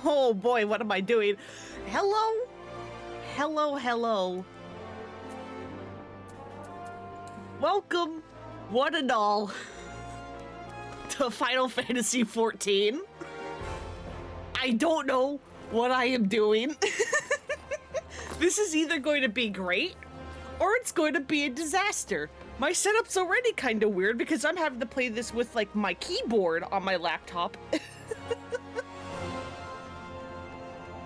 Oh boy, what am I doing? Hello? Hello. Welcome, one and all, to Final Fantasy XIV. I don't know what I am doing. This is either going to be great, or it's going to be a disaster. My setup's already kind of weird because I'm having to play this with, like, my keyboard on my laptop.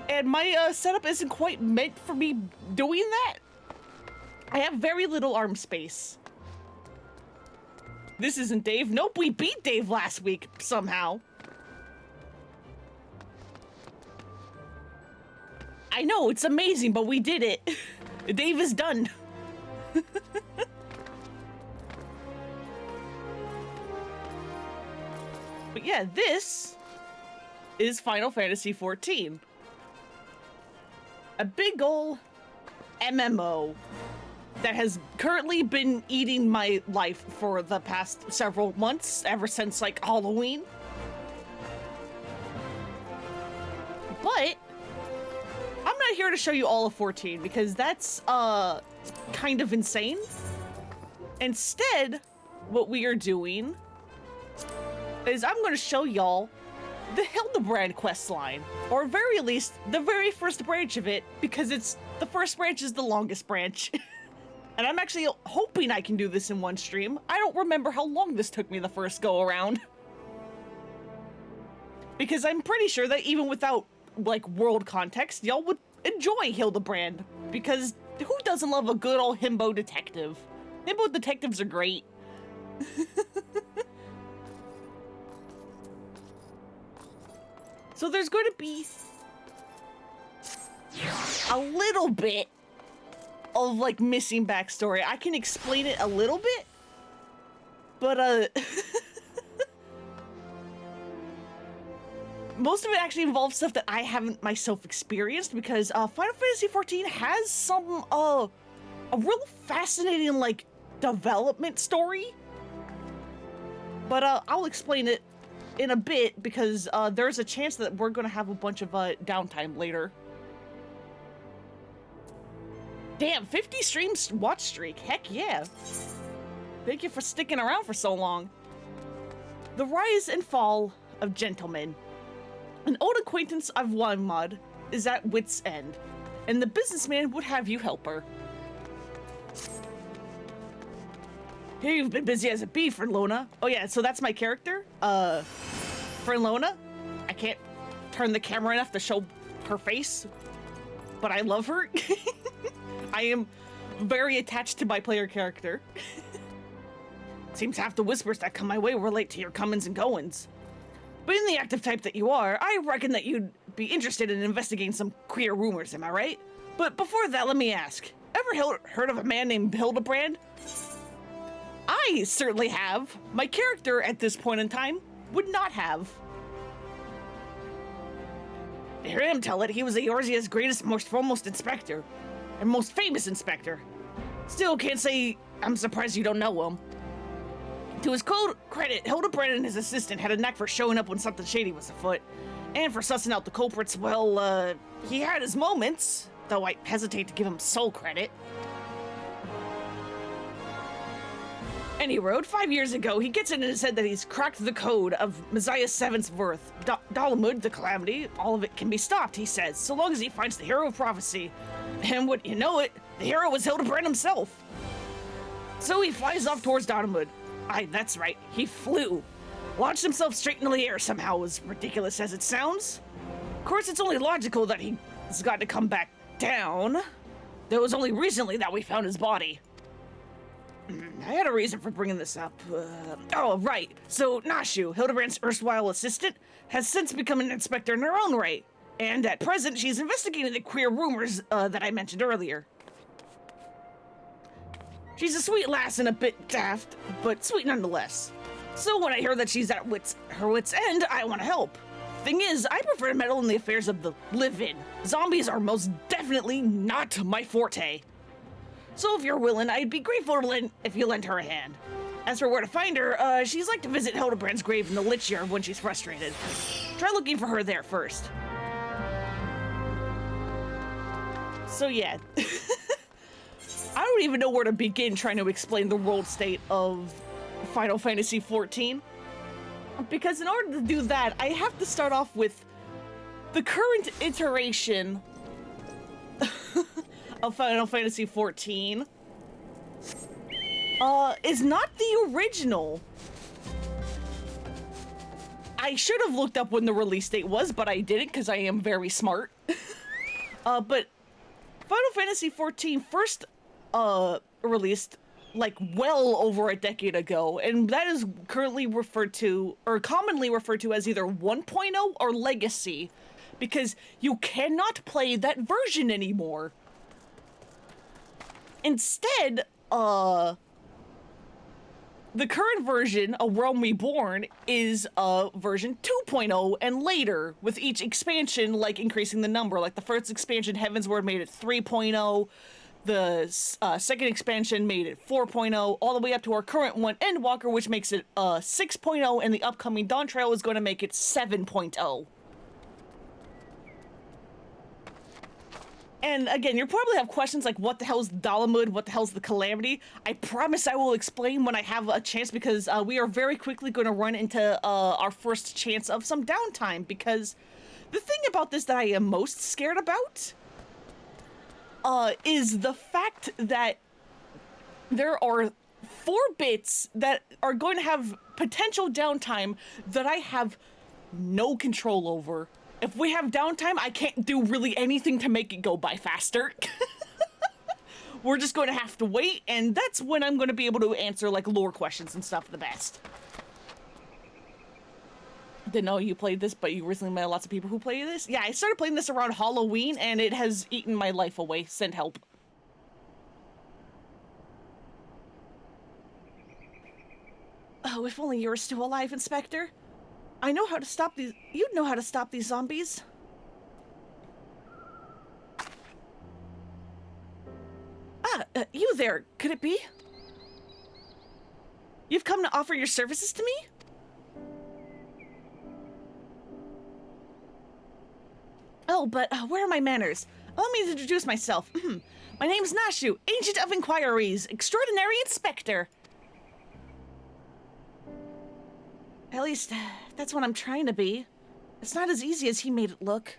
And my setup isn't quite meant for me doing that. I have very little arm space. This isn't Dave. Nope, we beat Dave last week, somehow. I know, it's amazing, but we did it. Dave is done. But yeah, this is Final Fantasy XIV. A big ol' MMO that has currently been eating my life for the past several months, ever since, like, Halloween. But I'm not here to show you all of 14 because that's kind of insane. Instead, what we are doing is I'm going to show y'all the Hildibrand questline, or very least the very first branch of it, because it's the first branch is the longest branch. And I'm actually hoping I can do this in one stream. I don't remember how long this took me the first go around. Because I'm pretty sure that even without, like, world context, y'all would enjoy Hildibrand. Because who doesn't love a good old himbo detective? Himbo detectives are great. So there's going to be a little bit of, like, missing backstory. I can explain it a little bit, but most of it actually involves stuff that I haven't myself experienced, because Final Fantasy XIV has some a real fascinating, like, development story. But I'll explain it in a bit, because there's a chance that we're gonna have a bunch of downtime later. Damn, 50 streams watch streak, heck yeah. Thank you for sticking around for so long. The rise and fall of gentlemen. An old acquaintance of Wanmod is at wit's end, and the businessman would have you help her. Here you've been busy as a bee, friend Lona. Oh yeah, so that's my character. Friend Lona. I can't turn the camera enough to show her face, but I love her. I am very attached to my player character. Seems half the whispers that come my way relate to your comings and goings. But in the active type that you are, I reckon that you'd be interested in investigating some queer rumors, am I right? But before that, let me ask, ever heard of a man named Hildibrand? I certainly have. My character at this point in time would not have. To hear him tell it, he was Eorzea's greatest, most foremost inspector, and most famous inspector. Still can't say I'm surprised you don't know him. To his credit, Hildibrand and his assistant had a knack for showing up when something shady was afoot, and for sussing out the culprits. Well, he had his moments, though I hesitate to give him sole credit. Anyway, 5 years ago, he gets it in his head that he's cracked the code of Messiah 7's birth. Dalamud, the calamity, all of it can be stopped, he says, so long as he finds the hero of prophecy. And would you know it, the hero was Hildibrand himself. So he flies off towards Dalamud. Aye, that's right, he flew. Launched himself straight into the air somehow, as ridiculous as it sounds. Of course, it's only logical that he's got to come back down. Though it was only recently that we found his body. I had a reason for bringing this up. Oh, right. So, Nashu, Hildibrand's erstwhile assistant, has since become an inspector in her own right. And at present, she's investigating the queer rumors that I mentioned earlier. She's a sweet lass and a bit daft, but sweet nonetheless. So when I hear that she's at her wit's end, I want to help. Thing is, I prefer to meddle in the affairs of the live-in. Zombies are most definitely not my forte. So if you're willing, I'd be grateful if you lend her a hand. As for where to find her, she's like to visit Hildibrand's grave in the Lich Yard when she's frustrated. Try looking for her there first. So yeah, I don't even know where to begin trying to explain the world state of Final Fantasy XIV. Because in order to do that, I have to start off with the current iteration of Final Fantasy XIV is not the original. I should have looked up when the release date was, but I didn't because I am very smart. But Final Fantasy XIV first released like well over a decade ago, and that is currently referred to, or commonly referred to, as either 1.0 or Legacy, because you cannot play that version anymore. Instead, the current version, A Realm Reborn, is version 2.0 and later, with each expansion like increasing the number. Like the first expansion, Heavensward, made it 3.0. The second expansion made it 4.0, all the way up to our current one, Endwalker, which makes it 6.0, and the upcoming Dawn Trail is going to make it 7.0. And again, you probably have questions like, what the hell's Dalamud? What the hell's the Calamity? I promise I will explain when I have a chance, because we are very quickly going to run into our first chance of some downtime, because the thing about this that I am most scared about is the fact that there are 4 bits that are going to have potential downtime that I have no control over. If we have downtime, I can't do really anything to make it go by faster. We're just going to have to wait, and that's when I'm going to be able to answer like lore questions and stuff the best. Didn't know you played this, but you recently met lots of people who play this. Yeah, I started playing this around Halloween, and it has eaten my life away. Send help. Oh, if only you were still alive, Inspector. I know how to stop these. You'd know how to stop these zombies. You there. Could it be? You've come to offer your services to me? Oh, but where are my manners? Allow me to introduce myself. My name's Nashu, Agent of Enquiries, Extraordinary Inspector. At least, that's what I'm trying to be. It's not as easy as he made it look.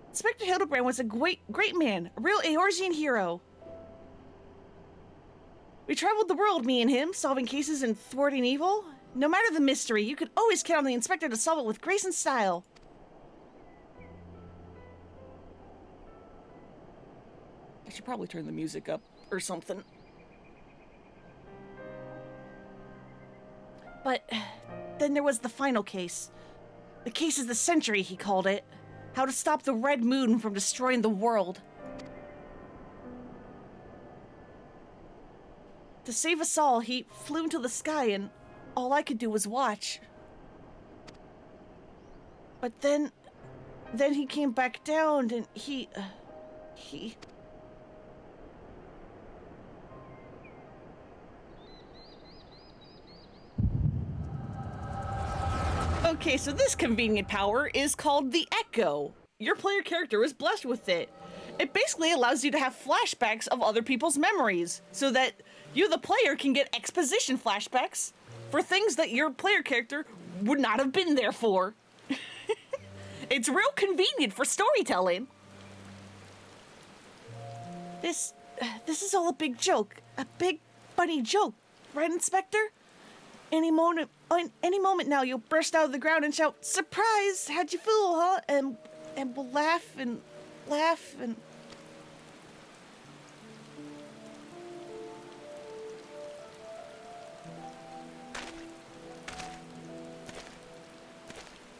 Inspector Hildibrand was a great man, a real Eorzean hero. We traveled the world, me and him, solving cases and thwarting evil. No matter the mystery, you could always count on the Inspector to solve it with grace and style. I should probably turn the music up or something. But then there was the final case. The case of the century, he called it. How to stop the Red Moon from destroying the world. To save us all, he flew into the sky, and all I could do was watch. But then he came back down, and he... Okay, so this convenient power is called the Echo. Your player character is blessed with it. It basically allows you to have flashbacks of other people's memories, so that you, the player, can get exposition flashbacks for things that your player character would not have been there for. It's real convenient for storytelling. This is all a big joke. A big, funny joke, right, Inspector? Any moment now, you'll burst out of the ground and shout, "Surprise! How'd you fool, huh?" And we'll laugh and laugh and...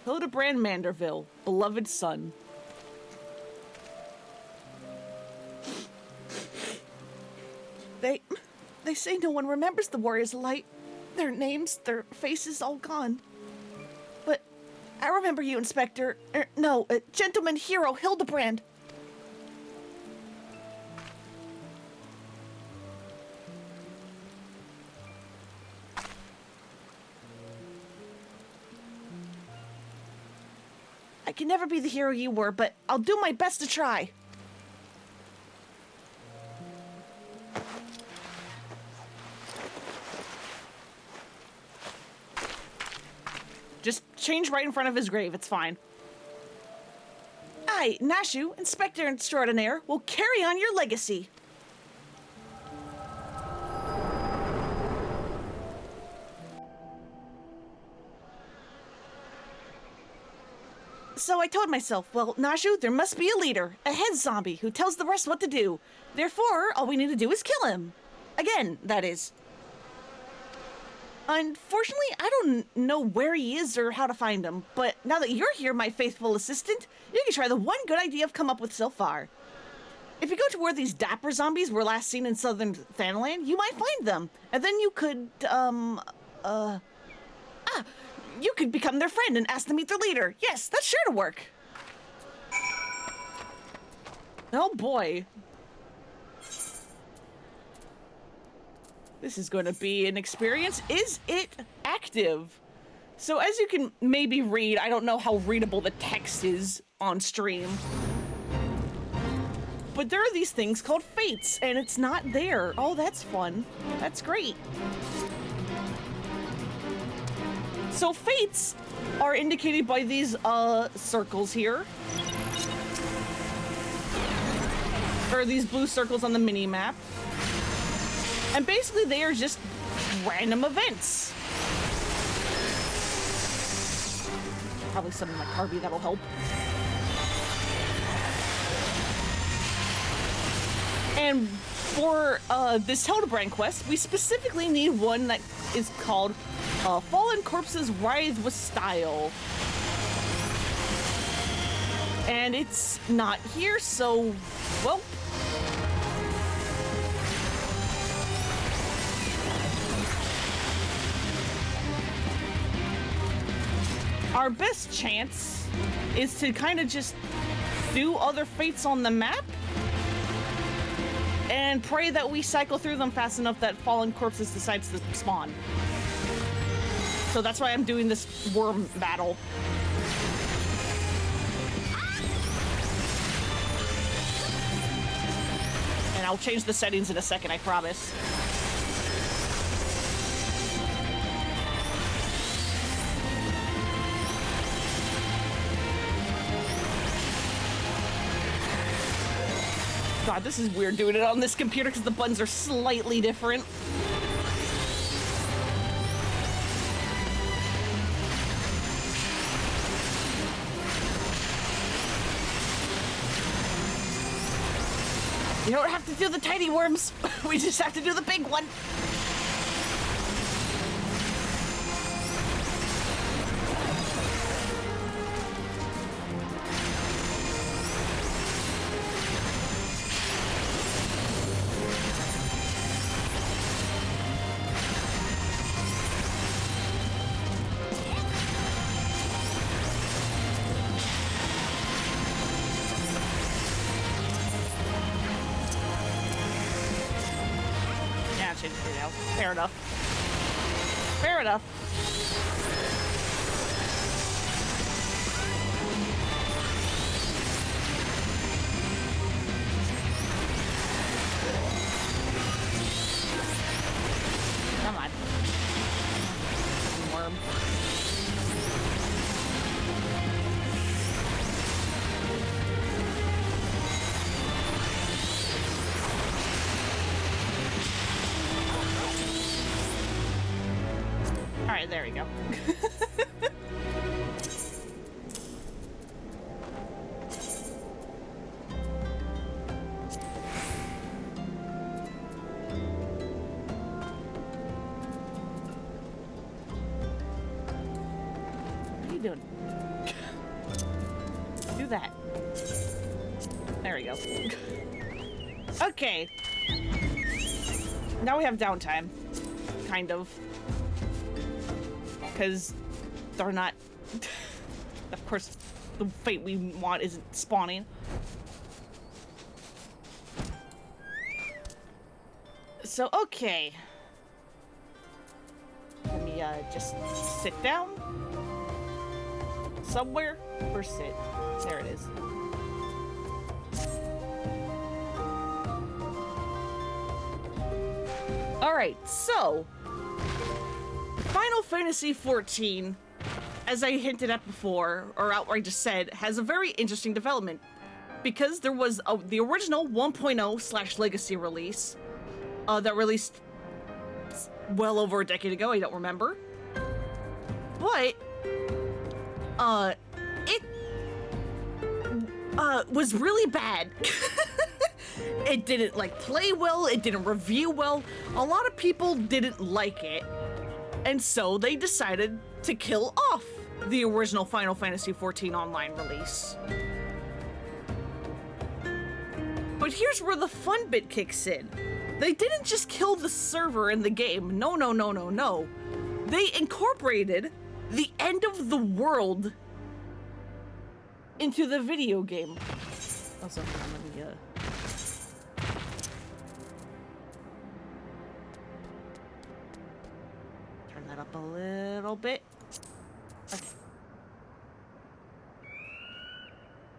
Hildibrand Manderville, beloved son. They say no one remembers the Warriors of Light. Their names, their faces, all gone. But I remember you, Inspector. Gentleman hero Hildibrand. I can never be the hero you were, but I'll do my best to try. Just change right in front of his grave, it's fine. I, Nashu, Inspector Extraordinaire, will carry on your legacy. So I told myself, well, Nashu, there must be a leader, a head zombie, who tells the rest what to do. Therefore, all we need to do is kill him. Again, that is. Unfortunately, I don't know where he is or how to find him, but now that you're here, my faithful assistant, you can try the one good idea I've come up with so far. If you go to where these dapper zombies were last seen in southern Thanaland, you might find them, and then you could, you could become their friend and ask them to meet their leader. Yes, that's sure to work. Oh boy. This is going to be an experience. Is it active? So as you can maybe read, I don't know how readable the text is on stream, but there are these things called fates, and it's not there. Oh, that's fun. That's great. So fates are indicated by these circles here. Or these blue circles on the mini-map. And basically they are just random events. Probably something like Harvey, that'll help. And for this Hildibrand quest, we specifically need one that is called Fallen Corpses Writhe with Style. And it's not here, so, well. Our best chance is to kind of just do other fates on the map and pray that we cycle through them fast enough that Fallen Corpses decides to spawn. So that's why I'm doing this worm battle. And I'll change the settings in a second, I promise. God, this is weird doing it on this computer because the buttons are slightly different. You don't have to do the tiny worms. We just have to do the big one. Fair enough. Fair enough. Come on. Worm. Alright, there we go. What are you doing? Do that. There we go. Okay. Now we have downtime. Kind of. Because they're not... Of course, the fate we want isn't spawning. So, okay. Let me just sit down. somewhere. Where's Sid? There it is. Alright, so Final Fantasy XIV, as I hinted at before, or outright just said, has a very interesting development. Because there was the original 1.0 / legacy release that released well over a decade ago, I don't remember. But it was really bad. It didn't play well, it didn't review well. A lot of people didn't like it. And so they decided to kill off the original Final Fantasy XIV online release. But here's where the fun bit kicks in. They didn't just kill the server in the game. No, no, no, no, no. They incorporated the end of the world into the video game. Also, let me, turn that up a little bit. Okay.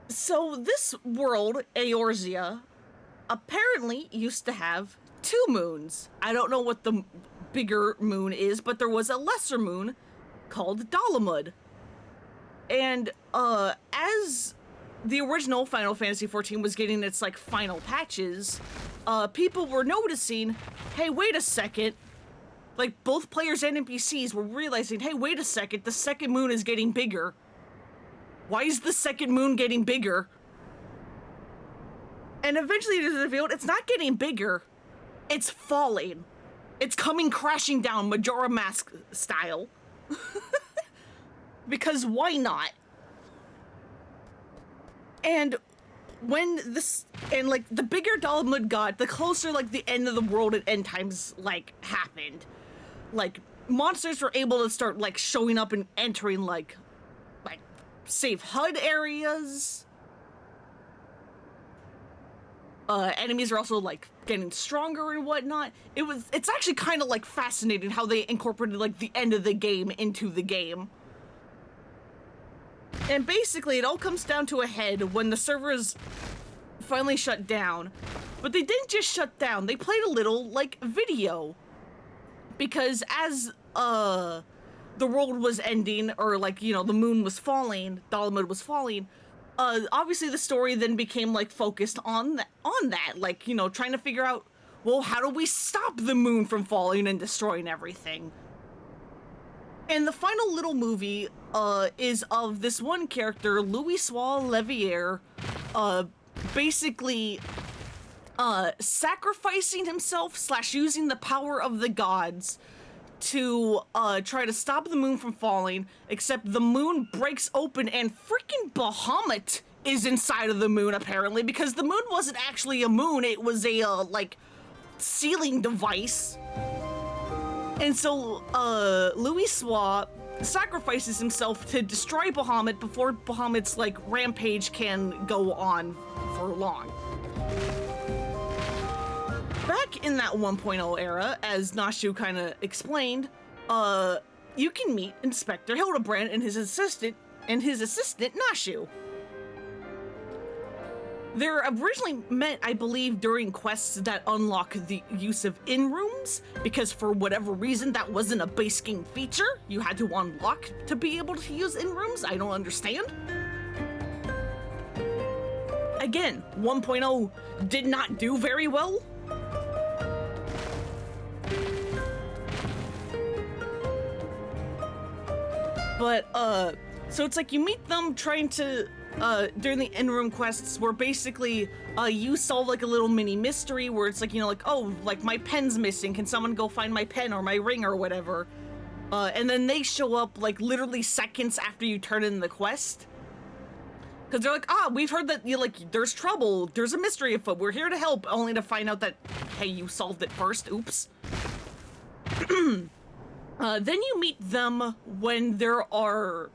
So this world, Eorzea, apparently used to have 2 moons. I don't know what the bigger moon is, but there was a lesser moon called Dalamud. And as the original Final Fantasy XIV was getting its final patches, people were noticing, hey, wait a second. Both players and NPCs were realizing, hey, wait a second, the second moon is getting bigger. Why is the second moon getting bigger? And eventually it is revealed it's not getting bigger, it's falling. It's coming crashing down, Majora Mask style. Because why not? And when this, and the bigger Dalamud got, the closer the end of the world and end times happened. Monsters were able to start showing up and entering safe HUD areas. Enemies are also getting stronger and whatnot. It's actually kind of fascinating how they incorporated the end of the game into the game. And basically it all comes down to a head when the servers finally shut down. But they didn't just shut down, they played a little video. Because as the world was ending, or the moon was falling, Dalamud was falling, obviously the story then became focused on that, trying to figure out, well, how do we stop the moon from falling and destroying everything? And the final little movie is of this one character, Louis-Soix Levier, basically sacrificing himself / using the power of the gods to try to stop the moon from falling, except the moon breaks open and freaking Bahamut is inside of the moon, apparently, because the moon wasn't actually a moon, it was a sealing device. And so Louis-Soix sacrifices himself to destroy Bahamut before Bahamut's rampage can go on for long. Back in that 1.0 era, as Nashu kind of explained, you can meet Inspector Hildibrand and his assistant Nashu. They're originally meant, I believe, during quests that unlock the use of in-rooms, because for whatever reason that wasn't a base game feature. You had to unlock to be able to use in-rooms. I don't understand. Again, 1.0 did not do very well. But, so it's you meet them trying to, during the in-room quests, where basically, you solve a little mini mystery where it's oh, my pen's missing, can someone go find my pen or my ring or whatever? And then they show up, literally seconds after you turn in the quest. Because they're we've heard that, there's trouble, there's a mystery afoot, we're here to help, only to find out that, hey, you solved it first, oops. Then you meet them when there are,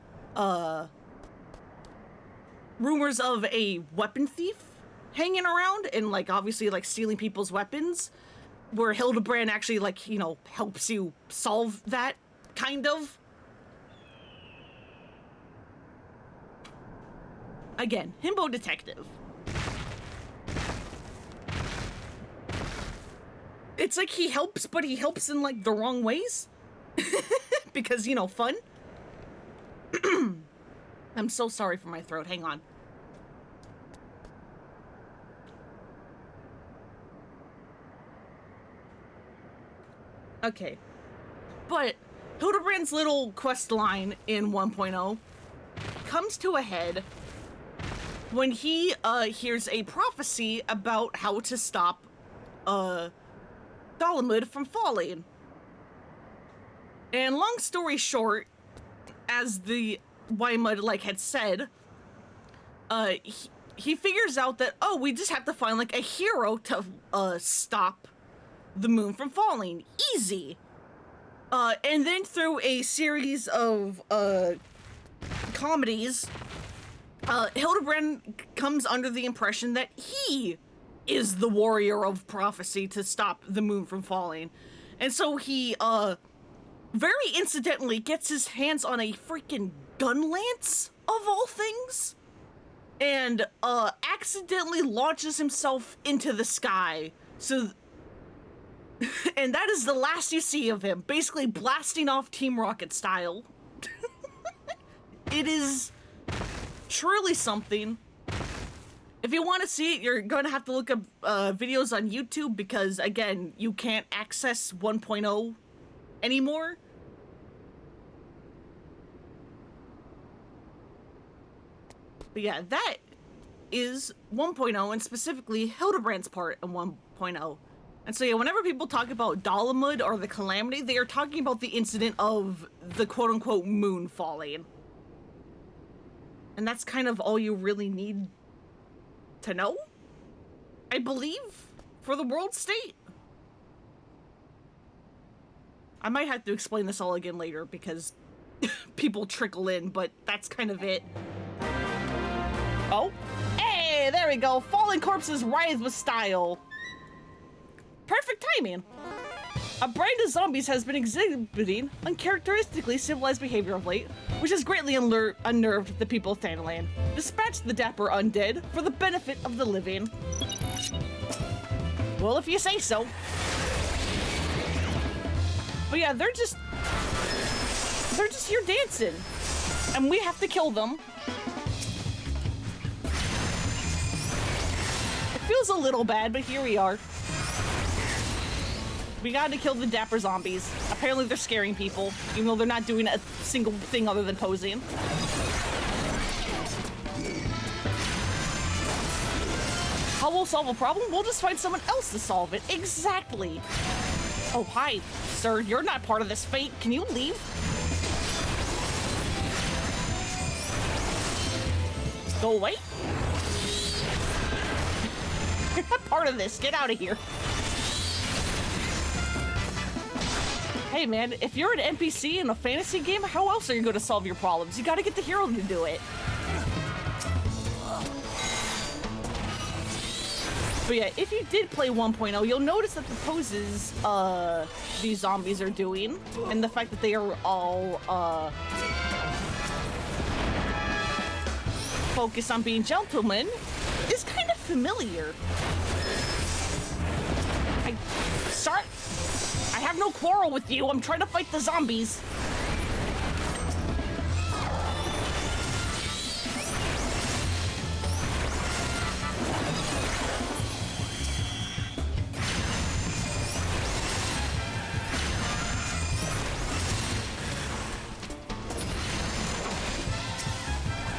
rumors of a weapon thief hanging around and, obviously, stealing people's weapons, where Hildibrand actually, helps you solve that, kind of. Again, himbo detective. It's like he helps, but he helps in, like, the wrong ways. Because, you know, fun. I'm so sorry for my throat. Hang on. Okay. But Hildibrand's little quest line in 1.0 comes to a head when he hears a prophecy about how to stop Dalamud from falling. And long story short, as the Wymud like had said, he figures out that, oh, we just have to find like a hero to stop the moon from falling. Easy. And then through a series of comedies, Hildibrand comes under the impression that he is the warrior of prophecy to stop the moon from falling. And so he, very incidentally gets his hands on a freaking gun lance, of all things, and, accidentally launches himself into the sky. So, and that is the last you see of him, basically blasting off Team Rocket style. It is truly something. If you want to see it, you're going to have to look up videos on YouTube because, again, you can't access 1.0 anymore. But yeah, that is 1.0, and specifically Hildibrand's part in 1.0. And so yeah, whenever people talk about Dalamud or the Calamity, they are talking about the incident of the quote-unquote moon falling. And that's kind of all you really need to know, I believe, for the world state. I might have to explain this all again later because people trickle in, but that's kind of it. Oh, hey, there we go. Fallen corpses writhe with style. Perfect timing. A brand of zombies has been exhibiting uncharacteristically civilized behavior of late, which has greatly unnerved the people of Thanalan. Dispatch the dapper undead for the benefit of the living. Well, if you say so. But yeah, they're just here dancing, and we have to kill them. It feels a little bad, but here we are. We gotta kill the dapper zombies. Apparently they're scaring people, even though they're not doing a single thing other than posing. How we'll solve a problem? We'll just find someone else to solve it. Exactly. Oh, hi, sir. You're not part of this fate. Can you leave? Go away. You're not part of this. Get out of here. Hey man, if you're an NPC in a fantasy game, how else are you going to solve your problems? You gotta get the hero to do it. But yeah, if you did play 1.0, you'll notice that the poses these zombies are doing, and the fact that they are all focused on being gentlemen, is kind of familiar. I have no quarrel with you. I'm trying to fight the zombies.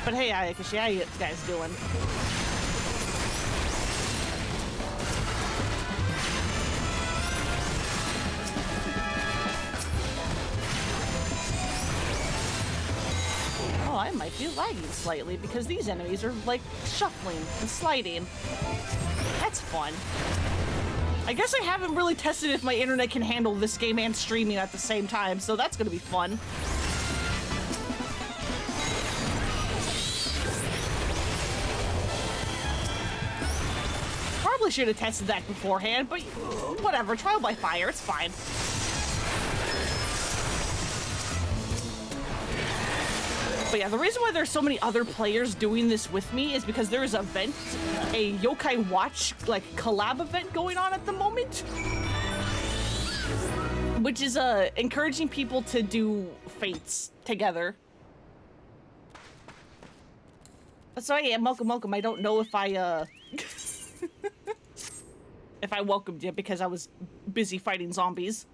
But hey, Ayakashi, how you guys doing? I might be lagging slightly because these enemies are like shuffling and sliding. That's fun. I guess I haven't really tested if my internet can handle this game and streaming at the same time, so that's gonna be fun. Probably should have tested that beforehand, but whatever, trial by fire, it's fine. But But yeah, the reason why there's so many other players doing this with me is because there is an event, a Yokai Watch like collab event going on at the moment, which is encouraging people to do fates together. So yeah, welcome. I don't know if I if I welcomed you because I was busy fighting zombies.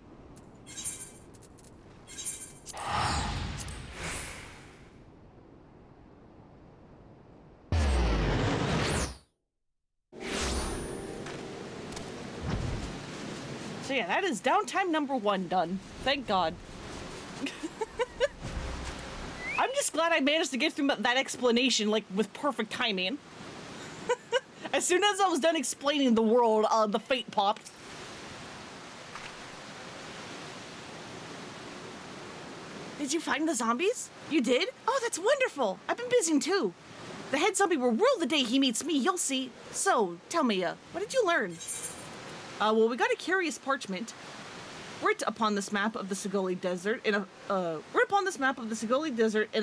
So yeah, that is downtime number 1 done. Thank God. I'm just glad I managed to get through that explanation, like, with perfect timing. As soon as I was done explaining the world, the fate popped. Did you find the zombies? You did? Oh, that's wonderful. I've been busy too. The head zombie will rule the day he meets me, you'll see. So, tell me, what did you learn? Well, we got a curious parchment. Writ upon this map of the Sigoli Desert in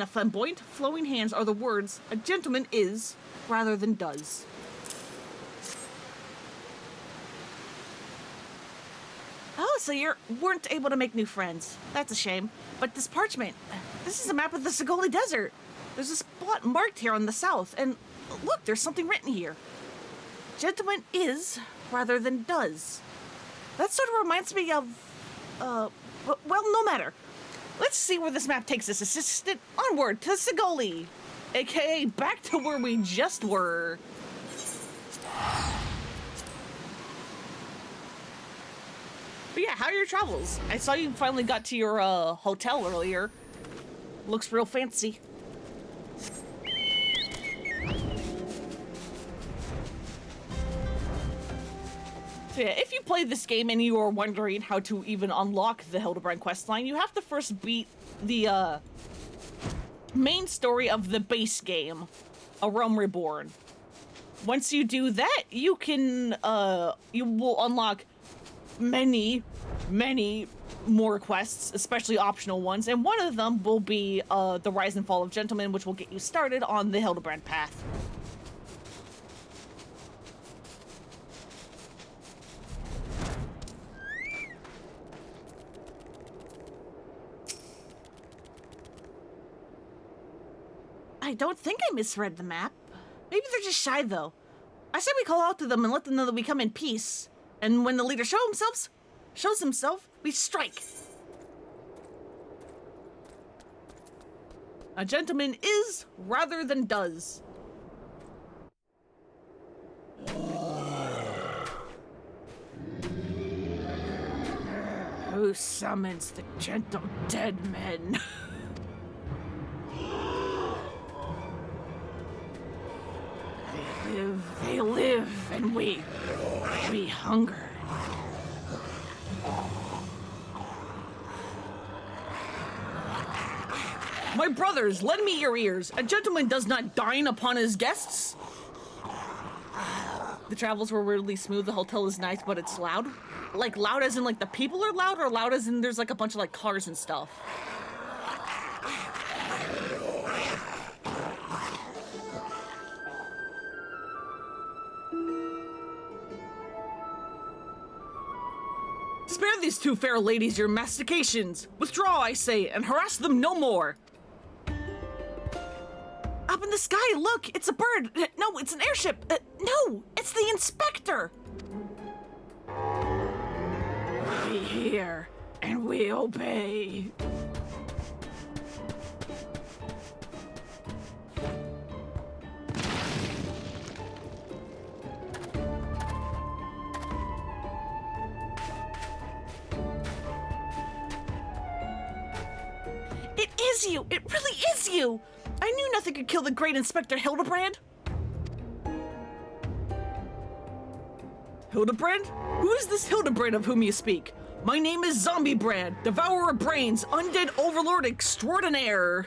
a flamboyant, flowing hands are the words, "A gentleman is, rather than does." Oh, so you weren't able to make new friends. That's a shame. But this parchment, this is a map of the Sigoli Desert. There's a spot marked here on the south, and look, there's something written here. Gentleman is, rather than does. That sort of reminds me of, well, no matter. Let's see where this map takes us, assistant. Onward to Sigoli, aka back to where we just were. But yeah, how are your travels? I saw you finally got to your hotel earlier. Looks real fancy. So yeah, if you play this game and you are wondering how to even unlock the Hildibrand questline, you have to first beat the main story of the base game, A Realm Reborn. Once you do that, you can you will unlock many more quests, especially optional ones, and one of them will be the Rise and Fall of Gentlemen, which will get you started on the Hildibrand path. I don't think I misread the map. Maybe they're just shy, though. I say we call out to them and let them know that we come in peace. And when the leader shows himself, we strike. A gentleman is rather than does. Who summons the gentle dead men? They live, and we hunger. My brothers, lend me your ears. A gentleman does not dine upon his guests. The travels were weirdly smooth. The hotel is nice, but it's loud. Like loud as in like the people are loud, or loud as in there's like a bunch of like cars and stuff. Spare these two fair ladies your mastications. Withdraw, I say, and harass them no more. Up in the sky, look, it's a bird. No, it's an airship. No, it's the inspector. We hear and we obey. It is you! It really is you! I knew nothing could kill the great Inspector Hildibrand! Hildibrand? Who is this Hildibrand of whom you speak? My name is Zombiebrand, devourer of brains, undead overlord extraordinaire!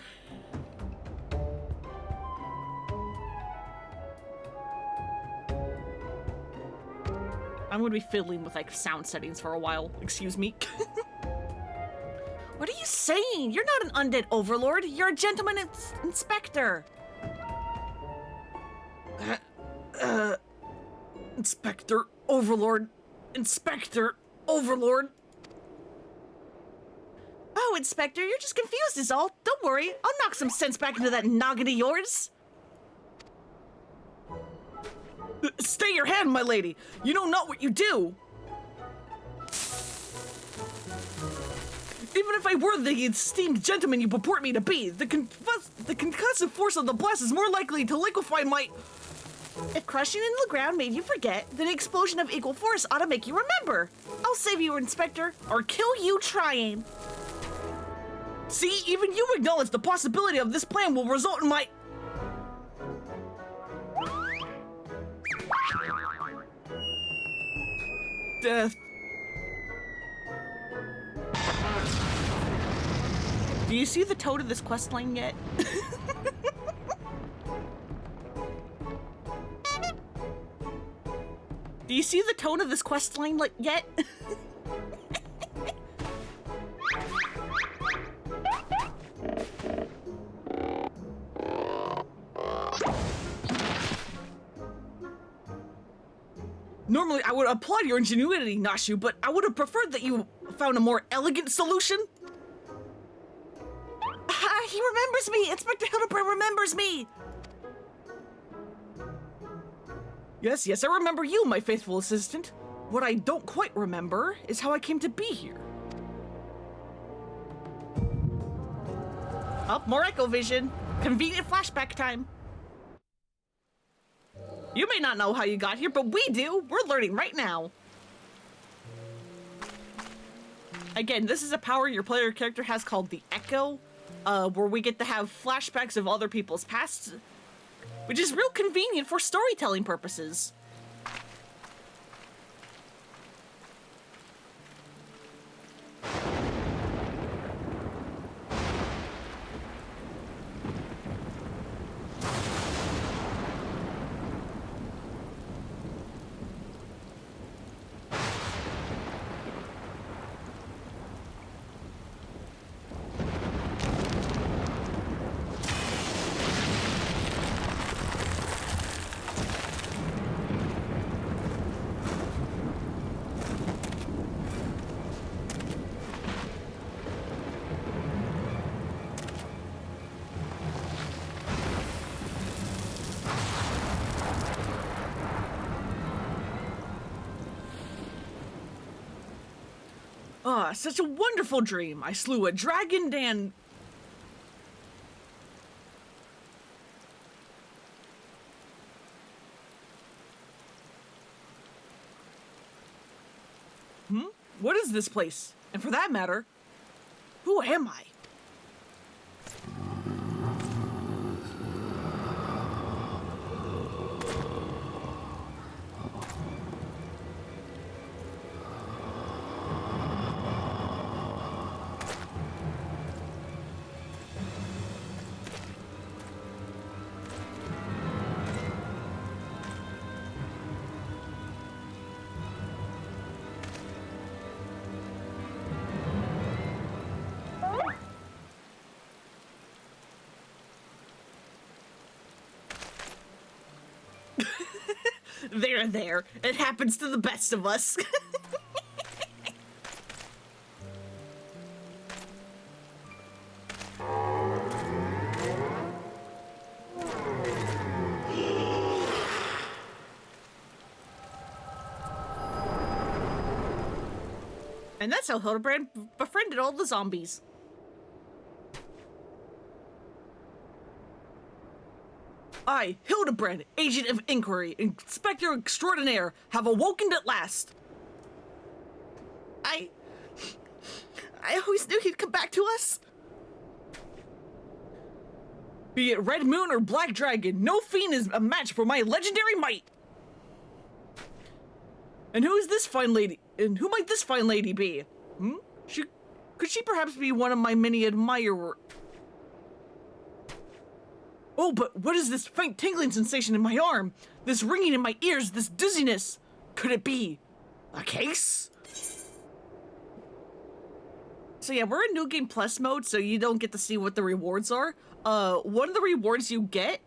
I'm gonna be fiddling with like sound settings for a while, excuse me. What are you saying? You're not an undead overlord. You're a gentleman inspector. Inspector, overlord, inspector, overlord. Oh, Inspector, you're just confused is all. Don't worry, I'll knock some sense back into that noggin of yours. Stay your hand, my lady. You know not what you do. Even if I were the esteemed gentleman you purport me to be, the concussive force of the blast is more likely to liquefy my... If crushing into the ground made you forget, then an explosion of equal force ought to make you remember. I'll save you, Inspector, or kill you trying. See, even you acknowledge the possibility of this plan will result in my... death. Do you see the toad of this quest line yet? Do you see the tone of this quest line yet? Normally, I would applaud your ingenuity, Nashu, but I would have preferred that you found a more elegant solution. He remembers me! Inspector Hildibrand remembers me! Yes, I remember you, my faithful assistant. What I don't quite remember is how I came to be here. Oh, more Echo Vision. Convenient flashback time. You may not know how you got here, but we do. We're learning right now. Again, this is a power your player character has called the Echo, where we get to have flashbacks of other people's pasts, which is real convenient for storytelling purposes. Ah, such a wonderful dream. I slew a dragon and... What is this place? And for that matter, who am I? There. It happens to the best of us. And that's how Hildibrand befriended all the zombies. I, Hildibrand, agent of Enquiry, inspector extraordinaire, have awokened at last. I always knew he'd come back to us. Be it Red Moon or Black Dragon, no fiend is a match for my legendary might. And who is this fine lady? And who might this fine lady be? Could she perhaps be one of my many admirers? Oh, but what is this faint tingling sensation in my arm? This ringing in my ears, this dizziness? Could it be a case? So yeah, we're in New Game Plus mode, so you don't get to see what the rewards are. One of the rewards you get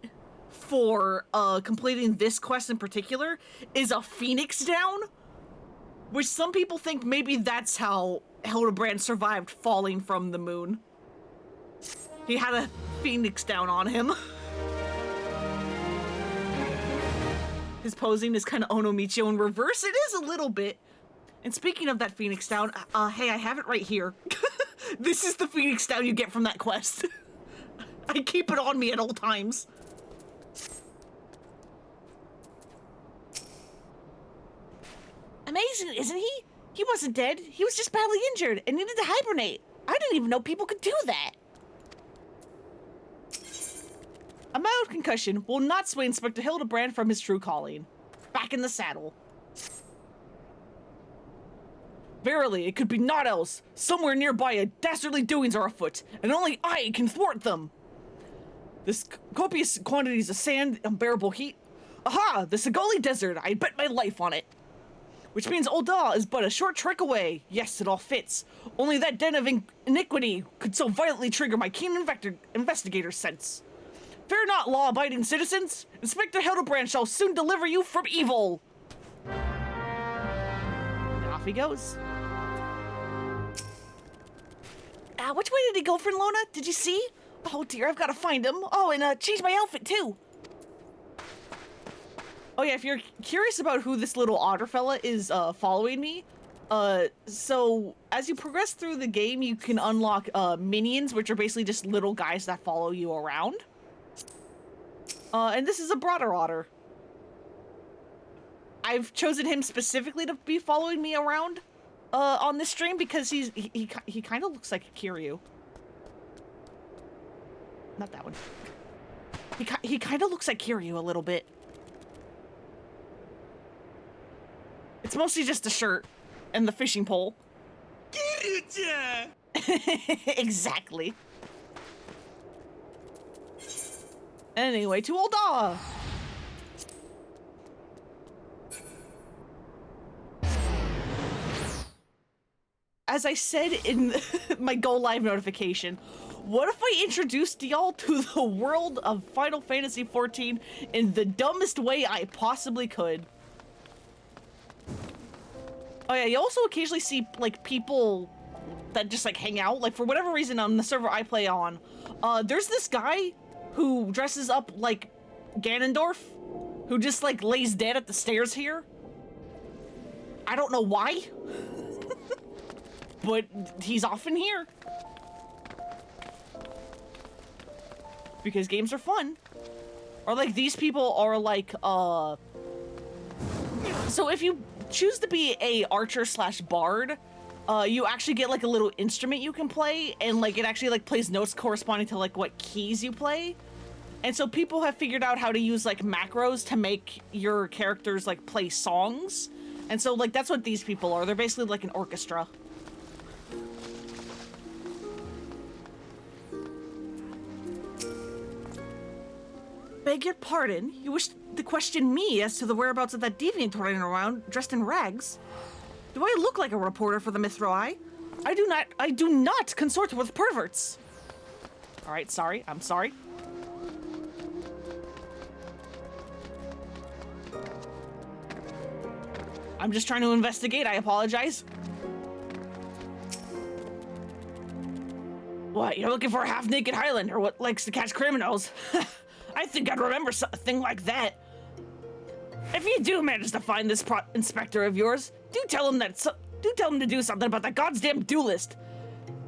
for completing this quest in particular is a Phoenix down, which some people think maybe that's how Hildibrand survived falling from the moon. He had a Phoenix down on him. His posing is kind of Onomichio in reverse. It is a little bit. And speaking of that Phoenix down, hey, I have it right here. This is the Phoenix down you get from that quest. I keep it on me at all times. Amazing, isn't he? He wasn't dead. He was just badly injured and needed to hibernate. I didn't even know people could do that. A mild concussion will not sway Inspector Hildibrand from his true calling. Back in the saddle. Verily, it could be naught else. Somewhere nearby, a dastardly doings are afoot, and only I can thwart them. This copious quantities of sand, unbearable heat. Aha! The Segali Desert. I bet my life on it. Which means Ul'dah is but a short trek away. Yes, it all fits. Only that den of iniquity could so violently trigger my keen investigator sense. Fear not, law-abiding citizens. Inspector Hildibrand shall soon deliver you from evil. And off he goes. Which way did he go, friend Lona? Did you see? Oh dear, I've got to find him. Oh, and change my outfit too. Oh yeah, if you're curious about who this little otter fella is following me, so as you progress through the game, you can unlock minions, which are basically just little guys that follow you around. And this is a broader otter. I've chosen him specifically to be following me around on this stream because he kind of looks like a Kiryu. Not that one. He kind of looks like Kiryu a little bit. It's mostly just the shirt and the fishing pole. Exactly. Anyway, to Ul'dah. As I said in my Go Live notification, what if I introduced y'all to the world of Final Fantasy XIV in the dumbest way I possibly could? Oh yeah, you also occasionally see, like, people that just, like, hang out. Like, for whatever reason, on the server I play on, there's this guy who dresses up like Ganondorf, who just, like, lays dead at the stairs here. I don't know why, but he's often here. Because games are fun. Or, like, these people are, like, so if you choose to be a archer slash bard, you actually get like a little instrument you can play, and like it actually like plays notes corresponding to like what keys you play. And so people have figured out how to use like macros to make your characters like play songs. And so like that's what these people are. They're basically like an orchestra. Beg your pardon? You wish to question me as to the whereabouts of that deviant running around dressed in rags? Do I look like a reporter for the Mithra Eye? I do not consort with perverts. All right, sorry. I'm sorry. I'm just trying to investigate. I apologize. What, you're looking for a half-naked Highlander what likes to catch criminals? I think I'd remember something like that. If you do manage to find this inspector of yours, do tell him to do something about that goddamn duelist.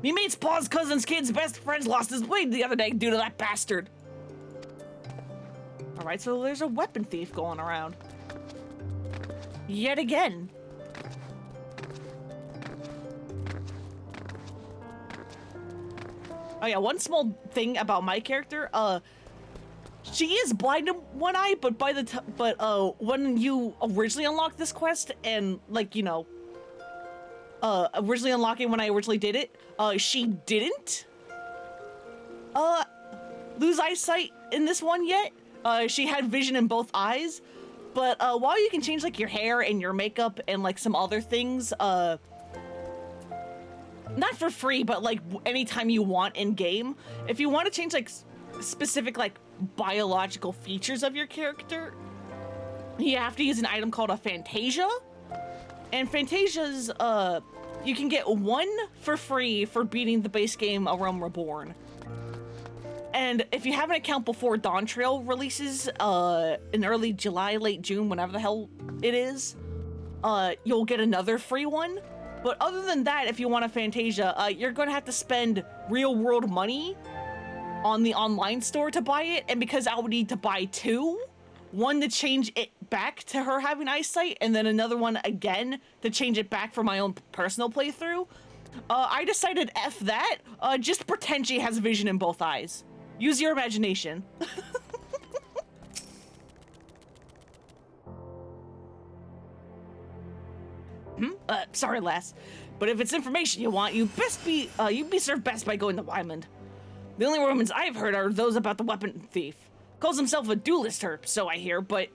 Me mate's Pa's cousin's kid's best friend lost his blade the other day due to that bastard. All right, so there's a weapon thief going around. Yet again. Oh yeah, one small thing about my character, she is blind in one eye, but when you originally unlock this quest and like, you know, originally unlocking when I originally did it, she didn't lose eyesight in this one yet. She had vision in both eyes, but while you can change like your hair and your makeup and like some other things, not for free, but like anytime you want in game. If you want to change like specific like biological features of your character, you have to use an item called a Fantasia. And Fantasia's, you can get one for free for beating the base game A Realm Reborn. And if you have an account before Dawn Trail releases in early July, late June, whenever the hell it is, you'll get another free one. But other than that, if you want a Fantasia, you're going to have to spend real world money on the online store to buy it. And because I would need to buy two, one to change it back to her having eyesight, and then another one again to change it back for my own personal playthrough, I decided F that. Just pretend she has vision in both eyes. Use your imagination. Sorry, lass, but if it's information you want, you'd be served best by going to Wyman. The only rumors I've heard are those about the weapon thief. Calls himself a duelist herp, so I hear, but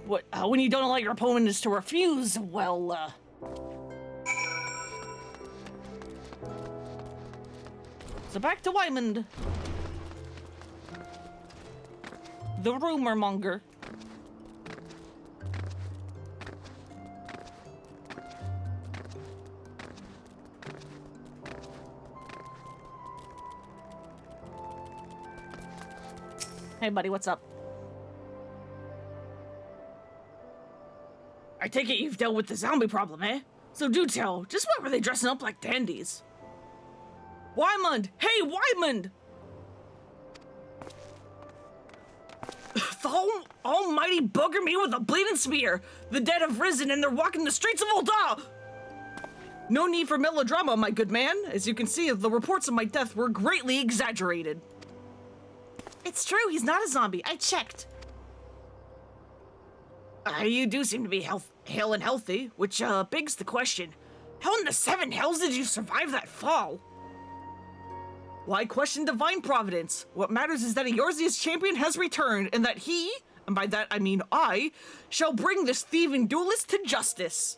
when you don't allow your opponent is to refuse, well, So back to Wyman. The rumor monger. Hey buddy, what's up? I take it you've dealt with the zombie problem, eh? So do tell, just why were they dressing up like dandies? Wymond! Hey, Wymond! The almighty booger me with a bleeding spear! The dead have risen and they're walking the streets of Ul'dah! No need for melodrama, my good man. As you can see, the reports of my death were greatly exaggerated. It's true, he's not a zombie. I checked. You do seem to be hale and healthy, which begs the question. How in the seven hells did you survive that fall? Why question divine providence? What matters is that Eorzea's champion has returned, and that he, and by that I mean I, shall bring this thieving duelist to justice.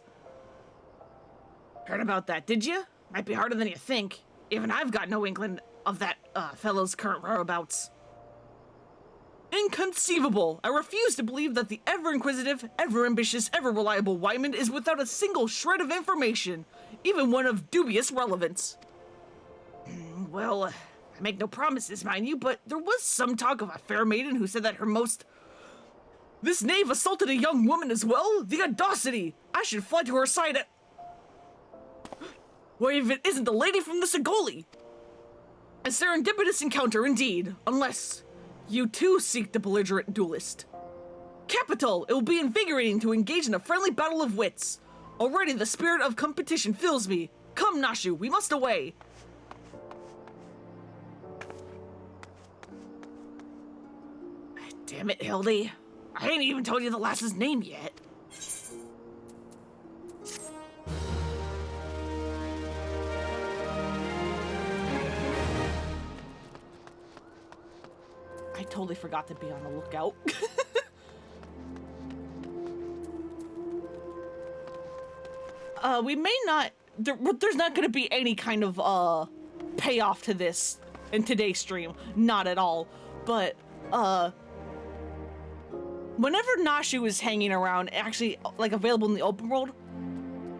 Heard about that, did you? Might be harder than you think. Even I've got no inkling of that fellow's current whereabouts. Inconceivable! I refuse to believe that the ever-inquisitive, ever-ambitious, ever-reliable Wyman is without a single shred of information, even one of dubious relevance. Well, I make no promises, mind you, but there was some talk of a fair maiden who said that her most... This knave assaulted a young woman as well? The audacity! I should fly to her side at... Well, if it isn't the lady from the Segoli! A serendipitous encounter indeed, unless... You too seek the belligerent duelist. Capital! It will be invigorating to engage in a friendly battle of wits. Already the spirit of competition fills me. Come, Nashu, we must away. Damn it, Hildy. I ain't even told you the lass's name yet. I totally forgot to be on the lookout. We may not... There's not going to be any kind of, payoff to this in today's stream. Not at all. But, whenever Nashu is hanging around, actually, like, available in the open world,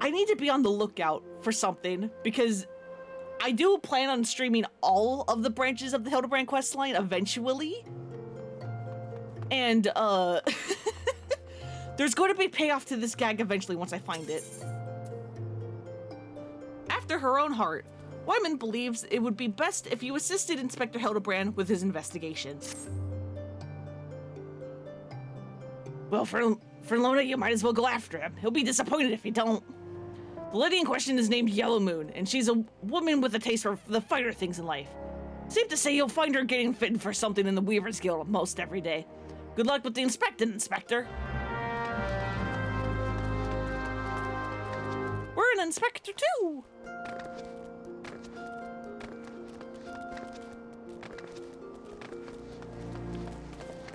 I need to be on the lookout for something, because I do plan on streaming all of the branches of the Hildibrand questline eventually. And, there's going to be payoff to this gag eventually once I find it. After her own heart, Wyman believes it would be best if you assisted Inspector Hildibrand with his investigation. Well, for Lona, you might as well go after him. He'll be disappointed if you don't. The lady in question is named Yellow Moon, and she's a woman with a taste for the finer things in life. Safe to say you'll find her getting fitted for something in the Weaver's Guild most every day. Good luck with the inspecting, Inspector. We're an inspector too!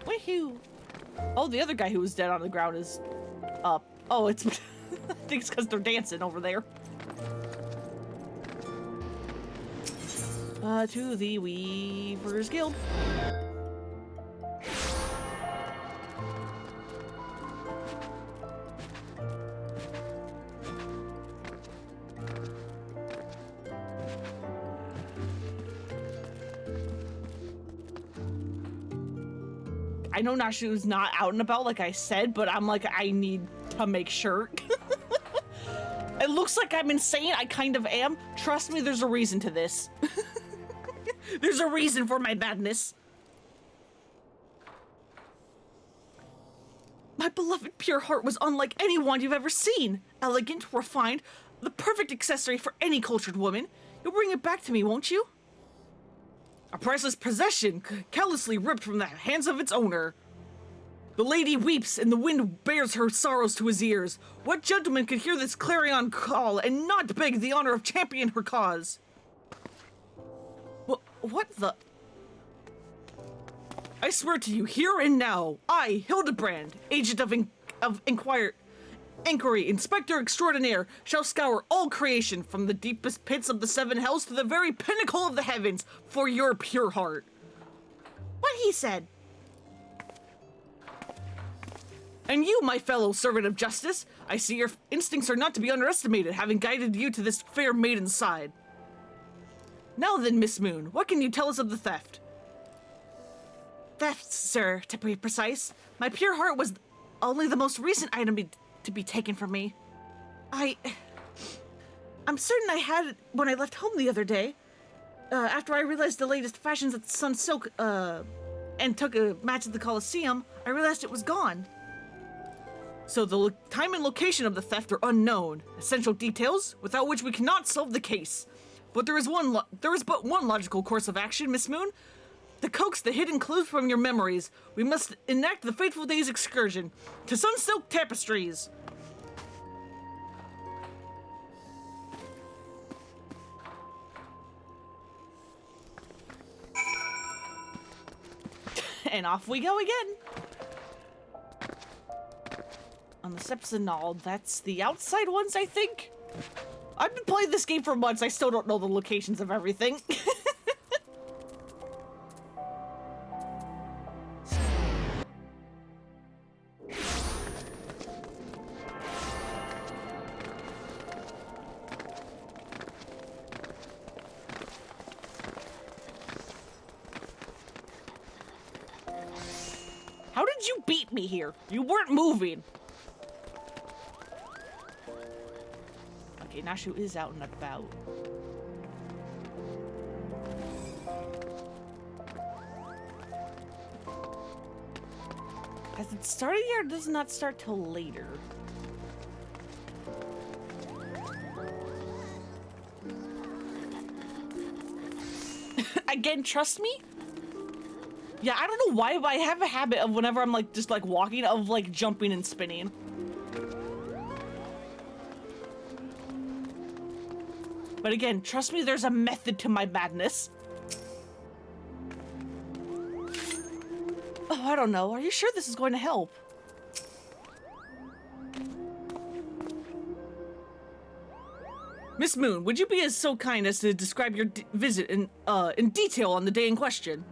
Woohoo! Oh, the other guy who was dead on the ground is up. Oh, it's... I think it's because they're dancing over there. To the Weavers Guild. I know Nashu's not out and about like I said, but I'm like, I need to make sure. It looks like I'm insane. I kind of am. Trust me, there's a reason to this. There's a reason for my madness. My beloved pure heart was unlike any wand you've ever seen. Elegant, refined, the perfect accessory for any cultured woman. You'll bring it back to me, won't you? A priceless possession, callously ripped from the hands of its owner. The lady weeps, and the wind bears her sorrows to his ears. What gentleman could hear this clarion call and not beg the honor of championing her cause? What the? I swear to you, here and now, I, Hildibrand, agent of Enquiry, inspector extraordinaire, shall scour all creation from the deepest pits of the seven hells to the very pinnacle of the heavens for your pure heart. What he said. And you, my fellow servant of justice, I see your instincts are not to be underestimated, having guided you to this fair maiden's side. Now then, Miss Moon, what can you tell us of the theft? Theft, sir, to be precise. My pure heart was only the most recent item to be taken from me. I'm certain I had it when I left home the other day. After I realized the latest fashions at Sun Silk, and took a match at the Coliseum, I realized it was gone. So the time and location of the theft are unknown. Essential details, without which we cannot solve the case. But there is but one logical course of action, Miss Moon. To coax the hidden clues from your memories, we must enact the fateful day's excursion to Sun Silk Tapestries. And off we go again. On the steps and all, that's the outside ones, I think. I've been playing this game for months. I still don't know the locations of everything. How did you beat me here? You weren't moving. Okay, Nashu is out and about. Has it started yet or does it not start till later? Again, trust me? Yeah, I don't know why, but I have a habit of whenever I'm like just like walking of like jumping and spinning. But again, trust me, there's a method to my madness. Oh, I don't know. Are you sure this is going to help? Miss Moon, would you be so kind as to describe your visit in detail on the day in question?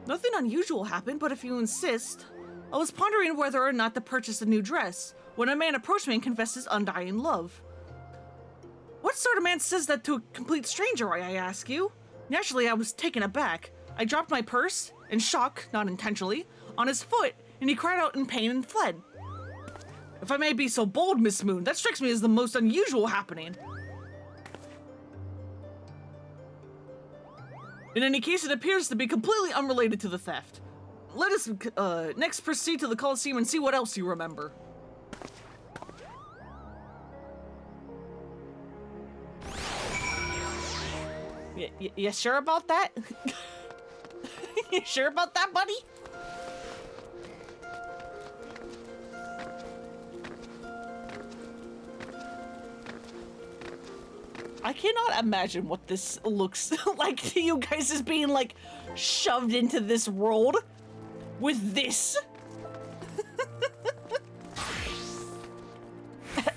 Nothing unusual happened, but if you insist, I was pondering whether or not to purchase a new dress when a man approached me and confessed his undying love. What sort of man says that to a complete stranger, I ask you? Naturally, I was taken aback. I dropped my purse, in shock, not intentionally, on his foot, and he cried out in pain and fled. If I may be so bold, Miss Moon, that strikes me as the most unusual happening. In any case, it appears to be completely unrelated to the theft. Let us next proceed to the Coliseum and see what else you remember. You sure about that? You sure about that, buddy? I cannot imagine what this looks like to you guys as being like shoved into this world with this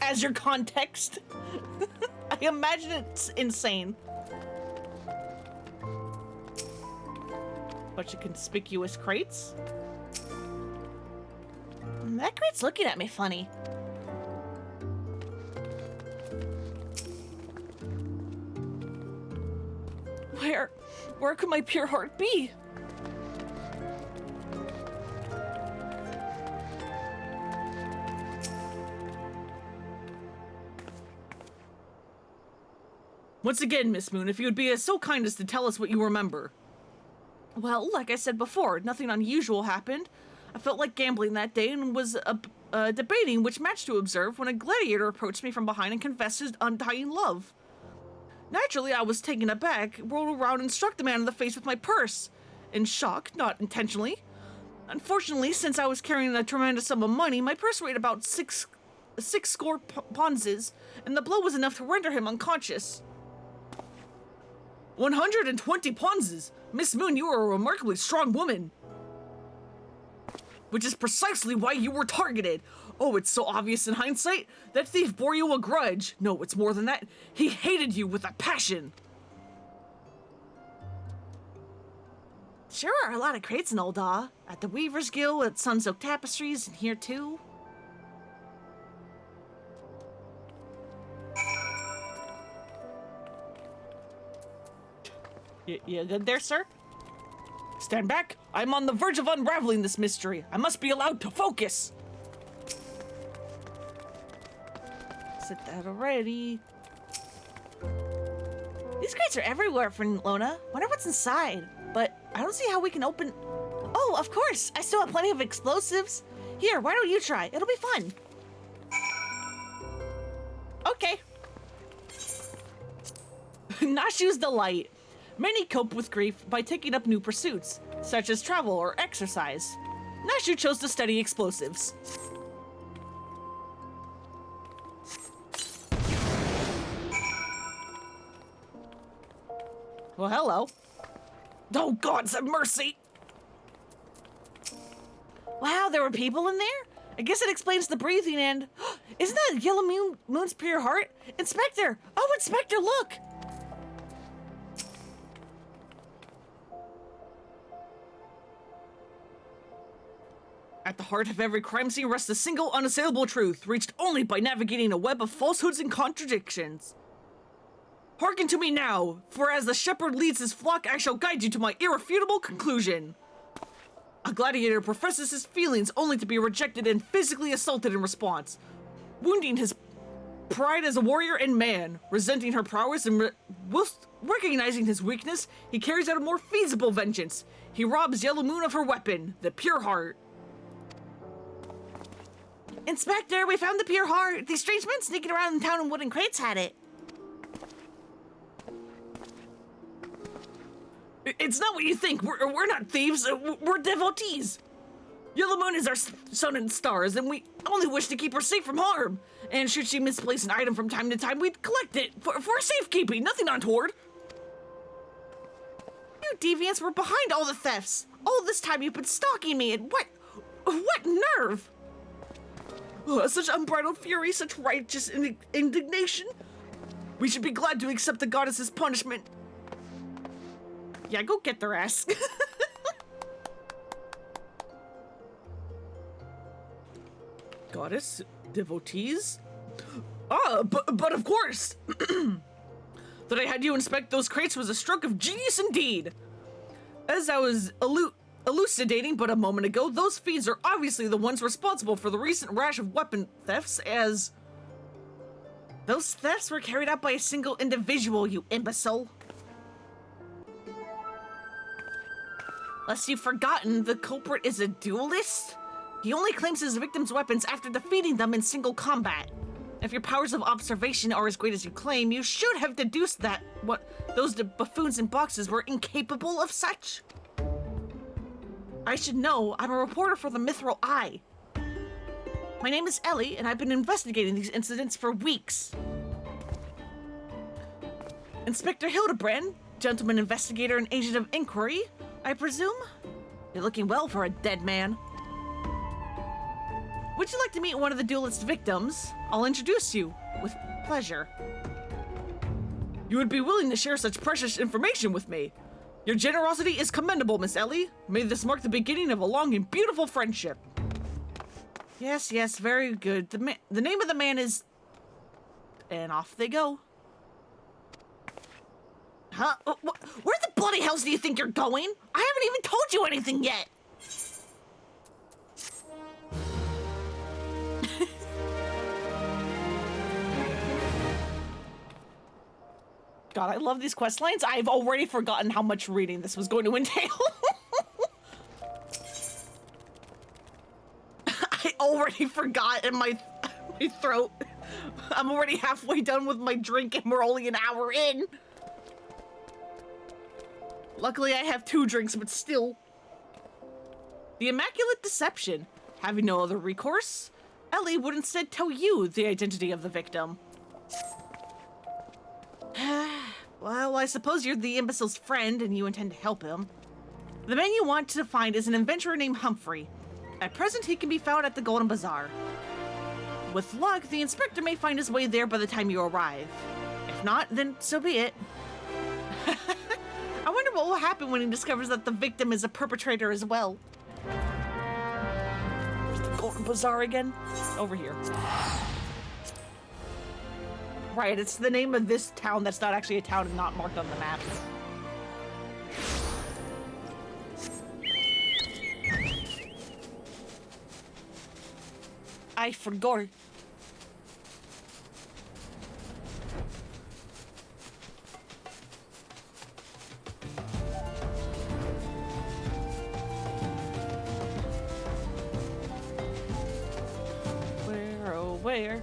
as your context. I imagine it's insane. Bunch of conspicuous crates. That crate's looking at me funny. Where could my pure heart be? Once again, Miss Moon, if you would be so kind as to tell us what you remember. Well, like I said before, nothing unusual happened. I felt like gambling that day and was debating which match to observe when a gladiator approached me from behind and confessed his undying love. Naturally, I was taken aback, rolled around and struck the man in the face with my purse. In shock, not intentionally. Unfortunately, since I was carrying a tremendous sum of money, my purse weighed about six score ponzes, and the blow was enough to render him unconscious. 120 ponzes! Miss Moon, you are a remarkably strong woman. Which is precisely why you were targeted. Oh, it's so obvious in hindsight. That thief bore you a grudge. No, it's more than that. He hated you with a passion. Sure are a lot of crates in Ul'dah. At the Weaver's Guild, at Sunsoaked Tapestries, and here too. You good there, sir? Stand back. I'm on the verge of unraveling this mystery. I must be allowed to focus. Set that already. These crates are everywhere for Lona. Wonder what's inside. But I don't see how we can open... Oh, of course. I still have plenty of explosives. Here, why don't you try? It'll be fun. Okay. Nashu's delight. Many cope with grief by taking up new pursuits, such as travel or exercise. Nashu chose to study explosives. Well, hello. Oh, gods have mercy! Wow, there were people in there? I guess it explains the breathing and... Isn't that Yellow Moon's pure heart? Inspector! Oh, Inspector, look! At the heart of every crime scene rests a single unassailable truth, reached only by navigating a web of falsehoods and contradictions. Hearken to me now, for as the shepherd leads his flock, I shall guide you to my irrefutable conclusion. A gladiator professes his feelings only to be rejected and physically assaulted in response, wounding his pride as a warrior and man. Resenting her prowess and whilst recognizing his weakness, he carries out a more feasible vengeance. He robs Yellow Moon of her weapon, the pure heart. Inspector, we found the pure heart. These strange men sneaking around in town in wooden crates had it. It's not what you think. We're not thieves. We're devotees. Yellow Moon is our sun and stars, and we only wish to keep her safe from harm. And should she misplace an item from time to time, we'd collect it for safekeeping. Nothing untoward. You deviants were behind all the thefts. All this time you've been stalking me, and what nerve? Such unbridled fury, such righteous indignation. We should be glad to accept the goddess's punishment. Yeah, go get their ass. Goddess, devotees? But of course! That I had you inspect those crates was a stroke of genius indeed. As I was elucidating but a moment ago, those fiends are obviously the ones responsible for the recent rash of weapon thefts, as... Those thefts were carried out by a single individual, you imbecile. Lest you've forgotten, the culprit is a duelist? He only claims his victims' weapons after defeating them in single combat. If your powers of observation are as great as you claim, you should have deduced that those buffoons in boxes were incapable of such. I should know. I'm a reporter for the Mithril Eye. My name is Ellie, and I've been investigating these incidents for weeks. Inspector Hildibrand, gentleman investigator and agent of Enquiry, I presume? You're looking well for a dead man. Would you like to meet one of the duelist's victims? I'll introduce you, with pleasure. You would be willing to share such precious information with me? Your generosity is commendable, Miss Ellie. May this mark the beginning of a long and beautiful friendship. Yes, yes, very good. The name of the man is... And off they go. Huh? Where the bloody hells do you think you're going? I haven't even told you anything yet. God, I love these quest lines. I've already forgotten how much reading this was going to entail. I already forgot in my throat. I'm already halfway done with my drink and we're only an hour in. Luckily, I have 2 drinks, but still. The Immaculate Deception. Having no other recourse, Ellie would instead tell you the identity of the victim. Well, I suppose you're the imbecile's friend and you intend to help him. The man you want to find is an adventurer named Humphrey. At present, he can be found at the Golden Bazaar. With luck, the inspector may find his way there by the time you arrive. If not, then so be it. I wonder what will happen when he discovers that the victim is a perpetrator as well. Where's the Golden Bazaar again? Over here. Right, it's the name of this town that's not actually a town and not marked on the map. I forgot. Where, oh, where?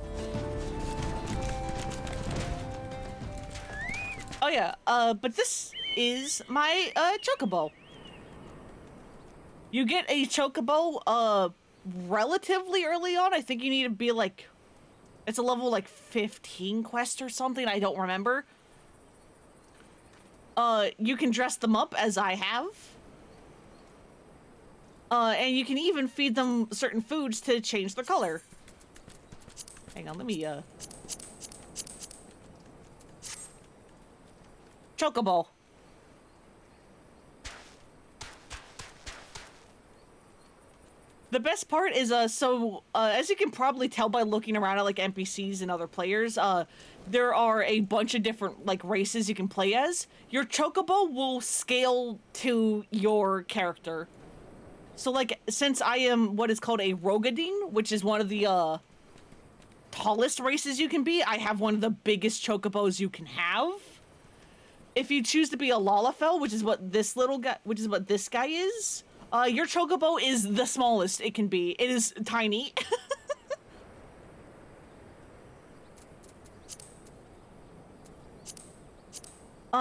Oh yeah, but this is my, chocobo. You get a chocobo, relatively early on. I think you need to be like, it's a level like 15 quest or something, I don't remember. You can dress them up as I have. And you can even feed them certain foods to change their color. Hang on, let me, Chocobo. The best part is, as you can probably tell by looking around at, like, NPCs and other players, there are a bunch of different, like, races you can play as. Your Chocobo will scale to your character. So, like, since I am what is called a Rogadine, which is one of the, tallest races you can be, I have one of the biggest Chocobos you can have. If you choose to be a Lalafell, which is what this guy is, your Chocobo is the smallest it can be. It is tiny.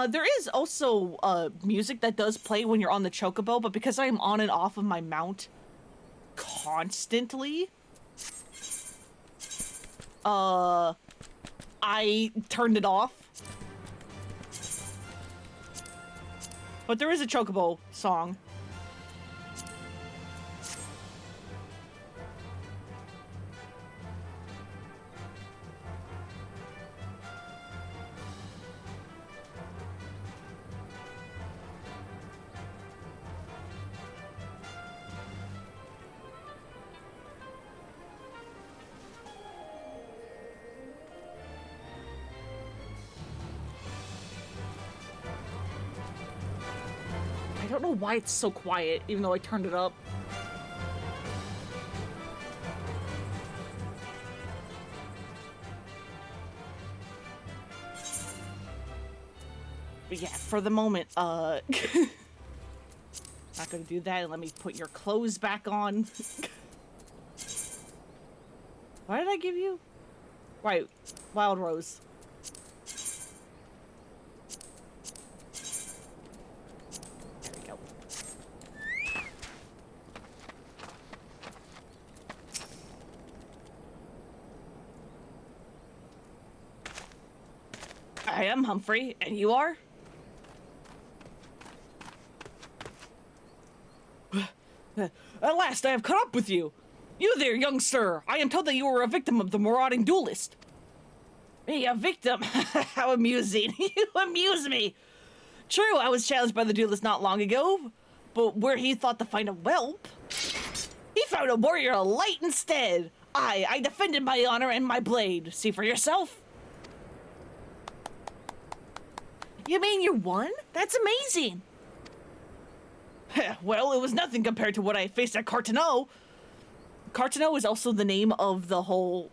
There is also music that does play when you're on the Chocobo, but because I am on and off of my mount constantly, I turned it off. But there is a Chocobo song. I don't know why it's so quiet, even though I turned it up. But yeah, for the moment, not gonna do that. Let me put your clothes back on. What did I give you? Right, Wild Rose. I am Humphrey, and you are? At last, I have caught up with you. You there, young sir. I am told that you were a victim of the marauding duelist. Me, a victim? How amusing. You amuse me. True, I was challenged by the duelist not long ago, but where he thought to find a whelp, he found a warrior of light instead. I defended my honor and my blade. See for yourself. You mean you won? That's amazing. Well, it was nothing compared to what I faced at Carteneau. Carteneau is also the name of the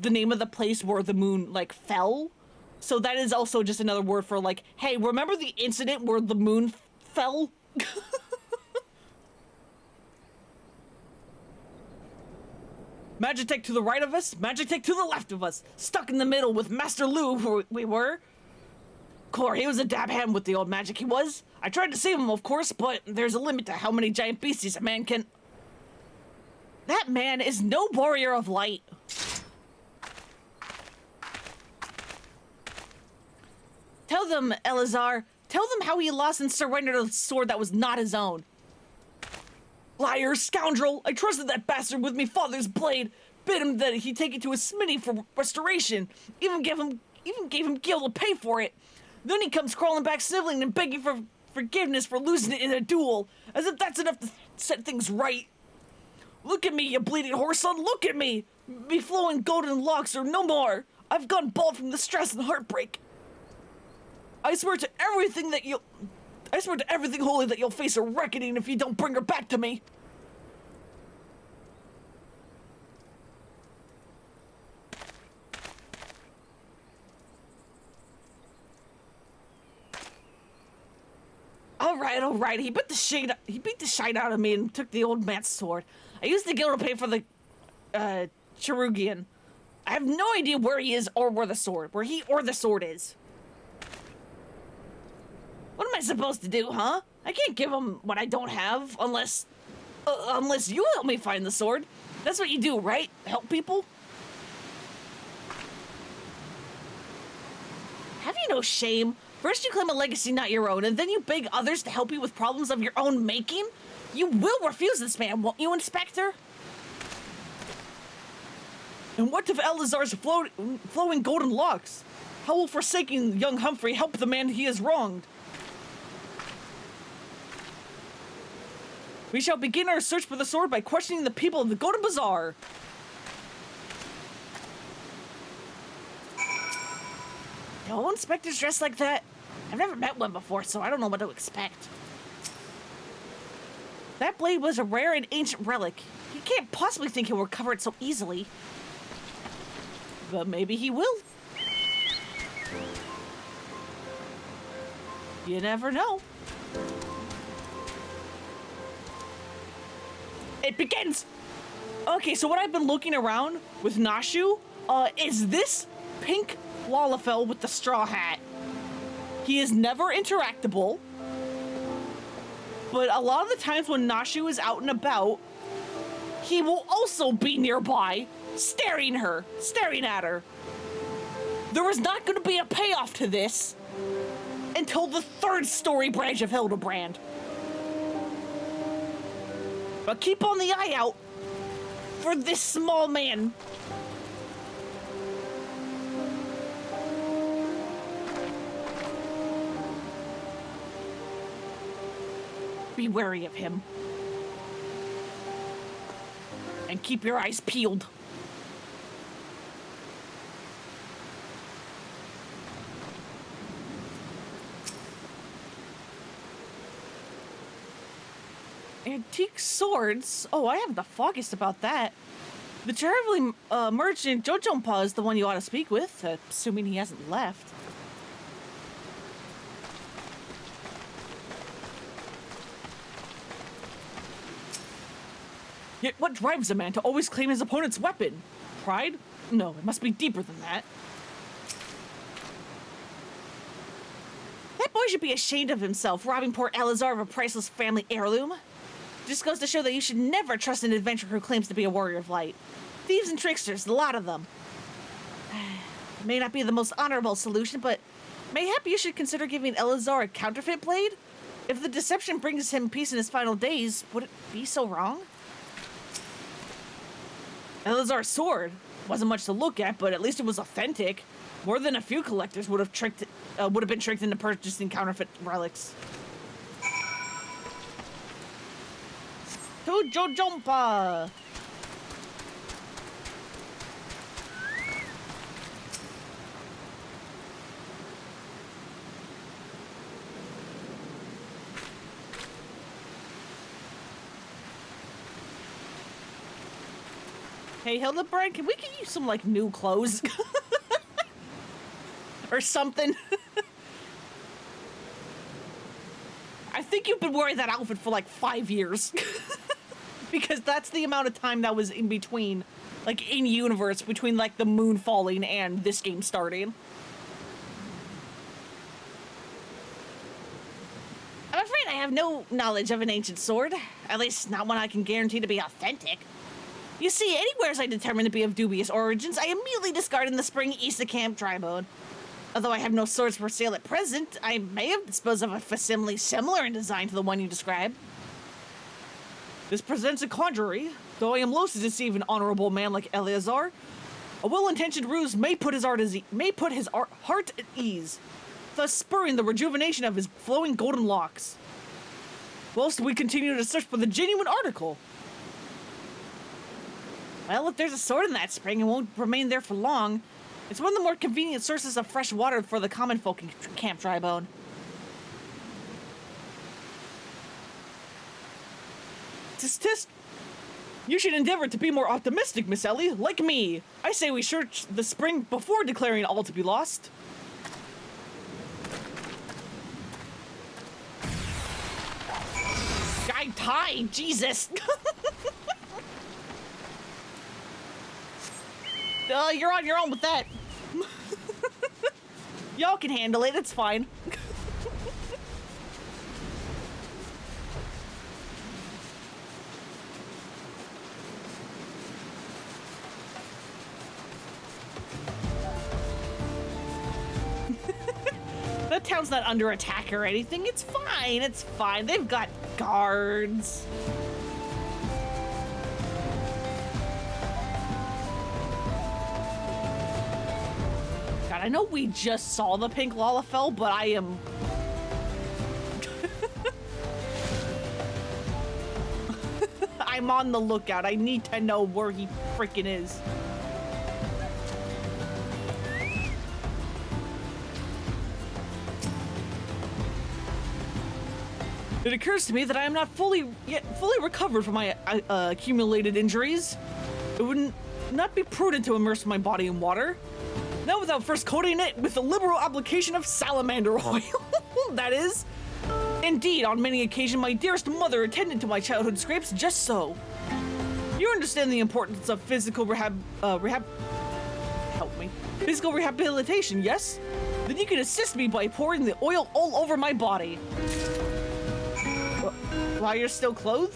name of the place where the moon, like, fell. So that is also just another word for, like, hey, remember the incident where the moon fell? Magitech to the right of us, Magitech to the left of us. Stuck in the middle with Master Lu, we were. Core, he was a dab hand with the old magic, he was. I tried to save him, of course, but there's a limit to how many giant beasties a man can... That man is no warrior of light. Tell them, Elazar. Tell them how he lost and surrendered a sword that was not his own. Liar, scoundrel! I trusted that bastard with me father's blade. Bid him that he take it to his smithy for restoration. Even gave him gil to pay for it. Then he comes crawling back sniveling and begging for forgiveness for losing it in a duel, as if that's enough to set things right. Look at me, you bleeding horse son, look at me! Me flowing golden locks are no more. I've gone bald from the stress and heartbreak. I swear to everything holy that you'll face a reckoning if you don't bring her back to me. All right. He beat the shite out of me and took the old man's sword. I used the gil to pay for the Cherugian. I have no idea where he is or where the sword is. What am I supposed to do, huh? I can't give him what I don't have unless you help me find the sword. That's what you do, right? Help people? Have you no shame? First you claim a legacy not your own, and then you beg others to help you with problems of your own making? You will refuse this man, won't you, Inspector? And what of Elazar's flowing golden locks? How will forsaking young Humphrey help the man he has wronged? We shall begin our search for the sword by questioning the people of the Golden Bazaar. No inspectors dressed like that? I've never met one before, so I don't know what to expect. That blade was a rare and ancient relic. He can't possibly think he'll recover it so easily. But maybe he will. You never know. It begins! Okay, so what I've been looking around with Nashu, is this pink Lalafell with the straw hat. He is never interactable, but a lot of the times when Nashu is out and about, he will also be nearby, staring at her. There is not going to be a payoff to this until the third story branch of Hildibrand. But keep on the eye out for this small man. Be wary of him. And keep your eyes peeled. Antique swords? Oh, I haven't the foggiest about that. The traveling merchant Jojompa is the one you ought to speak with, assuming he hasn't left. Yet what drives a man to always claim his opponent's weapon? Pride? No, it must be deeper than that. That boy should be ashamed of himself, robbing poor Elazar of a priceless family heirloom. Just goes to show that you should never trust an adventurer who claims to be a warrior of light. Thieves and tricksters, a lot of them. It may not be the most honorable solution, but mayhap you should consider giving Elazar a counterfeit blade? If the deception brings him peace in his final days, would it be so wrong? Elazar's sword wasn't much to look at, but at least it was authentic. More than a few collectors would have tricked would have been tricked into purchasing counterfeit relics. Tujo Jumpa! Hey, Hildibrand, can we get you some, like, new clothes? Or something? I think you've been wearing that outfit for, like, 5 years. Because that's the amount of time that was in between, like, in-universe, between, like, the moon falling and this game starting. I'm afraid I have no knowledge of an ancient sword. At least, not one I can guarantee to be authentic. You see, anywheres I determine to be of dubious origins, I immediately discard in the spring east of Camp Tribode. Although I have no swords for sale at present, I may have disposed of a facsimile similar in design to the one you described. This presents a contrary. Though I am loath to deceive an honorable man like Eleazar, a well-intentioned ruse may put his heart at ease, thus spurring the rejuvenation of his flowing golden locks. Whilst we continue to search for the genuine article. Well, if there's a sword in that spring, it won't remain there for long. It's one of the more convenient sources of fresh water for the common folk in Camp Tribode. You should endeavor to be more optimistic, Miss Ellie, like me. I say we search the spring before declaring all to be lost. Guy tie, Jesus. You're on your own with that. Y'all can handle it, it's fine. That town's not under attack or anything. It's fine, it's fine. They've got guards. God, I know we just saw the pink Lalafell, but I am... I'm on the lookout. I need to know where he freaking is. It occurs to me that I am not fully recovered from my accumulated injuries. It would not be prudent to immerse my body in water. Not without first coating it with a liberal application of salamander oil. That is. Indeed, on many occasions, my dearest mother attended to my childhood scrapes just so. You understand the importance of physical help me. Physical rehabilitation, yes? Then you can assist me by pouring the oil all over my body. While you're still clothed?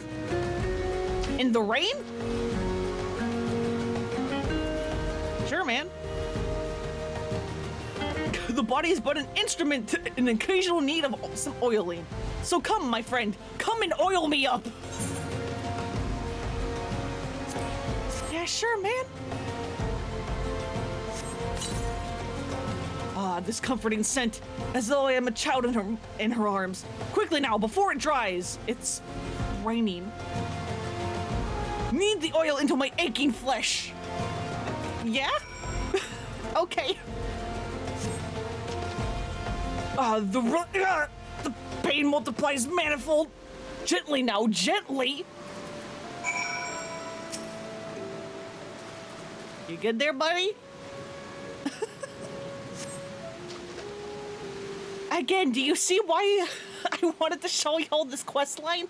In the rain? Sure, man. The body is but an instrument in occasional need of some oiling. So come, my friend, come and oil me up. Yeah, sure, man. Ah, this comforting scent, as though I am a child in her arms. Quickly now, before it dries. It's raining. Knead the oil into my aching flesh. Yeah? Okay. The pain multiplies manifold. Gently now, gently. You good there, buddy? Again, do you see why I wanted to show y'all this quest line?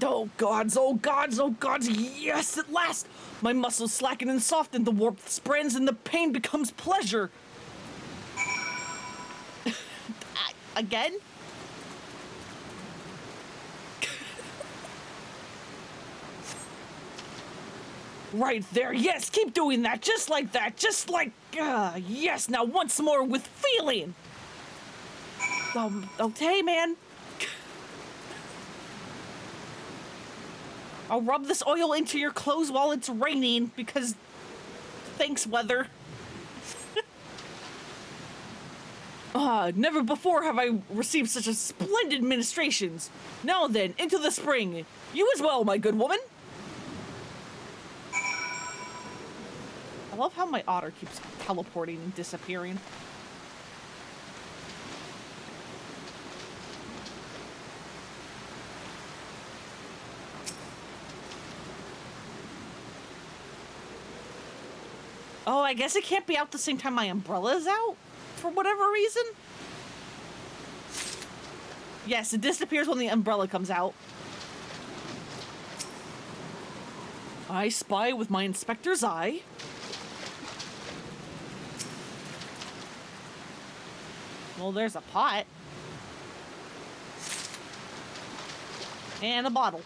Oh gods, oh gods, oh gods, yes, at last! My muscles slacken and soften, the warmth spreads, and the pain becomes pleasure. Again? Right there, yes, keep doing that, just like that, just like, yes, now once more with feeling. Okay, man. I'll rub this oil into your clothes while it's raining, because thanks, weather. Never before have I received such a splendid ministrations. Now then, into the spring. You as well, my good woman. I love how my otter keeps teleporting and disappearing. Oh, I guess it can't be out the same time my umbrella's out, for whatever reason. Yes, it disappears when the umbrella comes out. I spy with my inspector's eye. Well, there's a pot. And a bottle.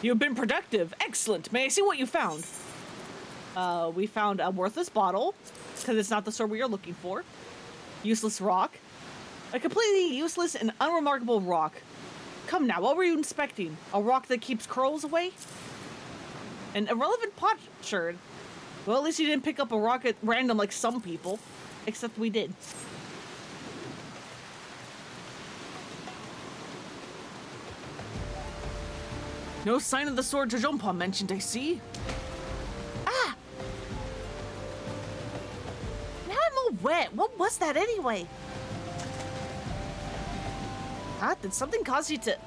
You've been productive. Excellent. May I see what you found? We found a worthless bottle, because it's not the sword we are looking for. Useless rock. A completely useless and unremarkable rock. Come now, what were you inspecting? A rock that keeps crows away? An irrelevant potsherd. Well, at least you didn't pick up a rock at random like some people. Except we did. No sign of the sword Jojompa mentioned, I see. Ah! Now I'm all wet. What was that anyway? Huh? Did something cause you to...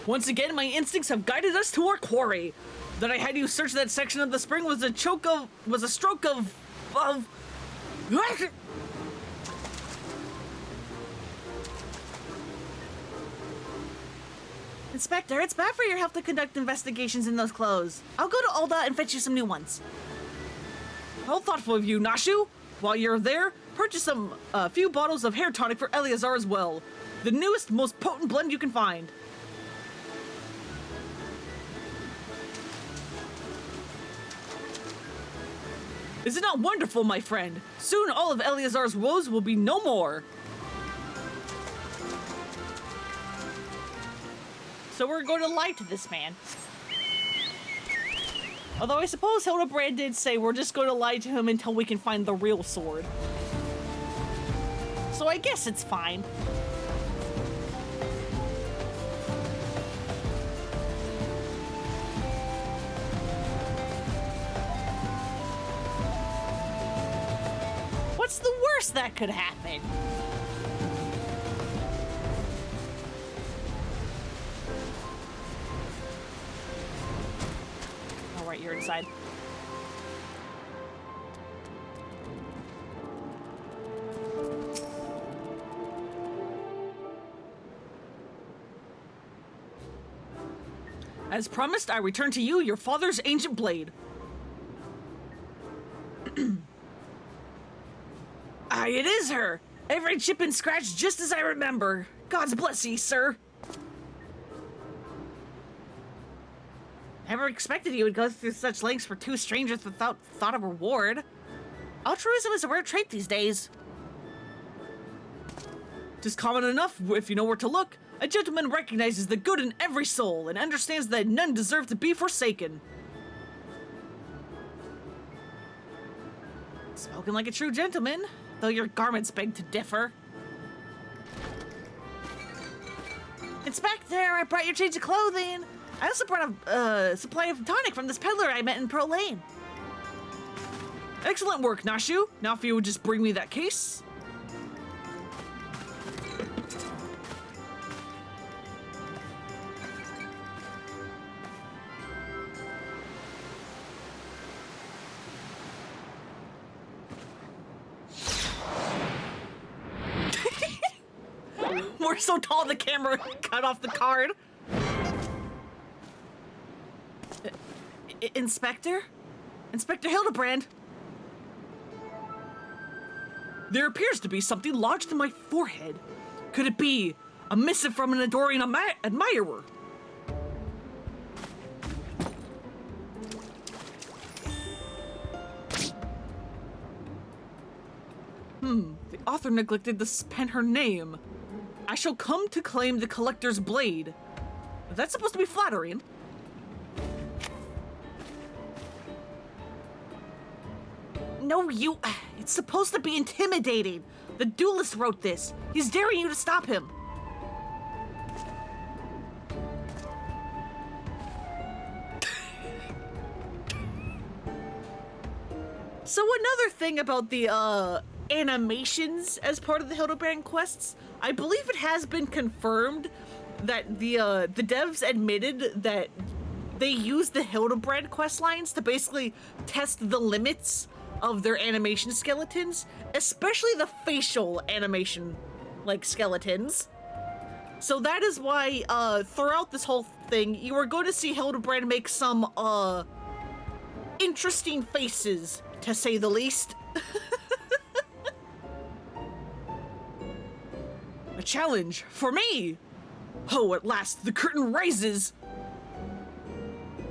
Once again, my instincts have guided us to our quarry. That I had you search that section of the spring was a stroke of... Inspector, it's bad for your health to conduct investigations in those clothes. I'll go to Alda and fetch you some new ones. How thoughtful of you, Nashu. While you're there, purchase a few bottles of hair tonic for Eleazar as well. The newest, most potent blend you can find. Is it not wonderful, my friend? Soon all of Eleazar's woes will be no more. So we're going to lie to this man. Although I suppose Hildibrand did say we're just going to lie to him until we can find the real sword. So I guess it's fine. What's the worst that could happen? All right, you're inside. As promised, I return to you your father's ancient blade. Aye, it is her! Every chip and scratch just as I remember. God's bless ye, sir. Never expected you would go through such lengths for two strangers without thought of reward. Altruism is a rare trait these days. Just common enough if you know where to look. A gentleman recognizes the good in every soul and understands that none deserve to be forsaken. Spoken like a true gentleman, though your garments beg to differ. Inspector, I brought your change of clothing. I also brought a supply of tonic from this peddler I met in Pearl Lane. Excellent work, Nashu. Now if you would just bring me that case. We're so tall the camera cut off the card. Inspector? Inspector Hildibrand? There appears to be something lodged in my forehead. Could it be a missive from an adoring admirer? author neglected to pen her name. I shall come to claim the collector's blade. That's supposed to be flattering. No, you... It's supposed to be intimidating. The duelist wrote this. He's daring you to stop him. So another thing about the animations as part of the Hildibrand quests, I believe it has been confirmed that the devs admitted that they used the Hildibrand quest lines to basically test the limits of their animation skeletons, especially the facial animation like skeletons. So that is why throughout this whole thing you are going to see Hildibrand make some interesting faces, to say the least. A challenge for me! Oh, at last, the curtain rises!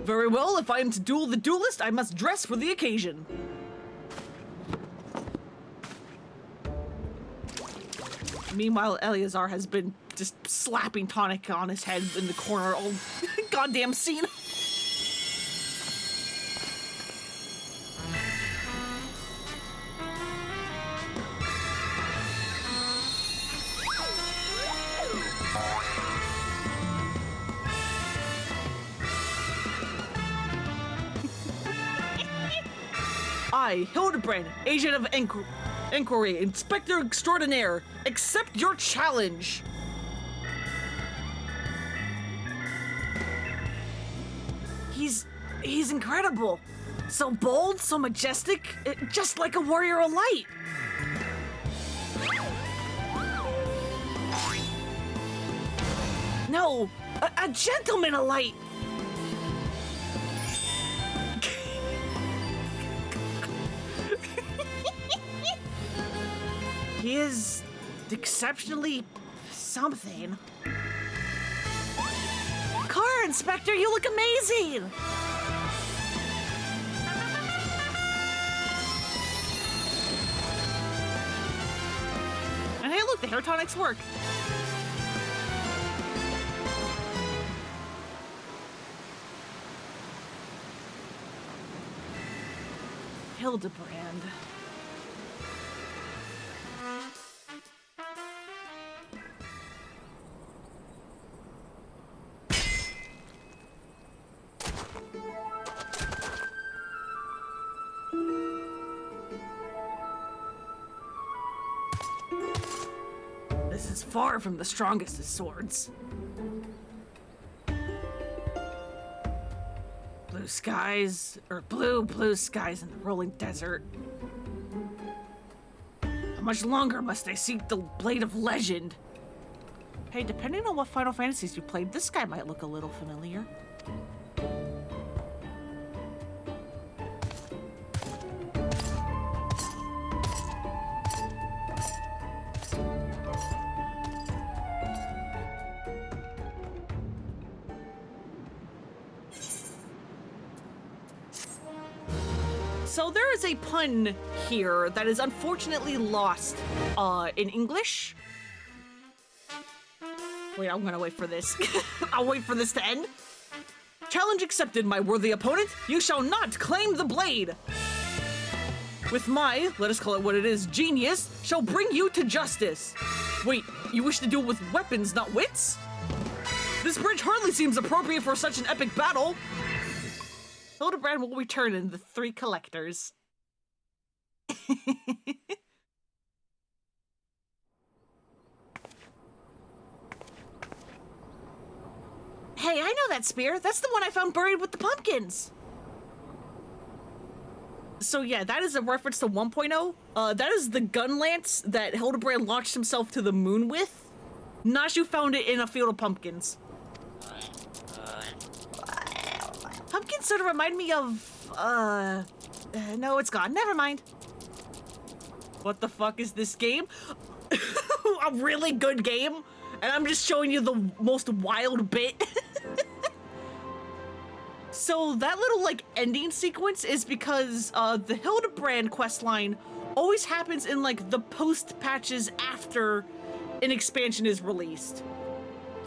Very well, if I am to duel the duelist, I must dress for the occasion. Meanwhile, Eleazar has been just slapping tonic on his head in the corner all goddamn scene. I, Hildibrand, agent of Enquiry, Inspector Extraordinaire, accept your challenge. He's incredible. So bold, so majestic, just like a warrior of light. No, a gentleman of light. He is exceptionally something. Car Inspector, you look amazing! And hey, look, the hair tonics work. Hildibrand. This is far from the strongest of swords. Blue skies, or blue skies in the rolling desert. How much longer must I seek the Blade of Legend? Hey, depending on what Final Fantasies you played, this guy might look a little familiar. So there is a pun here that is unfortunately lost in English. Wait, I'm gonna wait for this. I'll wait for this to end. Challenge accepted, my worthy opponent. You shall not claim the blade. With my, let us call it what it is, genius, shall bring you to justice. Wait, you wish to duel with weapons, not wits? This bridge hardly seems appropriate for such an epic battle. Hildibrand will return in the 3 collectors. Hey, I know that spear. That's the one I found buried with the pumpkins. So yeah, that is a reference to 1.0. That is the gun lance that Hildibrand launched himself to the moon with. Nashu found it in a field of pumpkins. Pumpkins sort of remind me of, no, it's gone. Never mind. What the fuck is this game? A really good game? And I'm just showing you the most wild bit. So that little, like, ending sequence is because, the Hildibrand questline always happens in like the post patches after an expansion is released.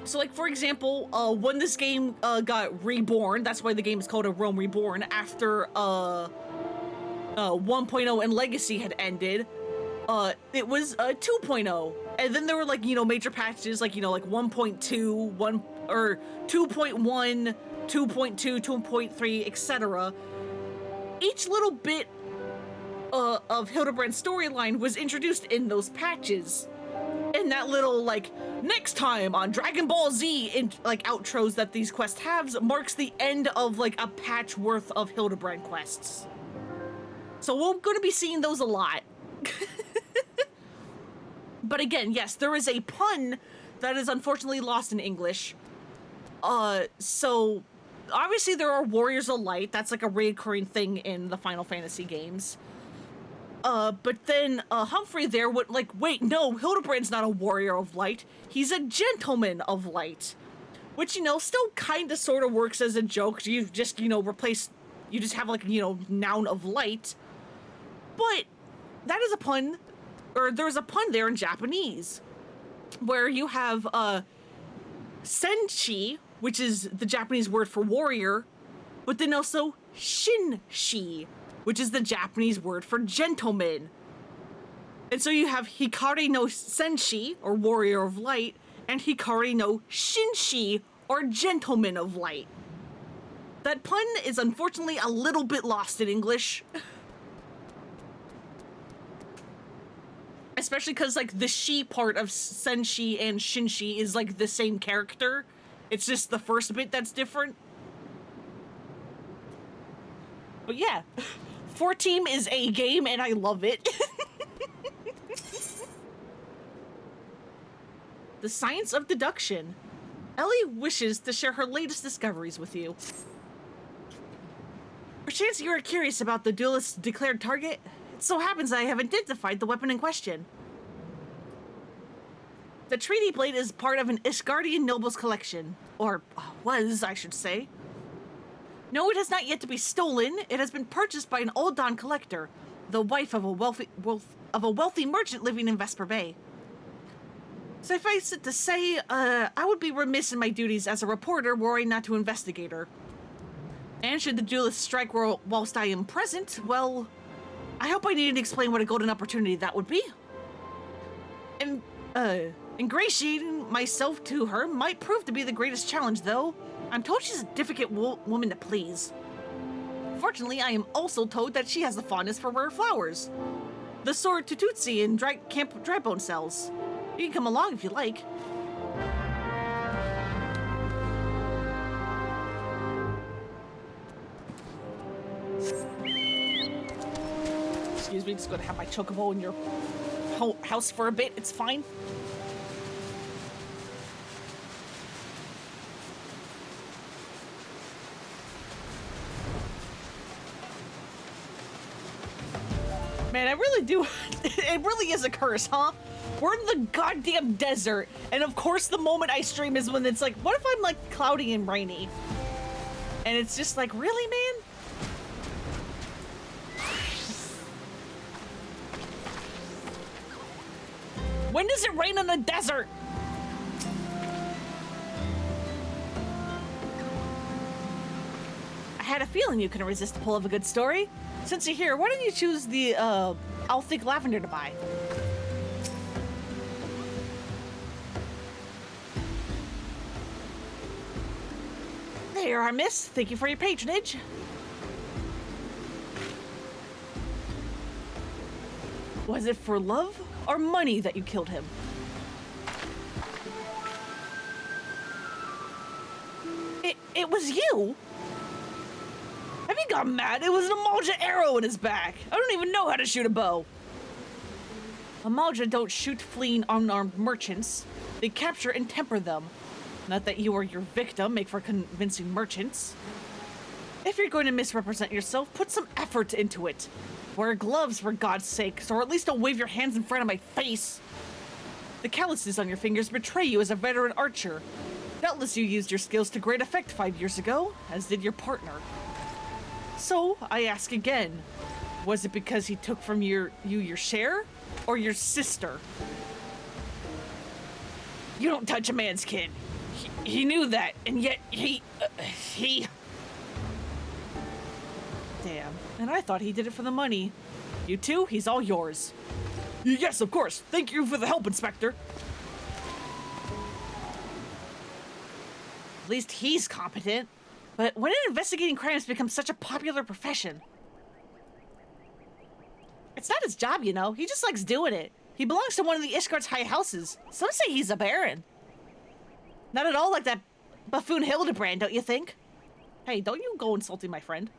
So like, for example, when this game got reborn, that's why the game is called A Realm Reborn, after 1.0 and Legacy had ended, it was 2.0. And then there were like, you know, major patches like, you know, like 1.2, 1 or 2.1, 2.2, 2.3, etc. Each little bit of Hildibrand's storyline was introduced in those patches. And that little, like, next time on Dragon Ball Z, in, like, outros that these quests have marks the end of, like, a patch worth of Hildibrand quests. So we're going to be seeing those a lot. But again, yes, there is a pun that is unfortunately lost in English. So obviously there are Warriors of Light. That's, like, a recurring thing in the Final Fantasy games. But then, Humphrey there would, like, wait, no, Hildibrand's not a warrior of light. He's a gentleman of light. Which, you know, still kinda sorta works as a joke. You just, you know, you just have, like, you know, noun of light. But that is a pun, or there's a pun there in Japanese. Where you have, senshi, which is the Japanese word for warrior, but then also shinshi, which is the Japanese word for gentleman. And so you have Hikari no Senshi, or Warrior of Light, and Hikari no Shinshi, or Gentleman of Light. That pun is unfortunately a little bit lost in English. Especially because, like, the shi part of Senshi and Shinshi is, like, the same character. It's just the first bit that's different. But yeah. 4-Team is a game, and I love it. The science of deduction. Ellie wishes to share her latest discoveries with you. Perchance you are curious about the duelist's declared target? It so happens I have identified the weapon in question. The treaty blade is part of an Ishgardian noble's collection. Or was, I should say. No, it has not yet to be stolen. It has been purchased by an old Don collector, the wife of a wealthy merchant living in Vesper Bay. Suffice it to say, I would be remiss in my duties as a reporter were I not to investigate her. And should the duelist strike whilst I am present, well, I hope I needn't explain what a golden opportunity that would be. And, ingratiating myself to her might prove to be the greatest challenge, though. I'm told she's a difficult woman to please. Fortunately, I am also told that she has a fondness for rare flowers. The sword Tututsi in Camp Drybone sells. You can come along if you like. Excuse me, just gonna have my chocobo in your house for a bit. It's fine. Man, I really do. It really is a curse, huh? We're in the goddamn desert, and of course the moment I stream is when it's like, what if I'm like cloudy and rainy? And it's just like, really, man? When does it rain in the desert? I had a feeling you couldn't resist the pull of a good story. Since you're here, why don't you choose the, I'll think lavender to buy? There you are, miss. Thank you for your patronage. Was it for love or money that you killed him? It was you? Have you gone mad? It was an Amalja arrow in his back. I don't even know how to shoot a bow. Amalja don't shoot fleeing unarmed merchants. They capture and temper them. Not that you or your victim make for convincing merchants. If you're going to misrepresent yourself, put some effort into it. Wear gloves, for God's sake, or at least don't wave your hands in front of my face. The calluses on your fingers betray you as a veteran archer. Doubtless you used your skills to great effect 5 years ago, as did your partner. So, I ask again, Was it because he took from your share? Or your sister? You don't touch a man's kid. He knew that, and yet he... Damn. And I thought he did it for the money. You too? He's all yours. Yes, of course. Thank you for the help, Inspector. At least he's competent. But when did investigating crimes become such a popular profession? It's not his job, you know. He just likes doing it. He belongs to one of the Ishgard's high houses. Some say he's a baron. Not at all like that buffoon Hildibrand, don't you think? Hey, don't you go insulting my friend.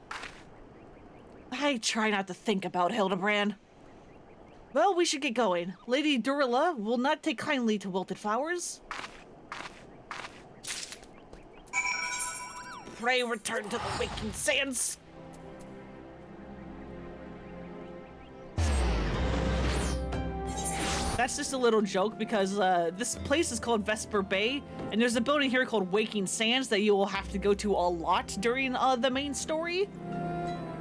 I try not to think about Hildibrand. Well, we should get going. Lady Durilla will not take kindly to wilted flowers. Pray return to the waking sands. That's just a little joke because this place is called Vesper Bay, and there's a building here called Waking Sands that you will have to go to a lot during the main story.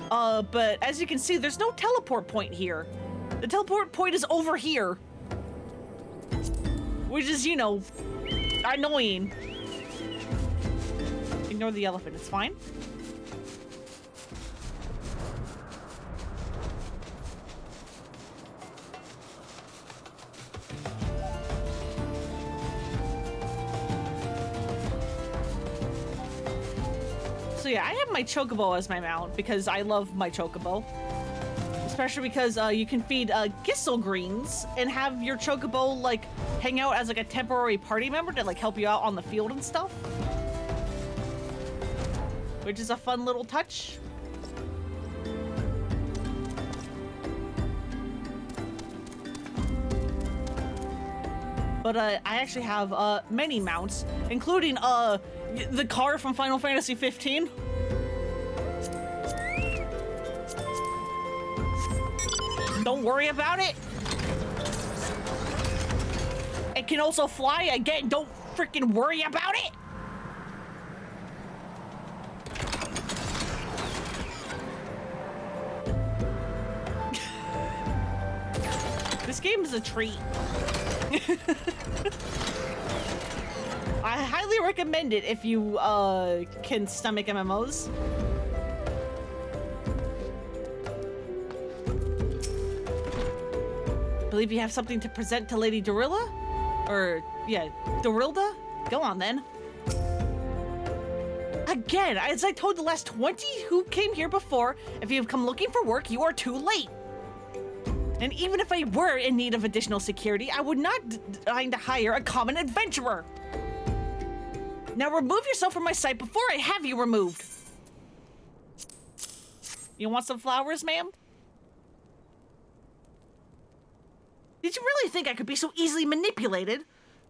But as you can see, there's no teleport point here. The teleport point is over here. Which is, you know, annoying. Ignore the elephant, it's fine. So yeah, I have my chocobo as my mount because I love my chocobo. Especially because you can feed Gissel greens and have your chocobo like hang out as like a temporary party member to like help you out on the field and stuff. Which is a fun little touch. But I actually have many mounts, including the car from Final Fantasy 15. Don't worry about it. It can also fly again. Don't freaking worry about it. This game is a treat. I highly recommend it if you can stomach MMOs. Believe you have something to present to Lady Durilla? Or, yeah, Dorilda? Go on, then. Again, as I told the last 20 who came here before, if you have come looking for work, you are too late. And even if I were in need of additional security, I would not decline to hire a common adventurer. Now remove yourself from my sight before I have you removed. You want some flowers, ma'am? Did you really think I could be so easily manipulated?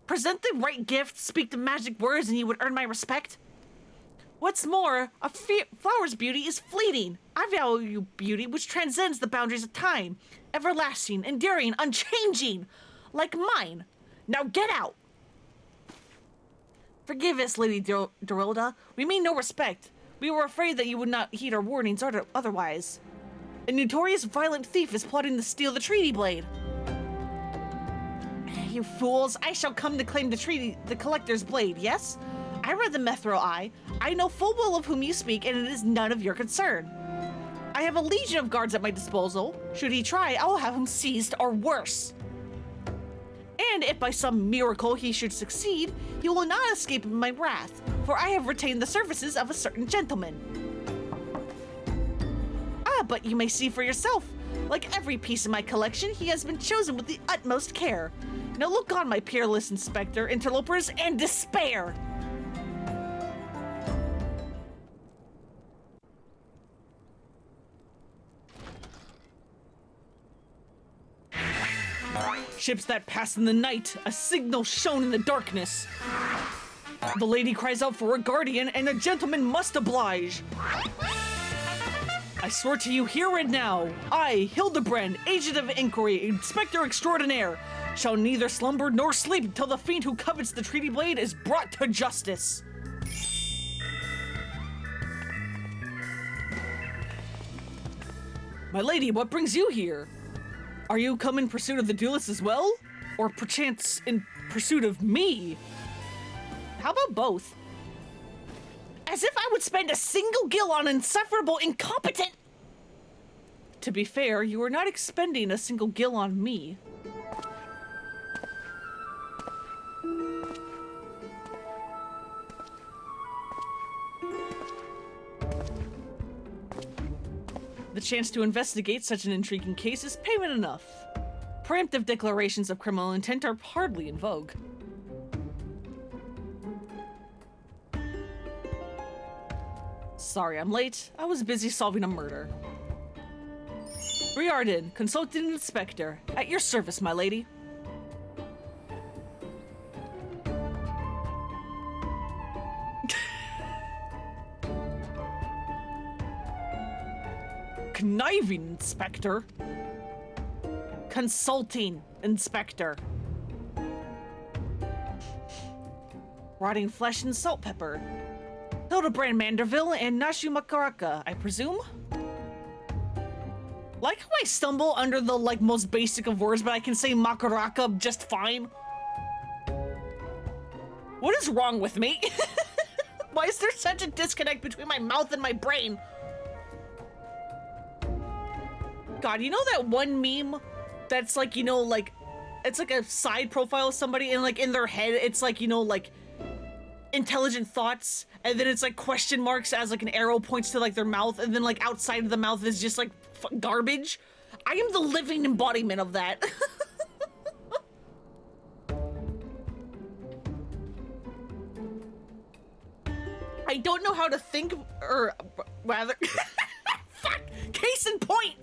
Present the right gift, speak the magic words, and you would earn my respect? What's more, a flower's beauty is fleeting. I value beauty which transcends the boundaries of time. Everlasting, enduring, unchanging. Like mine. Now get out! Forgive us, Lady Dorilda. We mean no respect. We were afraid that you would not heed our warnings or otherwise. A notorious violent thief is plotting to steal the treaty blade. You fools, I shall come to claim the collector's blade, yes? I read the Mithril Eye. I know full well of whom you speak, and it is none of your concern. I have a legion of guards at my disposal. Should he try, I will have him seized or worse. And if by some miracle he should succeed, he will not escape my wrath, for I have retained the services of a certain gentleman. Ah, but you may see for yourself. Like every piece of my collection, he has been chosen with the utmost care. Now look on, my peerless inspector, interlopers, and despair! Ships that pass in the night, a signal shown in the darkness. The lady cries out for a guardian, and the gentleman must oblige. I swear to you here and now, I, Hildibrand, agent of Enquiry, inspector extraordinaire, shall neither slumber nor sleep till the fiend who covets the treaty blade is brought to justice. My lady, what brings you here? Are you come in pursuit of the duelist as well? Or perchance in pursuit of me? How about both? As if I would spend a single gil on insufferable incompetent... To be fair, you are not expending a single gil on me. The chance to investigate such an intriguing case is payment enough. Preemptive declarations of criminal intent are hardly in vogue. Sorry I'm late. I was busy solving a murder. Riordan, Consulting Inspector. At your service, my lady. Conniving Inspector? Consulting Inspector. Rotting flesh and salt pepper. Hildibrand Manderville and Nashu Makaraka, I presume? Like how I stumble under the, like, most basic of words, but I can say Makaraka just fine. What is wrong with me? Why is there such a disconnect between my mouth and my brain? God, you know that one meme that's like, you know, like, it's like a side profile of somebody and like in their head, it's like, you know, like intelligent thoughts, and then it's like question marks as like an arrow points to like their mouth, and then like outside of the mouth is just like garbage. I am the living embodiment of that. I don't know how to think, or rather, fuck, case in point.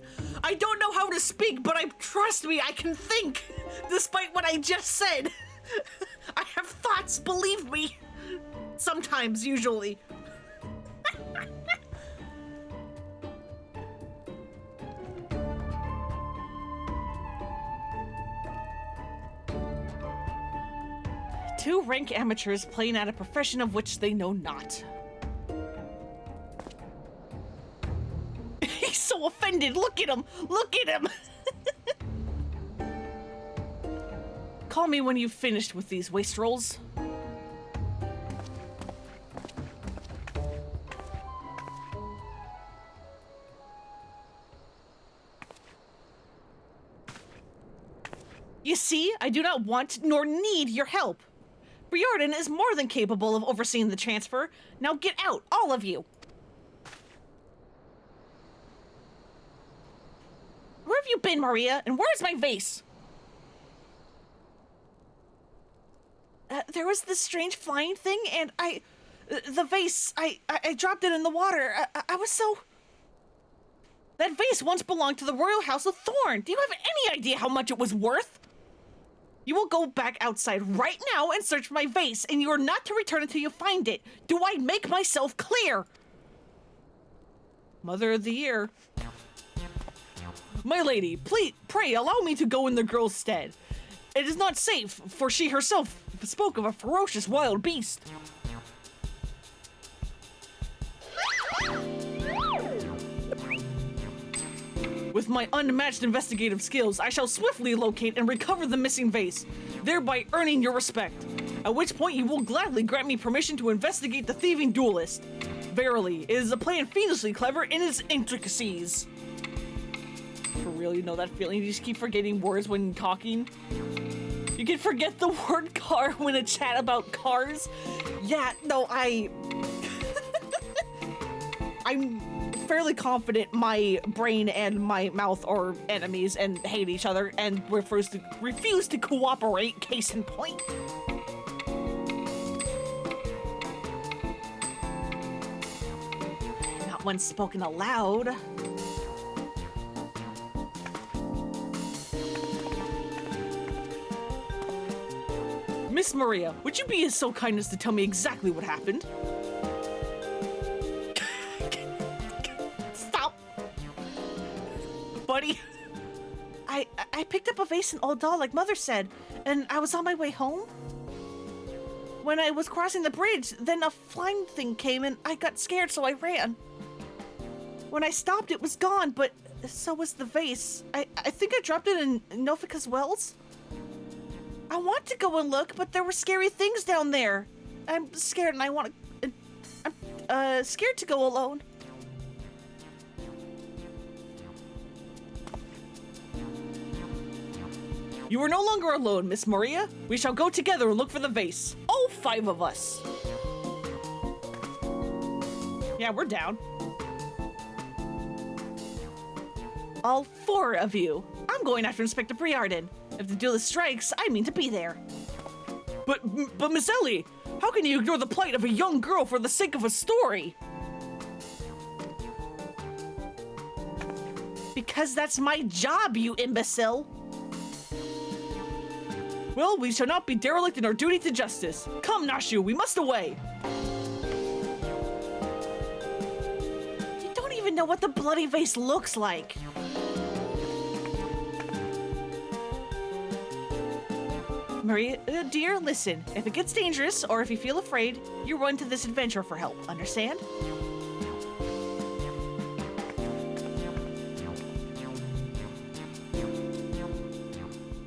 I don't know how to speak, but trust me, I can think, despite what I just said. I have thoughts, believe me. Sometimes, usually. Two rank amateurs playing at a profession of which they know not. He's so offended. Look at him. Look at him. Call me when you've finished with these wastrels. You see, I do not want nor need your help. Riordan is more than capable of overseeing the transfer. Now get out, all of you. Where have you been, Maria? And where's my vase? There was this strange flying thing, and the vase, I dropped it in the water. I was so... That vase once belonged to the royal house of Thorn. Do you have any idea how much it was worth? You will go back outside right now and search for my vase, and you are not to return until you find it. Do I make myself clear? Mother of the Year. My lady, please, pray allow me to go in the girl's stead. It is not safe, for she herself spoke of a ferocious wild beast. With my unmatched investigative skills, I shall swiftly locate and recover the missing vase, thereby earning your respect. At which point you will gladly grant me permission to investigate the thieving duelist. Verily, it is a plan fiendishly clever in its intricacies. For real, you know that feeling? You just keep forgetting words when talking? You can forget the word car when a chat about cars? Yeah, no, I'm fairly confident my brain and my mouth are enemies and hate each other and refuse to cooperate, case in point. Not when spoken aloud. Miss Maria, would you be so kind as to tell me exactly what happened? Buddy, I picked up a vase in Old Doll like Mother said, and I was on my way home. When I was crossing the bridge, then a flying thing came and I got scared, so I ran. When I stopped, it was gone, but So was the vase. I think I dropped it in Nofika's wells. I want to go and look, but there were scary things down there. I'm scared and I want to... I'm scared to go alone. You are no longer alone, Miss Maria. We shall go together and look for the vase. All 5 of us. Yeah, we're down. All 4 of you. I'm going after Inspector Briarden. If the duelist strikes, I mean to be there. But Miss Ellie, how can you ignore the plight of a young girl for the sake of a story? Because that's my job, you imbecile. Well, we shall not be derelict in our duty to justice. Come, Nashu, we must away. You don't even know what the bloody vase looks like. Maria, dear, listen. If it gets dangerous, or if you feel afraid, you run to this adventure for help. Understand?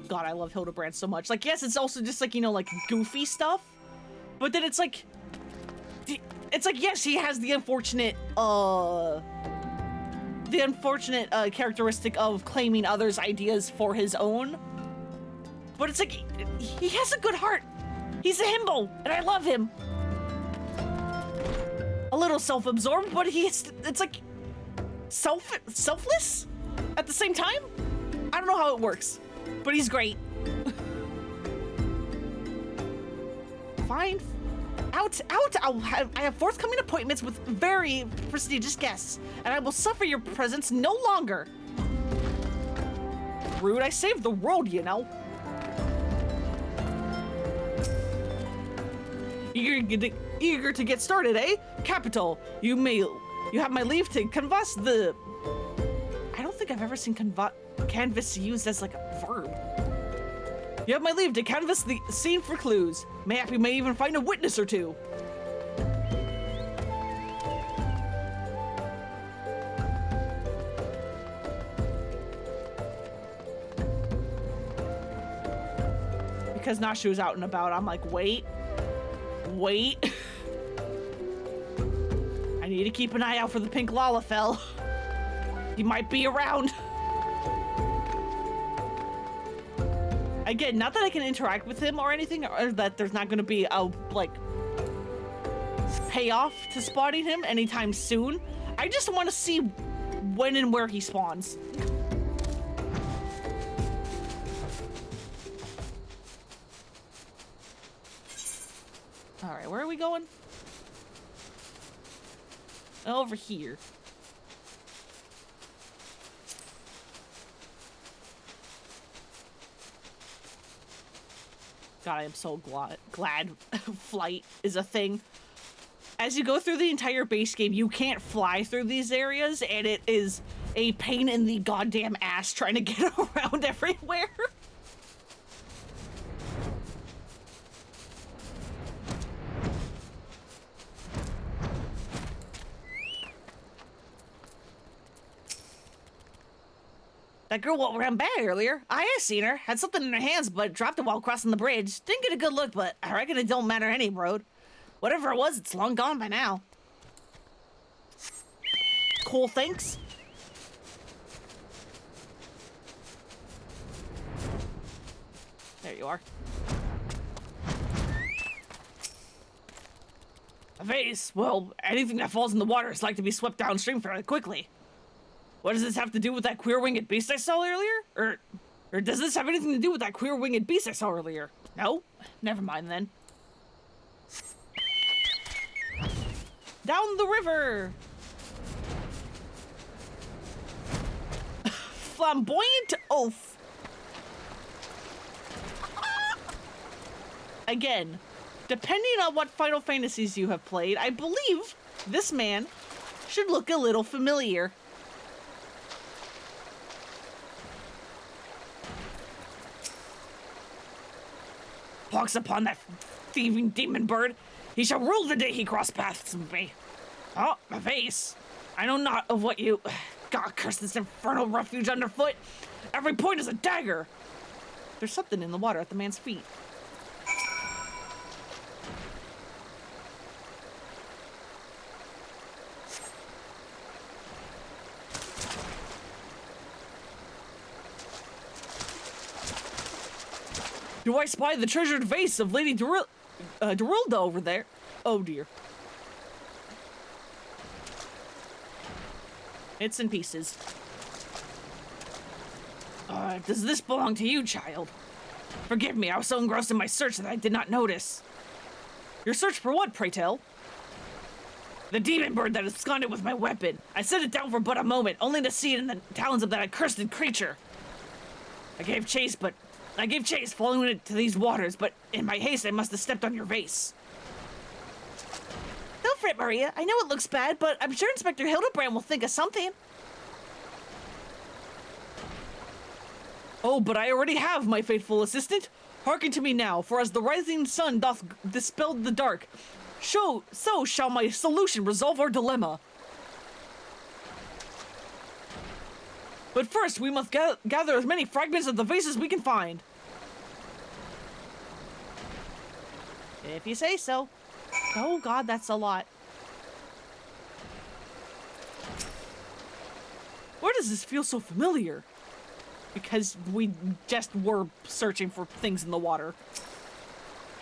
God, I love Hildibrand so much. Like, yes, it's also just like, you know, like goofy stuff, but then it's like, yes, he has the unfortunate characteristic of claiming others' ideas for his own. But it's like, he has a good heart. He's a himbo, and I love him. A little self-absorbed, but it's like selfless at the same time. I don't know how it works. But he's great. Fine. Out. I have forthcoming appointments with very prestigious guests, and I will suffer your presence no longer. Rude, I saved the world, you know. Eager to get started, eh? Capital, you have my leave to canvass the... I don't think I've ever seen canvas used as like a verb. You have my leave to canvass the scene for clues. Maybe we may even find a witness or two. Because Nashu's out and about, I'm like, wait. I need to keep an eye out for the pink Lalafell. He might be around. Again, not that I can interact with him or anything, or that there's not going to be a, like, payoff to spotting him anytime soon. I just want to see when and where he spawns. All right, where are we going? Over here. God, I am so glad flight is a thing. As you go through the entire base game, you can't fly through these areas, and it is a pain in the goddamn ass trying to get around everywhere. That girl what ran by earlier. I seen her. Had something in her hands, but dropped it while crossing the bridge. Didn't get a good look, but I reckon it don't matter any road. Whatever it was, it's long gone by now. Cool, thanks. There you are. A vase? Well, anything that falls in the water is like to be swept downstream fairly quickly. What does this have to do with that queer-winged beast I saw earlier? Or does this have anything to do with that queer-winged beast I saw earlier? No? Never mind then. Down the river! Flamboyant oaf. Again, depending on what Final Fantasies you have played, I believe this man should look a little familiar. Pox upon that thieving demon bird. He shall rule the day he cross paths with me. Oh, a vase. I know not of what you... God, curse this infernal refuge underfoot! Every point is a dagger! There's something in the water at the man's feet. Do I spy the treasured vase of Lady Dorilda over there? Oh dear. It's in pieces. Does this belong to you, child? Forgive me, I was so engrossed in my search that I did not notice. Your search for what, pray tell? The demon bird that absconded with my weapon. I set it down for but a moment, only to see it in the talons of that accursed creature. I gave chase, following it to these waters, but in my haste I must have stepped on your vase. Don't fret, Maria. I know it looks bad, but I'm sure Inspector Hildibrand will think of something. Oh, but I already have, my faithful assistant. Hearken to me now, for as the rising sun doth dispel the dark, so shall my solution resolve our dilemma. But first, we must gather as many fragments of the vase as we can find. If you say so. Oh god, that's a lot. Why does this feel so familiar? Because we just were searching for things in the water.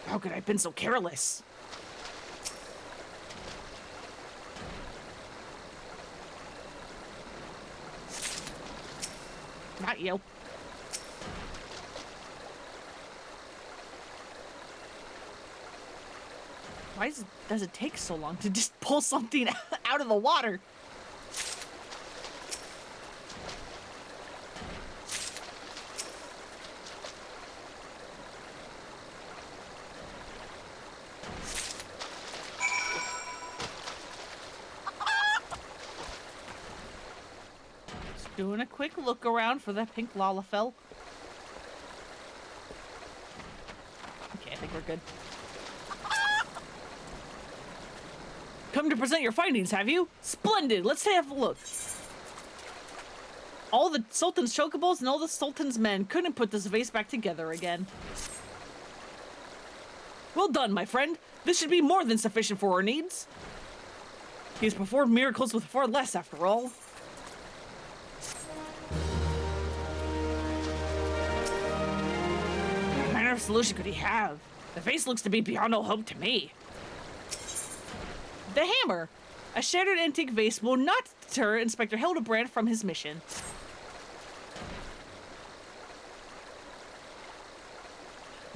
How could I have been so careless? Not you. Why does it take so long to just pull something out of the water? Just doing a quick look around for that pink Lalafell. Okay, I think we're good. Come to present your findings, have you? Splendid! Let's have a look. All the Sultan's chocobos and all the Sultan's men couldn't put this vase back together again. Well done, my friend. This should be more than sufficient for our needs. He's performed miracles with far less, after all. What manner of solution could he have? The vase looks to be beyond all hope to me. The hammer. A shattered antique vase will not deter Inspector Hildibrand from his mission.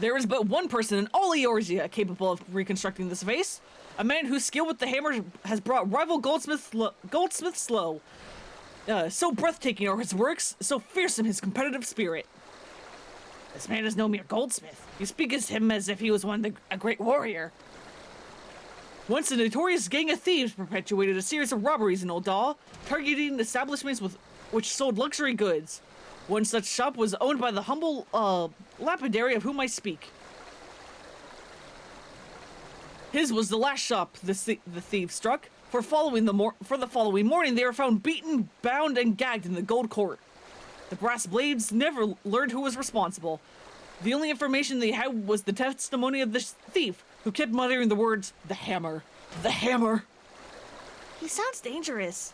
There is but one person in all Eorzea capable of reconstructing this vase. A man whose skill with the hammer has brought rival goldsmiths low. So breathtaking are his works, so fearsome his competitive spirit. This man is no mere goldsmith. You speak of him as if he was a great warrior. Once a notorious gang of thieves perpetuated a series of robberies in Old Dahl, targeting establishments which sold luxury goods. One such shop was owned by the humble lapidary of whom I speak. His was the last shop the thieves struck. For the following morning, they were found beaten, bound, and gagged in the Gold Court. The brass blades never learned who was responsible. The only information they had was the testimony of this thief, who kept muttering the words, "The hammer, the hammer." He sounds dangerous.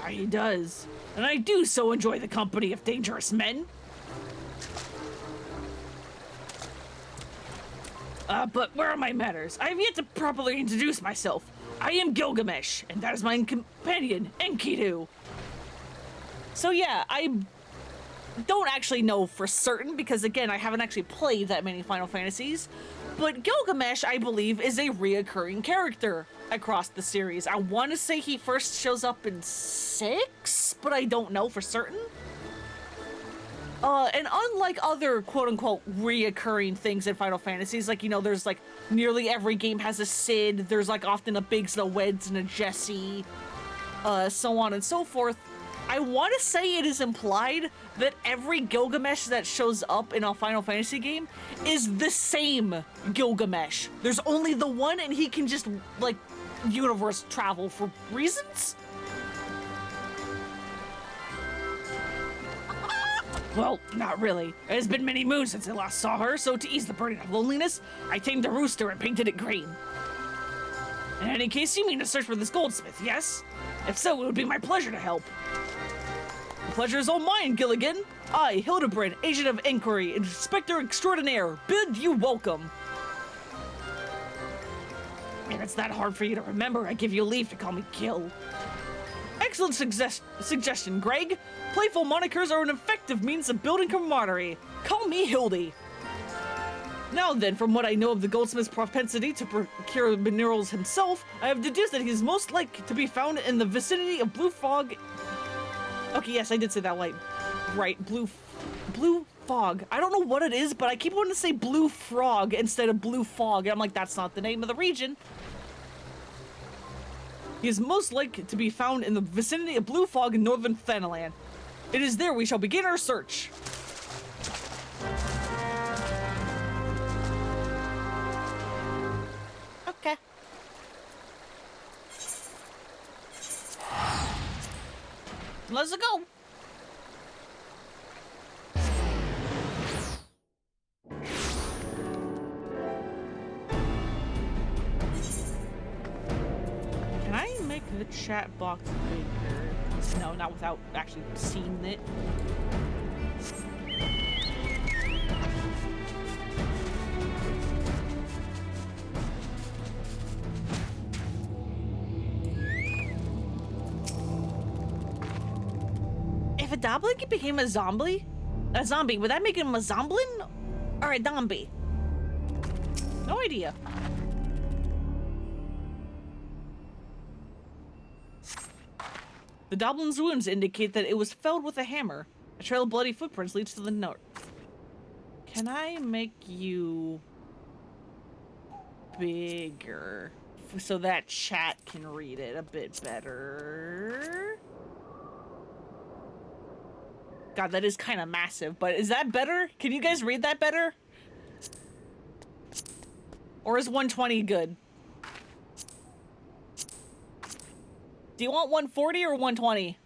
He does. And I do so enjoy the company of dangerous men. But where are my manners? I have yet to properly introduce myself. I am Gilgamesh, and that is my companion, Enkidu. So yeah, I don't actually know for certain, because again, I haven't actually played that many Final Fantasies, but Gilgamesh, I believe, is a reoccurring character across the series. I want to say he first shows up in 6, but I don't know for certain. And unlike other quote-unquote reoccurring things in Final Fantasies, like, you know, there's like nearly every game has a Cid, there's like often a Biggs and a Weds and a Jesse, so on and so forth. I want to say it is implied that every Gilgamesh that shows up in a Final Fantasy game is the same Gilgamesh. There's only the one, and he can just, like, universe travel for reasons? Well, not really. It has been many moons since I last saw her, so to ease the burden of loneliness, I tamed a rooster and painted it green. In any case, you mean to search for this goldsmith, yes? If so, it would be my pleasure to help. The pleasure is all mine, Gilligan. I, Hildibrand, agent of Enquiry, inspector extraordinaire, bid you welcome. If it's that hard for you to remember, I give you leave to call me Gil. Excellent suggestion, Greg. Playful monikers are an effective means of building camaraderie. Call me Hildy. Now then, from what I know of the goldsmith's propensity to procure minerals himself, I have deduced that he is most likely to be found in the vicinity of Blue Fog. Okay, yes, I did say that right. Blue Fog. I don't know what it is, but I keep wanting to say Blue Frog instead of Blue Fog. And I'm like, that's not the name of the region. He is most likely to be found in the vicinity of Blue Fog in northern Thanaland. It is there we shall begin our search. Okay. Let's go. Can I make the chat box bigger? No, not without actually seeing it. If a Doblin became a zombie, would that make him a zomblin or a zombie? No idea. The Doblin's wounds indicate that it was felled with a hammer. A trail of bloody footprints leads to the north. Can I make you bigger so that chat can read it a bit better? God, that is kind of massive, but is that better? Can you guys read that better? Or is 120 good? Do you want 140 or 120?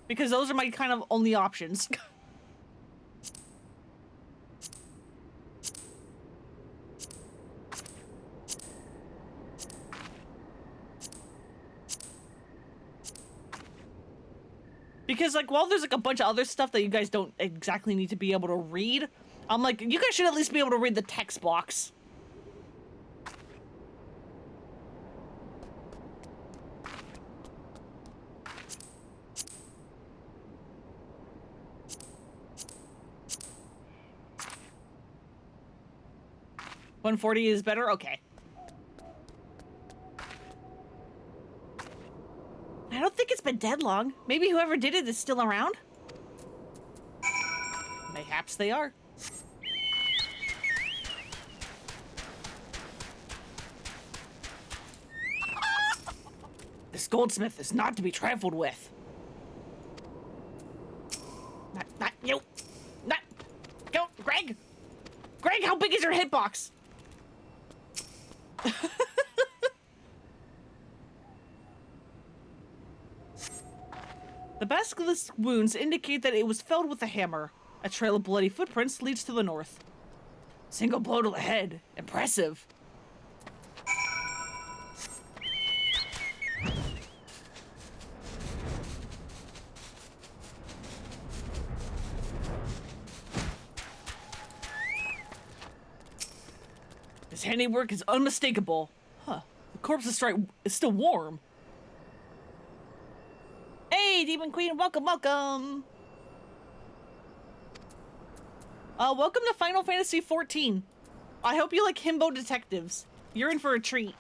Because those are my kind of only options. Because, like, while there's, like, a bunch of other stuff that you guys don't exactly need to be able to read, I'm like, you guys should at least be able to read the text box. $140 is better? Okay. I don't think it's been dead long. Maybe whoever did it is still around? Mayhaps they are. This goldsmith is not to be trifled with. Not you. Not. Go, Greg. Greg, how big is your hitbox? The basilisk's wounds indicate that it was felled with a hammer. A trail of bloody footprints leads to the north. Single blow to the head. Impressive. His handiwork is unmistakable. Huh. The corpse's stripe is still warm. Hey, Demon Queen, welcome, welcome. Welcome to Final Fantasy XIV. I hope you like himbo detectives. You're in for a treat.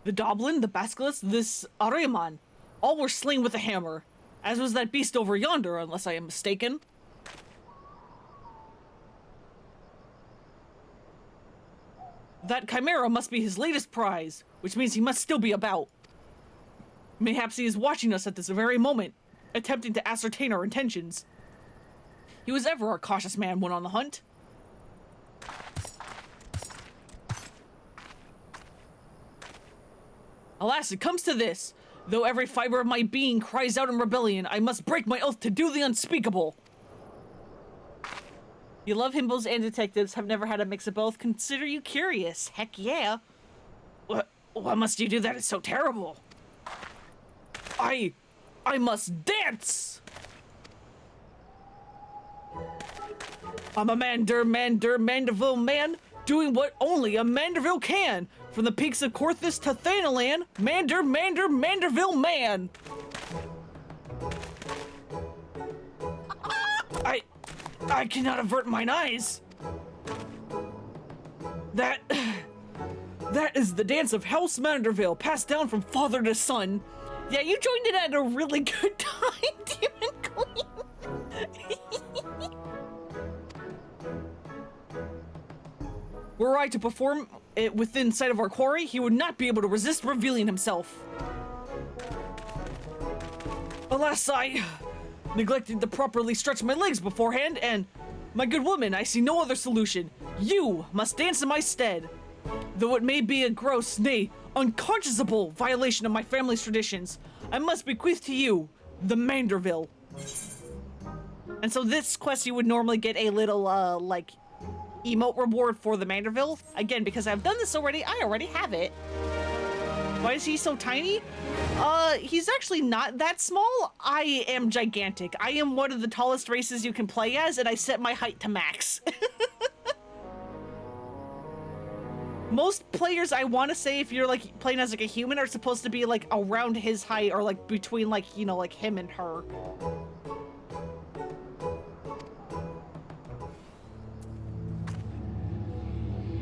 The Doblin, the Basilisk, this Ariman, all were slain with a hammer, as was that beast over yonder, unless I am mistaken. That chimera must be his latest prize, which means he must still be about. Mayhaps he is watching us at this very moment, attempting to ascertain our intentions. He was ever a cautious man when on the hunt. Alas, it comes to this. Though every fiber of my being cries out in rebellion, I must break my oath to do the unspeakable. You love himbos and detectives, have never had a mix of both. Consider you curious. Heck yeah. What must you do that is so terrible? I must dance! I'm a Manderville man, doing what only a Manderville can. From the peaks of Corthus to Thanalan, Manderville man. I cannot avert mine eyes. That is the dance of House Manderville, passed down from father to son. Yeah, you joined it at a really good time, Demon Queen. Were I to perform it within sight of our quarry, he would not be able to resist revealing himself. Alas, I neglected to properly stretch my legs beforehand, and my good woman, I see no other solution. You must dance in my stead. Though it may be a gross, nay, unconscionable violation of my family's traditions, I must bequeath to you the Manderville. And so this quest you would normally get a little, like, emote reward for the Manderville. Again, because I've done this already, I already have it. Why is he so tiny? He's actually not that small. I am gigantic. I am one of the tallest races you can play as, and I set my height to max. Most players, I want to say, if you're like playing as like a human, are supposed to be like around his height or like between like, you know, like him and her.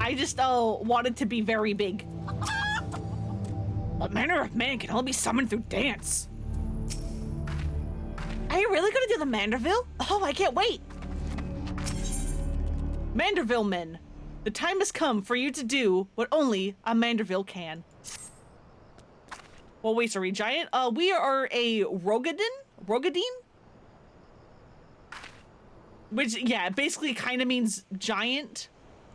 I just wanted to be very big. What manner of man can only be summoned through dance? Are you really gonna do the Manderville? Oh, I can't wait. Manderville men, the time has come for you to do what only a Manderville can. Well, wait, sorry, giant? We are a Rogadine? Which, yeah, basically kind of means giant.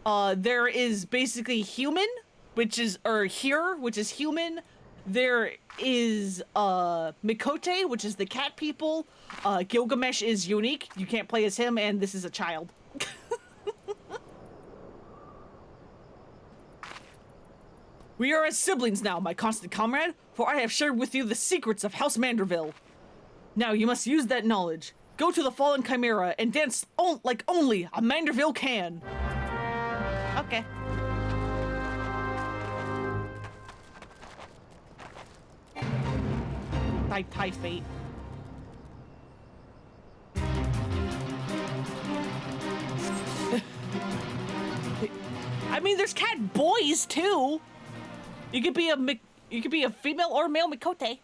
There is basically human, which is, or here, which is human. There is, Mikote, which is the cat people. Gilgamesh is unique. You can't play as him, and this is a child. We are as siblings now, my constant comrade, for I have shared with you the secrets of House Manderville. Now you must use that knowledge. Go to the fallen chimera and dance like only a Manderville can. Okay. Tie fate. I mean, there's cat boys too. You could be a female or male Mikote.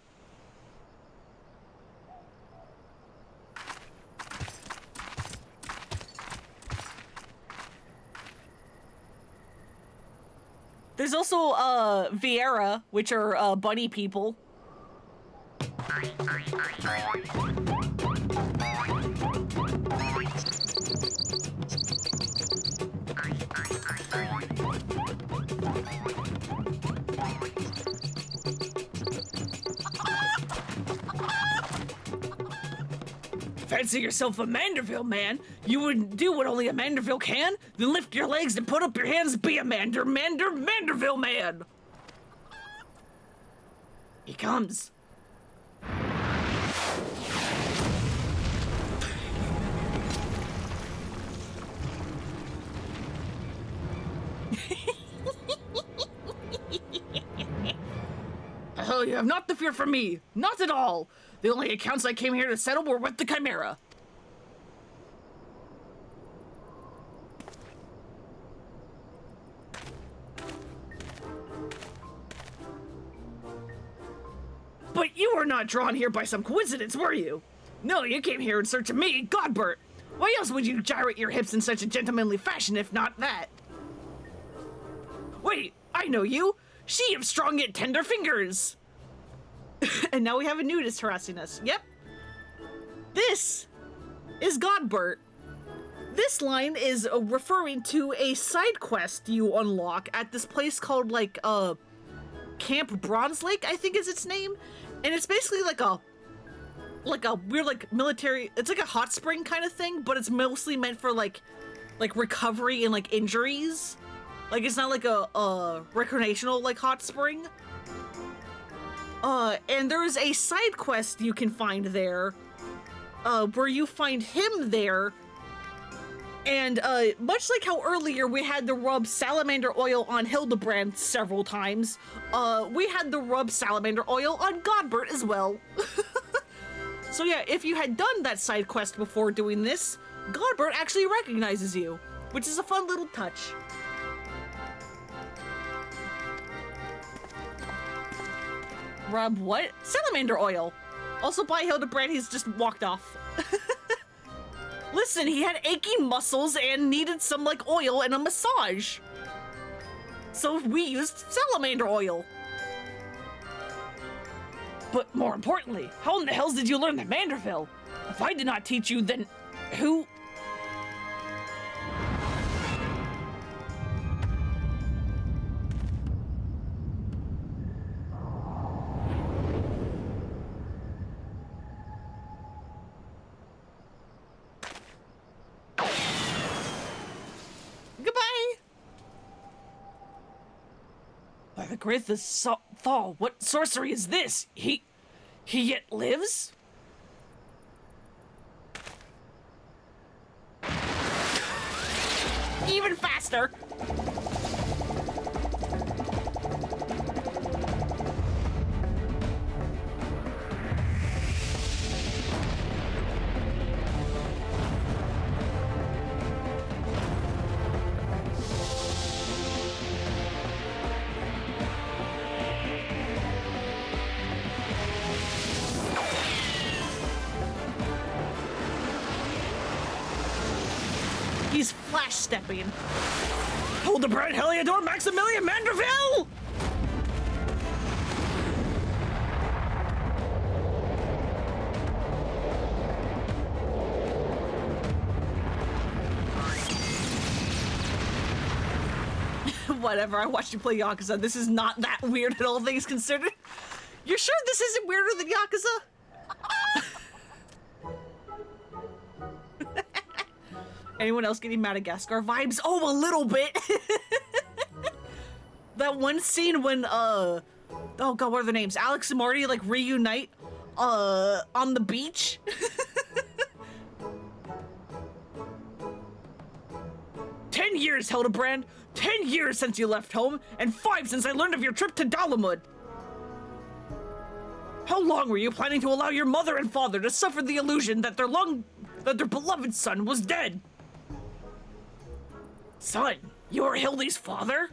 There's also Viera, which are bunny people. Fancy yourself a Manderville man? You would do what only a Manderville can? Then lift your legs and put up your hands, be a Manderville man! He comes. Oh, you have not the fear for me. Not at all. The only accounts I came here to settle were with the Chimera. But you were not drawn here by some coincidence, were you? No, you came here in search of me, Godbert. Why else would you gyrate your hips in such a gentlemanly fashion if not that? Wait, I know you. She of strong yet tender fingers. And now we have a nudist harassing us. Yep. This is Godbert. This line is referring to a side quest you unlock at this place called, like, Camp Bronze Lake, I think is its name. And it's basically like a weird like military, it's like a hot spring kind of thing, but it's mostly meant for like recovery and like injuries. Like it's not like a recreational like hot spring. And there is a side quest you can find there, where you find him there. And much like how earlier we had to rub salamander oil on Hildibrand several times, we had to rub salamander oil on Godbert as well. So yeah, if you had done that side quest before doing this, Godbert actually recognizes you, which is a fun little touch. Rub what? Salamander oil. Also by Hildibrand, he's just walked off. Listen, he had aching muscles and needed some like oil and a massage. So we used salamander oil. But more importantly, how in the hells did you learn the Manderville? If I did not teach you, then who? Goodbye. By the Grithus Thaw, what sorcery is this? He yet lives? Even faster! He's flash stepping. Hildibrand, Heliodor, Maximilian Manderville! Whatever, I watched you play Yakuza. This is not that weird at all things considered. You're sure this isn't weirder than Yakuza? Anyone else getting Madagascar vibes? Oh, a little bit. That one scene when, oh god, what are their names? Alex and Marty, like, reunite, on the beach. 10 years, Hildibrand. 10 years since you left home, and 5 since I learned of your trip to Dalamud. How long were you planning to allow your mother and father to suffer the illusion that their beloved son was dead? Son, you are Hildy's father?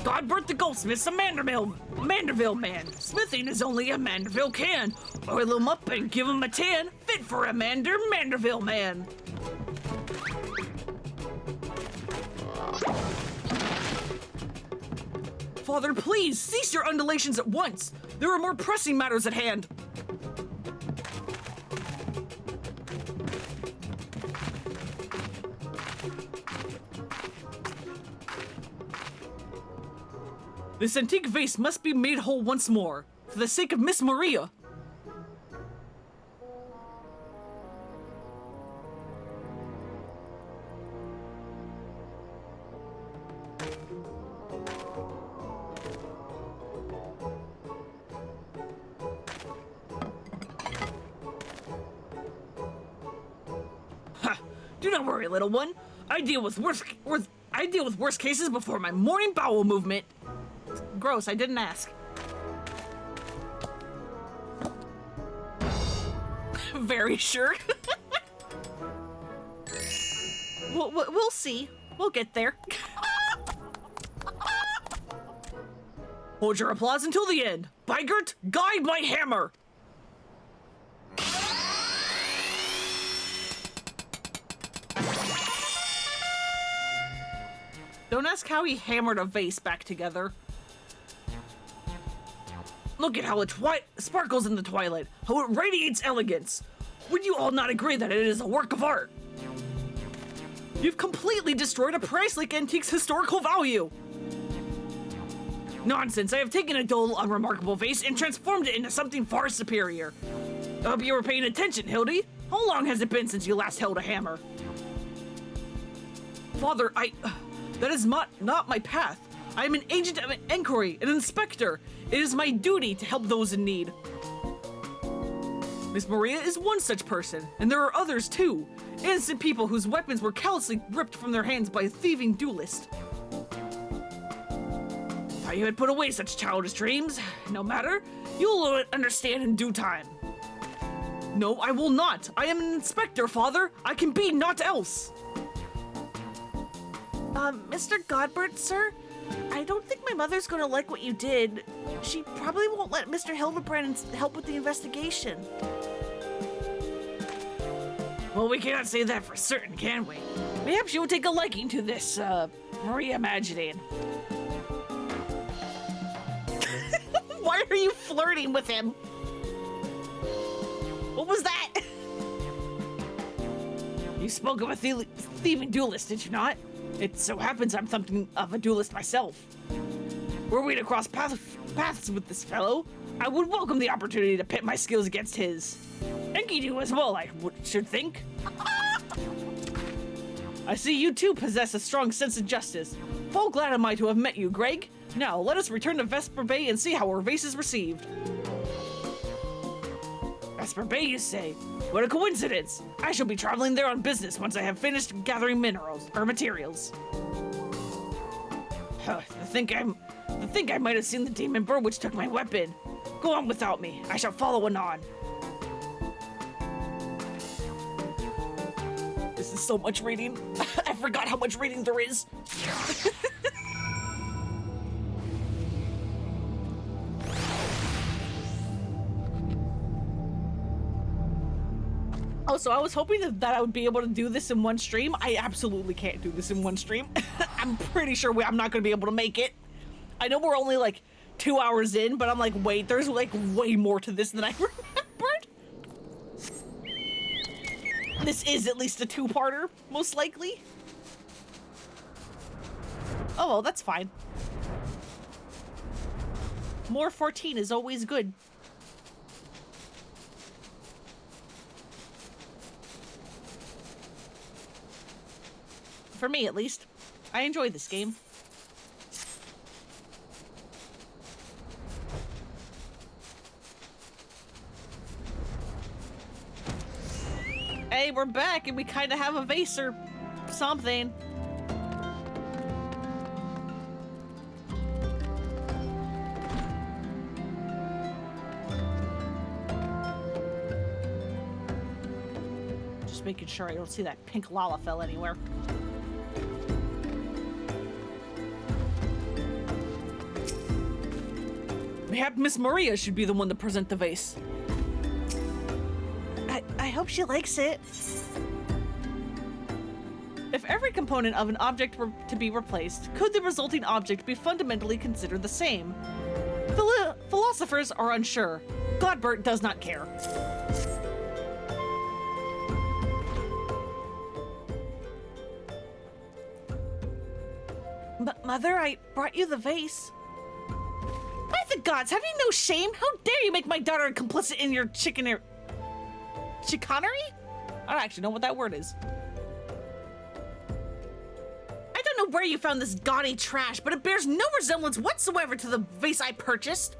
Godbert the Goldsmith's a Manderville man. Smithing is only a Manderville can. Oil him up and give him a tan, fit for a Manderville man. Father, please, cease your undulations at once. There are more pressing matters at hand. This antique vase must be made whole once more, for the sake of Miss Maria. Ha! Do not worry, little one. I deal with worse cases before my morning bowel movement. Gross, I didn't ask. Very sure. We'll see. We'll get there. Hold your applause until the end. Bygert, guide my hammer! Don't ask how he hammered a vase back together. Look at how it sparkles in the twilight, how it radiates elegance. Would you all not agree that it is a work of art? You've completely destroyed a priceless antique's historical value. Nonsense, I have taken a dull, unremarkable vase and transformed it into something far superior. I hope you were paying attention, Hildy. How long has it been since you last held a hammer? Father, that is not my path. I am an agent of Enquiry, an inspector. It is my duty to help those in need. Miss Maria is one such person, and there are others too. Innocent people whose weapons were callously ripped from their hands by a thieving duelist. Thought you had put away such childish dreams. No matter, you'll understand in due time. No, I will not. I am an inspector, Father. I can be naught else. Mr. Godbert, sir? I don't think my mother's gonna like what you did. She probably won't let Mr. Hildibrand help with the investigation. Well, we cannot say that for certain, can we? Perhaps you will take a liking to this, Maria imagining. Why are you flirting with him? What was that? You spoke of a thieving duelist, did you not? It so happens I'm something of a duelist myself. Were we to cross paths with this fellow, I would welcome the opportunity to pit my skills against his. Enki do as well, I should think. I see you too possess a strong sense of justice. Full glad am I to have met you, Greg. Now, let us return to Vesper Bay and see how our vase is received. Vesper Bay, you say? What a coincidence! I shall be traveling there on business once I have finished gathering materials. To think I might have seen the demon bird which took my weapon. Go on without me. I shall follow anon. This is so much reading. I forgot how much reading there is. Oh, so I was hoping that I would be able to do this in one stream. I absolutely can't do this in one stream. I'm pretty sure I'm not going to be able to make it. I know we're only like 2 hours in, but I'm like, wait, there's like way more to this than I remembered. This is at least a two-parter, most likely. Oh, well, that's fine. More 14 is always good. For me, at least. I enjoy this game. Hey, we're back, and we kind of have a vase or something. Just making sure I don't see that pink Lalafell anywhere. Mayhap Miss Maria should be the one to present the vase. I hope she likes it. If every component of an object were to be replaced, could the resulting object be fundamentally considered the same? Philosophers are unsure. Godbert does not care. Mother, I brought you the vase. By the gods, have you no shame? How dare you make my daughter complicit in your chicanery? I don't actually know what that word is. I don't know where you found this gaudy trash, but it bears no resemblance whatsoever to the vase I purchased.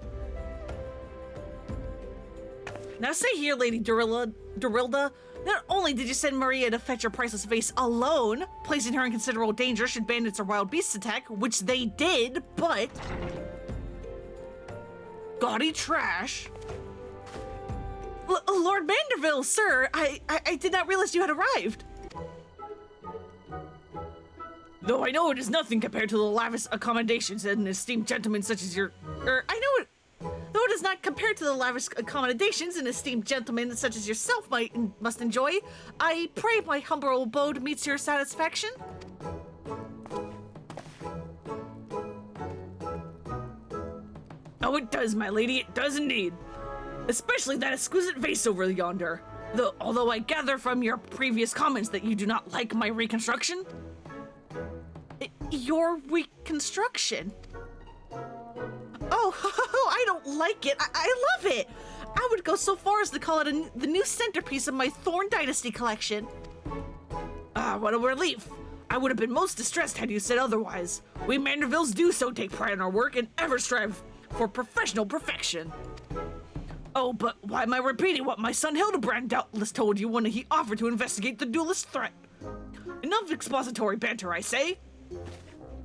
Now say here, Lady Dorilda, not only did you send Maria to fetch your priceless vase alone, placing her in considerable danger should bandits or wild beasts attack, which they did, but... Gaudy trash? Lord Manderville, sir, I did not realize you had arrived. Though I know it is nothing compared to the lavish accommodations an esteemed gentleman such as your... Though it is not compared to the lavish accommodations an esteemed gentleman such as yourself must enjoy, I pray my humble abode meets your satisfaction. Oh, it does, my lady, it does indeed. Especially that exquisite vase over yonder. Although I gather from your previous comments that you do not like my reconstruction. Your reconstruction? I don't like it. I love it. I would go so far as to call it the new centerpiece of my Thorn Dynasty collection. Ah, what a relief. I would have been most distressed had you said otherwise. We Mandervilles do so take pride in our work and ever strive for professional perfection. Oh, but why am I repeating what my son Hildibrand doubtless told you when he offered to investigate the duelist threat? Enough expository banter, I say.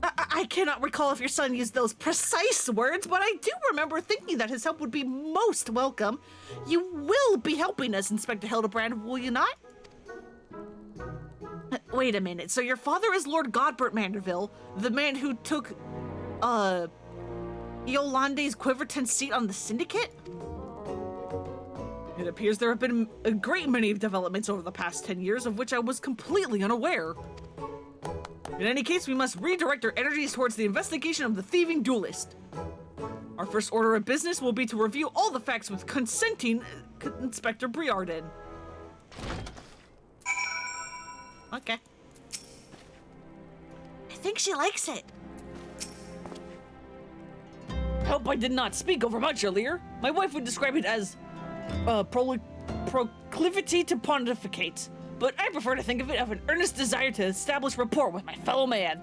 I cannot recall if your son used those precise words, but I do remember thinking that his help would be most welcome. You will be helping us, Inspector Hildibrand, will you not? Wait a minute, so your father is Lord Godbert Manderville, the man who took, Yolande's Quiverton seat on the Syndicate? It appears there have been a great many developments over the past 10 years of which I was completely unaware. In any case, we must redirect our energies towards the investigation of the thieving duelist. Our first order of business will be to review all the facts with consenting Inspector Briarden. Okay. I think she likes it. Hope I did not speak over much earlier. My wife would describe it as proclivity to pontificate, but I prefer to think of it as an earnest desire to establish rapport with my fellow man.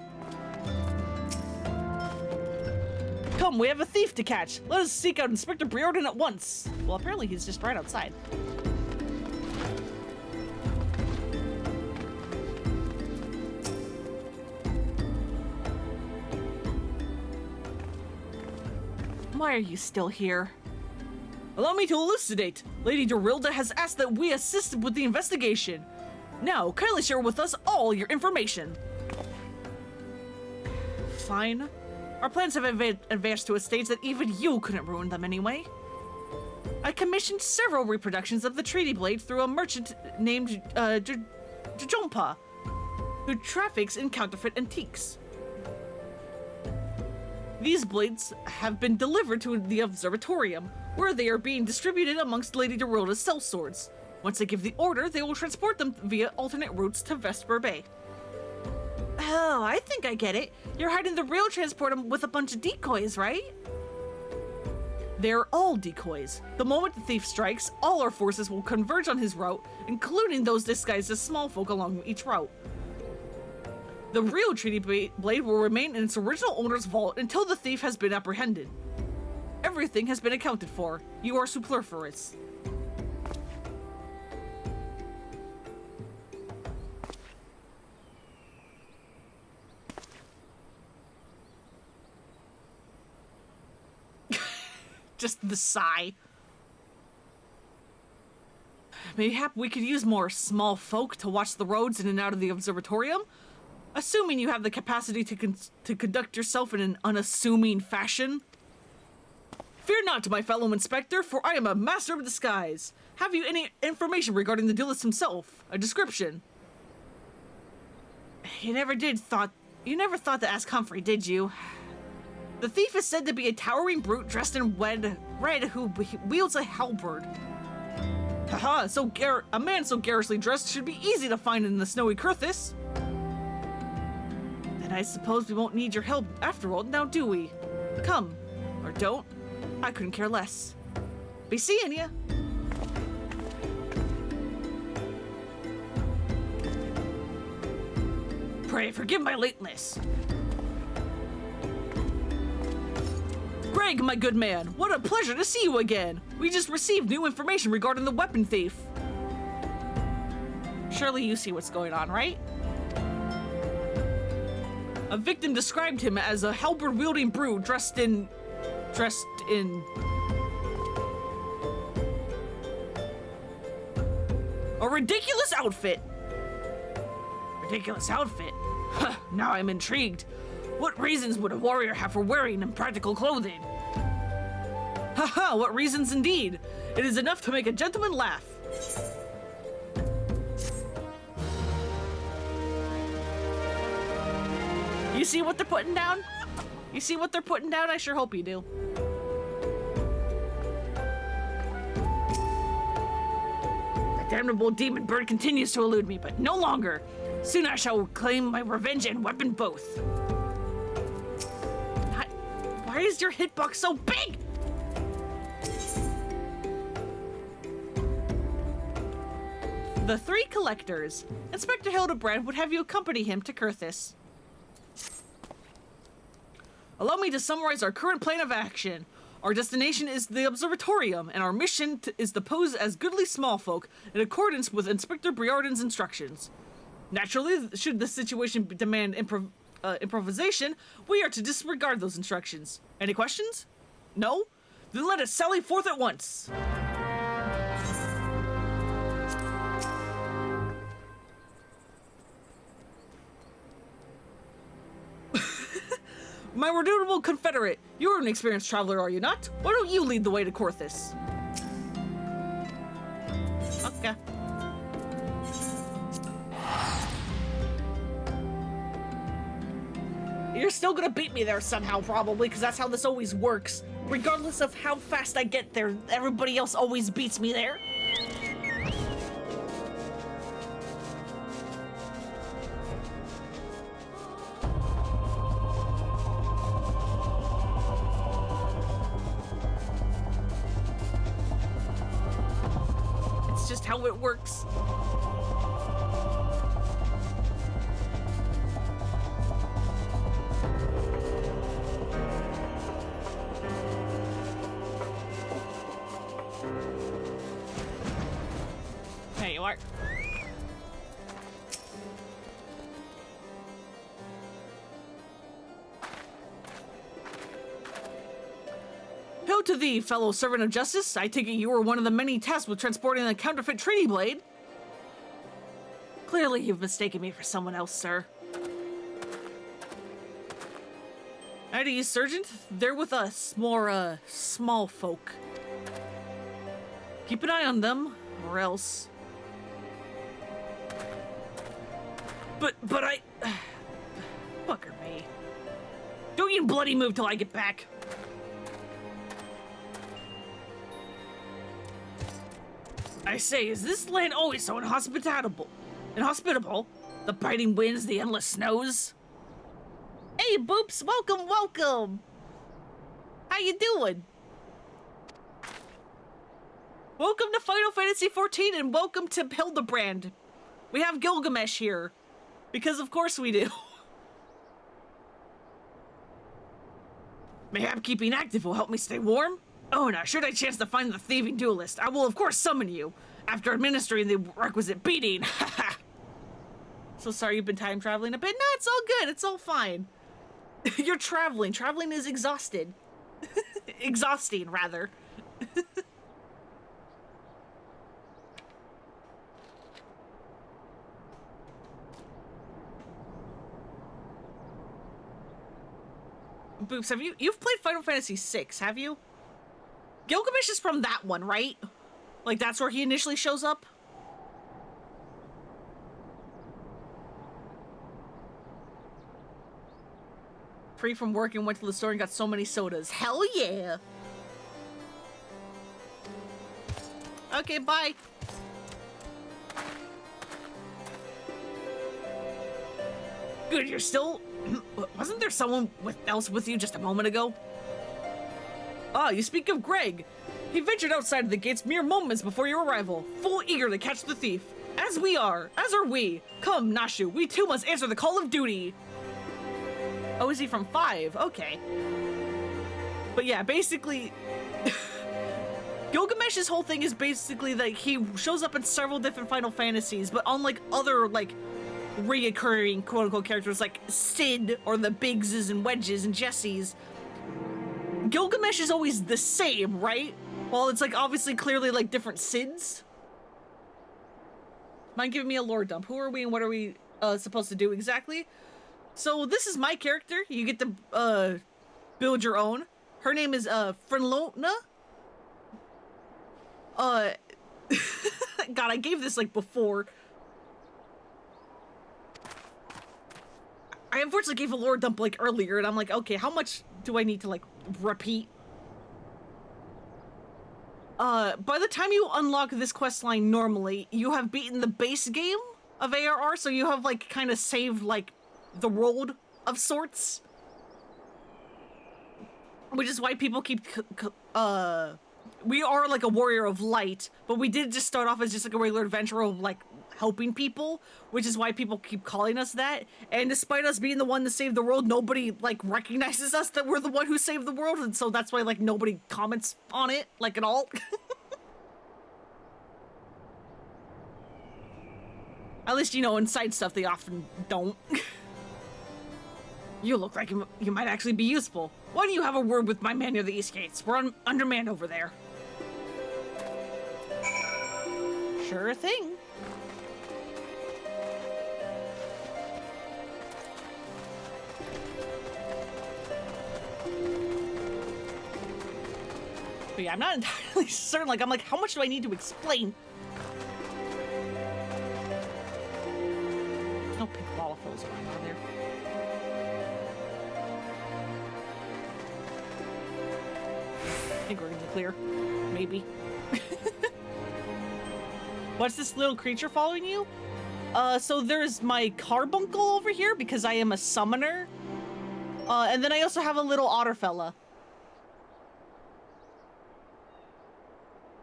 Come, we have a thief to catch. Let us seek out Inspector Briarden at once. Well, apparently he's just right outside. Why are you still here? Allow me to elucidate. Lady Dorilda has asked that we assist with the investigation. Now, kindly share with us all your information. Fine. Our plans have advanced to a stage that even you couldn't ruin them anyway. I commissioned several reproductions of the Treaty Blade through a merchant named Jompa, who traffics in counterfeit antiques. These blades have been delivered to the observatorium, where they are being distributed amongst Lady Dorilda's sellswords. Once they give the order, they will transport them via alternate routes to Vesper Bay. Oh, I think I get it. You're hiding the real transport with a bunch of decoys, right? They're all decoys. The moment the thief strikes, all our forces will converge on his route, including those disguised as small folk along each route. The real Treaty Blade will remain in its original owner's vault until the thief has been apprehended. Everything has been accounted for. You are superfluous. Just the sigh. Mayhap we could use more small folk to watch the roads in and out of the observatorium, assuming you have the capacity to conduct yourself in an unassuming fashion. Fear not, my fellow inspector, for I am a master of disguise. Have you any information regarding the duelist himself? A description? You never thought to ask Humphrey, did you? The thief is said to be a towering brute dressed in red who wields a halberd. Haha, a man so garishly dressed should be easy to find in the snowy Kurthis. Then I suppose we won't need your help after all, now do we? Come, or don't. I couldn't care less. Be seeing ya. Pray forgive my lateness. Greg, my good man, what a pleasure to see you again. We just received new information regarding the weapon thief. Surely you see what's going on, right? A victim described him as a halberd-wielding brute dressed in a ridiculous outfit. Ridiculous outfit? Huh, now I'm intrigued. What reasons would a warrior have for wearing impractical clothing? Haha, what reasons indeed. It is enough to make a gentleman laugh. You see what they're putting down? You see what they're putting down? I sure hope you do. The damnable demon bird continues to elude me, but no longer. Soon I shall claim my revenge and weapon both. Why are raised your hitbox so big? The three collectors. Inspector Hildibrand would have you accompany him to Kurthis. Allow me to summarize our current plan of action. Our destination is the Observatorium, and our mission is to pose as goodly small folk in accordance with Inspector Briarden's instructions. Naturally, should the situation demand improvisation, we are to disregard those instructions. Any questions? No? Then let us sally forth at once. My redoubtable confederate, you're an experienced traveler, are you not? Why don't you lead the way to Kurthis? Okay. You're still gonna beat me there somehow, probably, because that's how this always works. Regardless of how fast I get there, everybody else always beats me there. It's just how it works. There you are. Hail to thee, fellow servant of justice. I take it you were one of the many tasked with transporting the counterfeit Trinity Blade. Clearly you've mistaken me for someone else, sir. Ideas, Sergeant. They're with us, more, small folk. Keep an eye on them, or else... But I... Fucker me. Don't you bloody move till I get back. I say, is this land always so inhospitable? The biting winds, the endless snows? Hey, Boops, welcome, welcome! How you doing? Welcome to Final Fantasy XIV and welcome to Hildibrand. We have Gilgamesh here. Because of course we do. Mayhap keeping active will help me stay warm? Oh, now should I chance to find the thieving duelist, I will of course summon you, after administering the requisite beating. So sorry you've been time traveling a bit? No, it's all good, it's all fine. You're traveling. Traveling is exhausted. Exhausting, rather. Boops, you've played Final Fantasy VI, have you? Gilgamesh is from that one, right? Like, that's where he initially shows up? Free from work and went to the store and got so many sodas. Hell yeah! Okay, bye. Good, you're still... Wasn't there someone else with you just a moment ago? Ah, you speak of Greg. He ventured outside of the gates mere moments before your arrival, full eager to catch the thief. As are we. Come, Nashu, we too must answer the call of duty. Oh, is he from 5? Okay. But yeah, basically... Gilgamesh's whole thing is basically that he shows up in several different Final Fantasies, but unlike other, like, reoccurring quote-unquote characters like Sid or the Biggses and Wedges and Jessies, Gilgamesh is always the same, right? Well, it's like obviously clearly like different Sids. Mind giving me a lore dump? Who are we and what are we supposed to do exactly? So this is my character. You get to build your own. Her name is Frenlona. God, I gave this like before. I unfortunately gave a lore dump like earlier, and I'm like, okay, how much do I need to like repeat? By the time you unlock this quest line normally, you have beaten the base game of ARR, so you have like kind of saved like the world of sorts. Which is why people keep, we are like a warrior of light, but we did just start off as just like a regular adventurer of like helping people, which is why people keep calling us that. And despite us being the one to save the world, nobody like recognizes us that we're the one who saved the world, and so that's why like nobody comments on it like at all. At least, you know, inside stuff they often don't. You look like you might actually be useful. Why don't you have a word with my man near the East Gates? We're undermanned over there. Sure thing. But yeah, I'm not entirely certain. Like, I'm like, how much do I need to explain? No pink ball flows around on there. I think we're gonna be clear. Maybe. What's this little creature following you? So there's my carbuncle over here because I am a summoner. And then I also have a little otter fella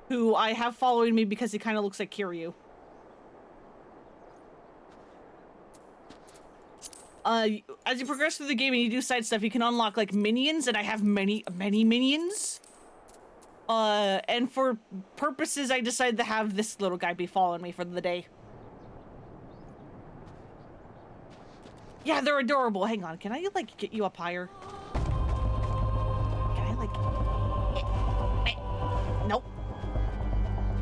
who I have following me because he kind of looks like Kiryu. As you progress through the game and you do side stuff, you can unlock like minions, and I have many minions. And for purposes, I decided to have this little guy be following me for the day. Yeah, they're adorable. Hang on, can I like get you up higher? Can I like... Nope.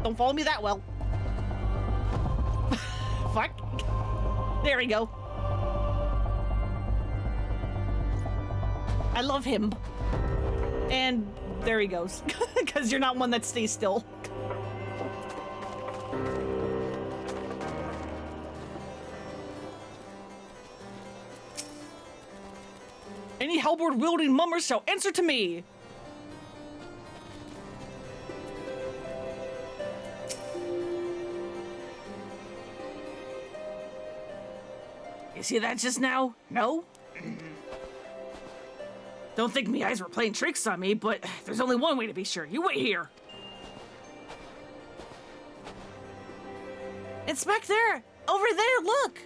Don't follow me that well. Fuck. There we go. I love him. And there he goes. Because you're not one that stays still. Any halberd wielding mummers shall answer to me. You see that just now? No? Don't think me eyes were playing tricks on me, but there's only one way to be sure. You wait here. It's back there. Over there, look.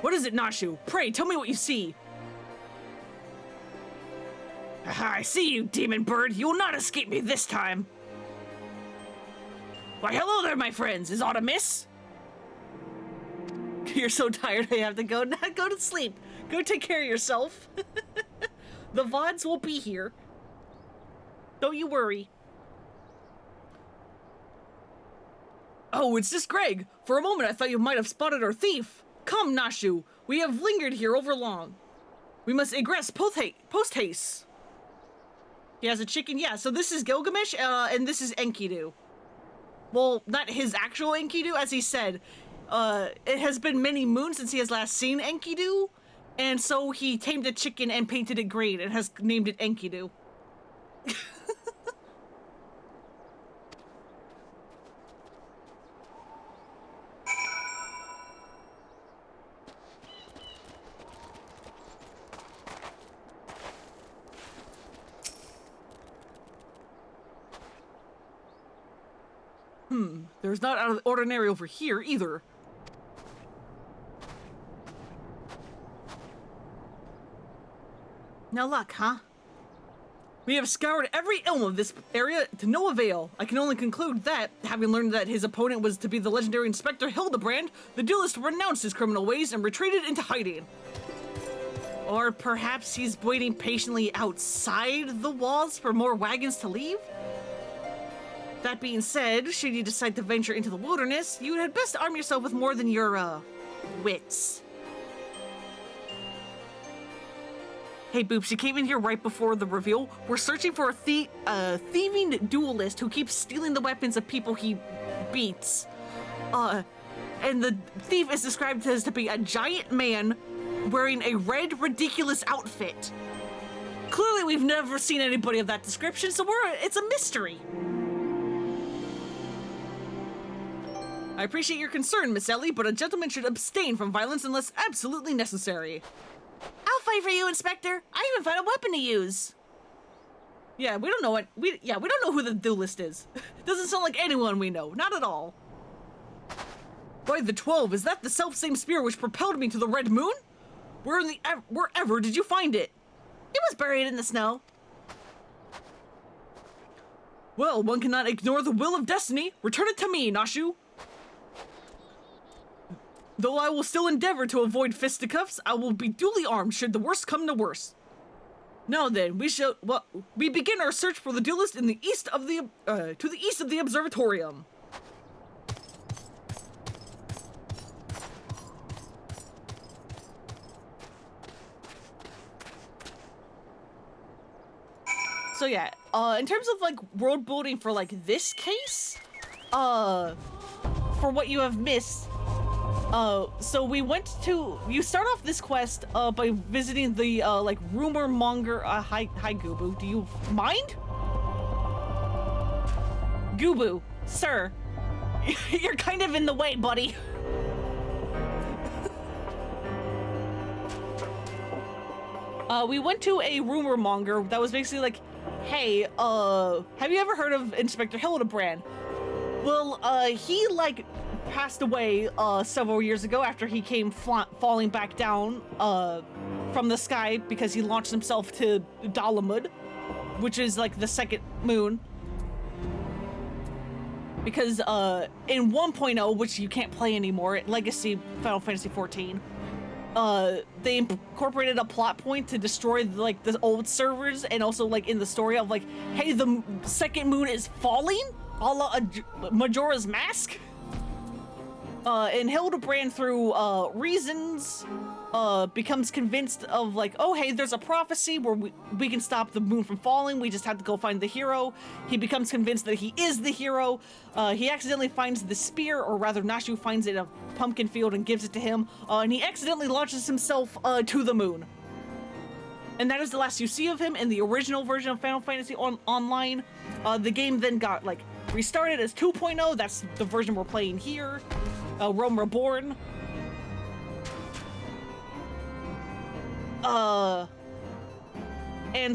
What is it, Nashu? Pray, tell me what you see. Aha, I see you, demon bird. You will not escape me this time. Why, hello there, my friends. Is aught amiss? You're so tired I have to go. Go to sleep. Go take care of yourself. The VODs will be here. Don't you worry. Oh, it's just Greg. For a moment I thought you might have spotted our thief. Come, Nashu. We have lingered here overlong. We must egress post haste. He has a chicken. Yeah, so this is Gilgamesh, and this is Enkidu. Well, not his actual Enkidu, as he said. It has been many moons since he has last seen Enkidu, and so he tamed a chicken and painted it green and has named it Enkidu. There's not out of the ordinary over here either. Now luck, huh? We have scoured every elm of this area to no avail. I can only conclude that, having learned that his opponent was to be the legendary Inspector Hildibrand, the duelist renounced his criminal ways and retreated into hiding. Or perhaps he's waiting patiently outside the walls for more wagons to leave? That being said, should you decide to venture into the wilderness, you had best arm yourself with more than your, wits. Hey, Boops, you came in here right before the reveal. We're searching for a thieving duelist who keeps stealing the weapons of people he beats. And the thief is described as to be a giant man wearing a red, ridiculous outfit. Clearly, we've never seen anybody of that description, so it's a mystery. I appreciate your concern, Miss Ellie, but a gentleman should abstain from violence unless absolutely necessary. I'll fight for you, Inspector. I even found a weapon to use. Yeah, we don't know what we don't know who the duelist is. Doesn't sound like anyone we know, not at all. By the 12, is that the self-same spear which propelled me to the Red Moon? Wherever did you find it? It was buried in the snow. Well, one cannot ignore the will of destiny. Return it to me, Nashu. Though I will still endeavor to avoid fisticuffs, I will be duly armed should the worst come to worst. Now then, we begin our search for the duelist in the east of the to the east of the observatorium. So yeah, in terms of like world building for like this case, for what you have missed, so you start off this quest by visiting the like rumor monger. Hi Gubu, do you mind? Gubu, sir, you're kind of in the way, buddy. We went to a rumor monger that was basically like, hey, have you ever heard of Inspector Hildibrand? Well, he like passed away several years ago after he came falling back down from the sky because he launched himself to Dalamud, which is like the second moon. Because in 1.0, which you can't play anymore, Legacy Final Fantasy XIV, they incorporated a plot point to destroy like the old servers, and also like in the story of like, hey, the second moon is falling, a la Majora's Mask. And Hildibrand, through reasons, becomes convinced of like, oh hey, there's a prophecy where we can stop the moon from falling, we just have to go find the hero. He becomes convinced that he is the hero. He accidentally finds the spear, or rather Nashu finds it in a pumpkin field and gives it to him, and he accidentally launches himself to the moon. And that is the last you see of him in the original version of Final Fantasy Online. The game then got like restarted as 2.0, that's the version we're playing here. Rome Reborn. And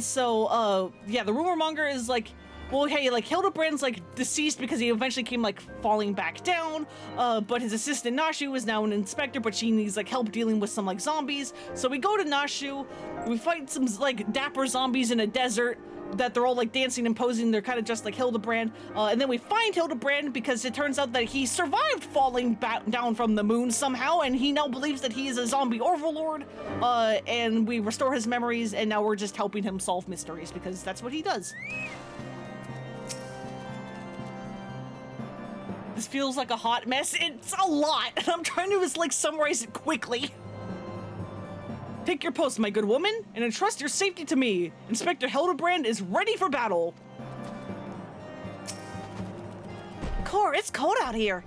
so, yeah, the rumor monger is like, well, hey, like Hildibrand's like deceased because he eventually came like falling back down, but his assistant Nashu is now an inspector, but she needs like help dealing with some like zombies. So we go to Nashu, we fight some like dapper zombies in a desert that they're all like dancing and posing. They're kind of just like Hildibrand, and then we find Hildibrand because it turns out that he survived falling back down from the moon somehow, and he now believes that he is a zombie overlord, and we restore his memories, and now we're just helping him solve mysteries because that's what he does. This feels like a hot mess. It's a lot, and I'm trying to just like summarize it quickly. Take your post, my good woman, and entrust your safety to me. Inspector Hildibrand is ready for battle. Core, it's cold out here.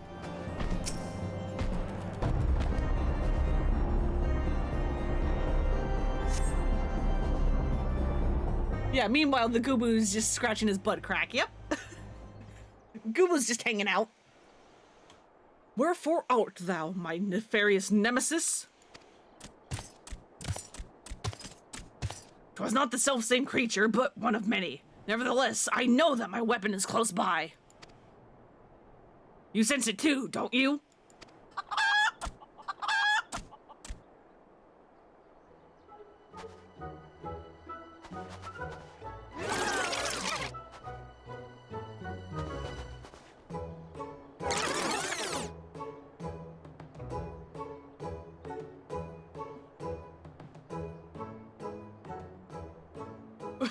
Yeah, meanwhile, the Gubu's just scratching his butt crack. Yep. Gubu's just hanging out. Wherefore art thou, my nefarious nemesis? 'Twas not the self-same creature, but one of many. Nevertheless, I know that my weapon is close by. You sense it too, don't you?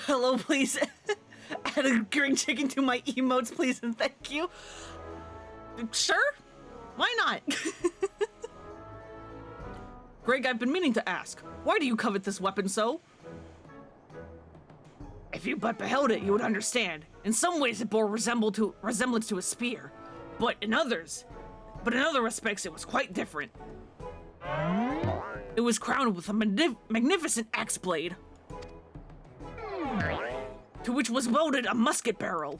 Hello, please. Add a green chicken to my emotes, please, and thank you. Sure? Why not? Greg, I've been meaning to ask, why do you covet this weapon so? If you but beheld it, you would understand. In some ways, it bore resemblance to a spear, but in other respects, it was quite different. It was crowned with a magnificent axe blade, to which was welded a musket barrel.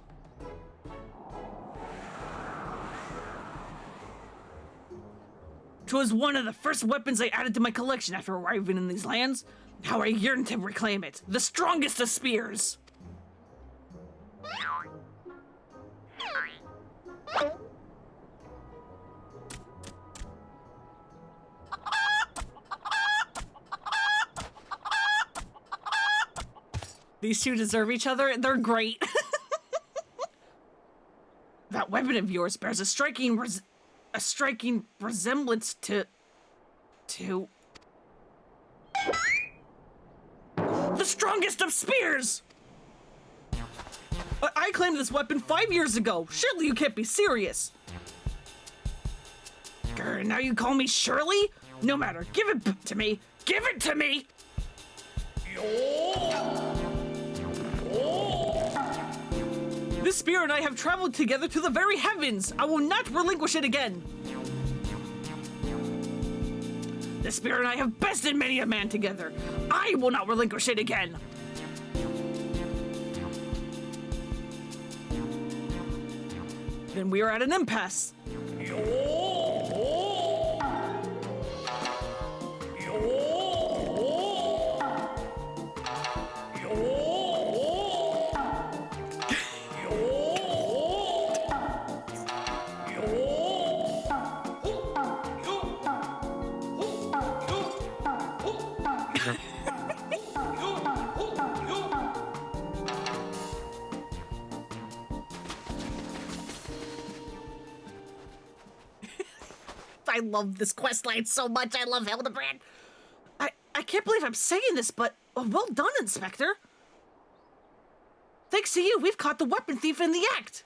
'Twas one of the first weapons I added to my collection after arriving in these lands. How I yearn to reclaim it. The strongest of spears. These two deserve each other. They're great. That weapon of yours bears a striking resemblance to the strongest of spears. I claimed this weapon 5 years ago. Surely you can't be serious. Grr, now you call me Shirley? No matter. Give it to me. Give it to me. This spear and I have traveled together to the very heavens. I will not relinquish it again. The spear and I have bested many a man together. I will not relinquish it again. Then we are at an impasse. I love this questline so much. I love Hildibrand. I can't believe I'm saying this, but well done, Inspector. Thanks to you, we've caught the weapon thief in the act.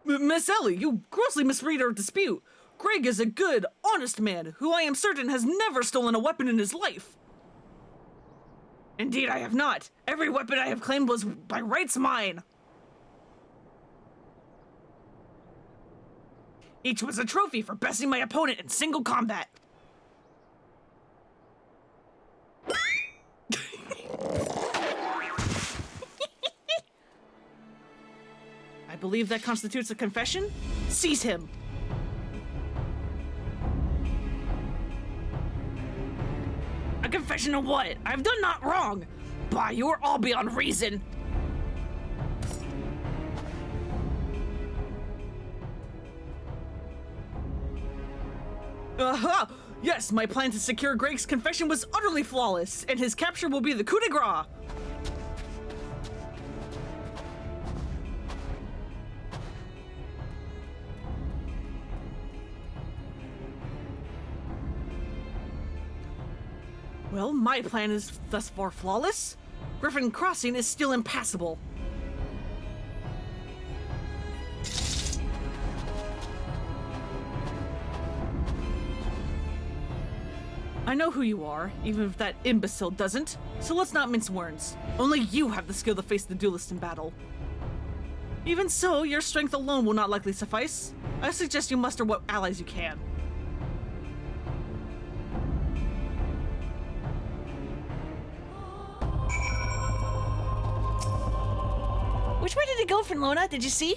Miss Ellie, you grossly misread our dispute. Greg is a good, honest man who I am certain has never stolen a weapon in his life. Indeed, I have not. Every weapon I have claimed was by rights mine. Each was a trophy for besting my opponent in single combat. I believe that constitutes a confession. Seize him. A confession of what? I've done not wrong. Bah, you are all beyond reason. Aha! Yes, my plan to secure Greg's confession was utterly flawless, and his capture will be the coup de grace. Well, my plan is thus far flawless. Griffin Crossing is still impassable. I know who you are, even if that imbecile doesn't, so let's not mince words. Only you have the skill to face the duelist in battle. Even so, your strength alone will not likely suffice. I suggest you muster what allies you can. Which way did it go, Finlona? Did you see?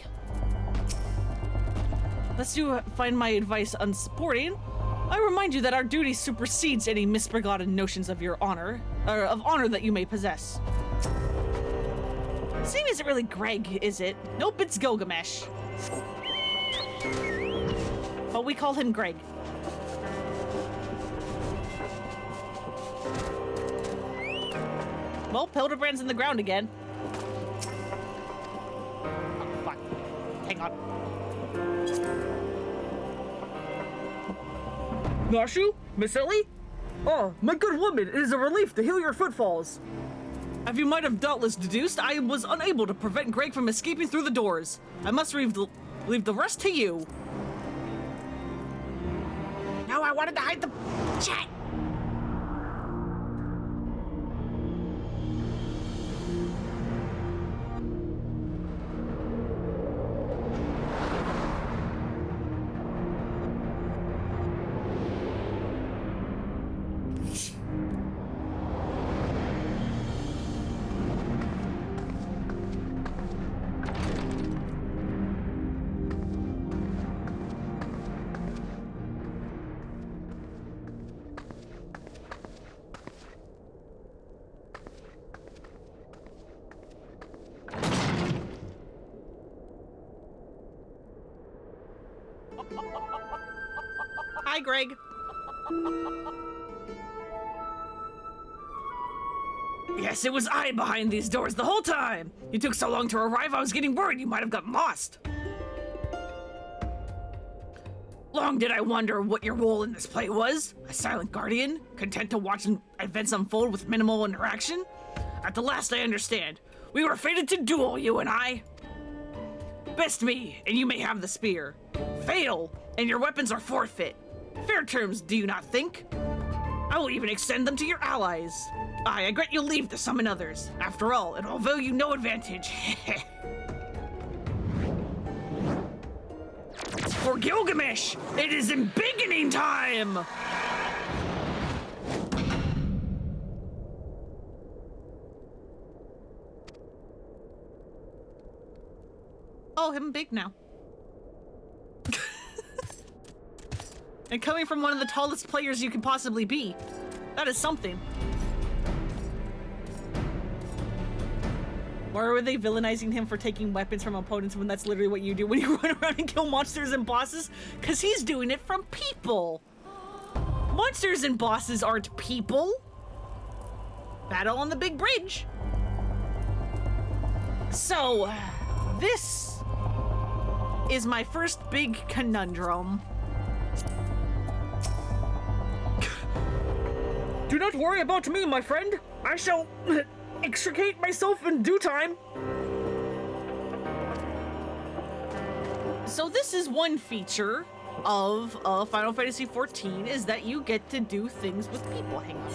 Lest you find my advice unsupporting, I remind you that our duty supersedes any misbegotten notions of your honor, or of honor that you may possess. His name isn't really Greg, is it? Nope, it's Gilgamesh. But we call him Greg. Well, Hildibrand's in the ground again. Oh, fuck. Hang on. Nashu? Miss Ellie? Oh, my good woman, it is a relief to heal your footfalls. As you might have doubtless deduced, I was unable to prevent Greg from escaping through the doors. I must leave the rest to you. No, I wanted to hide the chat. Hi, Greg. Yes, it was I behind these doors the whole time. You took so long to arrive, I was getting worried you might have gotten lost. Long did I wonder what your role in this play was. A silent guardian, content to watch events unfold with minimal interaction? At the last I understand. We were fated to duel, you and I. Best me, and you may have the spear. Fail, and your weapons are forfeit. Fair terms, do you not think? I will even extend them to your allies. I grant you leave to summon others. After all, it will avail you no advantage. For Gilgamesh, it is embiggening time! Oh, I'm big now. And coming from one of the tallest players you can possibly be, that is something. Or were they villainizing him for taking weapons from opponents when that's literally what you do when you run around and kill monsters and bosses? Because he's doing it from people. Monsters and bosses aren't people. Battle on the big bridge. So, this is my first big conundrum. Do not worry about me, my friend. I shall extricate myself in due time. So this is one feature of Final Fantasy XIV, is that you get to do things with people. Hang on.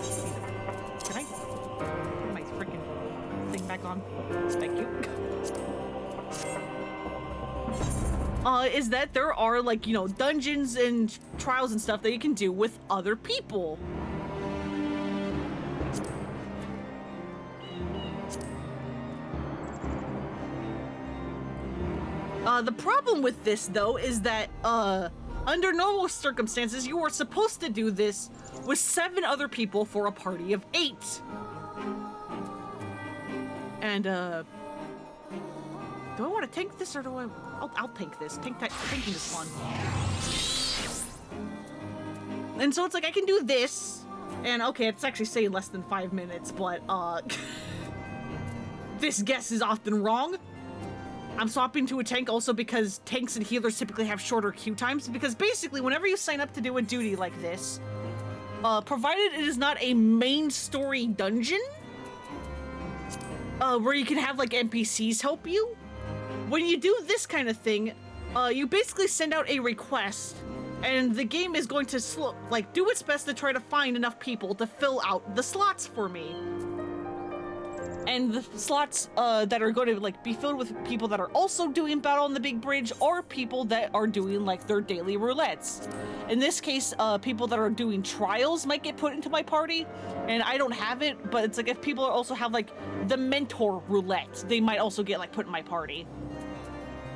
Can I put my freaking thing back on? Thank you. Is that there are, like, you know, dungeons and trials and stuff that you can do with other people. The problem with this, though, is that, under normal circumstances, you are supposed to do this with 7 other people for a party of 8. And, do I want to tank this, or do I... I'll tank this. Tanking this one. And so it's like, I can do this, and okay, it's actually saying less than 5 minutes, but, this guess is often wrong. I'm swapping to a tank also because tanks and healers typically have shorter queue times, because basically whenever you sign up to do a duty like this, provided it is not a main story dungeon, where you can have like NPCs help you, when you do this kind of thing, you basically send out a request, and the game is going to do its best to try to find enough people to fill out the slots for me. And the slots that are going to like be filled with people that are also doing Battle on the Big Bridge, or people that are doing like their daily roulettes. In this case, people that are doing trials might get put into my party, and I don't have it, but it's like if people also have like the mentor roulette, they might also get like put in my party.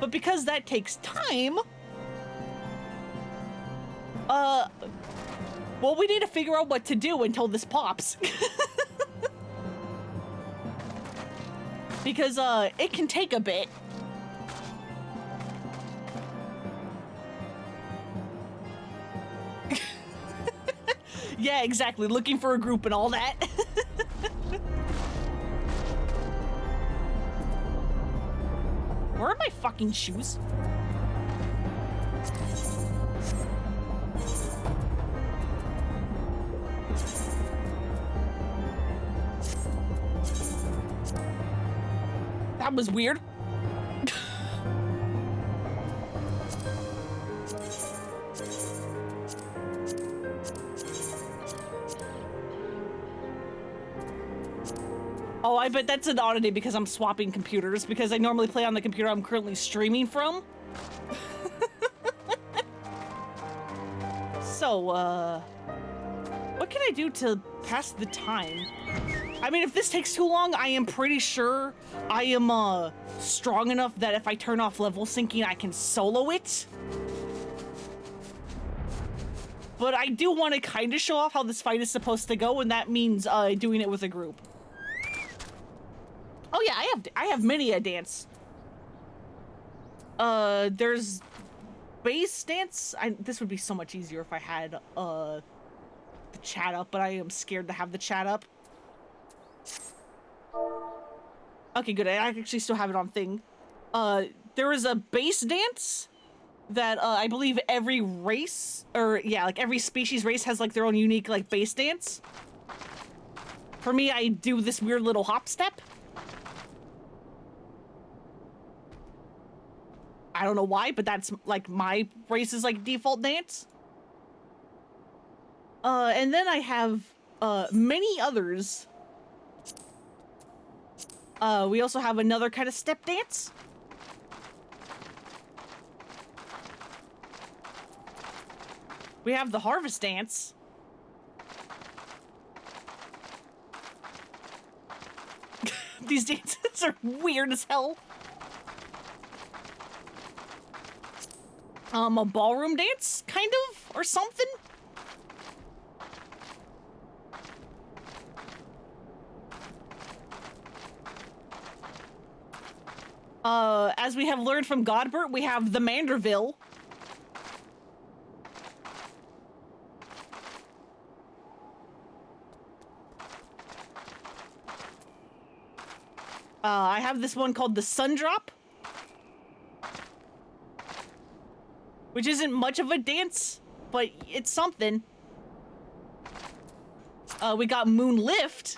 But because that takes time, well, we need to figure out what to do until this pops. Because, it can take a bit. Yeah, exactly. Looking for a group and all that. Where are my fucking shoes? That was weird. Oh, I bet that's an oddity because I'm swapping computers, because I normally play on the computer I'm currently streaming from. So, what can I do to pass the time? I mean, if this takes too long, I am pretty sure I am, strong enough that if I turn off level syncing, I can solo it. But I do want to kind of show off how this fight is supposed to go, and that means, doing it with a group. Oh yeah, I have many a dance. There's base dance, this would be so much easier if I had the chat up, but I am scared to have the chat up. Okay, good. I actually still have it on thing. There is a base dance that I believe every race, or yeah, like every species race has like their own unique like base dance. For me, I do this weird little hop step. I don't know why, but that's like my race's like default dance. And then I have many others. We also have another kind of step dance. We have the harvest dance. These dances are weird as hell. A ballroom dance, kind of, or something. As we have learned from Godbert, we have the Manderville. I have this one called the Sundrop, which isn't much of a dance, but it's something. We got Moonlift,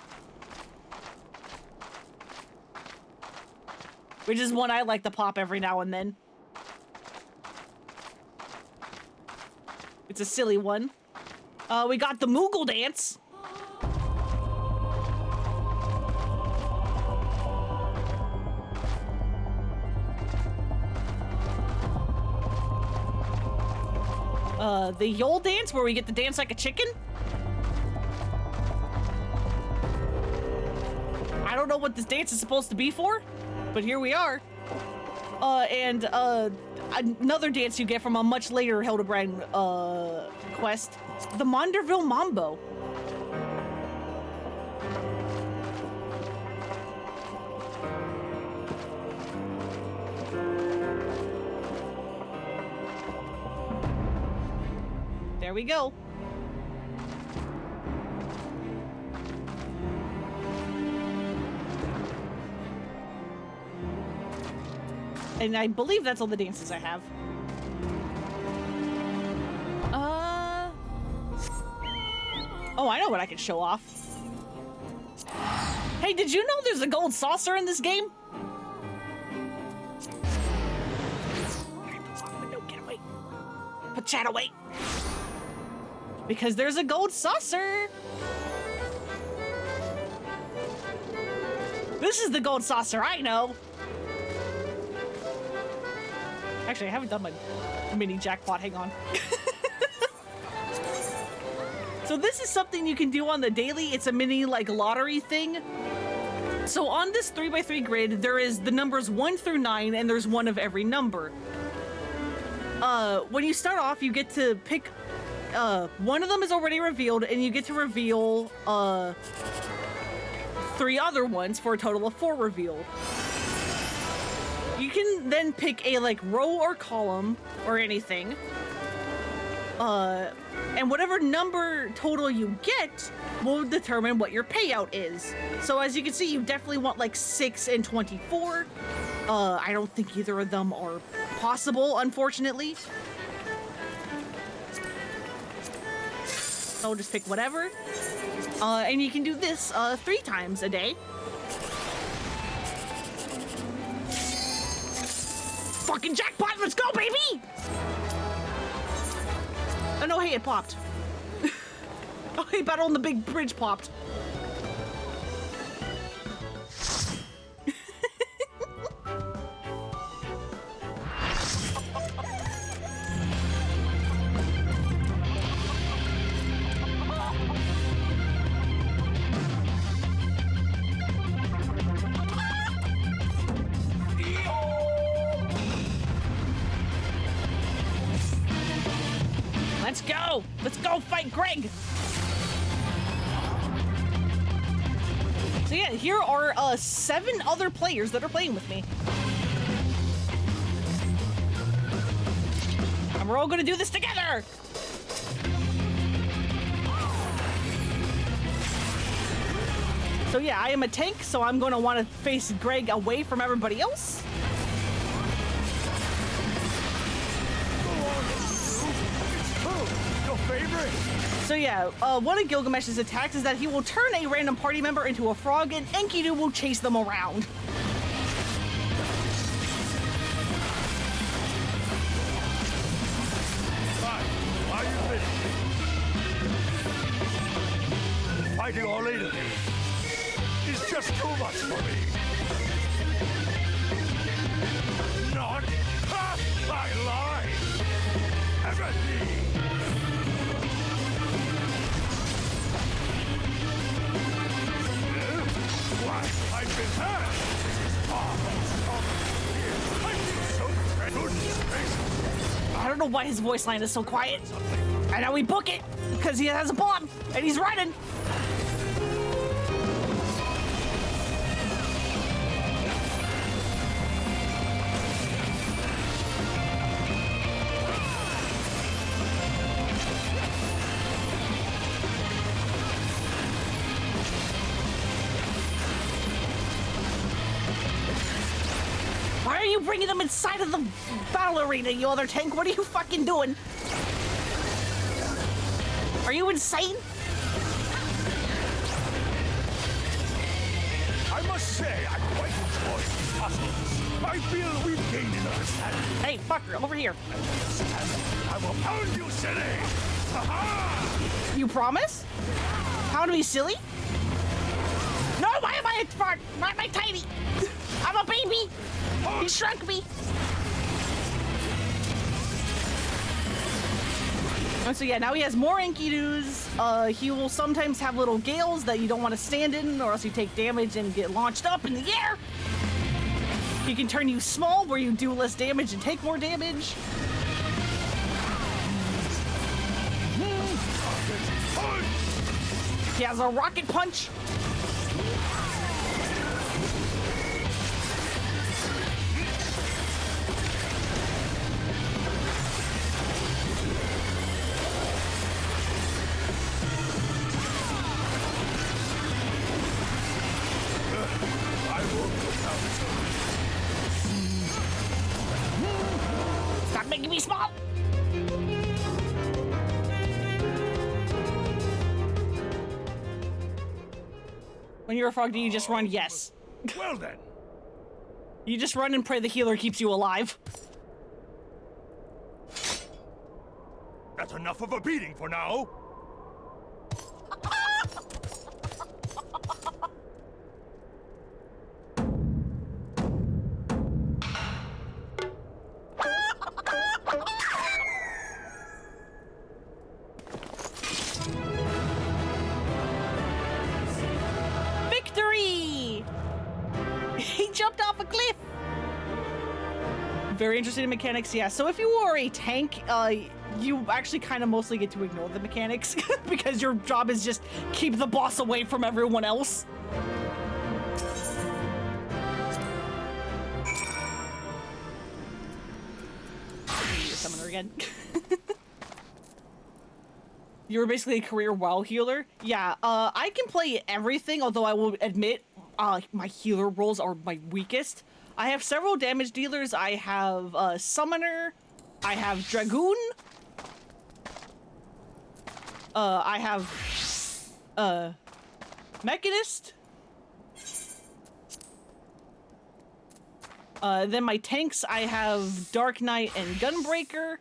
which is one I like to pop every now and then. It's a silly one. We got the Moogle dance. The Yole dance, where we get to dance like a chicken. I don't know what this dance is supposed to be for, but here we are. And another dance you get from a much later Hildibrand quest, the Manderville Mambo. There we go. And I believe that's all the dances I have. Oh, I know what I can show off. Hey, did you know there's a gold saucer in this game? No, get away. Put chat away. Because there's a gold saucer. This is the gold saucer I know. Actually, I haven't done my mini jackpot. Hang on. So this is something you can do on the daily. It's a mini like lottery thing. So on this 3x3 grid, there is the numbers 1 through 9, and there's one of every number. When you start off, you get to pick. One of them is already revealed, and you get to reveal 3 other ones for a total of 4 revealed. You can then pick a like row or column or anything. And whatever number total you get will determine what your payout is. So as you can see, you definitely want like 6 and 24. I don't think either of them are possible, unfortunately. So just pick whatever. And you can do this 3 times a day. Fucking jackpot, let's go, baby! Oh no, hey, it popped. Oh, hey, Battle on the Big Bridge popped. Let's go! Let's go fight Greg! So yeah, here are 7 other players that are playing with me. And we're all gonna do this together! So yeah, I am a tank, so I'm gonna want to face Greg away from everybody else. Your favorite? So yeah, one of Gilgamesh's attacks is that he will turn a random party member into a frog, and Enkidu will chase them around. Fine. Are you finished? Fighting all 8 of you is just too much for me. Not? Ha! I lied! Empathy! Why, I've been hurt! I feel so goodness gracious. I don't know why his voice line is so quiet. And now we book it, because he has a bomb, and he's running. Why are you bringing them inside of the battle arena, you other tank? What are you fucking doing? Are you insane? I must say, I quite enjoy these tussles. I feel we've gained an understanding. Hey, fucker, over here. I will pound you, silly! Aha! You promise? Pound me silly? No, why am I a fart? Why am I tiny? I'm a baby. He shrunk me. And so yeah, now he has more Enkidus. He will sometimes have little gales that you don't want to stand in, or else you take damage and get launched up in the air. He can turn you small, where you do less damage and take more damage. He has a rocket punch. Stop making me small. When you're a frog, do you just run? Yes. Well then. You just run and pray the healer keeps you alive. That's enough of a beating for now. Victory! He jumped off a cliff. Very interesting in mechanics, yeah. So if you are a tank, you actually kind of mostly get to ignore the mechanics because your job is just keep the boss away from everyone else. Summoner again. You were basically a career WoW healer. Yeah, I can play everything, although I will admit my healer roles are my weakest. I have several damage dealers. I have Summoner. I have Dragoon. I have Mechanist. Then my tanks, I have Dark Knight and Gunbreaker.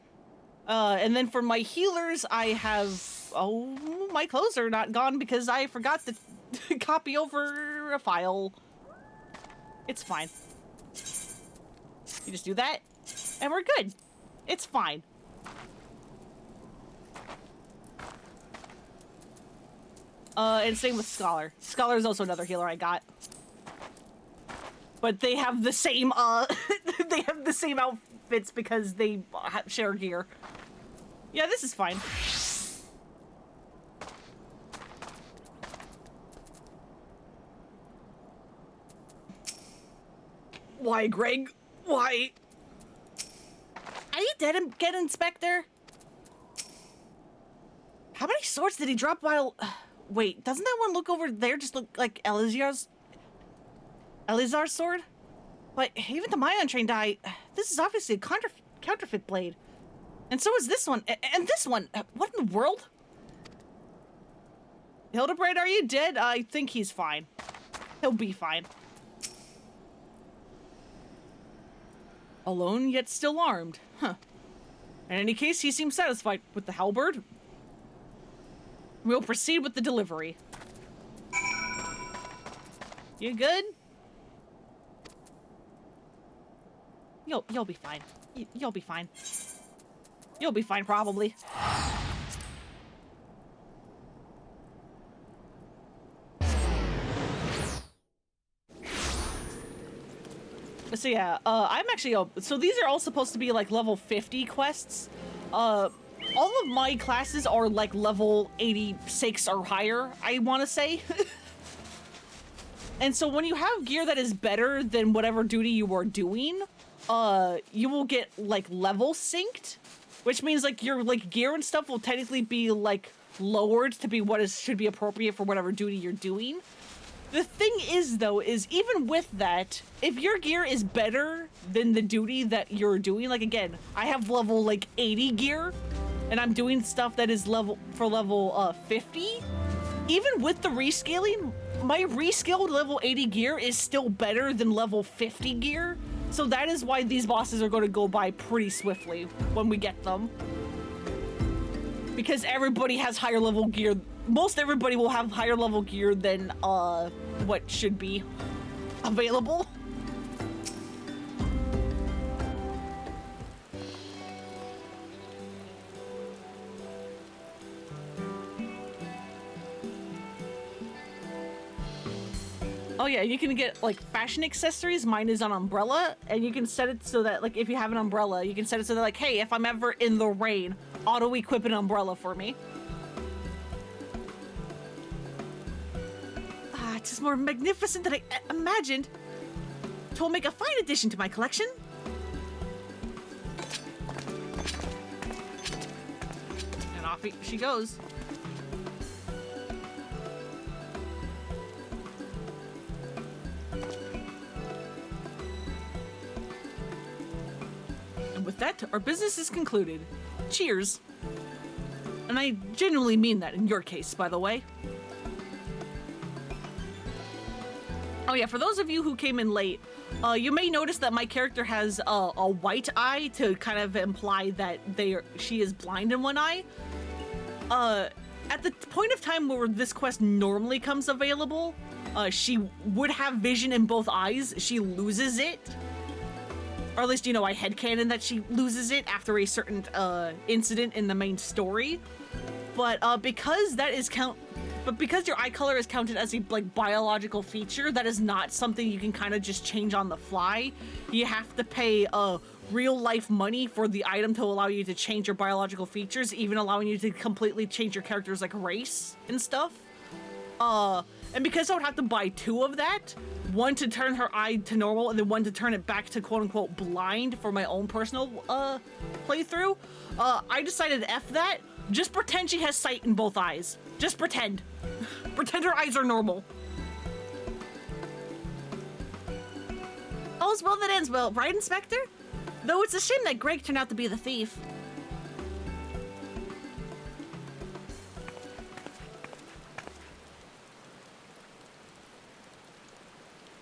And then for my healers, I have... Oh, my clothes are not gone because I forgot to copy over a file. It's fine. You just do that, and we're good. It's fine. And same with Scholar. Scholar is also another healer I got. But they have the same, they have the same outfits because they share gear. Yeah, this is fine. Why, Greg? Why? Are you dead again, Inspector? How many swords did he drop while... Wait, doesn't that one look over there just look like Eleazar's sword? But even to my untrained eye, this is obviously a counterfeit blade. And so is this one. And this one. What in the world? Hildibrand, are you dead? I think he's fine. He'll be fine. Alone, yet still armed. Huh. In any case, he seems satisfied with the halberd. We'll proceed with the delivery. You good? You'll be fine. You'll be fine. You'll be fine, probably. So yeah, I'm actually, so these are all supposed to be like level 50 quests. All of my classes are like level 86 or higher, I want to say. And so when you have gear that is better than whatever duty you are doing, you will get like level synced, which means like your like gear and stuff will technically be like lowered to be what should be appropriate for whatever duty you're doing. The thing is, though, is even with that, if your gear is better than the duty that you're doing, like again, I have level like 80 gear, and I'm doing stuff that is level 50. Even with the rescaling, my rescaled level 80 gear is still better than level 50 gear. So that is why these bosses are going to go by pretty swiftly when we get them. Because everybody has higher level gear. Most everybody will have higher level gear than what should be available. Oh yeah, you can get like fashion accessories. Mine is on umbrella, and you can set it so that like if you have an umbrella, you can set it so that like, hey, if I'm ever in the rain, auto equip an umbrella for me. It is more magnificent than I imagined. It will make a fine addition to my collection. And off she goes. And with that, our business is concluded. Cheers. And I genuinely mean that in your case, by the way. Oh yeah, for those of you who came in late, you may notice that my character has a white eye to kind of imply that she is blind in one eye. At the point of time where this quest normally comes available, she would have vision in both eyes. She loses it. Or at least, you know, I headcanon that she loses it after a certain incident in the main story. But because that is But because your eye color is counted as a like biological feature, that is not something you can kind of just change on the fly. You have to pay real life money for the item to allow you to change your biological features, even allowing you to completely change your character's like race and stuff. And because I would have to buy 2 of that, one to turn her eye to normal and then one to turn it back to quote unquote blind for my own personal playthrough, I decided F that. Just pretend she has sight in both eyes. Just pretend. Pretend her eyes are normal. All's well that ends well, right, Inspector? Though it's a shame that Greg turned out to be the thief.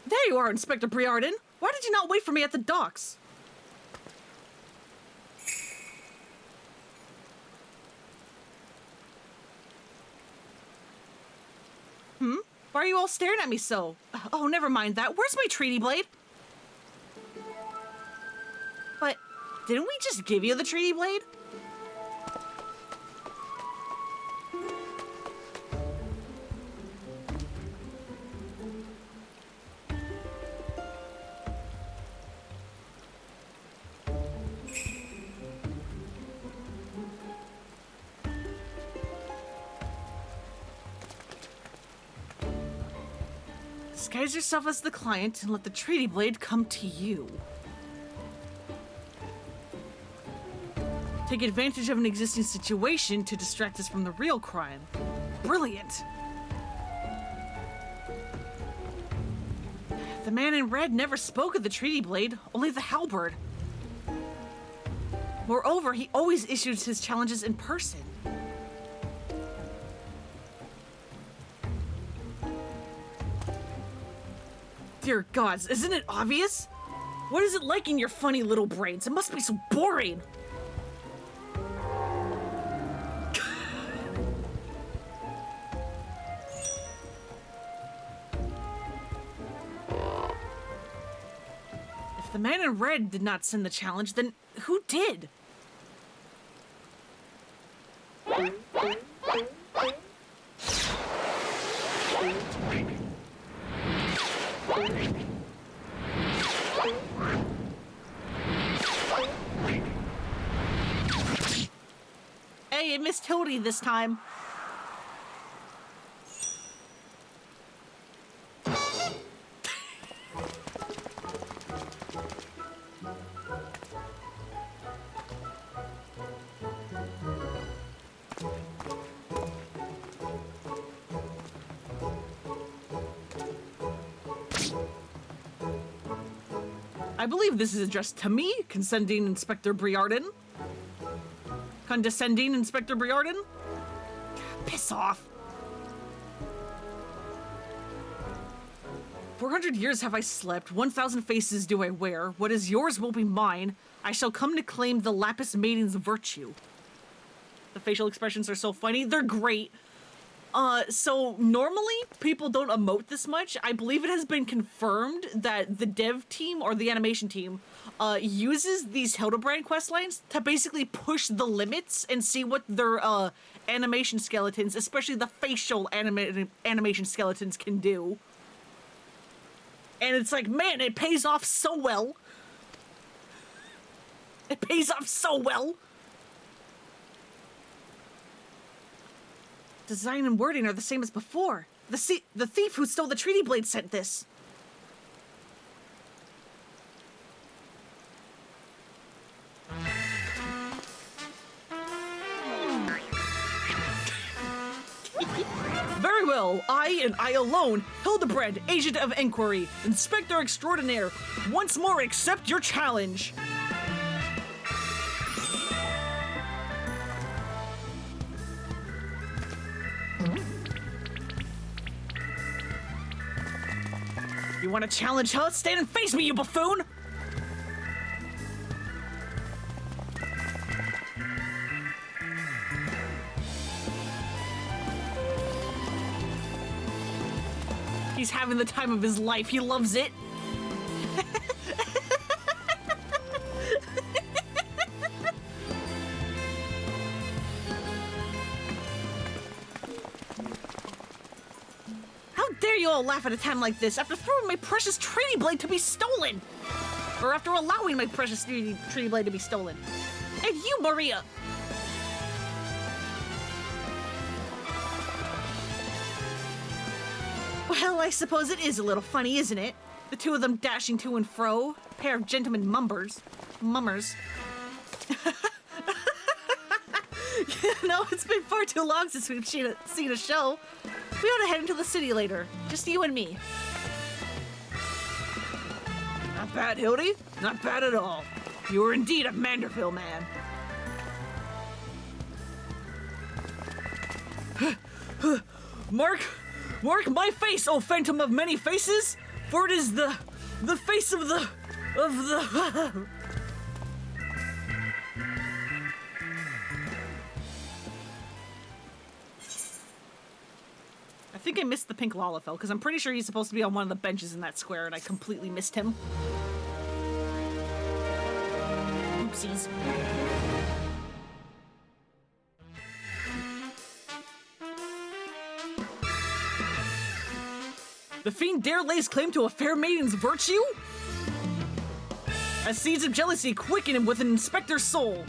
There you are, Inspector Briarden. Why did you not wait for me at the docks? Why are you all staring at me so? Oh, never mind that. Where's my treaty blade? But didn't we just give you the treaty blade? Disguise yourself as the client and let the treaty blade come to you. Take advantage of an existing situation to distract us from the real crime. Brilliant. The man in red never spoke of the treaty blade, only the halberd. Moreover, he always issued his challenges in person. Dear gods, isn't it obvious? What is it like in your funny little brains? It must be so boring. If the man in red did not send the challenge, then who did? Hey, I missed Hildy this time. I believe this is addressed to me, Condescending Inspector Briarden. Condescending Inspector Briarden? Piss off. 400 years have I slept, 1,000 faces do I wear. What is yours will be mine. I shall come to claim the Lapis Maiden's virtue. The facial expressions are so funny. They're great. So normally people don't emote this much. I believe it has been confirmed that the dev team or the animation team uses these Hildibrand questlines to basically push the limits and see what their animation skeletons, especially the facial animation skeletons, can do. And it's like, man, it pays off so well. It pays off so well. Design and wording are the same as before. The thief who stole the treaty blade sent this. Very well, I and I alone, Hildibrand, agent of Enquiry, inspector extraordinaire, once more accept your challenge. You want to challenge her? Stand and face me, you buffoon! He's having the time of his life. He loves it. How dare you all laugh at a time like this after throwing my precious treaty blade to be stolen? Or after allowing my precious treaty blade to be stolen. And you, Maria! Well, I suppose it is a little funny, isn't it? The two of them dashing to and fro. A pair of gentlemen mummers. You know, it's been far too long since we've seen a show. We ought to head into the city later. Just you and me. Not bad, Hildy. Not bad at all. You are indeed a Manderville man. Mark my face, O phantom of many faces, for it is the face of the I think I missed the pink Lalafell, because I'm pretty sure he's supposed to be on one of the benches in that square, and I completely missed him. Oopsies. The fiend dare lays claim to a fair maiden's virtue? As seeds of jealousy quicken him within an inspector's soul.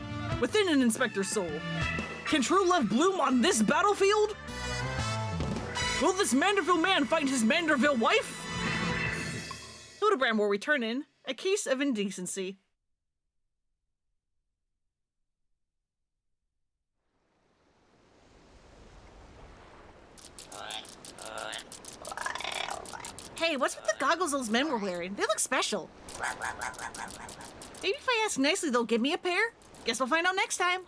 Can true love bloom on this battlefield? Will this Manderville man find his Manderville wife? Hildibrand will return in a case of indecency. Hey, what's with the goggles those men were wearing? They look special. Maybe if I ask nicely, they'll give me a pair? Guess we'll find out next time.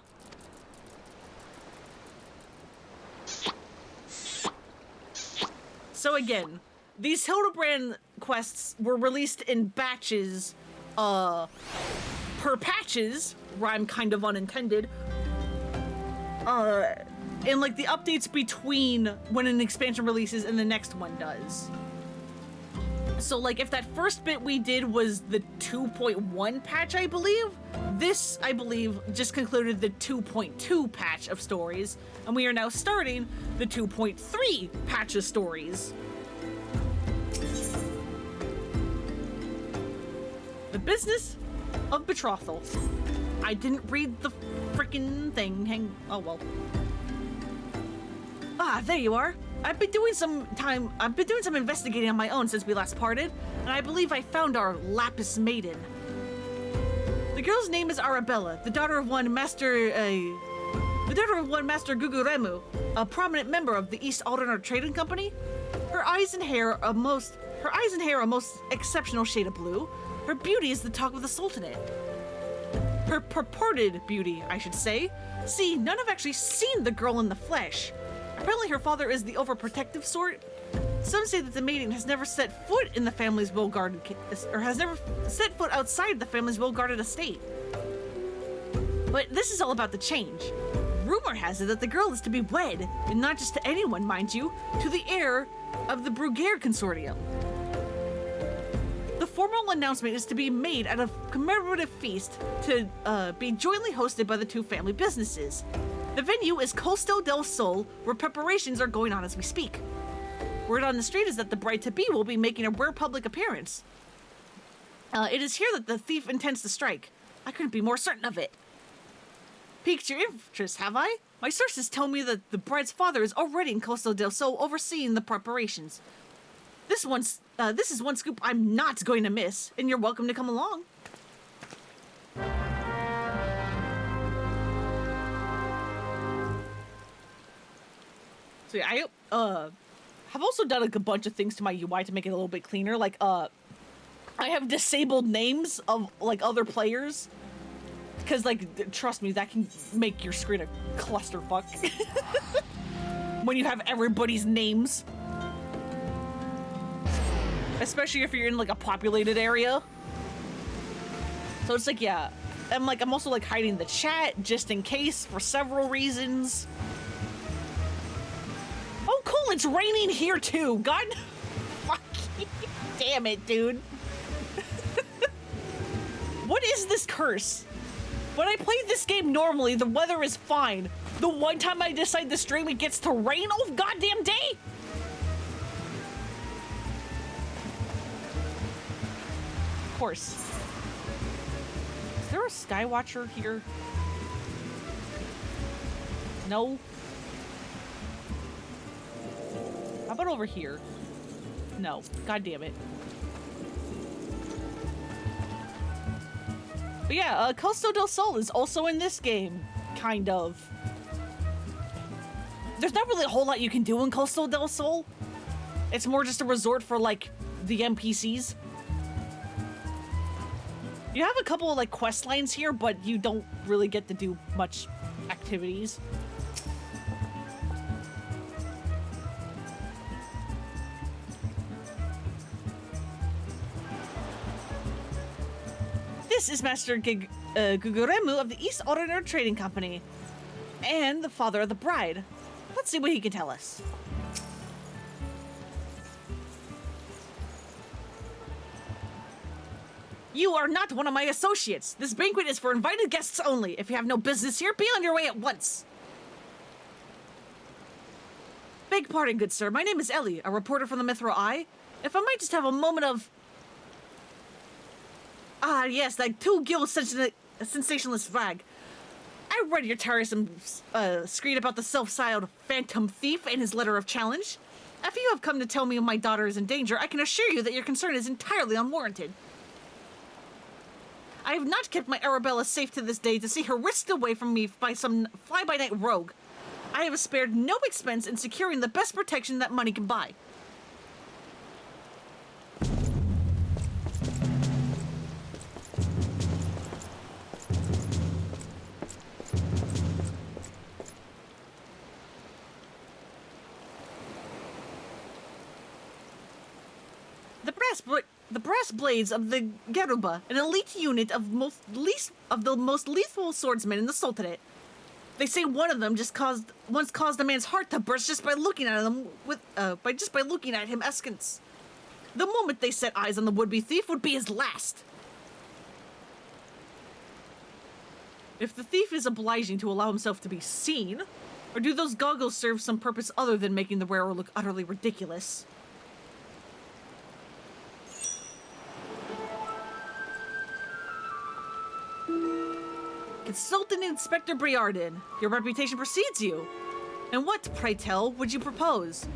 So again, these Hildibrand quests were released in batches, per patches, rhyme kind of unintended, and like the updates between when an expansion releases and the next one does. So like if that first bit we did was the 2.1 patch, I believe, this, I believe, just concluded the 2.2 patch of stories, and we are now starting the 2.3 patch of stories. The business of betrothal. I didn't read the frickin' thing. Oh well. Ah, there you are. I've been doing some investigating on my own since we last parted, and I believe I found our Lapis Maiden. The girl's name is Arabella, the daughter of one Master Guguremu, a prominent member of the East Alternate Trading Company. Her eyes and hair a most exceptional shade of blue. Her beauty is the talk of the Sultanate. Her purported beauty, I should say. See, none have actually seen the girl in the flesh. Apparently her father is the overprotective sort. Some say that the maiden has never set foot in the family's well-guarded, or has never set foot outside the family's well-guarded estate. But this is all about to change. Rumor has it that the girl is to be wed, and not just to anyone, mind you, to the heir of the Bruguiere Consortium. The formal announcement is to be made at a commemorative feast to be jointly hosted by the two family businesses. The venue is Costo del Sol, where preparations are going on as we speak. Word on the street is that the bride-to-be will be making a rare public appearance. It is here that the thief intends to strike. I couldn't be more certain of it. Piqued your interest, have I? My sources tell me that the bride's father is already in Costo del Sol overseeing the preparations. This is one scoop I'm not going to miss, and you're welcome to come along. So yeah, I have also done like a bunch of things to my UI to make it a little bit cleaner. Like, I have disabled names of like other players, because like, trust me, that can make your screen a clusterfuck when you have everybody's names, especially if you're in like a populated area. So it's like, yeah, I'm also like hiding the chat just in case for several reasons. Oh, cool, it's raining here too. God fucking damn it, dude. What is this curse? When I play this game normally, the weather is fine. The one time I decide to stream, it gets to rain all goddamn day. Of course. Is there a Skywatcher here? No. How about over here? No. God damn it. But yeah, Costo del Sol is also in this game, kind of. There's not really a whole lot you can do in Costo del Sol. It's more just a resort for, like, the NPCs. You have a couple of, like, quest lines here, but you don't really get to do much activities. This is Master Guguremu of the East Alternate Trading Company, and the father of the bride. Let's see what he can tell us. You are not one of my associates. This banquet is for invited guests only. If you have no business here, be on your way at once. Beg pardon, good sir. My name is Ellie, a reporter from the Mithril Eye. If I might just have a moment of... Ah, yes, that two-gill sensationalist rag. I read your tiresome screed about the self-styled phantom thief and his letter of challenge. If you have come to tell me my daughter is in danger, I can assure you that your concern is entirely unwarranted. I have not kept my Arabella safe to this day to see her whisked away from me by some fly-by-night rogue. I have spared no expense in securing the best protection that money can buy. The brass blades of the Geruba, an elite unit of the most lethal swordsmen in the Sultanate. They say one of them once caused a man's heart to burst just by looking at him askance. The moment they set eyes on the would-be thief would be his last. If the thief is obliging to allow himself to be seen, or do those goggles serve some purpose other than making the wearer look utterly ridiculous? Consultant Inspector Briarden, your reputation precedes you. And what, pray tell, would you propose?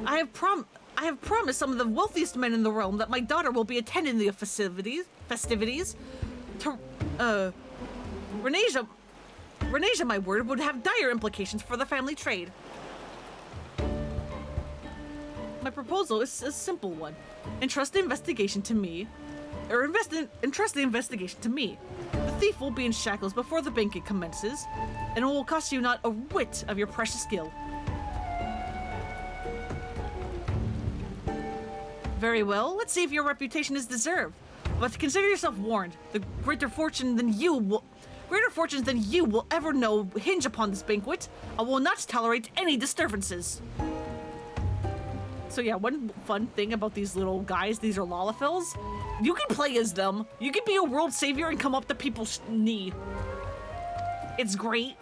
I have promised some of the wealthiest men in the realm that my daughter will be attending the festivities. Renasia, my word, would have dire implications for the family trade. My proposal is a simple one. Entrust the investigation to me. Entrust the investigation to me. The thief will be in shackles before the banquet commences, and it will cost you not a whit of your precious skill. Very well, let's see if your reputation is deserved. But consider yourself warned. The greater fortunes than you will ever know hinge upon this banquet. I will not tolerate any disturbances. So yeah, one fun thing about these little guys, these are Lalafels. You can play as them. You can be a world savior and come up to people's knee. It's great.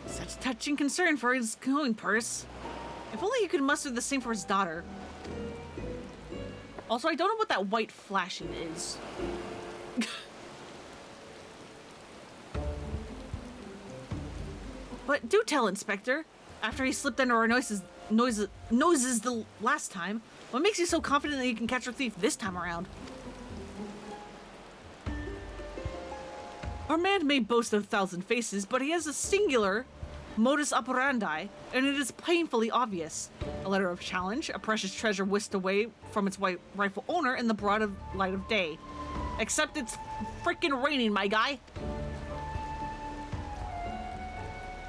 Such touching concern for his coin purse. If only he could muster the same for his daughter. Also, I don't know what that white flashing is. But do tell, Inspector. After he slipped under our noses the last time, what makes you so confident that you can catch a thief this time around? Our man may boast of 1,000 faces, but he has a singular modus operandi, and it is painfully obvious. A letter of challenge, a precious treasure whisked away from its white rightful owner in the broad light of day. Except it's freaking raining, my guy.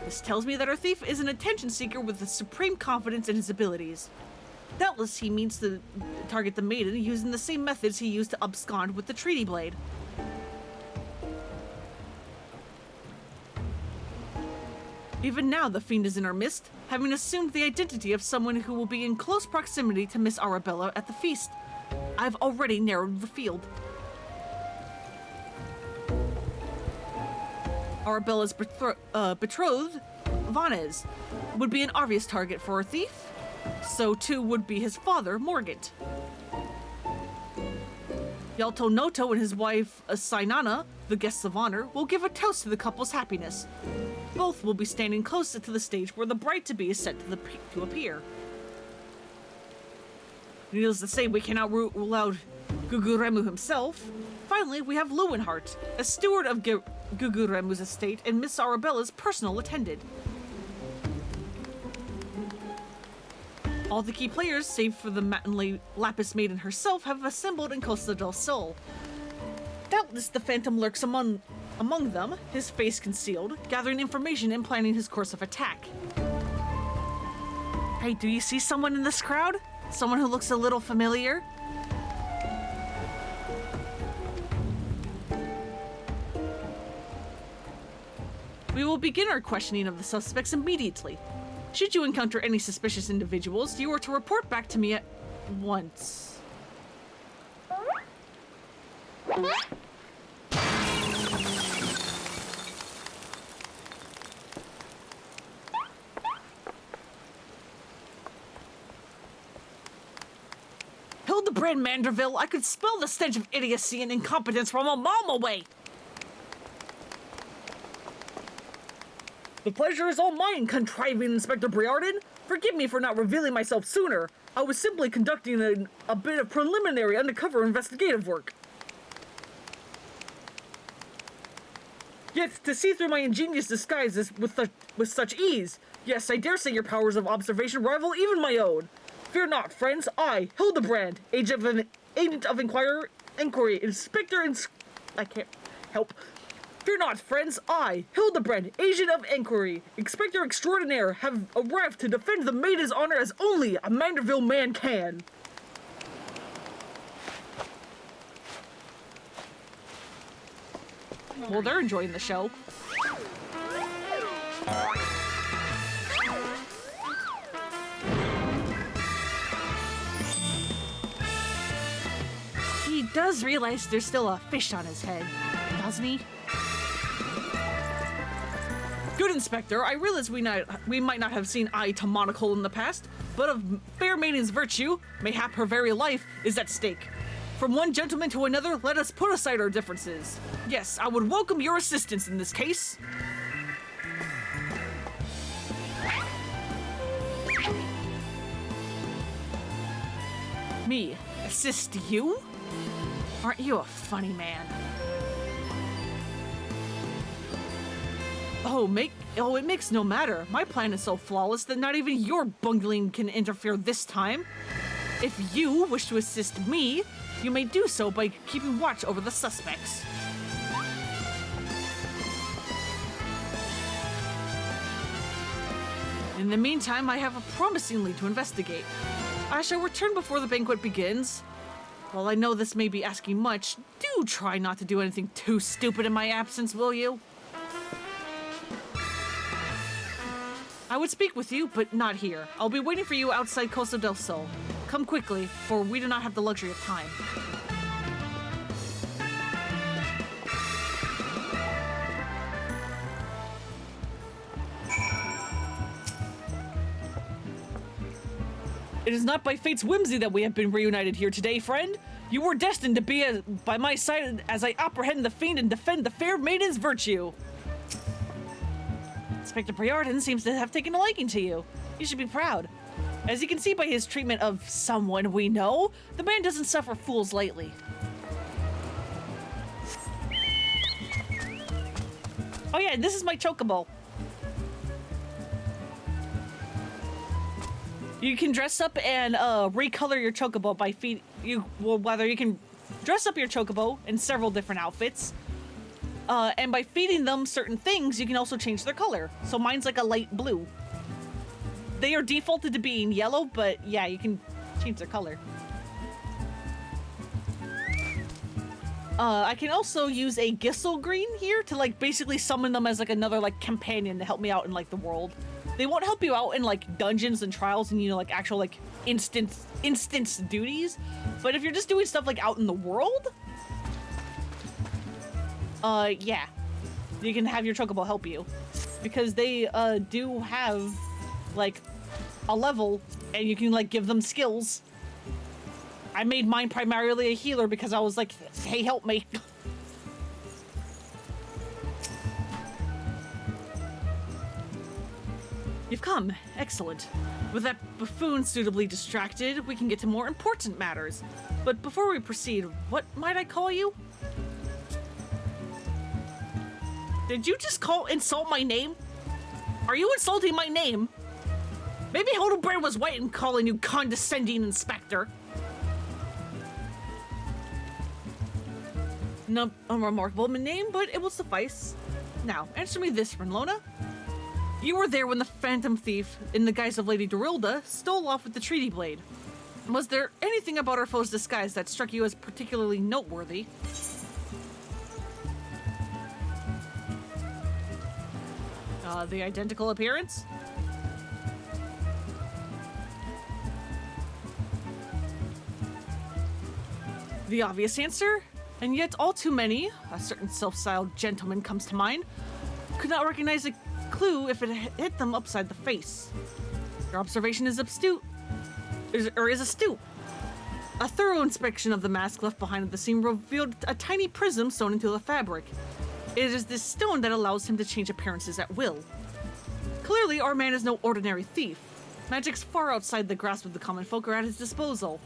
This tells me that our thief is an attention seeker with a supreme confidence in his abilities. Doubtless he means to target the maiden using the same methods he used to abscond with the treaty blade. Even now, the fiend is in our midst, having assumed the identity of someone who will be in close proximity to Miss Arabella at the feast. I've already narrowed the field. Arabella's betrothed, Vanez, would be an obvious target for a thief. So too would be his father, Morgant. Yalto Noto and his wife, Sainana, the guests of honor, will give a toast to the couple's happiness. Both will be standing close to the stage where the bride-to-be is set to appear. Needless to say, we cannot rule out Guguremu himself. Finally, we have Lowenhart, a steward of Guguremu's estate and Miss Arabella's personal attendant. All the key players, save for the matronly Lapis Maiden herself, have assembled in Costa del Sol. Doubtless the Phantom lurks among them, his face concealed, gathering information and planning his course of attack. Hey, do you see someone in this crowd? Someone who looks a little familiar? We will begin our questioning of the suspects immediately. Should you encounter any suspicious individuals, you are to report back to me at once. Hildibrand Manderville, I could smell the stench of idiocy and incompetence from a mile away! The pleasure is all mine, contriving Inspector Briarden. Forgive me for not revealing myself sooner. I was simply conducting a bit of preliminary undercover investigative work. Yet, to see through my ingenious disguises with such ease, yes, I dare say your powers of observation rival even my own. Fear not, friends, I, Hildibrand, agent of Enquiry, I can't help. Fear not, friends. I, Hildibrand, agent of Enquiry, Inspector Extraordinaire, have arrived to defend the maiden's honor as only a Manderville man can. Well, they're enjoying the show. He does realize there's still a fish on his head, doesn't he? Good, Inspector. I realize we might not have seen eye to monocle in the past, but of fair maiden's virtue, mayhap her very life, is at stake. From one gentleman to another, let us put aside our differences. Yes, I would welcome your assistance in this case. Me assist you? Aren't you a funny man? Oh, it makes no matter. My plan is so flawless that not even your bungling can interfere this time. If you wish to assist me, you may do so by keeping watch over the suspects. In the meantime, I have a promising lead to investigate. I shall return before the banquet begins. While I know this may be asking much, do try not to do anything too stupid in my absence, will you? I would speak with you, but not here. I'll be waiting for you outside Costa del Sol. Come quickly, for we do not have the luxury of time. It is not by fate's whimsy that we have been reunited here today, friend. You were destined to be by my side as I apprehend the fiend and defend the fair maiden's virtue. Inspector Priordan seems to have taken a liking to you. You should be proud. As you can see by his treatment of someone we know, the man doesn't suffer fools lightly. Oh yeah, this is my chocobo. You can dress up and recolor your chocobo by whether you can dress up your chocobo in several different outfits. And by feeding them certain things, you can also change their color. So mine's like a light blue. They are defaulted to being yellow, but yeah, you can change their color. I can also use a Gissel green here to like basically summon them as like another like companion to help me out in like the world. They won't help you out in like dungeons and trials and like actual like instance duties, but if you're just doing stuff like out in the world, yeah, you can have your chocobo help you because they do have like a level and you can like give them skills. I made mine primarily a healer because I was like, hey, help me. You've come. Excellent. With that buffoon suitably distracted, we can get to more important matters. But before we proceed, what might I call you? Did you just insult my name? Are you insulting my name? Maybe Hildibrand was right in calling you condescending inspector. Not a remarkable name, but it will suffice. Now, answer me this, Renlona. You were there when the Phantom Thief, in the guise of Lady Dorilda, stole off with the Treaty Blade. Was there anything about our foe's disguise that struck you as particularly noteworthy? The identical appearance? The obvious answer, and yet all too many, a certain self-styled gentleman comes to mind, could not recognize a clue if it hit them upside the face. Your observation is astute. is astute. A thorough inspection of the mask left behind at the scene revealed a tiny prism sewn into the fabric. It is this stone that allows him to change appearances at will. Clearly, our man is no ordinary thief. Magics far outside the grasp of the common folk are at his disposal.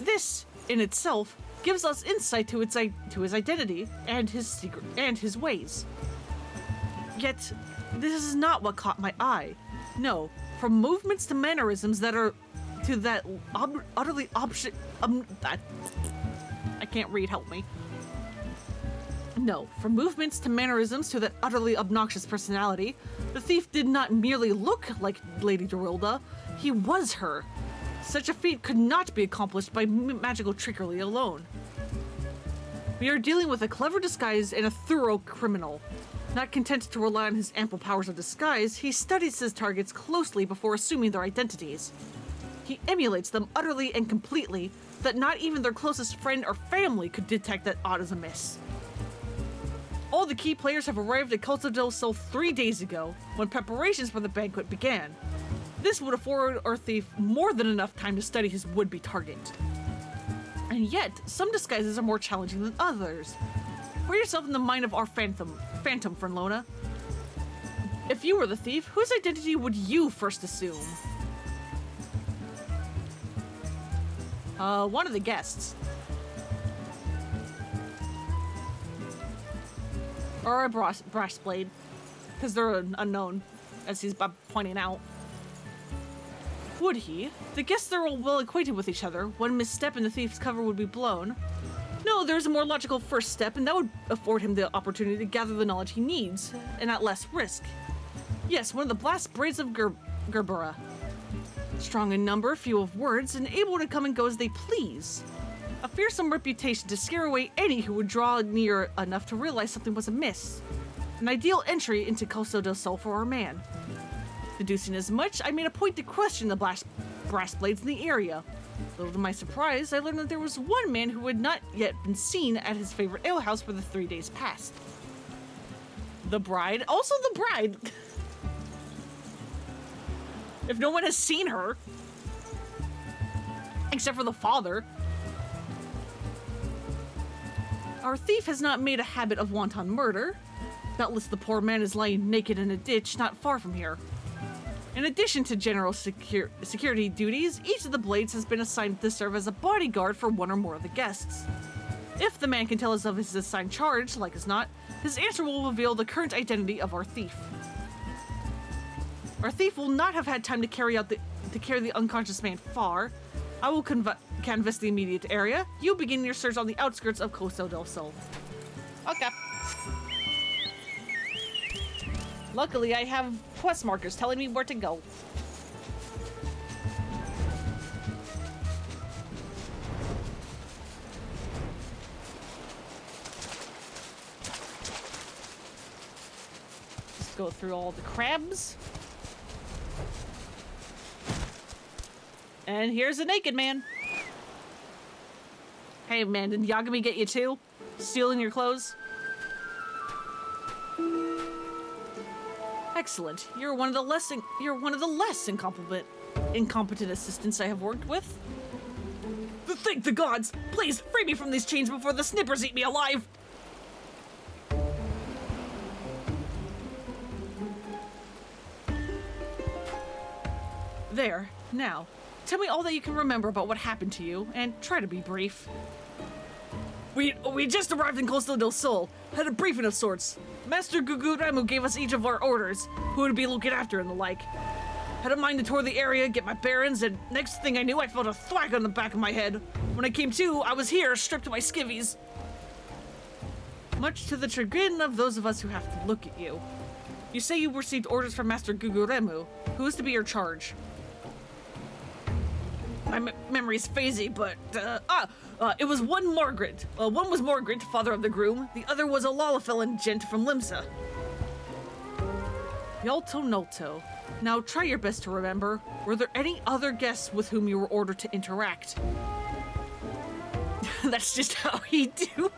This, in itself, gives us insight to his identity and his secret and his ways. Yet, this is not what caught my eye. No, from movements to mannerisms that are utterly I can't read, help me. No, from movements to mannerisms to that utterly obnoxious personality, the thief did not merely look like Lady Dorilda, he was her. Such a feat could not be accomplished by magical trickery alone. We are dealing with a clever disguise and a thorough criminal. Not content to rely on his ample powers of disguise, he studies his targets closely before assuming their identities. He emulates them utterly and completely, that not even their closest friend or family could detect that aught is amiss. All the key players have arrived at Costa del Sol 3 days ago, when preparations for the banquet began. This would afford our thief more than enough time to study his would-be target. And yet, some disguises are more challenging than others. Put yourself in the mind of our phantom friend Lona. If you were the thief, whose identity would you first assume? One of the guests. Or a brass blade, because they're unknown, as he's pointing out. Would he? The guests are all well acquainted with each other. One misstep and the thief's cover would be blown. No, there's a more logical first step, and that would afford him the opportunity to gather the knowledge he needs, and at less risk. Yes, one of the blast braids of Gerbera. Strong in number, few of words, and able to come and go as they please. A fearsome reputation to scare away any who would draw near enough to realize something was amiss. An ideal entry into Costa del Sol for our man. Deducing as much, I made a point to question the brass blades in the area. Little to my surprise, I learned that there was one man who had not yet been seen at his favorite alehouse for the 3 days past. The bride? Also the bride! If no one has seen her, except for the father. Our thief has not made a habit of wanton murder. Doubtless the poor man is lying naked in a ditch not far from here. In addition to general security duties, each of the blades has been assigned to serve as a bodyguard for one or more of the guests. If the man can tell us of his assigned charge, like as not, his answer will reveal the current identity of our thief. Our thief will not have had time to carry the unconscious man far. I will canvass the immediate area. You begin your search on the outskirts of Costa del Sol. Okay. Luckily, I have quest markers telling me where to go. Let's go through all the crabs. And here's a naked man. Hey man, did Yagami get you too? Stealing your clothes? Excellent. You're one of the less incompetent assistants I have worked with. Thank the gods! Please free me from these chains before the snippers eat me alive! There. Now, tell me all that you can remember about what happened to you, and try to be brief. We just arrived in Costa del Sol. Had a briefing of sorts. Master Guguremu gave us each of our orders, who would be looking after and the like. Had a mind to tour the area, get my bearings, and next thing I knew, I felt a thwack on the back of my head. When I came to, I was here, stripped to my skivvies. Much to the chagrin of those of us who have to look at you. You say you received orders from Master Guguremu. Who is to be your charge? My memory's phasey, but, it was one Margaret. One was Margaret, father of the groom. The other was a Lalafellin gent from Limsa. Yalto Nolto. Now try your best to remember. Were there any other guests with whom you were ordered to interact? That's just how he do.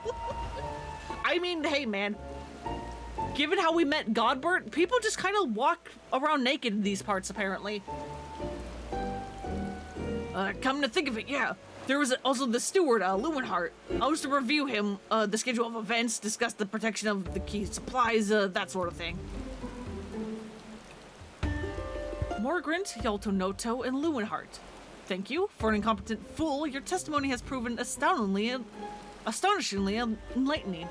I mean, hey man. Given how we met Godbert, people just kind of walk around naked in these parts, apparently. Come to think of it, yeah. There was also the steward, Lewenhart. I was to review him, the schedule of events, discuss the protection of the key supplies, that sort of thing. Morgrant, Yalto Noto, and Lewenhart. Thank you. For an incompetent fool, your testimony has proven astonishingly enlightening.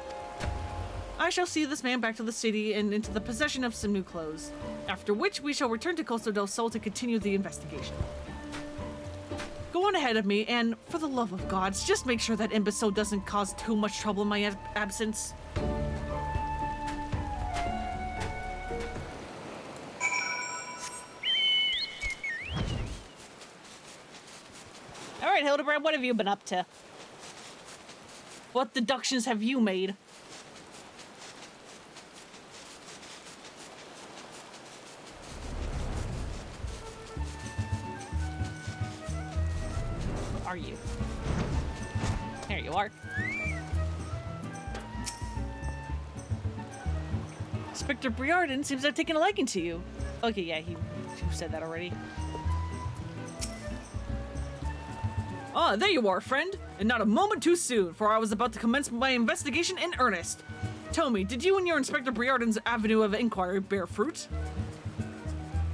I shall see this man back to the city and into the possession of some new clothes, after which we shall return to Costa del Sol to continue the investigation. Go on ahead of me, and for the love of gods, just make sure that imbecile doesn't cause too much trouble in my absence. right, Hildibrand, what have you been up to? What deductions have you made? Where are you? There you are. Inspector Briarden seems to have taken a liking to you. Okay, yeah, you said that already. Ah, there you are, friend. And not a moment too soon, for I was about to commence my investigation in earnest. Tell me, did you and your Inspector Briarden's avenue of inquiry bear fruit?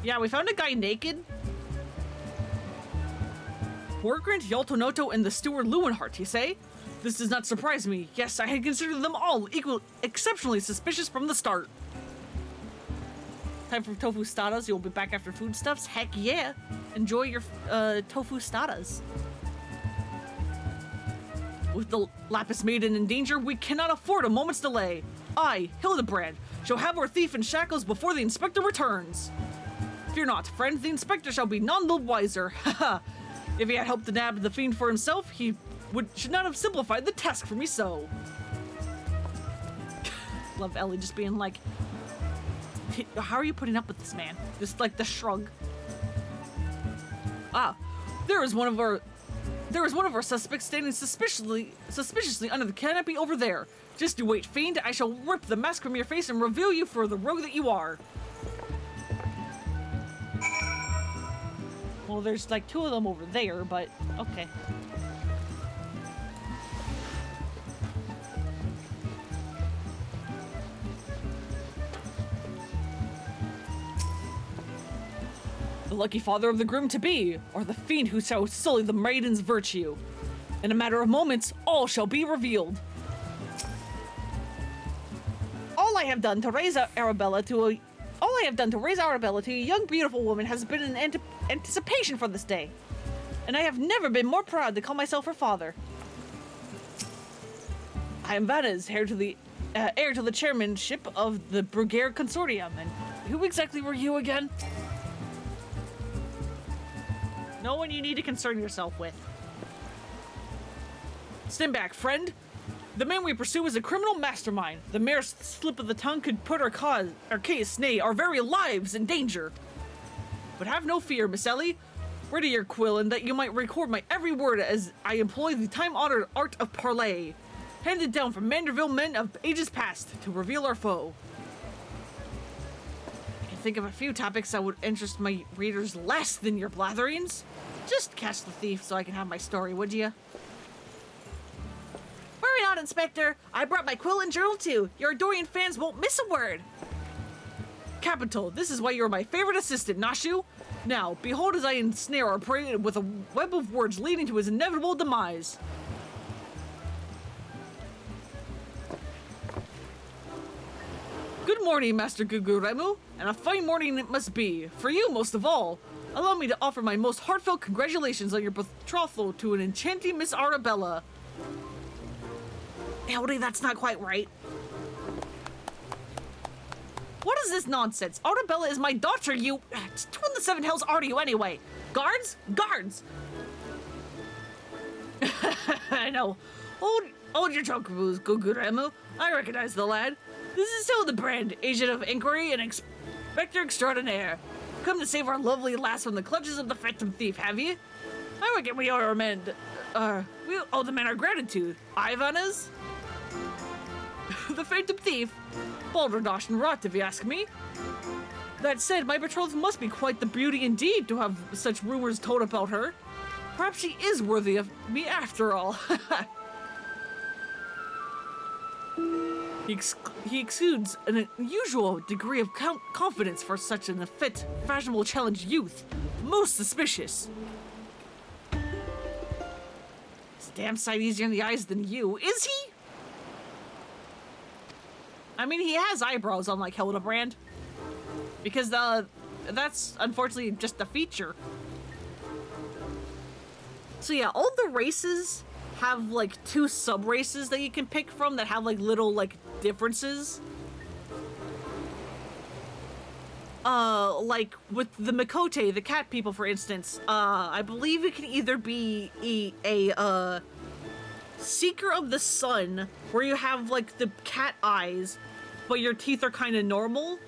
Yeah, we found a guy naked. Wargrant, Yaltonoto, and the steward Lewinhart, you say? This does not surprise me. Yes, I had considered them all exceptionally suspicious from the start. Time for tofu stadas. You'll be back after foodstuffs? Heck yeah. Enjoy your tofu stadas. With the Lapis Maiden in danger, we cannot afford a moment's delay. I, Hildibrand, shall have our thief in shackles before the Inspector returns. Fear not, friend, the Inspector shall be none the wiser. Haha. If he had helped to nab the fiend for himself, he should not have simplified the task for me so. Love Ellie just being like, how are you putting up with this man? Just like the shrug. Ah, there is one of our suspects standing suspiciously under the canopy over there. Just you wait, fiend. I shall rip the mask from your face and reveal you for the rogue that you are. Well, there's like two of them over there, but okay. The lucky father of the groom-to-be, or the fiend who shall sully the maiden's virtue. In a matter of moments, all shall be revealed. All I have done to raise Arabella to a young, beautiful woman has been an anticipation for this day, and I have never been more proud to call myself her father. I am Vanez, heir to the chairmanship of the Bruguiere Consortium. And who exactly were you again? No one you need to concern yourself with. Stand back, friend. The man we pursue is a criminal mastermind. The mere slip of the tongue could put our case, nay, our very lives in danger. But have no fear, Miss Ellie. Ready your quill, and that you might record my every word as I employ the time-honored art of parley, handed down from Manderville men of ages past to reveal our foe. I can think of a few topics that would interest my readers less than your blatherings. Just catch the thief so I can have my story, would you? Worry not, Inspector. I brought my quill and journal too. Your Dorian fans won't miss a word. Capital. This is why you're my favorite assistant, Nashu. Now, behold as I ensnare our prey with a web of words leading to his inevitable demise. Good morning, Master Guguremu, and a fine morning it must be, for you most of all. Allow me to offer my most heartfelt congratulations on your betrothal to an enchanting Miss Arabella. Hildy, that's not quite right. What is this nonsense? Arabella is my daughter, you... Who in the seven hells are you anyway? Guards? Guards! I know. Hold your tongue, Guguremu. I recognize the lad. This is Hildibrand, agent of Enquiry and Inspector Extraordinaire. Come to save our lovely lass from the clutches of the phantom thief, have you? I reckon we owe the man our gratitude. Ivanez? The phantom thief? Balderdash and rot, if you ask me. That said, my betrothed must be quite the beauty indeed to have such rumors told about her. Perhaps she is worthy of me after all. He exudes an unusual degree of confidence for such an effete, fashionable challenged youth. Most suspicious. It's a damn sight easier in the eyes than you. Is he? I mean, he has eyebrows, unlike Hildibrand. Because that's unfortunately just a feature. So yeah, all the races have like 2 sub-races that you can pick from that have like little like differences. like with the Mikote, the cat people, for instance, I believe it can either be a Seeker of the Sun, where you have like the cat eyes, but your teeth are kind of normal,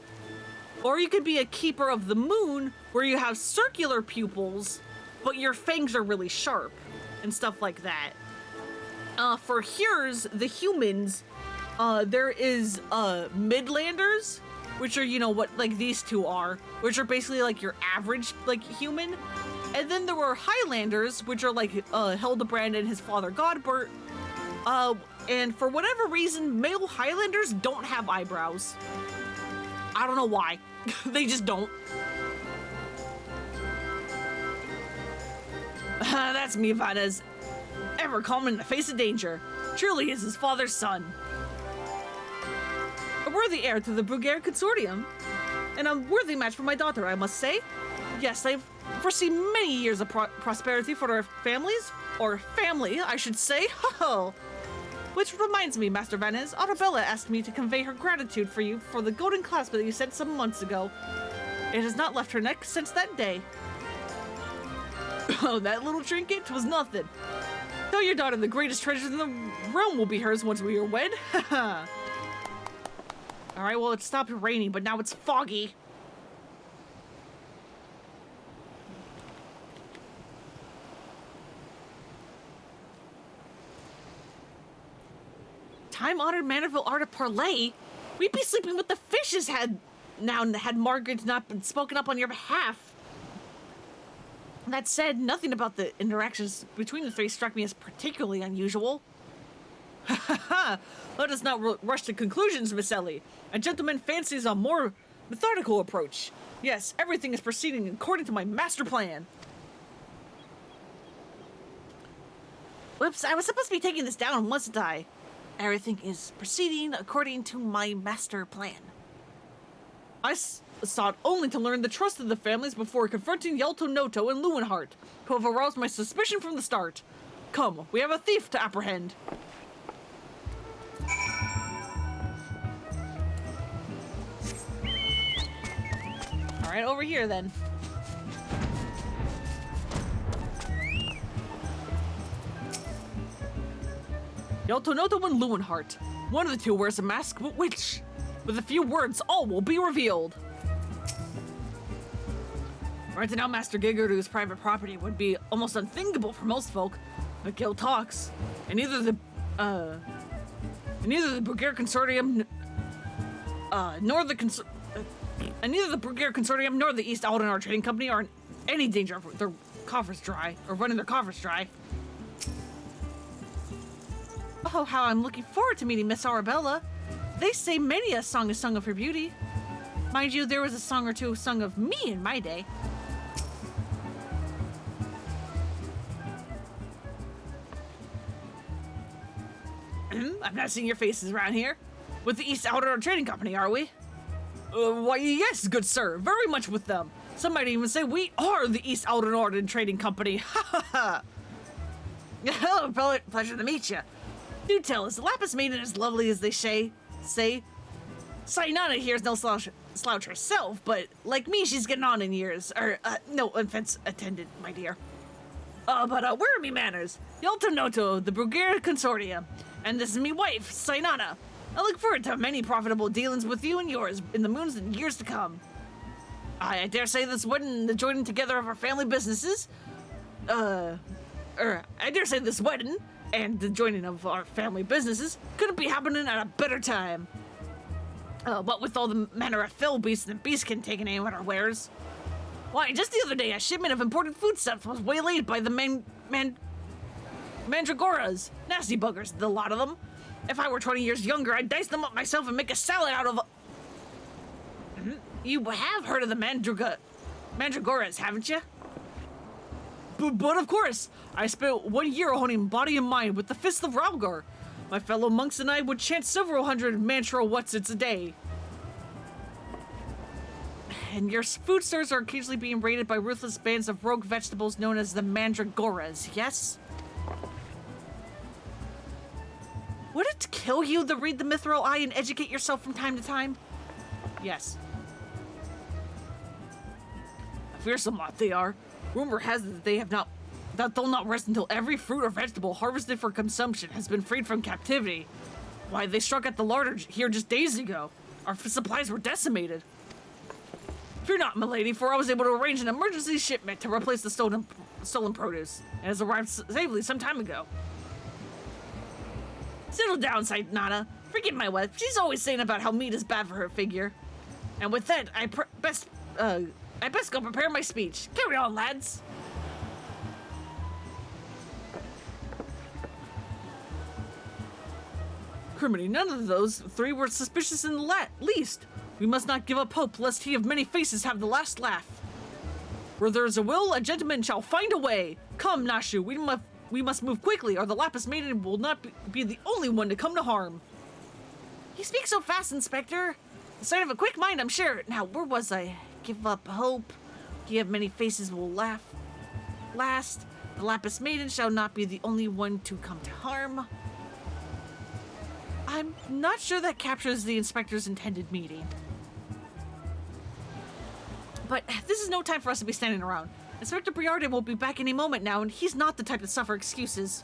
or you could be a Keeper of the Moon, where you have circular pupils, but your fangs are really sharp, and stuff like that. For Here's, the humans, there is Midlanders, which are, you know, what like these two are, which are basically like your average like human. And then there were Highlanders, which are like Hildibrand and his father Godbert. And for whatever reason, male Highlanders don't have eyebrows. I don't know why. They just don't. That's me, Vanez. Ever calm in the face of danger. Truly is his father's son. A worthy heir to the Brugere Consortium. And a worthy match for my daughter, I must say. Yes, I foresee many years of prosperity for our families. Or family, I should say. Ho-ho! Which reminds me, Master Vanez, Arabella asked me to convey her gratitude for you for the golden clasp that you sent some months ago. It has not left her neck since that day. Oh, that little trinket was nothing. Tell your daughter the greatest treasure in the realm will be hers once we are wed. Haha. Alright, well, it stopped raining, but now it's foggy. Time-honored Manorville art of parlay? We'd be sleeping with the fishes had Margaret not been spoken up on your behalf. That said, nothing about the interactions between the three struck me as particularly unusual. Ha ha ha! Let us not rush to conclusions, Miss Ellie. A gentleman fancies a more methodical approach. Yes, everything is proceeding according to my master plan. Whoops, I was supposed to be taking this down, wasn't I? Everything is proceeding according to my master plan. I sought only to learn the trust of the families before confronting Yelto Noto and Lewinhart, who have aroused my suspicion from the start. Come, we have a thief to apprehend. Alright, over here then. Yelto Noto and Lewinhart. One of the two wears a mask, but which? With a few words, all will be revealed. Renting out Master Gigerdu's private property would be almost unthinkable for most folk, but Gil talks, and neither the Brugere Consortium, nor the East Aldenar Trading Company are in any danger of their coffers dry, or running their coffers dry. Oh, how I'm looking forward to meeting Miss Arabella. They say many a song is sung of her beauty. Mind you, there was a song or two sung of me in my day. I've not seen your faces around here. With the East Outer Trading Company, are we? Why, yes, good sir. Very much with them. Some might even say we are the East Outer Norden Trading Company. Ha ha ha. Hello, pleasure to meet you. Do tell, is the Lapis Maiden as lovely as they say? Sainana here's no slouch herself, but like me, she's getting on in years. No offense attended, my dear. But where are me manners? Yelto Noto, the Brugere Consortium, and this is me wife, Sainana. I look forward to many profitable dealings with you and yours in the moons and years to come. I dare say this wedding and the joining together of our family businesses, I dare say this wedding and the joining of our family businesses couldn't be happening at a better time. What with all the manner of fill beasts and beastkin taking aim at our wares. Why, just the other day, a shipment of imported foodstuffs was waylaid by the Mandragoras. Nasty buggers, the lot of them. If I were 20 years younger, I'd dice them up myself and make a salad out of. You have heard of the Mandragoras, haven't you? But of course, I spent 1 year honing body and mind with the Fists of Ralgar. My fellow monks and I would chant several hundred mantra whatsits a day. And your food stores are occasionally being raided by ruthless bands of rogue vegetables known as the Mandragoras, yes? Would it kill you to read the Mithril Eye and educate yourself from time to time? Yes. fearsome lot they are. Rumor has it that they'll not rest until every fruit or vegetable harvested for consumption has been freed from captivity. Why, they struck at the larder here just days ago. Our supplies were decimated. Fear not, milady, for I was able to arrange an emergency shipment to replace the stolen produce. It has arrived safely some time ago. Settle down, Nana. Forgive my wife. She's always saying about how meat is bad for her figure. And with that, I best go prepare my speech. Carry on, lads. Criminy, none of those three were suspicious in the least. We must not give up hope, lest he of many faces have the last laugh. Where there is a will, a gentleman shall find a way. Come, Nashu, we must move quickly, or the Lapis Maiden will not be the only one to come to harm. You speak so fast, Inspector. The sign of a quick mind, I'm sure. Now, where was I? Give up hope. He of many faces will laugh. Last, the Lapis Maiden shall not be the only one to come to harm. I'm not sure that captures the Inspector's intended meaning. But this is no time for us to be standing around. Inspector Briarden will be back any moment now, and he's not the type to suffer excuses.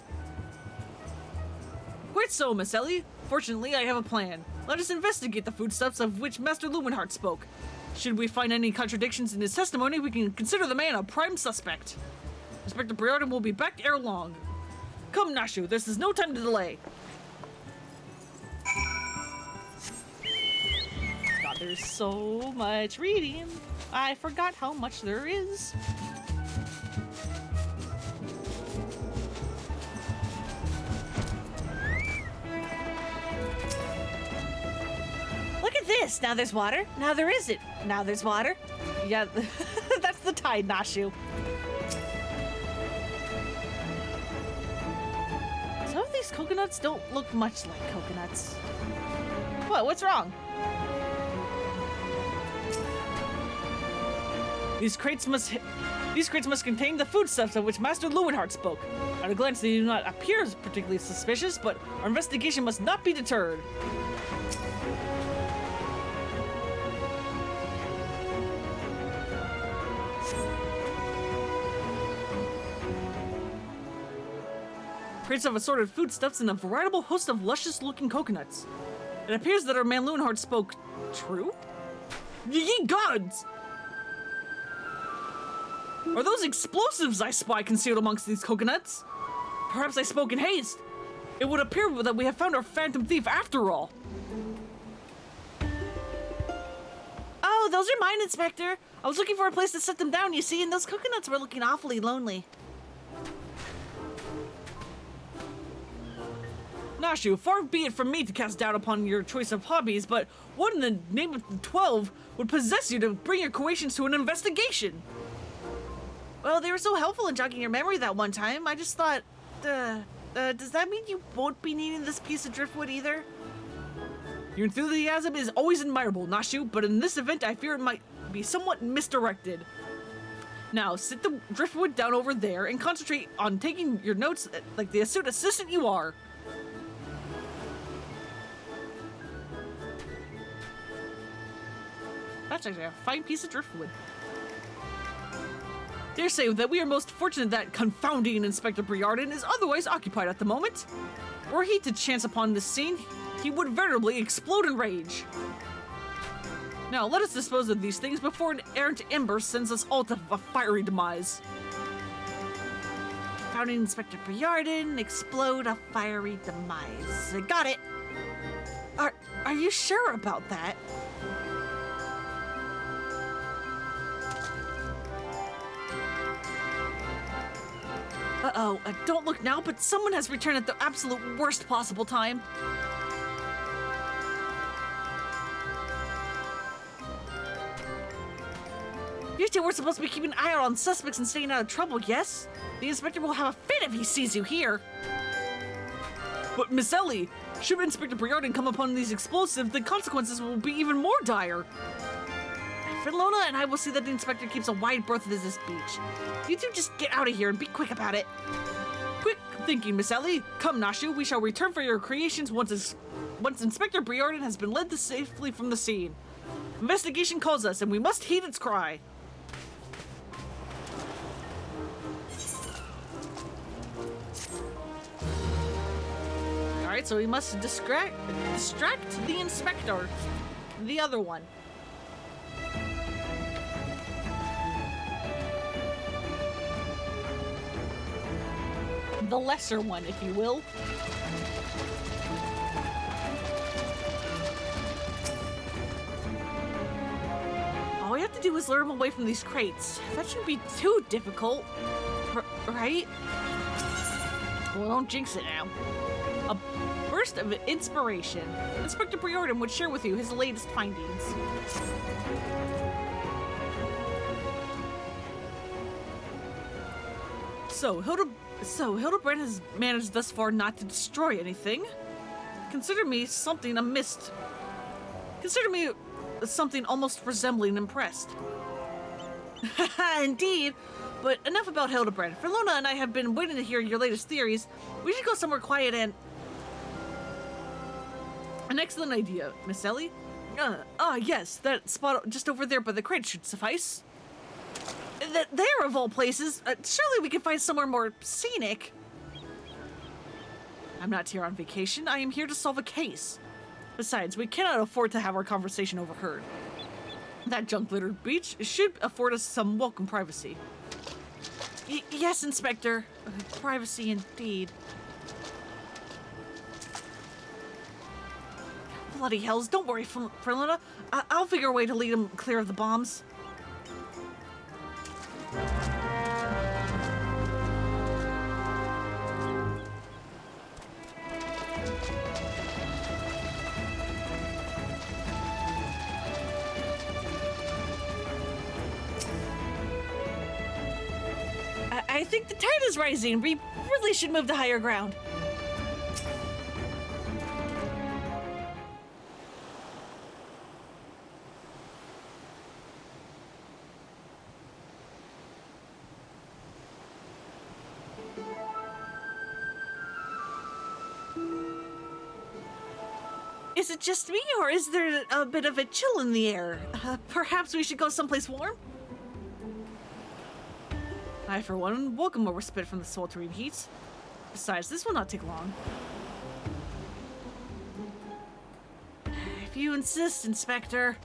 Quite so, Miss Ellie. Fortunately, I have a plan. Let us investigate the foodstuffs of which Master Lumenhart spoke. Should we find any contradictions in his testimony, we can consider the man a prime suspect. Inspector Briarden will be back ere long. Come, Nashu, this is no time to delay. God, there's so much reading. I forgot how much there is. Look at this. Now there's water. Now there isn't. Now there's water. Yeah, that's the tide, Nashu. Some of these coconuts don't look much like coconuts. What? What's wrong? These crates must contain the foodstuffs of which Master Lumenhart spoke. At a glance, they do not appear particularly suspicious, but our investigation must not be deterred. Crates of assorted foodstuffs and a veritable host of luscious-looking coconuts. It appears that our man Lumenhart spoke true? Ye gods! Are those explosives I spy concealed amongst these coconuts? Perhaps I spoke in haste. It would appear that we have found our phantom thief after all. Oh, those are mine, Inspector. I was looking for a place to set them down, you see, and those coconuts were looking awfully lonely. Nashu, far be it from me to cast doubt upon your choice of hobbies, but what in the name of the 12 would possess you to bring your Croatians to an investigation? Well, they were so helpful in jogging your memory that one time. I just thought, does that mean you won't be needing this piece of driftwood either? Your enthusiasm is always admirable, Nashu, but in this event, I fear it might be somewhat misdirected. Now, sit the driftwood down over there and concentrate on taking your notes like the astute assistant you are. That's actually a fine piece of driftwood. Dare say that we are most fortunate that confounding Inspector Briarden is otherwise occupied at the moment. Were he to chance upon this scene, he would veritably explode in rage. Now, let us dispose of these things before an errant ember sends us all to a fiery demise. Confounding Inspector Briarden, explode a fiery demise. Got it. Are you sure about that? Uh-oh, don't look now, but someone has returned at the absolute worst possible time. You two were supposed to be keeping an eye out on suspects and staying out of trouble, yes? The inspector will have a fit if he sees you here. But Miss Ellie, should Inspector Briarden come upon these explosives, the consequences will be even more dire. Fernlona and I will see that the inspector keeps a wide berth at this beach. You two just get out of here and be quick about it. Quick thinking, Miss Ellie. Come, Nashu, we shall return for your creations once Inspector Briarden has been led safely from the scene. Investigation calls us, and we must heed its cry. Alright, so we must distract the inspector. The other one. The lesser one, if you will. All we have to do is lure him away from these crates. That shouldn't be too difficult, right? Well, don't jinx it now. A burst of inspiration. Inspector Briordan would share with you his latest findings. So Hildibrand has managed thus far not to destroy anything. Consider me something almost resembling impressed. Indeed, but enough about Hildibrand. Verlona and I have been waiting to hear your latest theories. We should go somewhere quiet and... An excellent idea, Miss Ellie. Yes, that spot just over there by the crate should suffice. There, of all places, surely we can find somewhere more scenic. I'm not here on vacation. I am here to solve a case. Besides, we cannot afford to have our conversation overheard. That junk-littered beach should afford us some welcome privacy. Yes, Inspector. Privacy indeed. Bloody hells, don't worry, Verlona. I'll figure a way to lead him clear of the bombs. I think the tide is rising. We really should move to higher ground. Is it just me, or is there a bit of a chill in the air? Perhaps we should go someplace warm? I, for one, welcome a respite from the sweltering heat. Besides, this will not take long. If you insist, Inspector.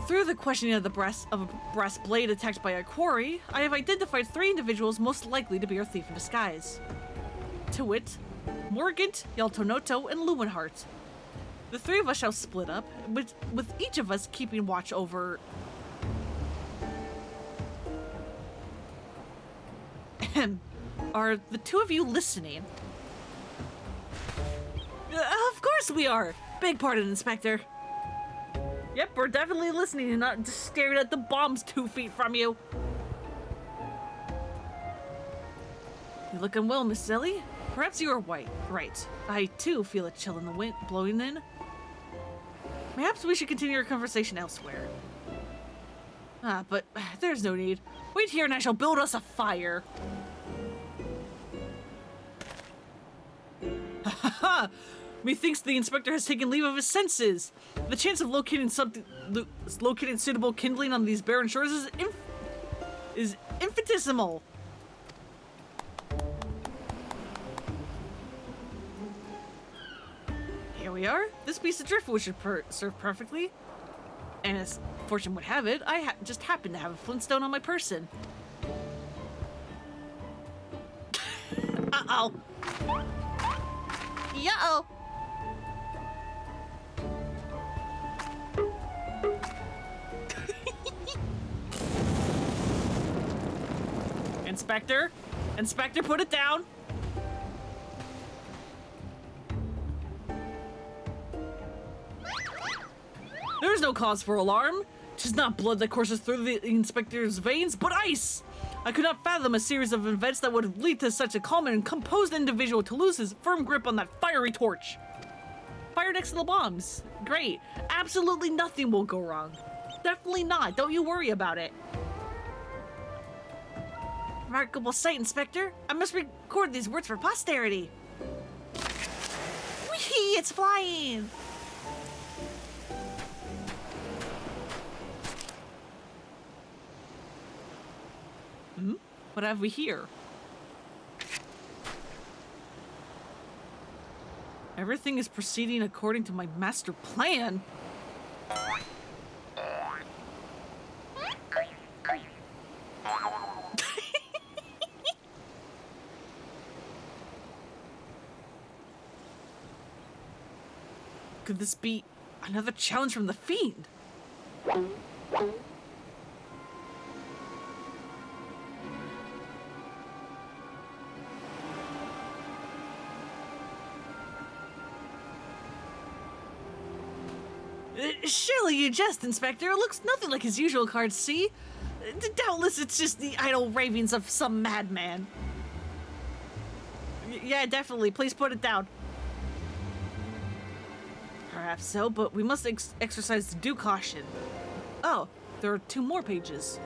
Through the questioning of a brass blade attacked by Enquiry, I have identified 3 individuals most likely to be our thief in disguise. To wit, Morgant, Yaltonoto, and Lumenhart. The 3 of us shall split up, with each of us keeping watch over... Are the 2 of you listening? Of course we are! Beg pardon, Inspector. Yep, we're definitely listening and not just staring at the bombs 2 feet from you. You're looking well, Miss Ellie. Perhaps you are right. I, too, feel a chill in the wind blowing in. Perhaps we should continue our conversation elsewhere. But there's no need. Wait here and I shall build us a fire. Ha ha ha! Methinks the inspector has taken leave of his senses. The chance of locating suitable kindling on these barren shores is infinitesimal. Here we are. This piece of driftwood should serve perfectly. And as fortune would have it, I just happen to have a flintstone on my person. Uh-oh. Yeah-oh. Inspector, put it down. There is no cause for alarm. 'Tis not blood that courses through the inspector's veins, but ice. I could not fathom a series of events that would lead to such a calm and composed individual to lose his firm grip on that fiery torch. Fire next to the bombs. Great. Absolutely nothing will go wrong. Definitely not. Don't you worry about it. Remarkable sight, Inspector. I must record these words for posterity. Whee! It's flying! What have we here? Everything is proceeding according to my master plan. Could this be another challenge from the Fiend? Surely you jest, Inspector. It looks nothing like his usual cards, see? Doubtless it's just the idle ravings of some madman. Yeah, definitely. Please put it down. Perhaps so, but we must exercise due caution. Oh, there are 2 more pages.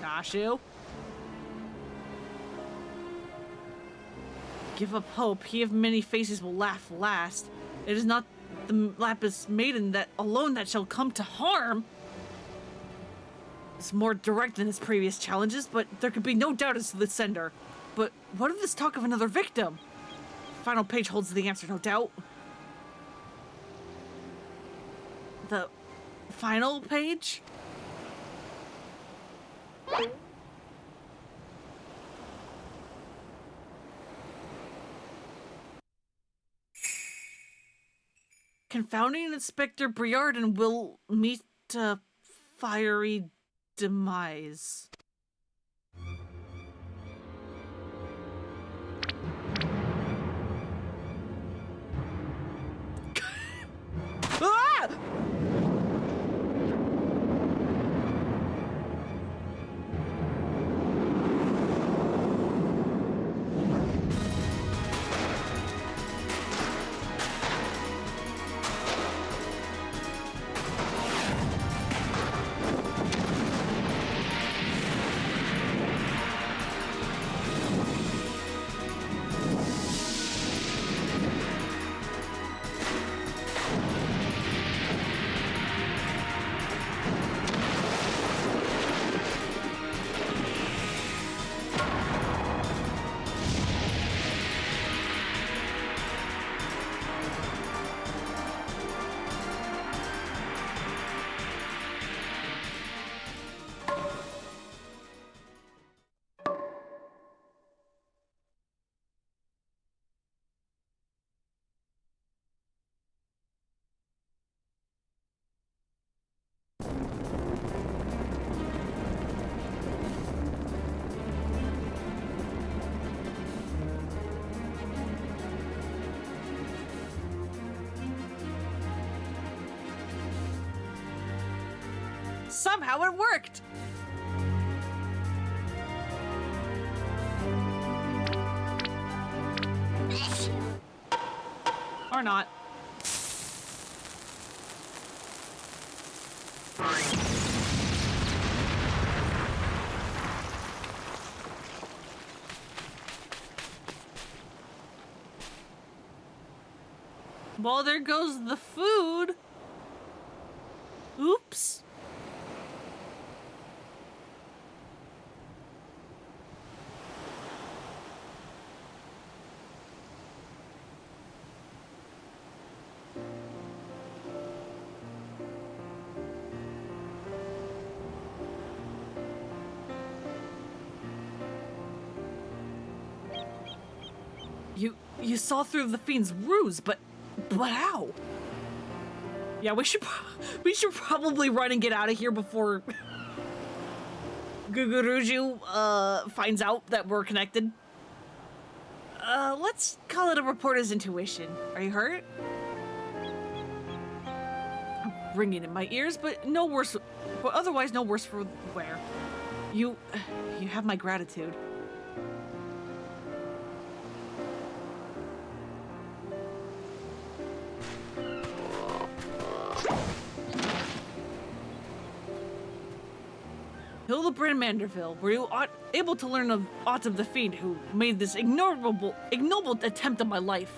Nashu? Give up hope. He of many faces will laugh last. It is not the Lapis Maiden that alone that shall come to harm. It's more direct than his previous challenges, but there could be no doubt as to the sender. But what of this talk of another victim? The final page holds the answer, no doubt. The final page? Confounding Inspector Briarden will meet a fiery demise. Ah! Somehow it worked! Or not. Well, there goes the food. Oops. You saw through the Fiend's ruse, but how? Yeah, we should probably run and get out of here before Guguruju finds out that we're connected. Let's call it a reporter's intuition. Are you hurt? I'm ringing in my ears, but no worse. But otherwise, no worse for wear. You have my gratitude. Hildibrand Manderville, were you able to learn of aught of the Fiend who made this ignoble attempt on my life?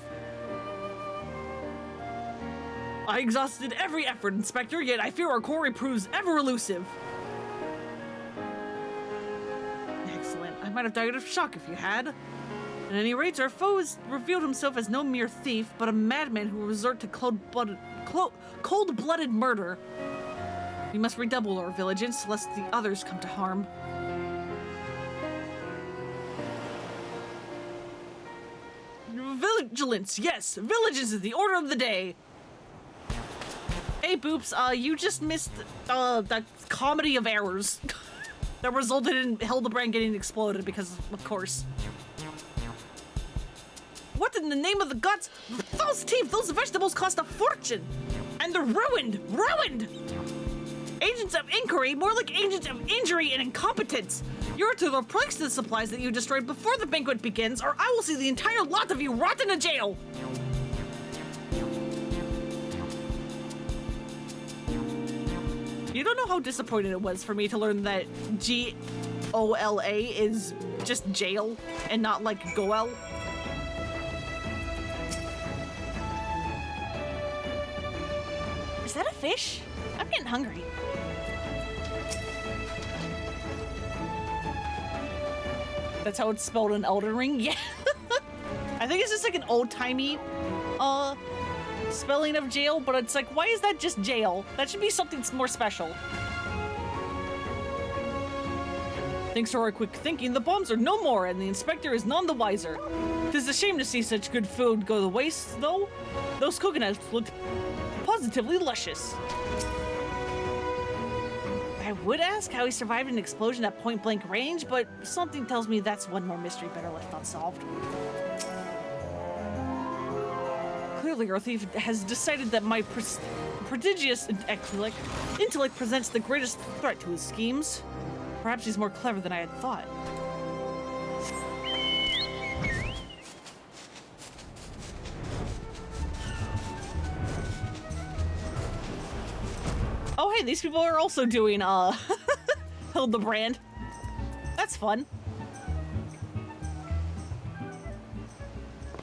I exhausted every effort, Inspector, yet I fear our quarry proves ever elusive. Excellent. I might have died of shock if you had. At any rate, our foe has revealed himself as no mere thief, but a madman who will resort to cold-blooded murder. We must redouble our vigilance, lest the others come to harm. Vigilance, yes! Vigilance is the order of the day! Hey, Boops, you just missed, the comedy of errors that resulted in Hildibrand getting exploded because, of course. What in the name of the gods? Those teeth, those vegetables cost a fortune! And they're ruined! Ruined! Agents of Enquiry, more like agents of injury and incompetence! You're to replace the supplies that you destroyed before the banquet begins, or I will see the entire lot of you rot in a jail! You don't know how disappointed it was for me to learn that G-O-L-A is just jail and not like Goel. Is that a fish? I'm getting hungry. That's how it's spelled in Elden Ring? Yeah. I think it's just like an old-timey, spelling of jail, but it's like, why is that just jail? That should be something more special. Thanks to our quick thinking, the bombs are no more, and the inspector is none the wiser. Tis a shame to see such good food go to waste, though. Those coconuts looked positively luscious. I would ask how he survived an explosion at point-blank range, but something tells me that's one more mystery better left unsolved. Clearly, our thief has decided that my prodigious intellect presents the greatest threat to his schemes. Perhaps he's more clever than I had thought. Oh, hey, these people are also doing, Hildibrand. That's fun.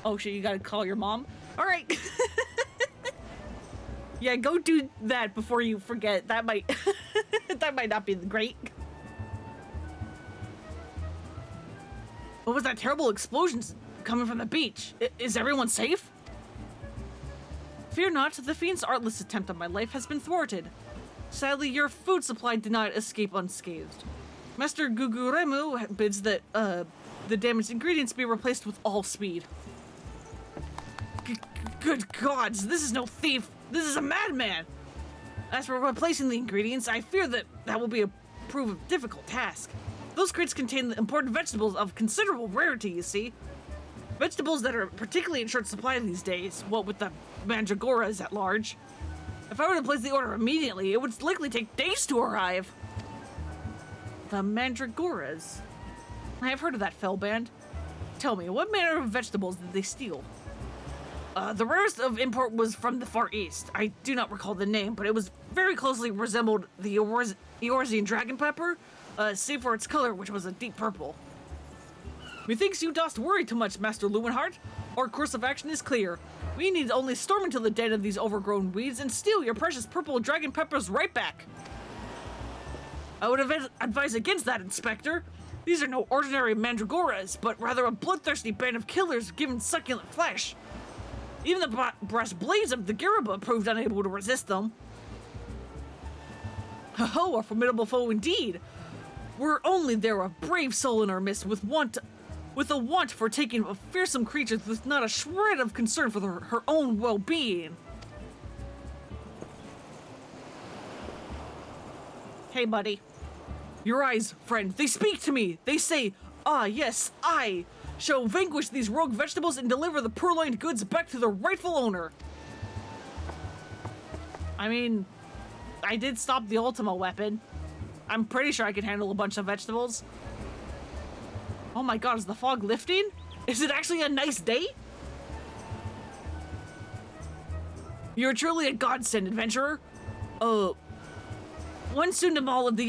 Oh shit, you gotta call your mom? Alright. Yeah, go do that before you forget. That might, that might not be great. What was that terrible explosion coming from the beach? Is everyone safe? Fear not, the fiend's artless attempt on my life has been thwarted. Sadly, your food supply did not escape unscathed. Master Guguremu bids that the damaged ingredients be replaced with all speed. Good gods, this is no thief. This is a madman. As for replacing the ingredients, I fear that will prove a difficult task. Those crates contain important vegetables of considerable rarity, you see. Vegetables that are particularly in short supply these days, what with the mandragoras at large. If I were to place the order immediately, it would likely take days to arrive. The mandragoras. I have heard of that fell band. Tell me, what manner of vegetables did they steal? The rarest of import was from the Far East. I do not recall the name, but it was very closely resembled the Eorzean dragon pepper, save for its color, which was a deep purple. Methinks you dost worry too much, Master Lumenhart. Our course of action is clear. We need only storm into the den of these overgrown weeds and steal your precious purple dragon peppers right back. I would advise against that, Inspector. These are no ordinary mandragoras, but rather a bloodthirsty band of killers given succulent flesh. Even the brass blades of the Gariba proved unable to resist them. Ho-ho, a formidable foe indeed. Were only there a brave soul in our midst with a want for taking a fearsome creature with not a shred of concern for her own well-being. Hey, buddy. Your eyes, friend, they speak to me. They say, ah, yes, I shall vanquish these rogue vegetables and deliver the purloined goods back to the rightful owner. I mean, I did stop the Ultima weapon. I'm pretty sure I can handle a bunch of vegetables. Oh my god, is the fog lifting? Is it actually a nice day? You're truly a godsend, adventurer. One Sundamal of the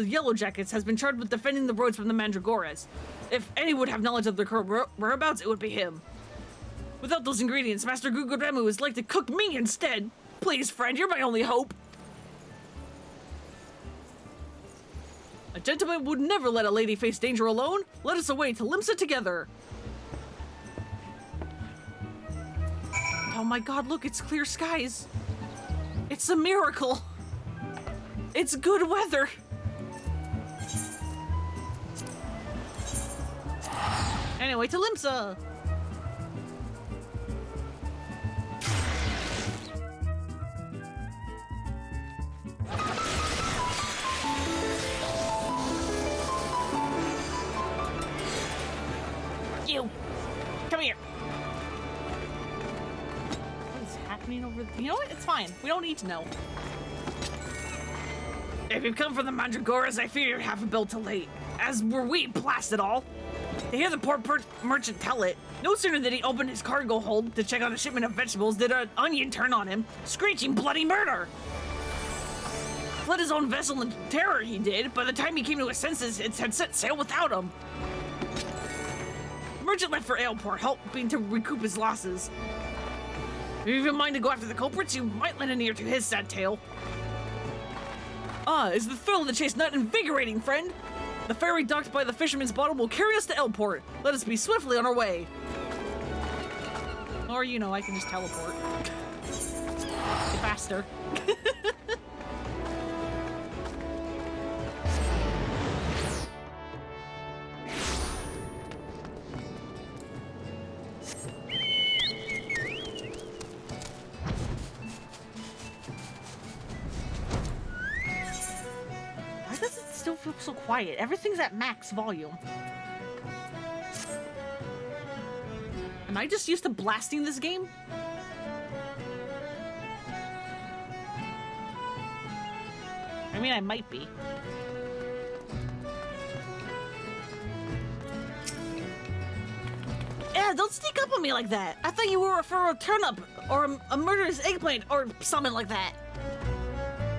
Yellow Jackets has been charged with defending the roads from the Mandragoras. If any would have knowledge of their current whereabouts, it would be him. Without those ingredients, Master Guguremu is like to cook me instead. Please, friend, you're my only hope. A gentleman would never let a lady face danger alone. Let us away to Limsa together. Oh my god, look, it's clear skies. It's a miracle. It's good weather. Anyway, to Limsa. You, come here. What is happening over there? You know what? It's fine. We don't need to know. If you've come from the Mandragoras, I fear you're half a bill too late. As were we, blast it all. To hear the poor merchant tell it, no sooner did he open his cargo hold to check on a shipment of vegetables did an onion turn on him, screeching bloody murder. Fled his own vessel in terror, he did. By the time he came to his senses, it had set sail without him. The merchant left for Aleport, hoping to recoup his losses. If you have in mind to go after the culprits, you might lend an ear to his sad tale. Ah, is the thrill of the chase not invigorating, friend? The ferry docked by the fisherman's bottom will carry us to Aleport. Let us be swiftly on our way. Or, you know, I can just teleport. Faster. Why does it still feel so quiet? Everything's at max volume. Am I just used to blasting this game? I mean, I might be. Yeah, don't sneak up on me like that. I thought you were for a turnip or a murderous eggplant or something like that.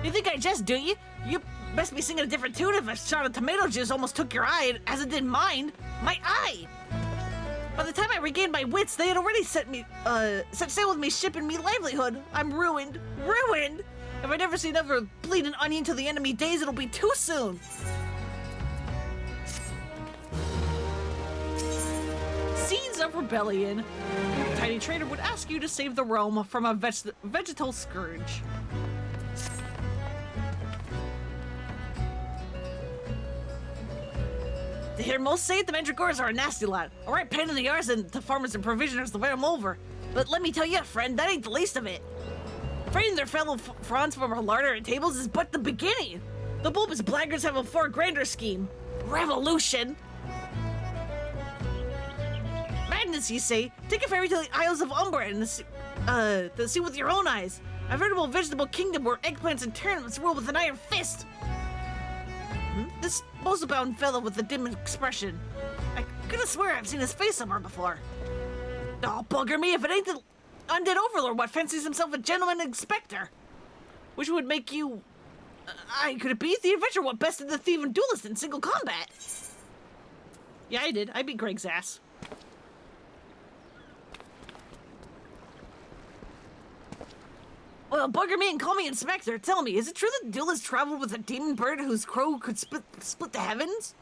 You think I just do you? You best be singing a different tune if a shot of tomato juice almost took your eye, as it did mine. My eye! By the time I regained my wits, they had already set sail with me, shipping me livelihood. I'm ruined. Ruined! If I never see another bleeding onion till the end of me days, it'll be too soon. Seeds of rebellion. The tiny trader would ask you to save the realm from a vegetal scourge. To hear most say it, the Mandragoras are a nasty lot. A right pain in the arse and to farmers and provisioners to wear them over. But let me tell you, friend, that ain't the least of it. Freeing their fellow fronts from our larder and tables is but the beginning. The bulbous blackguards have a far grander scheme. Revolution! Madness, you say? Take a ferry to the Isles of Umbra and to see with your own eyes. A veritable vegetable kingdom where eggplants and turnips rule with an iron fist. This bosom-bound fellow with the dim expression. I could have swear I've seen his face somewhere before. Oh, bugger me if it ain't the undead overlord what fancies himself a gentleman inspector. Which would make you... could it be? The adventurer what bested the thief and duelist in single combat. Yeah, I did. I beat Greg's ass. Well, bugger me and call me Inspector. Tell me, is it true that duelist traveled with a demon bird whose crow could split the heavens?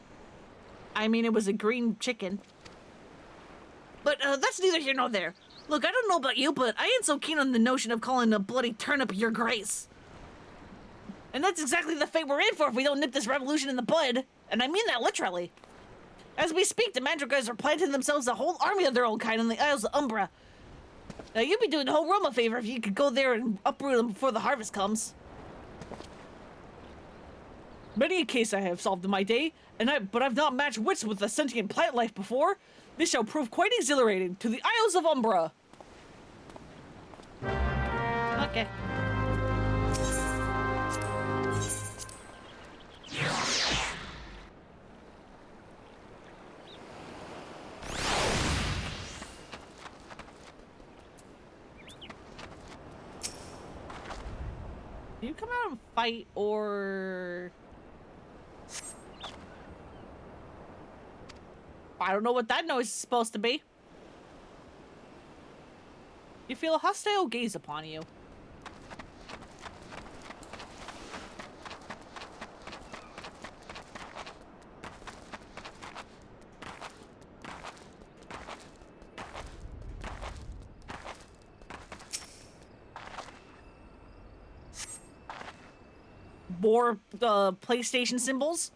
I mean, it was a green chicken. But that's neither here nor there. Look, I don't know about you, but I ain't so keen on the notion of calling a bloody turnip your grace. And that's exactly the fate we're in for if we don't nip this revolution in the bud. And I mean that literally. As we speak, the Mandragoras are planting themselves a whole army of their own kind in the Isles of Umbra. Now, you'd be doing the whole realm a favor if you could go there and uproot them before the harvest comes. Many a case I have solved in my day, but I've not matched wits with a sentient plant life before. This shall prove quite exhilarating. To the Isles of Umbra. Okay. Do you come out and fight, or... I don't know what that noise is supposed to be. You feel a hostile gaze upon you. More PlayStation symbols.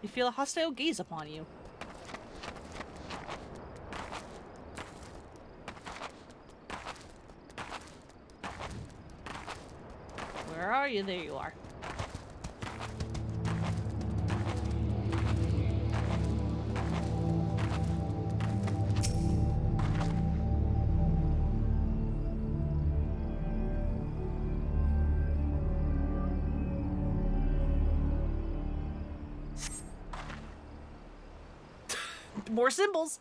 You feel a hostile gaze upon you. Where are you? There you are. More symbols.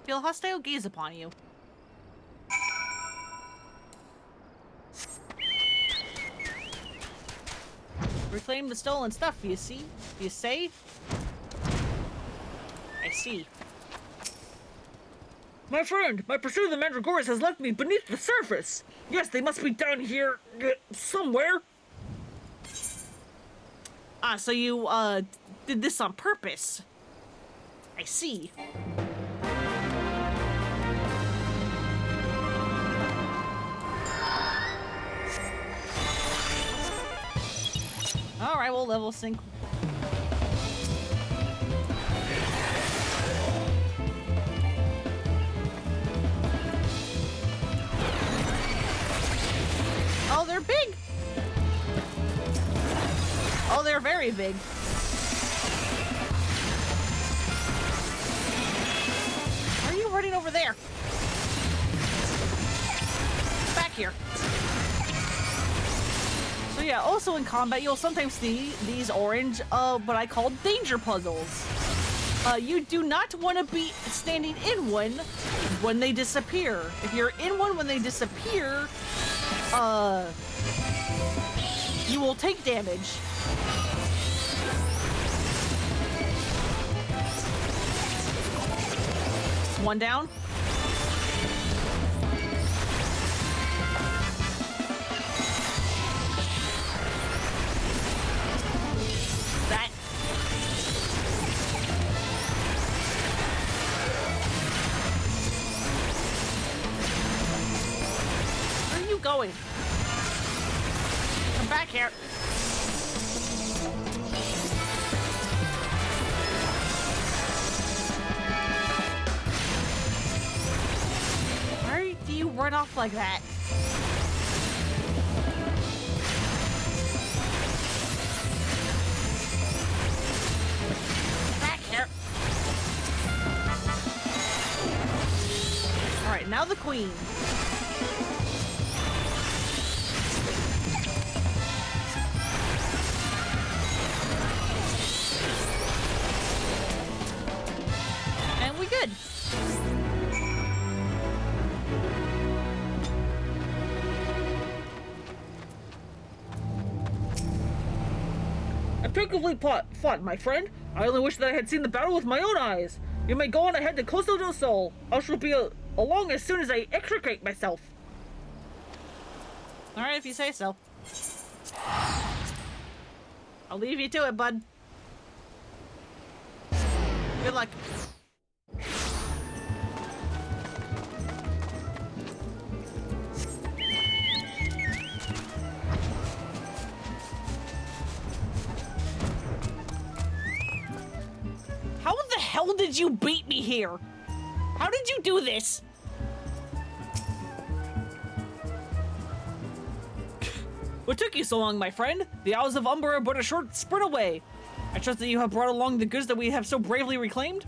Feel a hostile gaze upon you. Reclaim the stolen stuff, you see? You say? I see. My friend, my pursuit of the Mandragoras has left me beneath the surface. Yes, they must be down here somewhere. Ah, so you, did this on purpose. I see. Alright, we'll level sync. Oh, they're big! Oh, they're very big. Why are you running over there? Back here. So yeah, also in combat, you'll sometimes see these orange, what I call danger puzzles. You do not want to be standing in one when they disappear. If you're in one when they disappear, you will take damage. One down. That. Where are you going? Come back here. Why do you run off like that? Back here. All right, now the queen. And we good. Effectively fought, my friend. I only wish that I had seen the battle with my own eyes. You may go on ahead to Costa del Sol. I shall be along as soon as I extricate myself. All right, if you say so. I'll leave you to it, bud. Good luck. How the hell did you beat me here? How did you do this? What took you so long, my friend? The Isles of Umber are but a short sprint away. I trust that you have brought along the goods that we have so bravely reclaimed?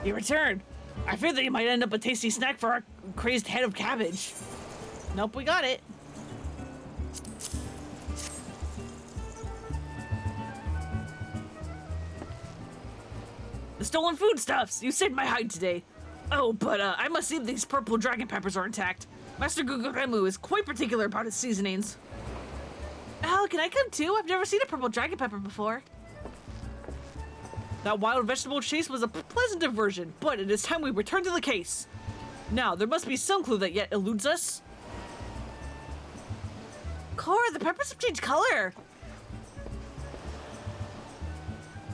You returned. I fear that you might end up a tasty snack for our crazed head of cabbage. Nope, we got it. The stolen foodstuffs! You saved my hide today. Oh, but I must see if these purple dragon peppers are intact. Master Guguremu is quite particular about his seasonings. Oh, can I come too? I've never seen a purple dragon pepper before. That wild vegetable chase was a pleasant diversion, but it is time we return to the case. Now, there must be some clue that yet eludes us. Cora, the peppers have changed color.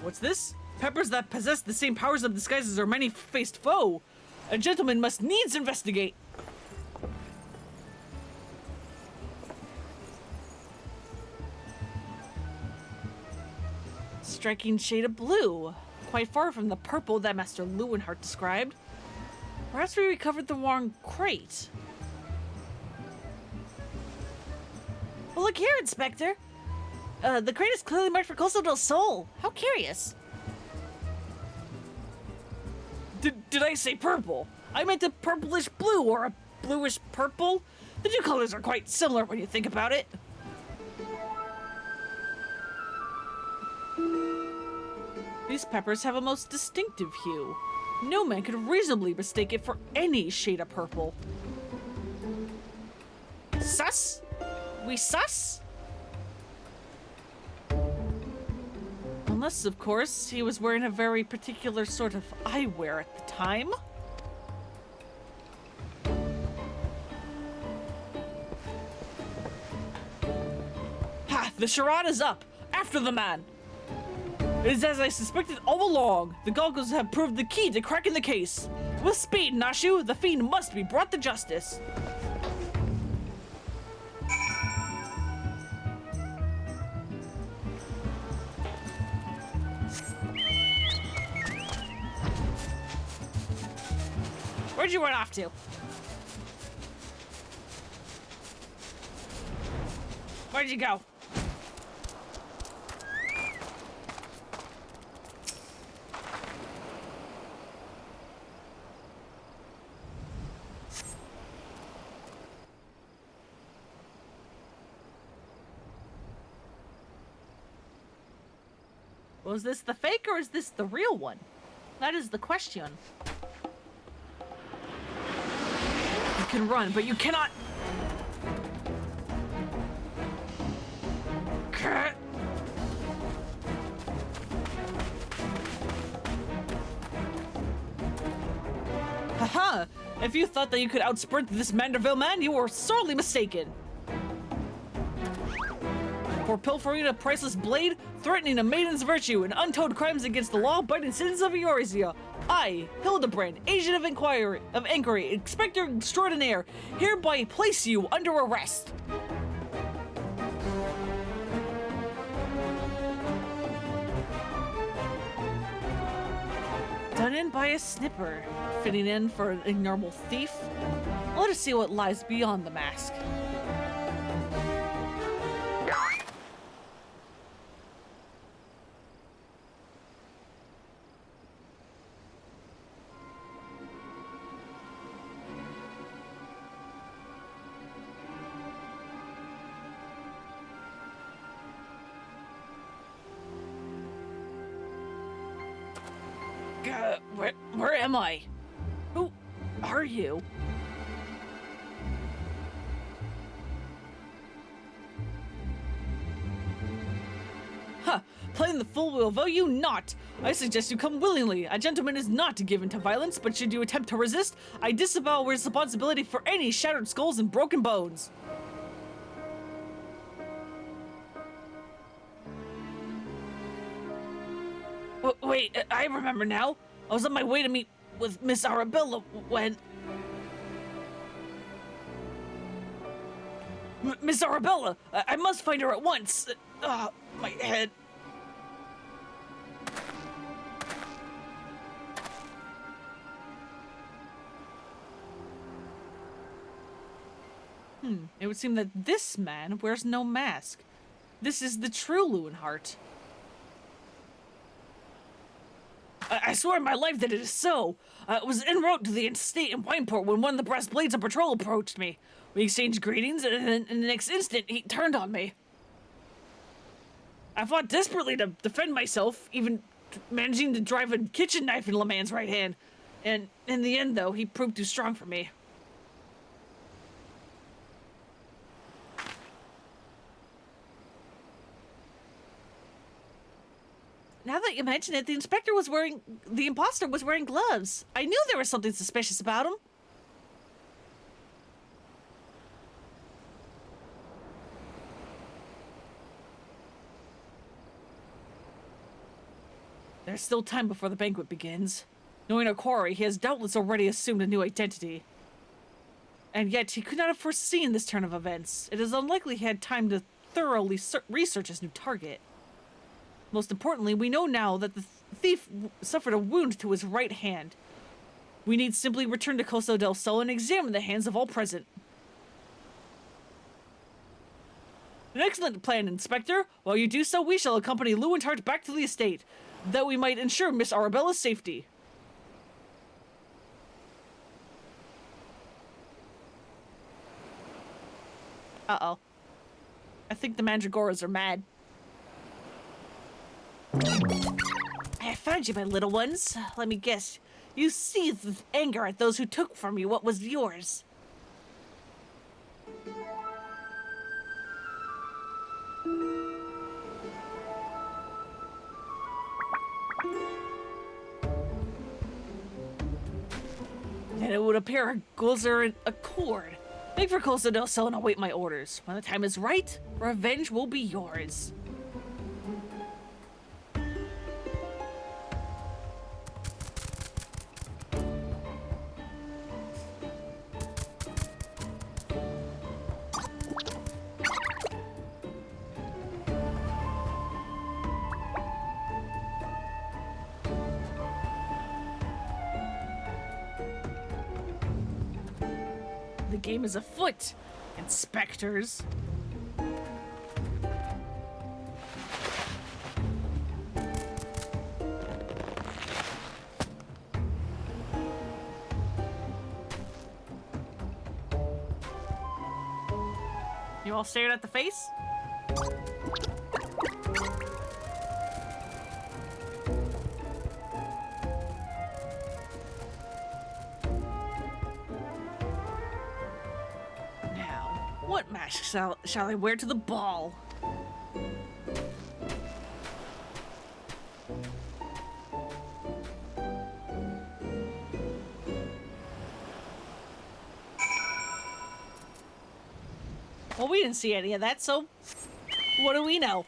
What's this? Peppers that possess the same powers of disguise as our many-faced foe. A gentleman must needs investigate. Striking shade of blue, quite far from the purple that Master Lewenhart described. Perhaps we recovered the wrong crate. Well, look here, Inspector. The crate is clearly marked for Coastal del Sol. How curious. Did I say purple? I meant a purplish blue or a bluish purple. The two colors are quite similar when you think about it. These peppers have a most distinctive hue. No man could reasonably mistake it for any shade of purple. Sus? We sus? Unless, of course, he was wearing a very particular sort of eyewear at the time. Ha! The charade is up! After the man! It is as I suspected all along. The goggles have proved the key to cracking the case. With speed, Nashu, the fiend must be brought to justice. Where'd you run off to? Where'd you go? Was this the fake or is this the real one? That is the question. You can run, but you cannot... Haha! If you thought that you could outsprint this Manderville man, you were sorely mistaken. For pilfering a priceless blade, threatening a maiden's virtue, and untold crimes against the law-abiding citizens of Eorzea, I, Hildibrand, agent of Enquiry, Inspector Extraordinaire, hereby place you under arrest. Done in by a snipper, fitting in for an ignoble thief. Let us see what lies beyond the mask. Where am I? Who are you? Huh, playing the fool will avail you not. I suggest you come willingly. A gentleman is not given to violence, but should you attempt to resist, I disavow responsibility for any shattered skulls and broken bones. Wait, I remember now. I was on my way to meet with Miss Arabella when... Miss Arabella! I must find her at once! My head. It would seem that this man wears no mask. This is the true Lewenhart. I swear on my life that it is so. I was en route to the estate in Wineport when one of the brass blades on patrol approached me. We exchanged greetings, and then in the next instant, he turned on me. I fought desperately to defend myself, even managing to drive a kitchen knife in LeMan's right hand. And in the end, though, he proved too strong for me. Now that you mention it, the imposter was wearing gloves. I knew there was something suspicious about him. There's still time before the banquet begins. Knowing Enquiry, he has doubtless already assumed a new identity. And yet, he could not have foreseen this turn of events. It is unlikely he had time to thoroughly research his new target. Most importantly, we know now that the thief suffered a wound to his right hand. We need simply return to Costa del Sol and examine the hands of all present. An excellent plan, Inspector. While you do so, we shall accompany Lewinhart back to the estate, that we might ensure Miss Arabella's safety. Uh-oh. I think the Mandragoras are mad. I have found you, my little ones. Let me guess. You seethed with anger at those who took from you what was yours. Then it would appear our goals are in accord. Make for Costa del Sol and await my orders. When the time is right, revenge will be yours. The game is afoot, inspectors. You all stared at the face? What mask shall I wear to the ball? Well, we didn't see any of that, so what do we know?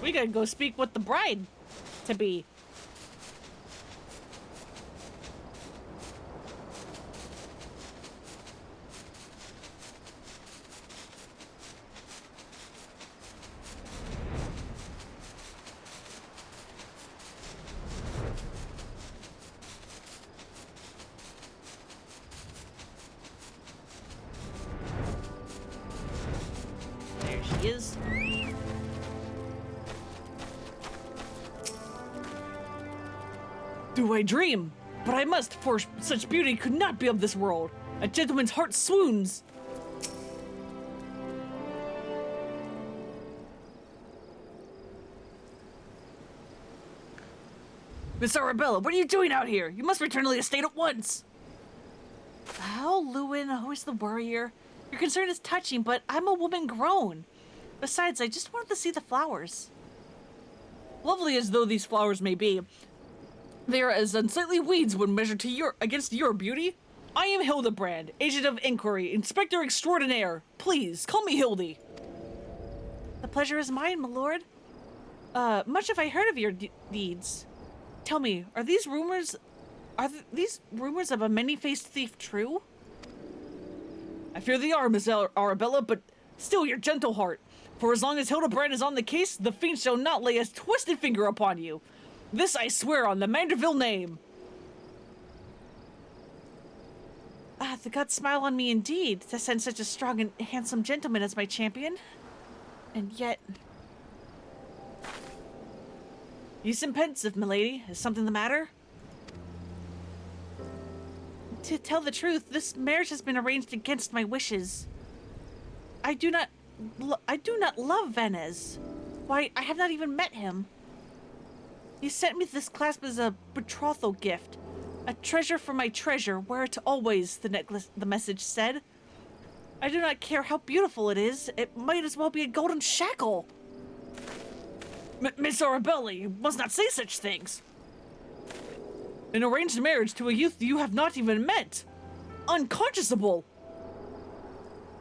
We gotta go speak with the bride-to-be. There she is. Do I dream? But I must, for such beauty could not be of this world. A gentleman's heart swoons. Miss Arabella, what are you doing out here? You must return to the estate at once. Oh, Lewin, always the worrier. Your concern is touching, but I'm a woman grown. Besides, I just wanted to see the flowers. Lovely as though these flowers may be, they are as unsightly weeds when measured to against your beauty. I am Hildibrand, agent of Enquiry, inspector extraordinaire. Please, call me Hildy. The pleasure is mine, my lord. Much have I heard of your deeds. Tell me, are these rumors of a many-faced thief true? I fear they are, Miss Arabella, but still your gentle heart. For as long as Hildibrand is on the case, the fiend shall not lay a twisted finger upon you. This I swear on the Manderville name. Ah, the gods smile on me indeed, to send such a strong and handsome gentleman as my champion. And yet... You seem pensive, milady. Is something the matter? To tell the truth, this marriage has been arranged against my wishes. I do not love Venez. Why, I have not even met him. He sent me this clasp as a betrothal gift. A treasure for my treasure, wear it always, the message said. I do not care how beautiful it is. It might as well be a golden shackle. Miss Arabella, you must not say such things. An arranged marriage to a youth you have not even met. Unconscionable.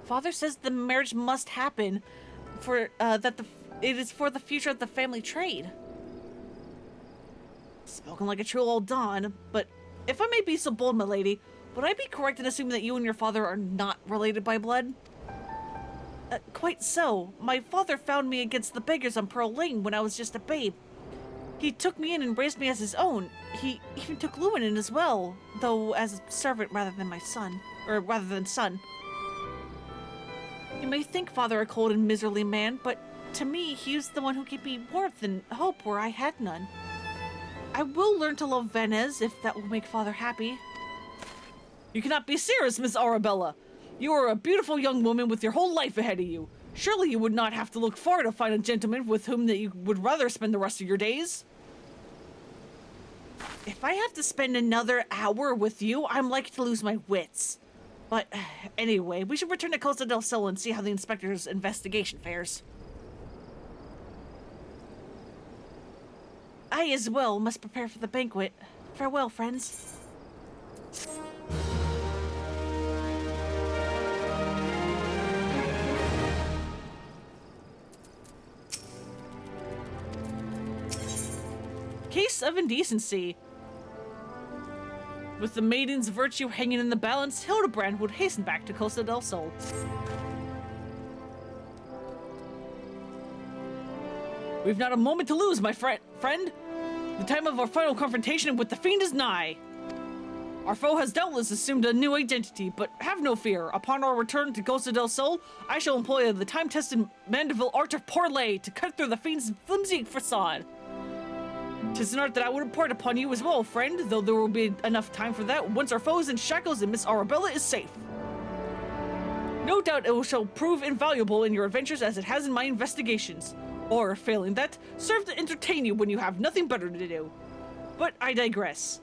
Father says the marriage must happen for it is for the future of the family trade. Spoken like a true old Don, but if I may be so bold, my lady, would I be correct in assuming that you and your father are not related by blood? Quite so. My father found me against the beggars on Pearl Lane when I was just a babe. He took me in and raised me as his own. He even took Lewin in as well, though as a servant rather than my son. Or rather than son. You may think father a cold and miserly man, but to me, he was the one who gave me warmth and hope where I had none. I will learn to love Vanez if that will make father happy. You cannot be serious, Miss Arabella. You are a beautiful young woman with your whole life ahead of you. Surely you would not have to look far to find a gentleman with whom that you would rather spend the rest of your days. If I have to spend another hour with you, I'm likely to lose my wits. But anyway, we should return to Costa del Sol and see how the inspector's investigation fares. I as well must prepare for the banquet. Farewell, friends. Case of indecency. With the maiden's virtue hanging in the balance, Hildibrand would hasten back to Costa del Sol. We've not a moment to lose, my friend. The time of our final confrontation with the fiend is nigh. Our foe has doubtless assumed a new identity, but have no fear. Upon our return to Costa del Sol, I shall employ the time-tested Mandeville art of parley to cut through the fiend's flimsy facade. 'Tis an art that I would impart upon you as well, friend, though there will be enough time for that once our foes in shackles and Miss Arabella is safe. No doubt it shall prove invaluable in your adventures as it has in my investigations. Or, failing that, serve to entertain you when you have nothing better to do. But I digress.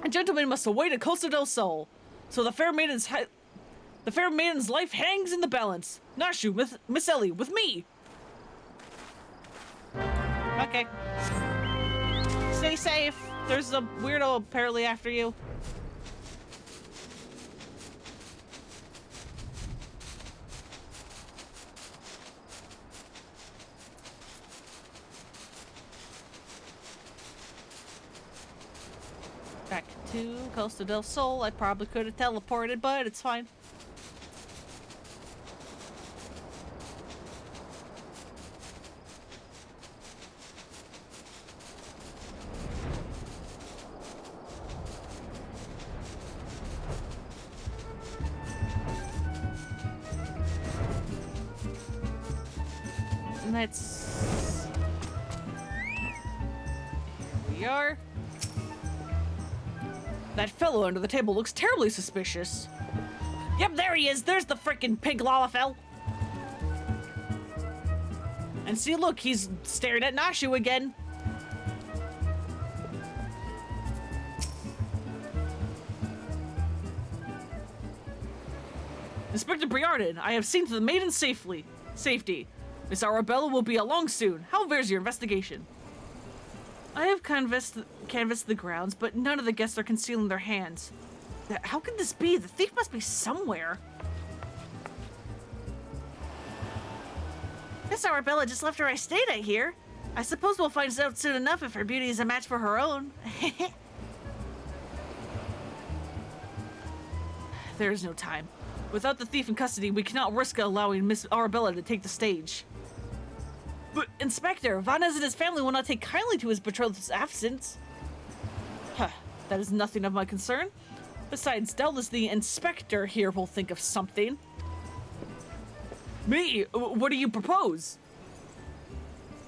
A gentleman must await at Costa del Sol, so the fair maiden's life hangs in the balance. Nashu, Miss Ellie, with me! Okay. Stay safe. There's a weirdo apparently after you. Back to Costa del Sol. I probably could have teleported, but it's fine. Let's... Here we are. That fellow under the table looks terribly suspicious. Yep, there he is. There's the frickin' pig Lalafell. And see, look, he's staring at Nashu again. Inspector Briarden, I have seen to the maiden's safety. Miss Arabella will be along soon. How fares your investigation? I have canvassed the grounds, but none of the guests are concealing their hands. How could this be? The thief must be somewhere. Miss Arabella just left where I stayed at here. I suppose we'll find out soon enough if her beauty is a match for her own. There is no time. Without the thief in custody, we cannot risk allowing Miss Arabella to take the stage. But, Inspector, Vanez and his family will not take kindly to his betrothed's absence. That is nothing of my concern. Besides, doubtless the inspector here will think of something. Me? What do you propose?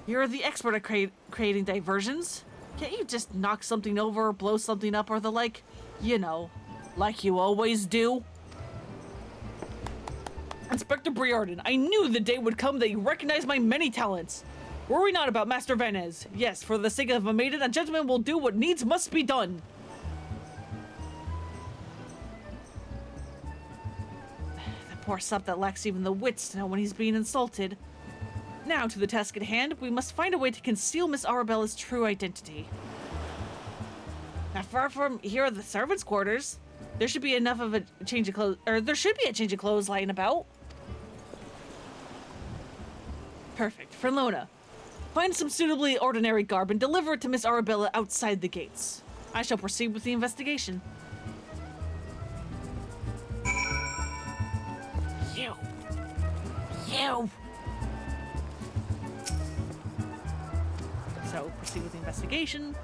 You're the expert at creating diversions. Can't you just knock something over, or blow something up, or the like? You know, like you always do. Inspector Briarden, I knew the day would come that you recognized my many talents. Worry not about Master Vanez. Yes, for the sake of a maiden, a gentleman will do what needs must be done. The Poor sap that lacks even the wits to know when he's being insulted. Now, to the task at hand, we must find a way to conceal Miss Arabella's true identity. Not far from here are the servants' quarters. There should be enough of a change of clothes, or there should be a change of clothes lying about. Perfect. For Lona. Find some suitably ordinary garb and deliver it to Miss Arabella outside the gates. I shall proceed with the investigation. You. So, proceed with the investigation.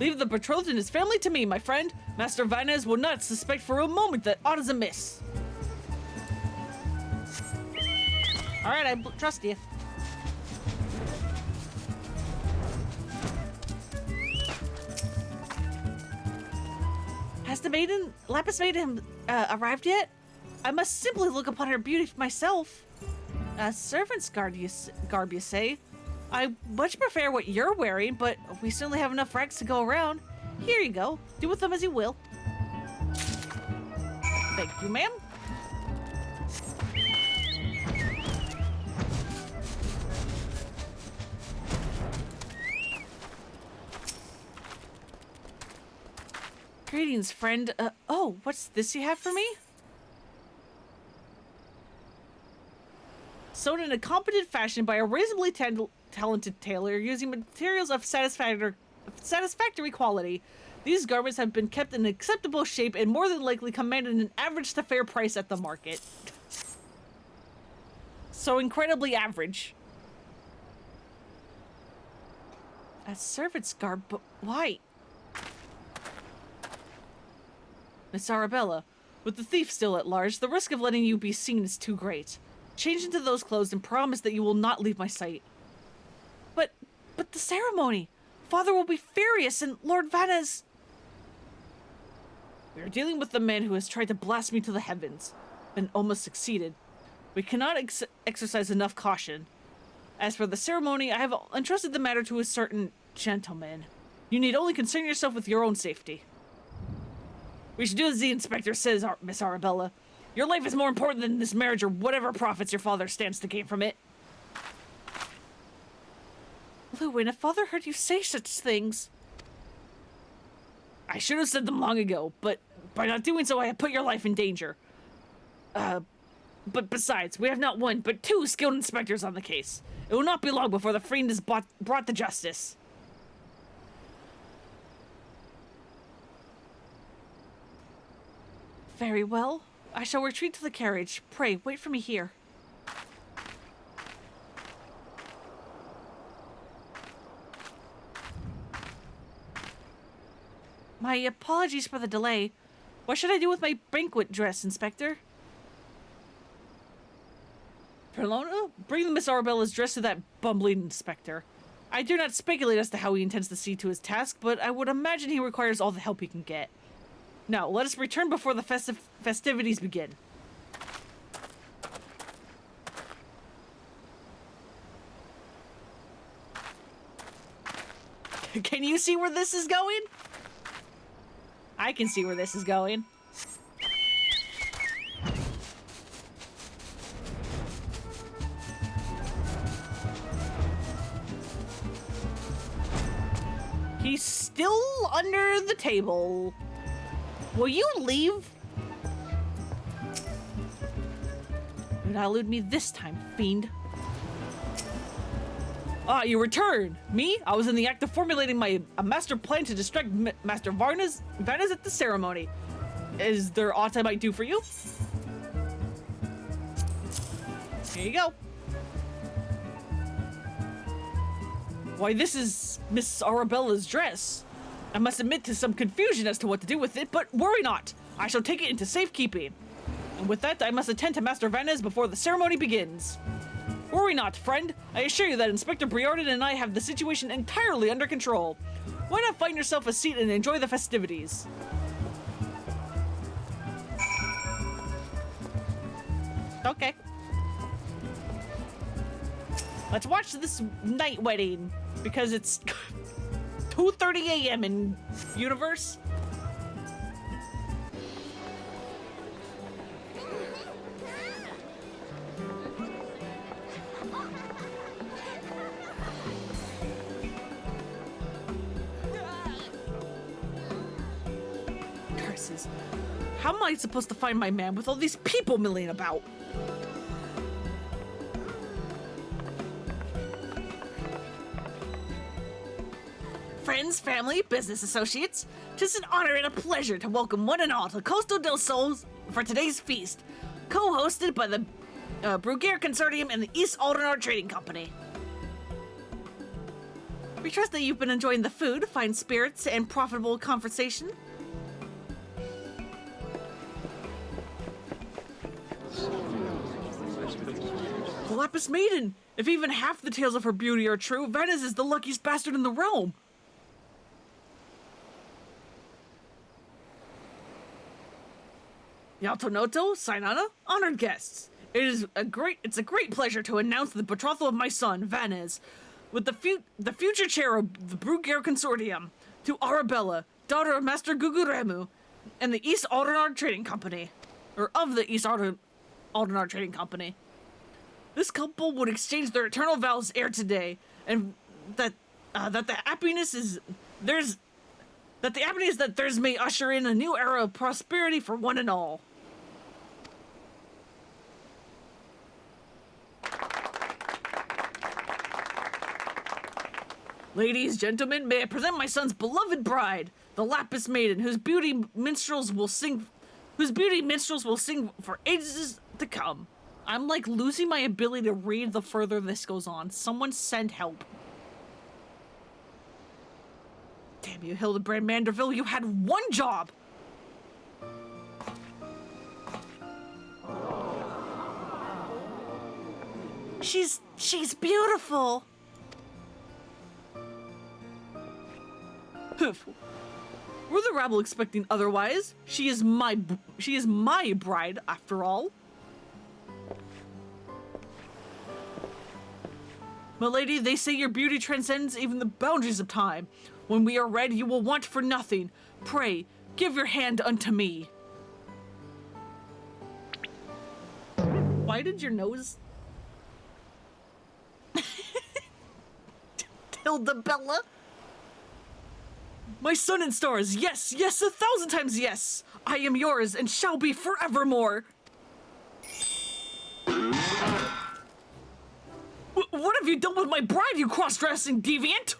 Leave the betrothed and his family to me, my friend. Master Vanez will not suspect for a moment that aught is amiss. Alright, I trust you. Has the maiden, Lapis maiden, arrived yet? I must simply look upon her beauty myself. A servant's garb, you say? I much prefer what you're wearing, but we certainly have enough rags to go around. Here you go. Do with them as you will. Thank you, ma'am. Greetings, friend. Oh, what's this you have for me? Sewn in a competent fashion by a reasonably talented tailor using materials of satisfactory quality. These garments have been kept in acceptable shape and more than likely commanded an average to fair price at the market. So incredibly average. A servant's garb, but why? Miss Arabella, with the thief still at large, the risk of letting you be seen is too great. Change into those clothes and promise that you will not leave my sight. But the ceremony! Father will be furious and Lord Vanez... We are dealing with the man who has tried to blast me to the heavens, and almost succeeded. We cannot exercise enough caution. As for the ceremony, I have entrusted the matter to a certain gentleman. You need only concern yourself with your own safety. We should do as the inspector says, Miss Arabella. Your life is more important than this marriage or whatever profits your father stands to gain from it. Lewin, if father heard you say such things... I should have said them long ago, but by not doing so, I have put your life in danger. But besides, we have not one, but two skilled inspectors on the case. It will not be long before the fiend is brought to justice. Very well. I shall retreat to the carriage. Pray, wait for me here. My apologies for the delay. What should I do with my banquet dress, Inspector? Perlona, bring Miss Arabella's dress to that bumbling inspector. I do not speculate as to how he intends to see to his task, but I would imagine he requires all the help he can get. Now, let us return before the festivities begin. Can you see where this is going? I can see where this is going. He's still under the table. Will you leave? Do not elude me this time, fiend. Ah, you return. Me? I was in the act of formulating a master plan to distract Master Vanez at the ceremony. Is there aught I might do for you? Here you go. Why, this is Miss Arabella's dress. I must admit to some confusion as to what to do with it, but worry not. I shall take it into safekeeping. And with that, I must attend to Master Vanez before the ceremony begins. Worry not, friend. I assure you that Inspector Briarden and I have the situation entirely under control. Why not find yourself a seat and enjoy the festivities? Okay. Let's watch this night wedding, because it's 2:30 a.m. in universe. places. How am I supposed to find my man with all these people milling about? Friends, family, business associates, 'tis an honor and a pleasure to welcome one and all to Costa del Sol for today's feast, co-hosted by the Bruguiere Consortium and the East Aldenar Trading Company. We trust that you've been enjoying the food, fine spirits, and profitable conversation. The Lapis Maiden! If even half the tales of her beauty are true, Vanez is the luckiest bastard in the realm! Yaltonoto, Sainana, honored guests. It's a great pleasure to announce the betrothal of my son, Vanez, with the future chair of the Bruguiere Consortium, to Arabella, daughter of Master Guguremu, and the East Aldenar Trading Company, or of the East Aldenar Trading Company. This couple would exchange their eternal vows ere today, and that the happiness that theirs may usher in a new era of prosperity for one and all. Ladies, gentlemen, may I present my son's beloved bride, the Lapis Maiden, whose beauty minstrels will sing for ages to come. I'm like losing my ability to read the further this goes on. Someone send help. Damn you, Hildibrand Manderville, you had one job! She's beautiful. Were the rabble expecting otherwise? She is my bride, after all. Milady, they say your beauty transcends even the boundaries of time. When we are wed, you will want for nothing. Pray, give your hand unto me. Why did your nose... Hildabella? My sun and stars, yes, yes, 1,000 times yes! I am yours and shall be forevermore! What have you done with my bride, you cross-dressing deviant?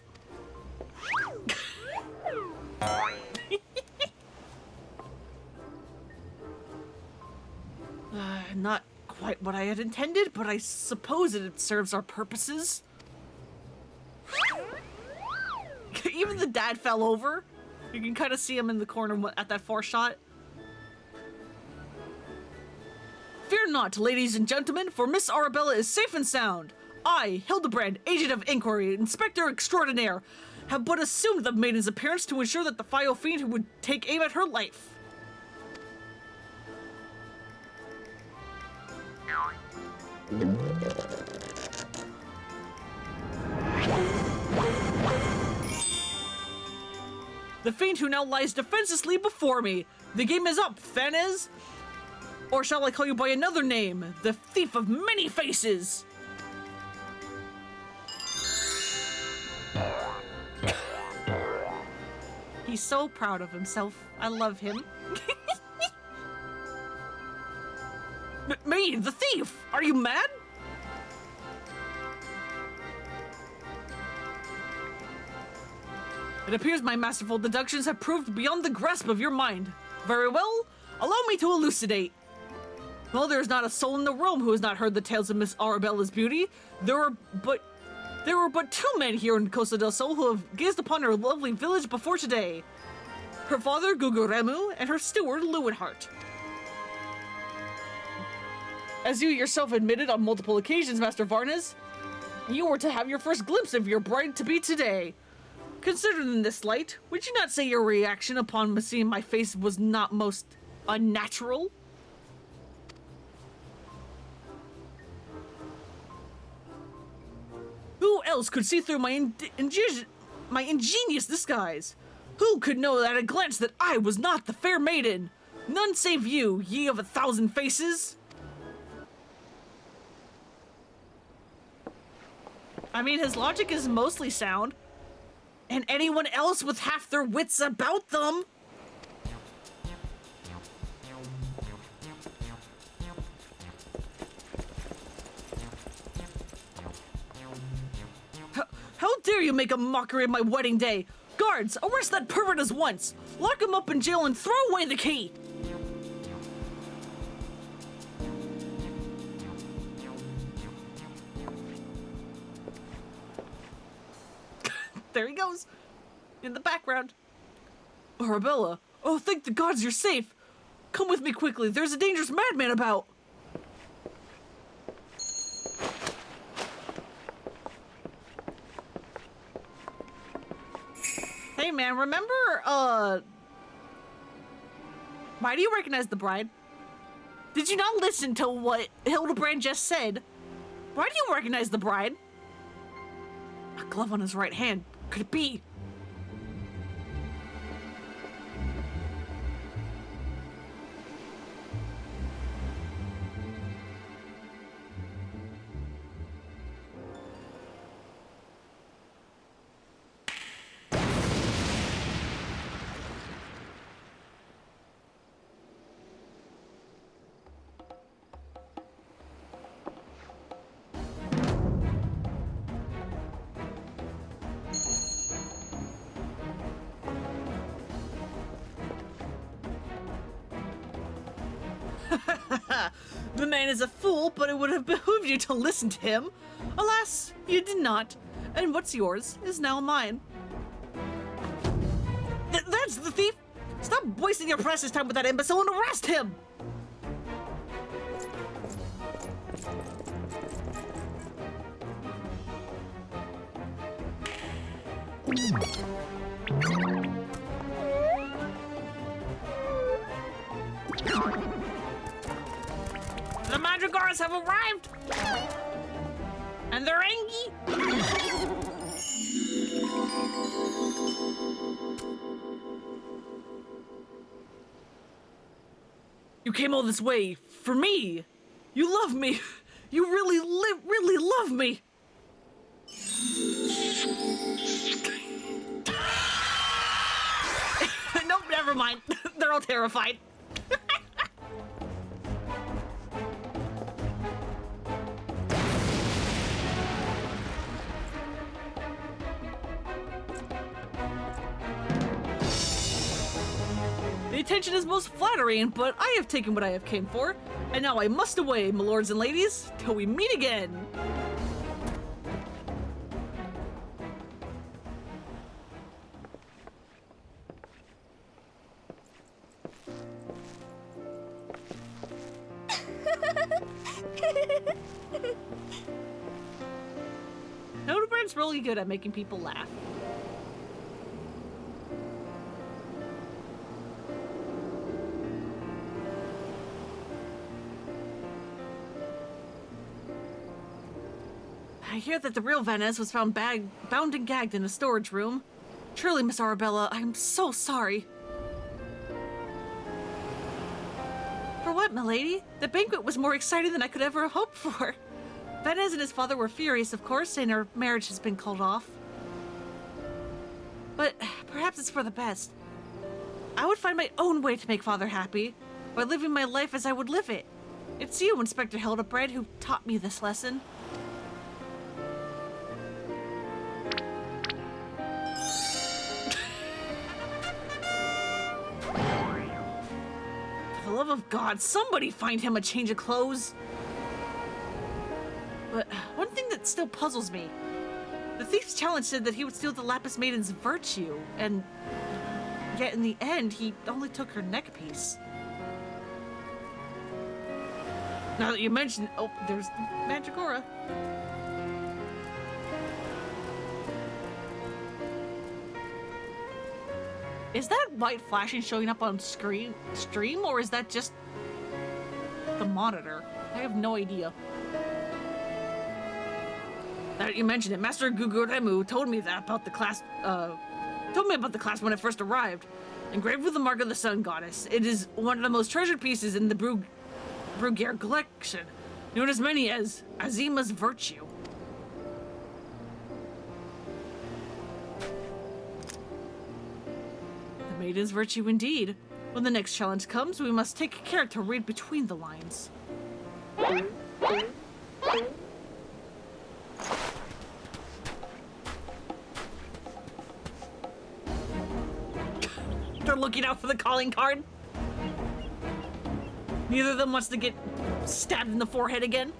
Not quite what I had intended, but I suppose it serves our purposes. Even the dad fell over. You can kind of see him in the corner at that far shot. Fear not, ladies and gentlemen, for Miss Arabella is safe and sound. I, Hildibrand, agent of Enquiry, inspector extraordinaire, have but assumed the maiden's appearance to ensure that the vile fiend would take aim at her life. The fiend who now lies defenselessly before me. The game is up, Vanez. Or shall I call you by another name? The thief of many faces. He's so proud of himself. I love him. Me, the thief! Are you mad? It appears my masterful deductions have proved beyond the grasp of your mind. Very well, allow me to elucidate. Well, there is not a soul in the realm who has not heard the tales of Miss Arabella's beauty. There were but 2 men here in Costa del Sol who have gazed upon her lovely village before today. Her father, Guguremu, and her steward, Lewinhart. As you yourself admitted on multiple occasions, Master Varnes, you were to have your first glimpse of your bride-to-be today. Considered in this light, would you not say your reaction upon seeing my face was not most unnatural? Who else could see through my ingenious disguise? Who could know at a glance that I was not the fair maiden? None save you, ye of 1,000 faces. I mean, his logic is mostly sound. And anyone else with half their wits about them. dare you make a mockery of my wedding day? Guards, arrest that pervert at once! Lock him up in jail and throw away the key! There he goes. In the background. Arabella, oh, thank the gods you're safe. Come with me quickly. There's a dangerous madman about. Hey, man, remember, why do you recognize the bride? Did you not listen to what Hildibrand just said? Why do you recognize the bride? A glove on his right hand. Could it be? The man is a fool, but it would have behooved you to listen to him. Alas, you did not, and what's yours is now mine. That's the thief! Stop wasting your precious time with that imbecile and arrest him! The Mandragoras have arrived! And they're angry! You came all this way for me! You love me! You really love me! Nope, never mind. They're all terrified. The attention is most flattering, but I have taken what I have came for, and now I must away, my lords and ladies, till we meet again. Hildibrand's really good at making people laugh. I hear that the real Venez was found bound and gagged in a storage room. Truly, Miss Arabella, I'm so sorry. For what, milady? The banquet was more exciting than I could ever hope for. Venez and his father were furious, of course, saying our marriage has been called off. But perhaps it's for the best. I would find my own way to make father happy, by living my life as I would live it. It's you, Inspector Hildibrand, who taught me this lesson. For the love of God, somebody find him a change of clothes. But one thing that still puzzles me. The thief's challenge said that he would steal the Lapis Maiden's virtue, and yet in the end, he only took her neck piece. Now that you mention, oh, there's Mandragora. Is that light flashing showing up on stream, or is that just the monitor? I have no idea. Now that you mentioned it, Master Guguremu told me about the class when I first arrived. Engraved with the mark of the Sun Goddess. It is one of the most treasured pieces in the Brugier collection, known as many as Azima's Virtue. The Maiden's Virtue indeed. When the next challenge comes, we must take care to read between the lines. They're looking out for the calling card. Neither of them wants to get stabbed in the forehead again.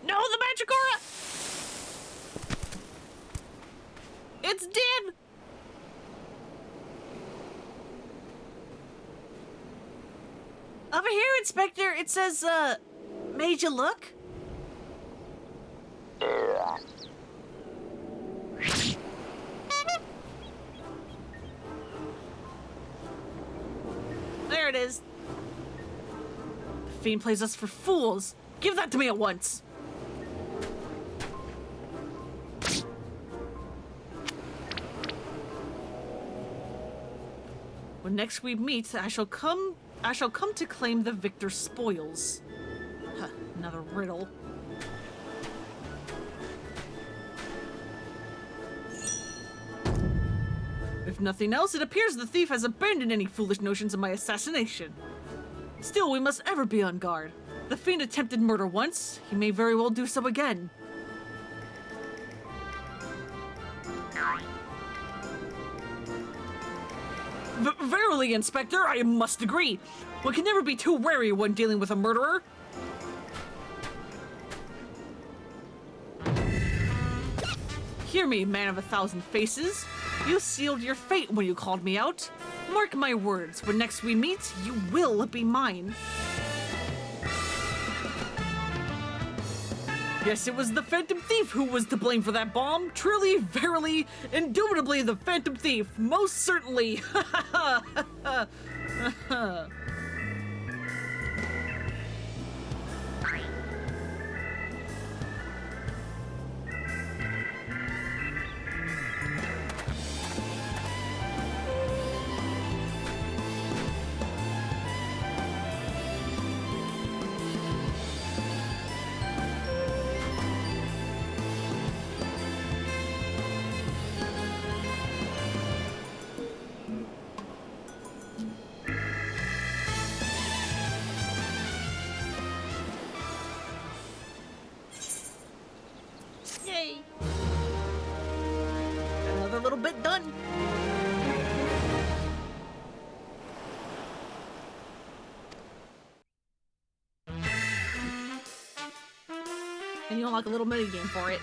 No, the Mandragora! It's dead! Over here, Inspector, it says, made you look? There it is. The Fiend plays us for fools. Give that to me at once. When next we meet, I shall come to claim the victor's spoils. Huh, another riddle. If nothing else, it appears the thief has abandoned any foolish notions of my assassination. Still, we must ever be on guard. The Fiend attempted murder once, he may very well do so again. Verily, Inspector, I must agree. One can never be too wary when dealing with a murderer. Hear me, man of 1,000 faces. You sealed your fate when you called me out. Mark my words, when next we meet, you will be mine. Yes, it was the Phantom Thief who was to blame for that bomb. Truly, verily, indubitably the Phantom Thief. Most certainly. Yay! Another little bit done. And you unlock a little mini game for it.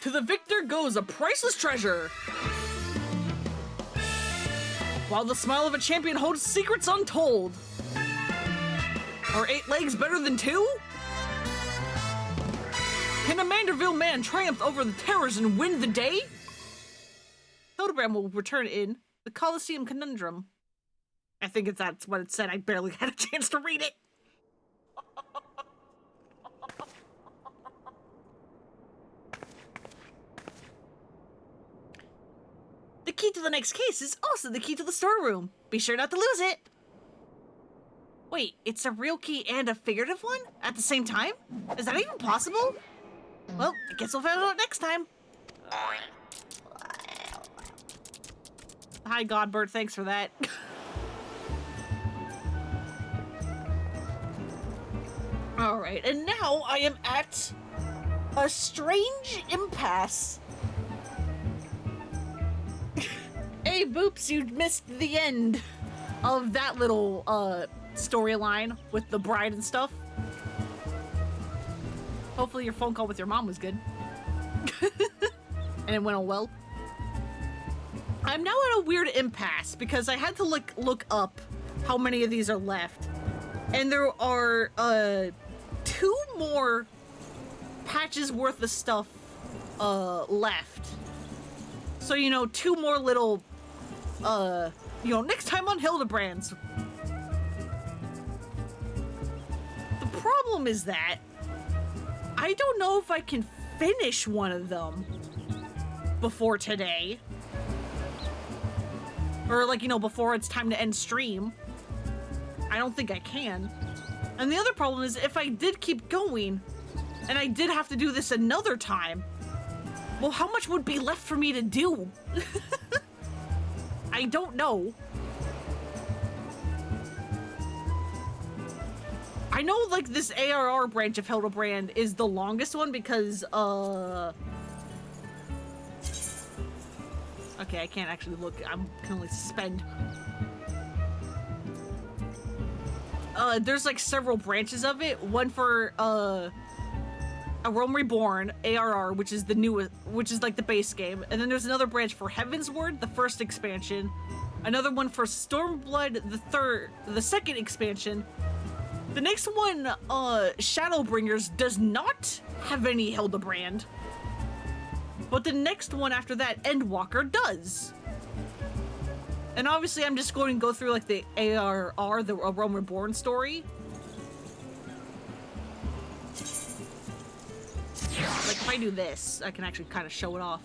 To the victor goes a priceless treasure. While the smile of a champion holds secrets untold. Are 8 legs better than 2? Can a Manderville man triumph over the terrors and win the day? Hildibrand will return in the Colosseum Conundrum. I think that's what it said. I barely had a chance to read it. The key to the next case is also the key to the storeroom. Be sure not to lose it. Wait, it's a real key and a figurative one at the same time? Is that even possible? Well, I guess we'll find out next time. Hi, Godbird. Thanks for that. All right, and now I am at a strange impasse. Hey, Boops, you missed the end of that little storyline with the bride and stuff. Hopefully your phone call with your mom was good. And it went all well. I'm now at a weird impasse because I had to look up how many of these are left. And there are 2 more patches worth of stuff left. So, 2 more little, next time on Hildibrand's. The problem is that I don't know if I can finish one of them before today. Or, before it's time to end stream. I don't think I can. And the other problem is, if I did keep going, and I did have to do this another time, well, how much would be left for me to do? I don't know. I know, like, this ARR branch of Hildibrand is the longest one because, okay, I can't actually look. I can only suspend. There's, like, several branches of it. One for, A Realm Reborn, ARR, which is the newest, which is, like, the base game. And then there's another branch for Heavensward, the first expansion. Another one for Stormblood, the second expansion. The next one, Shadowbringers, does not have any Hildibrand. But the next one after that, Endwalker, does. And obviously I'm just going to go through, like, the ARR, the A Realm Reborn story. Like, if I do this, I can actually kind of show it off.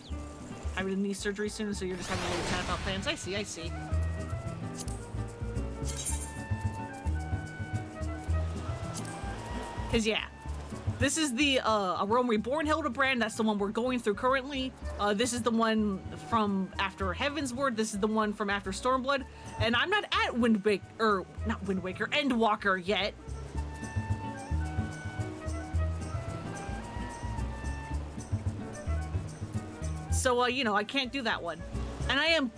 Having a knee surgery soon, so you're just having a little chat about plans. I see, I see. Cause yeah, this is the A Realm Reborn Hildibrand. That's the one we're going through currently. This is the one from after Heavensward. This is the one from after Stormblood. And I'm not at Endwalker yet. So, you know, I can't do that one. And I am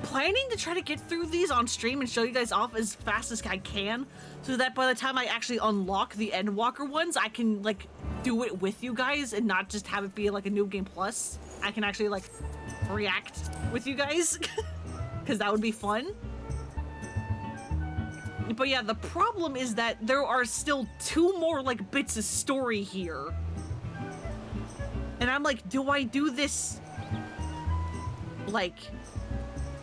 planning to try to get through these on stream and show you guys off as fast as I can, so that by the time I actually unlock the Endwalker ones, I can, like, do it with you guys and not just have it be, like, a New Game Plus. I can actually, like, react with you guys, because that would be fun. But yeah, the problem is that there are still 2 more, like, bits of story here. And I'm like, do I do this... like,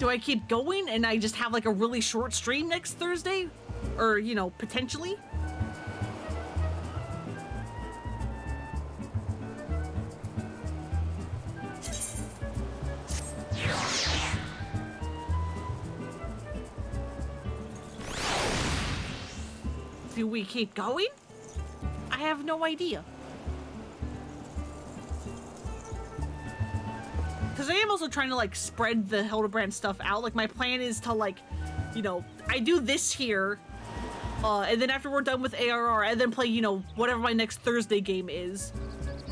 do I keep going and I just have like a really short stream next Thursday? Or, you know, potentially? Do we keep going? I have no idea. Because I am also trying to, like, spread the Hildibrand stuff out. Like, my plan is to, like, you know, I do this here, and then after we're done with ARR, I then play, you know, whatever my next Thursday game is,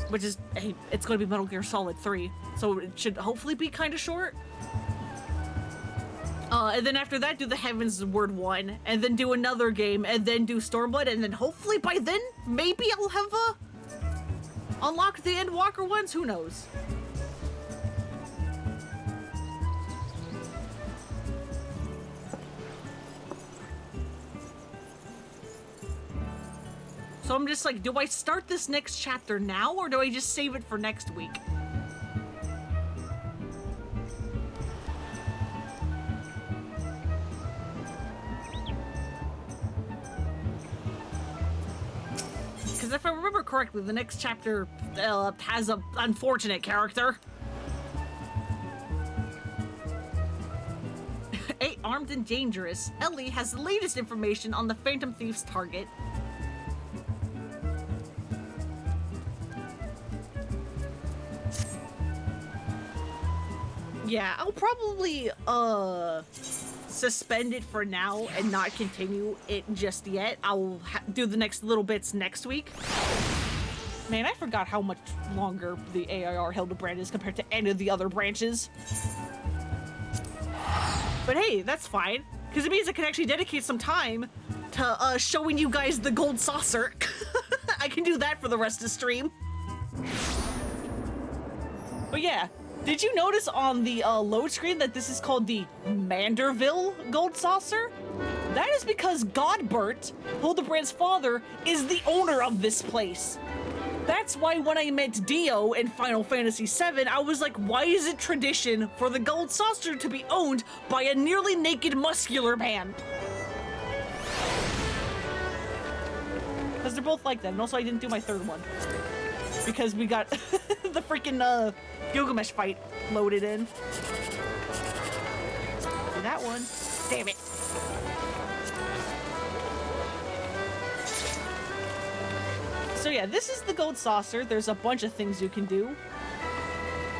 which is, hey, it's going to be Metal Gear Solid 3, so it should hopefully be kind of short. And then after that, do the Heavensward one, and then do another game, and then do Stormblood, and then hopefully by then, maybe I'll have, unlocked the Endwalker ones? Who knows? So I'm just like, do I start this next chapter now, or do I just save it for next week? Because if I remember correctly, the next chapter has an unfortunate character. 8 armed and dangerous. Ellie has the latest information on the Phantom Thief's target. Yeah, I'll probably, suspend it for now and not continue it just yet. I'll do the next little bits next week. Man, I forgot how much longer the ARR Hildibrand is compared to any of the other branches. But hey, that's fine, because it means I can actually dedicate some time to, showing you guys the gold saucer. I can do that for the rest of the stream. But yeah. Did you notice on the load screen that this is called the Manderville Gold Saucer? That is because Godbert, Hildibrand's father, is the owner of this place. That's why when I met Dio in Final Fantasy VII, I was like, why is it tradition for the Gold Saucer to be owned by a nearly naked muscular man? Because they're both like that, and also I didn't do my third one. Because we got the freaking Gilgamesh fight loaded in. Do that one. Damn it. So yeah, this is the gold saucer. There's a bunch of things you can do.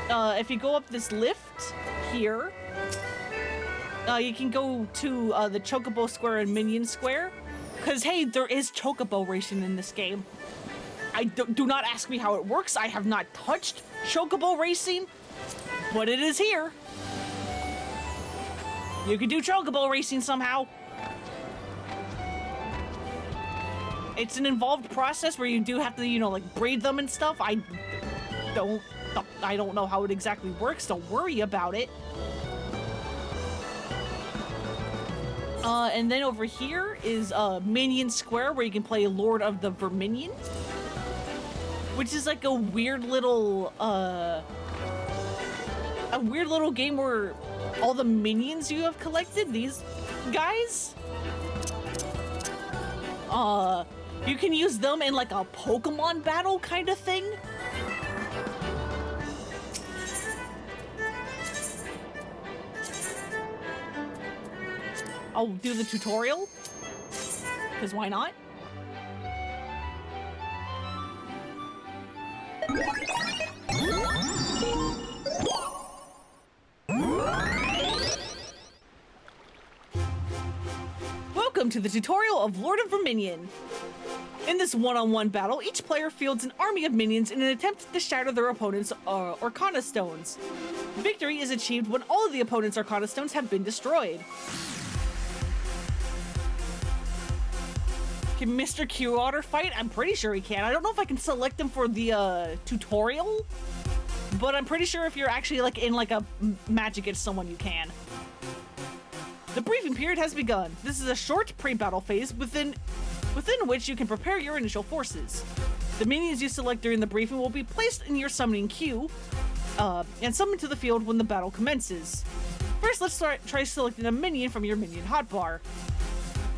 If you go up this lift here, you can go to the Chocobo Square and Minion Square. Because, hey, there is chocobo racing in this game. Do not ask me how it works. I have not touched chocobo racing, but it is here. You can do chocobo racing somehow. It's an involved process where you do have to, you know, like braid them and stuff. I don't know how it exactly works. Don't worry about it. And then over here is Minion Square, where you can play Lord of the Verminion, which is like a weird little game where all the minions you have collected, these guys, you can use them in like a Pokemon battle kind of thing. I'll do the tutorial, because why not? Welcome to the tutorial of Lord of Verminion. In this one-on-one battle, each player fields an army of minions in an attempt to shatter their opponent's Arcana Stones. Victory is achieved when all of the opponent's Arcana Stones have been destroyed. Can Mr. Q-Otter fight? I'm pretty sure he can. I don't know if I can select him for the tutorial, but I'm pretty sure if you're actually like in like a match against someone, you can. The briefing period has begun. This is a short pre-battle phase within which you can prepare your initial forces. The minions you select during the briefing will be placed in your summoning queue and summoned to the field when the battle commences. First, let's try selecting a minion from your minion hotbar.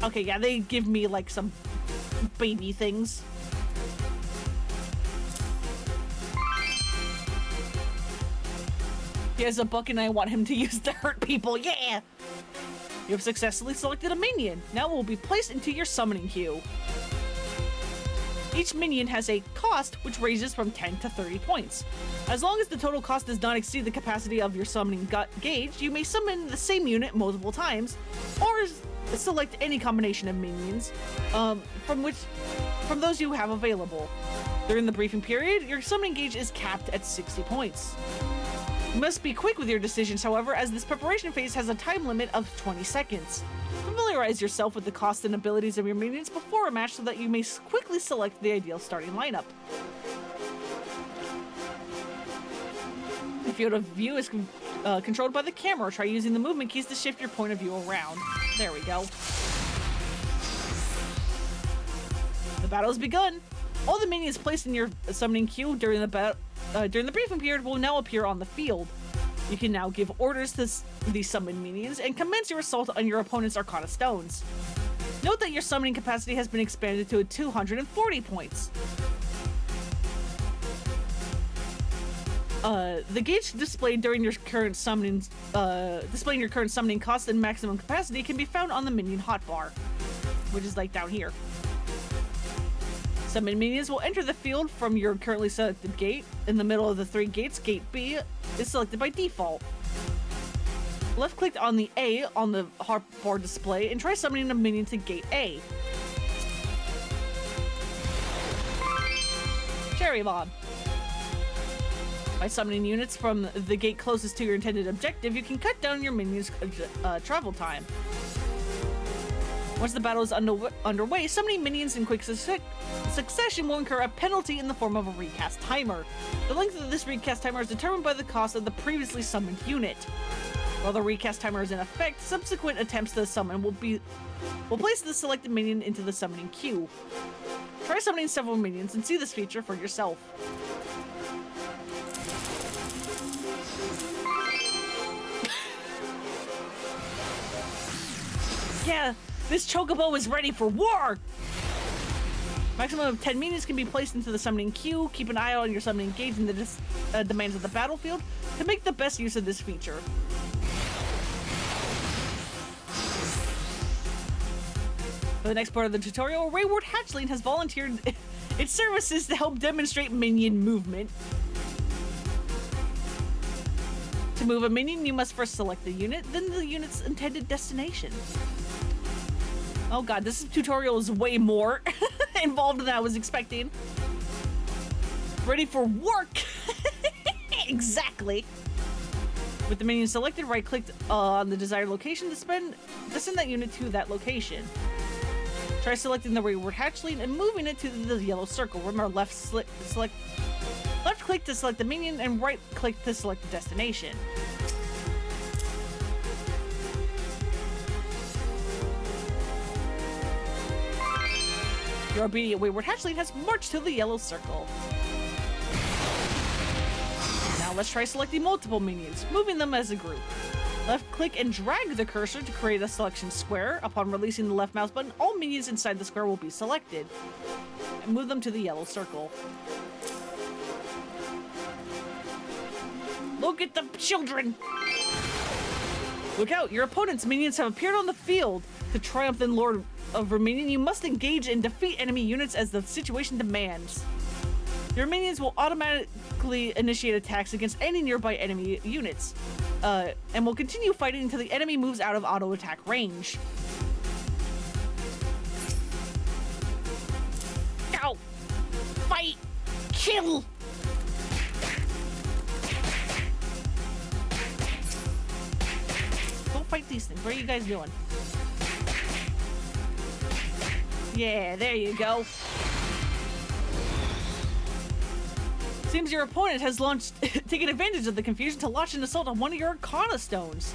Okay, yeah, they give me like some baby things. He has a bucket and I want him to use to hurt people, yeah! You have successfully selected a minion. Now it will be placed into your summoning queue. Each minion has a cost which ranges from 10 to 30 points. As long as the total cost does not exceed the capacity of your summoning gauge, you may summon the same unit multiple times, or select any combination of minions from those you have available. During the briefing period, your summoning gauge is capped at 60 points. You must be quick with your decisions, however, as this preparation phase has a time limit of 20 seconds. Familiarize yourself with the cost and abilities of your minions before a match so that you may quickly select the ideal starting lineup. The field of view is controlled by the camera. Try using the movement keys to shift your point of view around. There we go. The battle has begun. All the minions placed in your summoning queue during the briefing period will now appear on the field. You can now give orders to these summoned minions and commence your assault on your opponent's Arcana Stones. Note that your summoning capacity has been expanded to 240 points. The gauge displayed during your current summoning, displaying your current summoning cost and maximum capacity can be found on the minion hotbar, which is like down here. Summoned minions will enter the field from your currently selected gate. In the middle of the 3 gates, Gate B is selected by default. Left-click on the A on the hotbar display and try summoning a minion to Gate A. Cherry Bomb. By summoning units from the gate closest to your intended objective, you can cut down your minions' travel time. Once the battle is underway, summoning minions in quick succession will incur a penalty in the form of a recast timer. The length of this recast timer is determined by the cost of the previously summoned unit. While the recast timer is in effect, subsequent attempts to summon will place the selected minion into the summoning queue. Try summoning several minions and see this feature for yourself. Yeah, this chocobo is ready for war! Maximum of 10 minions can be placed into the summoning queue. Keep an eye out on your summoning gauge and the demands of the battlefield to make the best use of this feature. For the next part of the tutorial, Wayward Hatchling has volunteered its services to help demonstrate minion movement. To move a minion, you must first select the unit, then the unit's intended destination. Oh god, this tutorial is way more involved than I was expecting. Ready for work! Exactly. With the minion selected, right-click on the desired location to send that unit to that location. Try selecting the reward hatchling and moving it to the yellow circle. Remember, left-click to select the minion and right-click to select the destination. Your obedient wayward hatchling has marched to the yellow circle. Now let's try selecting multiple minions, moving them as a group. Left click and drag the cursor to create a selection square. Upon releasing the left mouse button, all minions inside the square will be selected. And move them to the yellow circle. Look at the children! Look out, your opponent's minions have appeared on the field. To triumph in Lord of Romanian, you must engage and defeat enemy units as the situation demands. Your minions will automatically initiate attacks against any nearby enemy units, and will continue fighting until the enemy moves out of auto attack range. Ow! Fight! Kill! Don't fight these things. What are you guys doing? Yeah, there you go. Seems your opponent has taken advantage of the confusion to launch an assault on one of your Arcana Stones.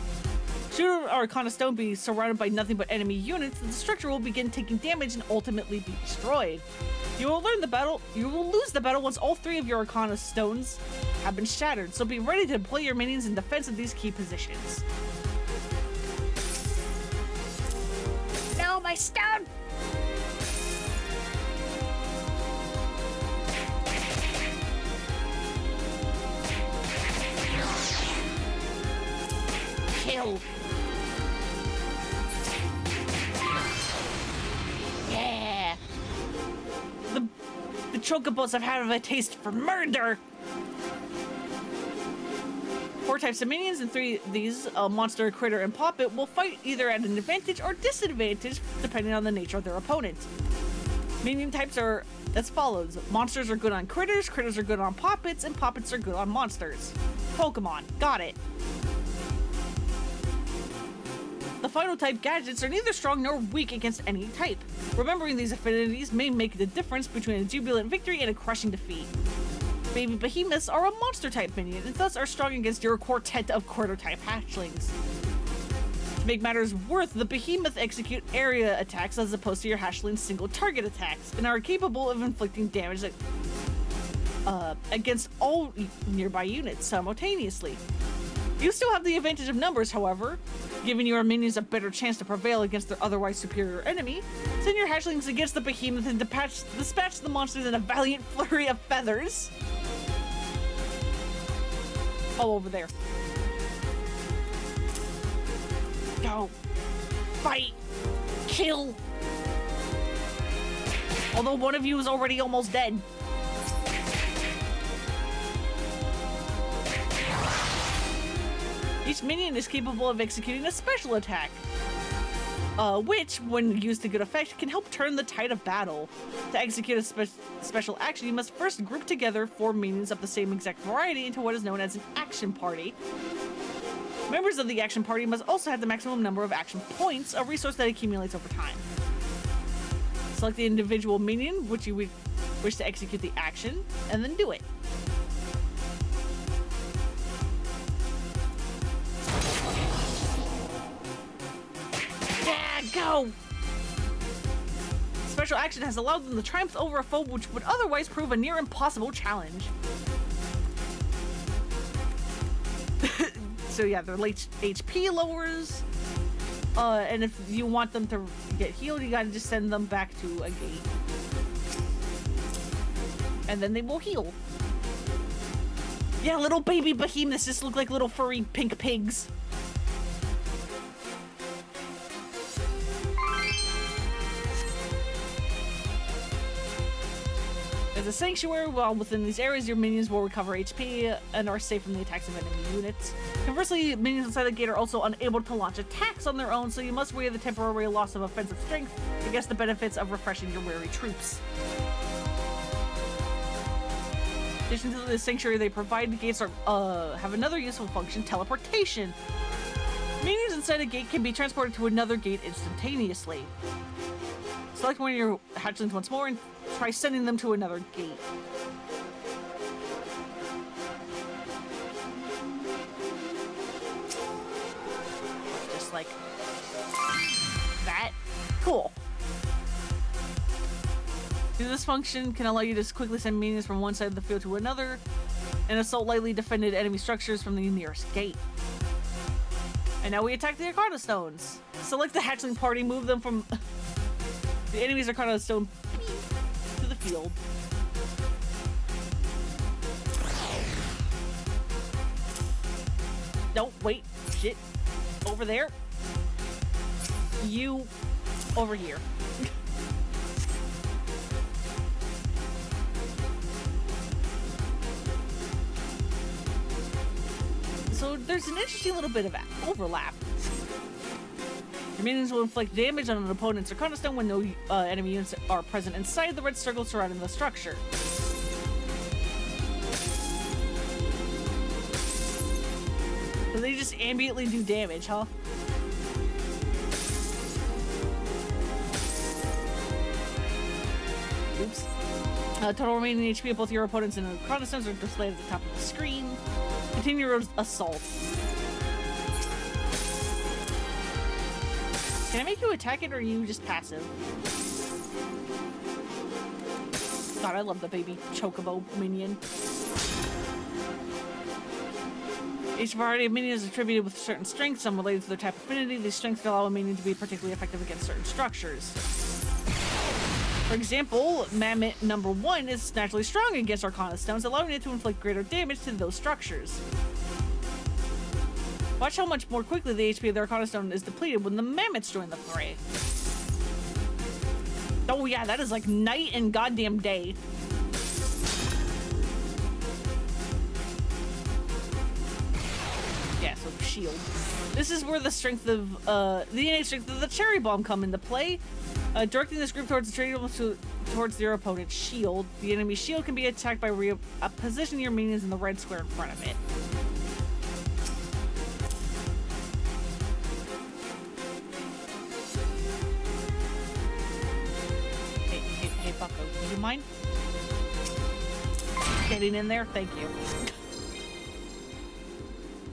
Should our Arcana Stone be surrounded by nothing but enemy units, the structure will begin taking damage and ultimately be destroyed. You will lose the battle once all 3 of your Arcana Stones have been shattered, so be ready to deploy your minions in defense of these key positions. No, my stone! Kill. Yeah. The chocobos have had a taste for murder. 4 types of minions, and 3 of these, monster, critter, and puppet, will fight either at an advantage or disadvantage depending on the nature of their opponent. Minion types are as follows. Monsters are good on critters, critters are good on puppets, and puppets are good on monsters. Pokemon. Got it. The final type gadgets are neither strong nor weak against any type. Remembering these affinities may make the difference between a jubilant victory and a crushing defeat. Baby behemoths are a monster type minion and thus are strong against your quartet of critter type hatchlings. To make matters worse, the behemoth execute area attacks as opposed to your hatchling's single target attacks and are capable of inflicting damage against all nearby units simultaneously. You still have the advantage of numbers, however, giving your minions a better chance to prevail against their otherwise superior enemy. Send your hatchlings against the behemoth and dispatch the monsters in a valiant flurry of feathers. Oh, over there. Go. Fight. Kill. Although one of you is already almost dead. Each minion is capable of executing a special attack, which, when used to good effect, can help turn the tide of battle. To execute a special action, you must first group together 4 minions of the same exact variety into what is known as an action party. Members of the action party must also have the maximum number of action points, a resource that accumulates over time. Select the individual minion which you wish to execute the action, and then do it. Go! Special action has allowed them to triumph over a foe which would otherwise prove a near impossible challenge. So yeah, their HP lowers, and if you want them to get healed, you gotta just send them back to a gate. And then they will heal. Yeah, little baby behemoths just look like little furry pink pigs. a sanctuary. While within these areas, your minions will recover HP and are safe from the attacks of enemy units. Conversely, minions inside the gate are also unable to launch attacks on their own, so you must weigh the temporary loss of offensive strength against the benefits of refreshing your weary troops. In addition to the sanctuary they provide, the gates are have another useful function: teleportation. Minions inside a gate can be transported to another gate instantaneously. Select one of your hatchlings once more and try sending them to another gate. Just like that. Cool. This function can allow you to quickly send minions from one side of the field to another and assault lightly defended enemy structures from the nearest gate. And now we attack the Arcana Stones. Select the hatchling party, move them from the enemy's Arcana Stone to the field. No, wait, shit. Over there. You over here. So there's an interesting little bit of overlap. Your minions will inflict damage on an opponent's Arcana Stone when no enemy units are present inside the red circle surrounding the structure. So they just ambiently do damage, huh? Oops. Total remaining HP of both your opponents and Arcana Stones are displayed at the top of the screen. Continue your assault. Can I make you attack it, or are you just passive? God, I love the baby chocobo minion. Each variety of minion is attributed with certain strengths, some related to their type of affinity. These strengths allow a minion to be particularly effective against certain structures. For example, Mammoth number 1 is naturally strong against Arcana Stones, allowing it to inflict greater damage to those structures. Watch how much more quickly the HP of the Arcana Stone is depleted when the Mammoths join the fray. Oh yeah, that is like night and goddamn day. Yeah, so shield. This is where the strength of the innate strength of the cherry bomb come into play. Directing this group towards the cherry bomb towards their opponent's shield. The enemy's shield can be attacked by positioning your minions in the red square in front of it. Hey, Bucko, do you mind getting in there? Thank you.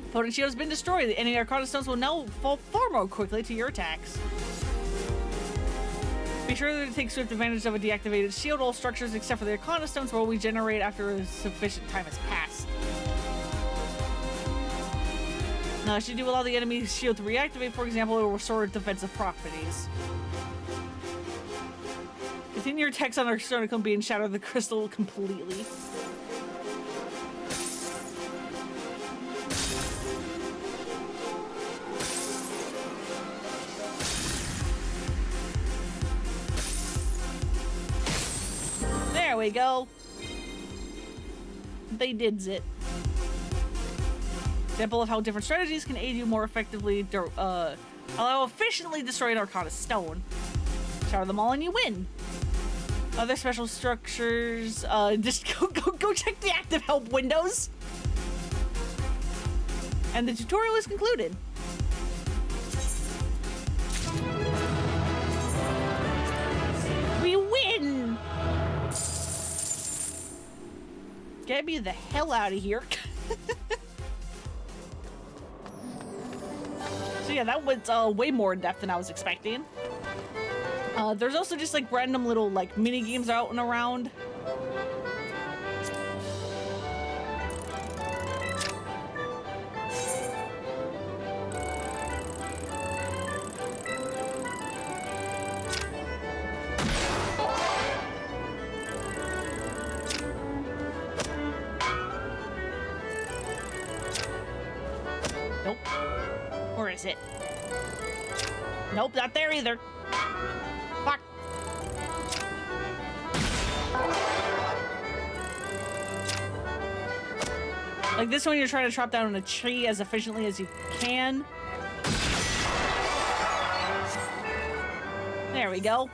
Opponent's shield has been destroyed. The enemy Arcana Stones will now fall far more quickly to your attacks. Be sure to take swift advantage of a deactivated shield. All structures except for the Arcana Stones will regenerate after a sufficient time has passed. Now, should you allow the enemy's shield to reactivate, for example, it will restore defensive properties. Continue your attacks on our Arcanicum and shatter the crystal completely. There we go. They did it. Example of how different strategies can aid you more effectively allow efficiently destroy an Arcana Stone. Shatter them all and you win. Other special structures, just go check the active help windows. And the tutorial is concluded. We win! Get me the hell out of here. So yeah, that was way more in depth than I was expecting. There's also just like random little like mini games out and around. Nope. Where is it? Nope, not there either. Fuck. Like this one, you're trying to chop down a tree as efficiently as you can. There we go.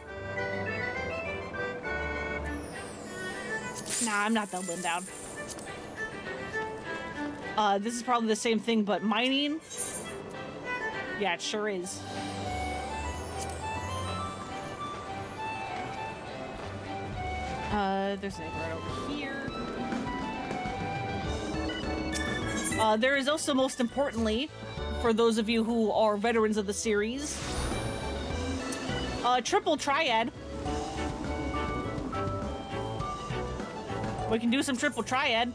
Nah, I'm not doubling down. This is probably the same thing, but mining. Yeah, it sure is. There's an egg right over here. There is also, most importantly, for those of you who are veterans of the series, triple triad. We can do some triple triad.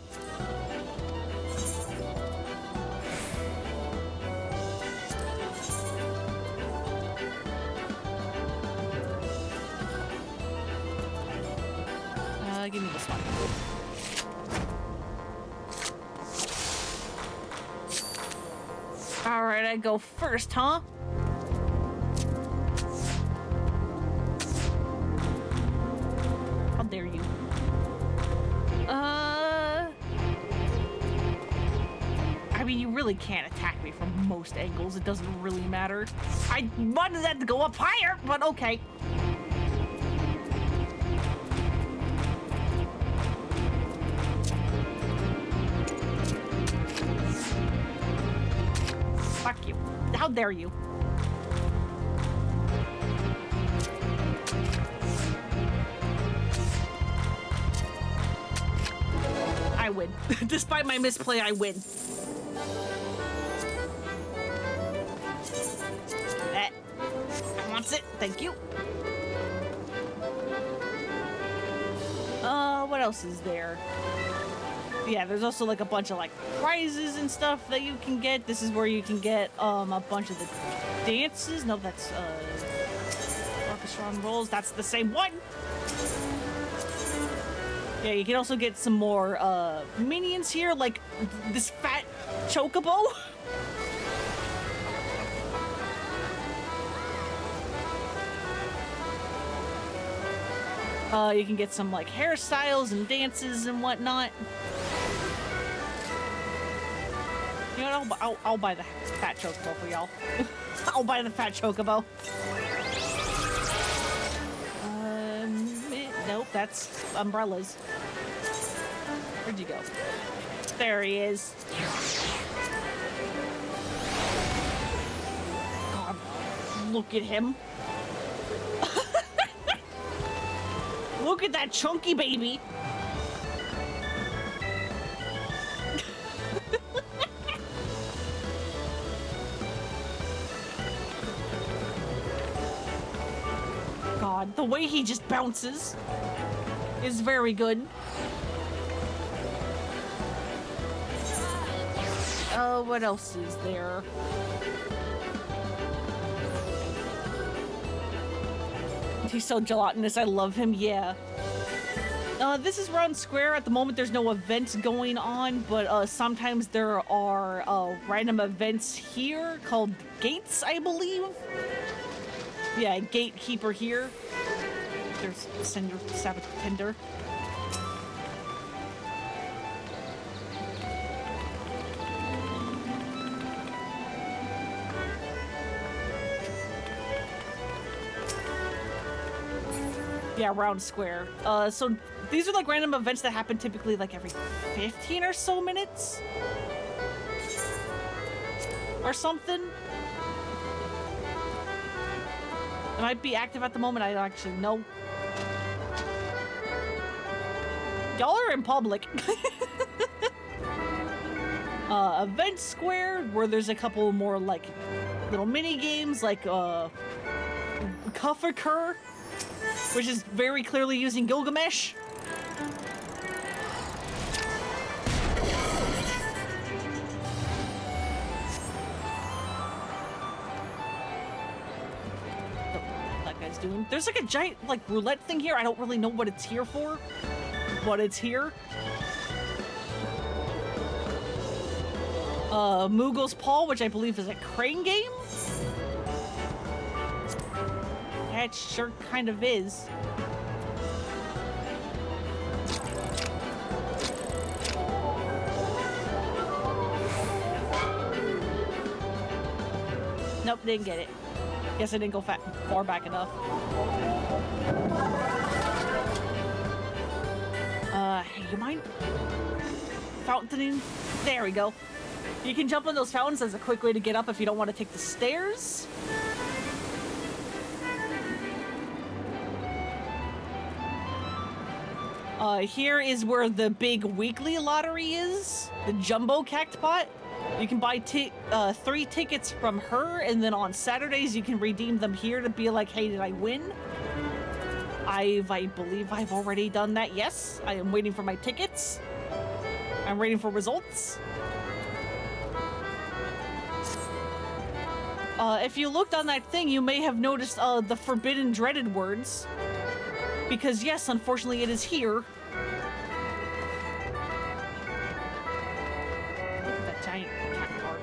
Give me this one. All right, I go first, huh? How dare you? I mean, you really can't attack me from most angles. It doesn't really matter. I wanted that to go up higher, but okay. Fuck you. How dare you? I win. Despite my misplay, I win. That wants it. Thank you. What else is there? Yeah, there's also like a bunch of like prizes and stuff that you can get. This is where you can get a bunch of the dances. No, that's orchestra rolls. That's the same one. Yeah, you can also get some more minions here, like this fat chocobo. You can get some like hairstyles and dances and whatnot. You know what? I'll buy the fat chocobo for y'all. I'll buy the fat chocobo. Nope, that's umbrellas. Where'd you go? There he is. God, look at him. Look at that chunky baby. God, the way he just bounces is very good. What else is there? He's so gelatinous. I love him. Yeah. This is Round Square. At the moment, there's no events going on, but sometimes there are random events here called gates, I believe. Yeah, gatekeeper here. There's Saboteur. Yeah, Round Square. So these are like random events that happen typically like every 15 or so minutes. Or something. It might be active at the moment, I don't actually know. Y'all are in public. Event Square, where there's a couple more like little mini games, like Kuffaker, which is very clearly using Gilgamesh. Doing. There's like a giant like roulette thing here. I don't really know what it's here for, but it's here. Moogle's Paw, which I believe is a crane game. That sure kind of is. Nope, didn't get it. Guess I didn't go far back enough. You mind fountaining? There we go. You can jump on those fountains as a quick way to get up if you don't want to take the stairs. Here is where the big weekly lottery is, the jumbo cactpot. You can buy 3 tickets from her, and then on Saturdays you can redeem them here to be like, hey, did I win? I believe I've already done that, yes. I am waiting for my tickets. I'm waiting for results. If you looked on that thing, you may have noticed the forbidden dreaded words. Because yes, unfortunately it is here. Look at that giant cactuar.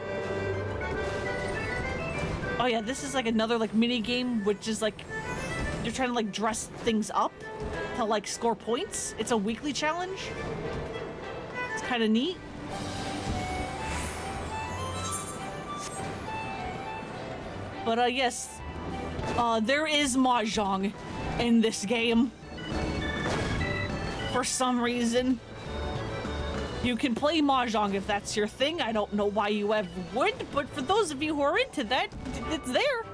Oh yeah, this is like another like mini game, which is like you're trying to like dress things up to like score points. It's a weekly challenge. It's kind of neat. But yes, there is mahjong in this game. For some reason. You can play mahjong if that's your thing. I don't know why you ever would, but for those of you who are into that, it's there.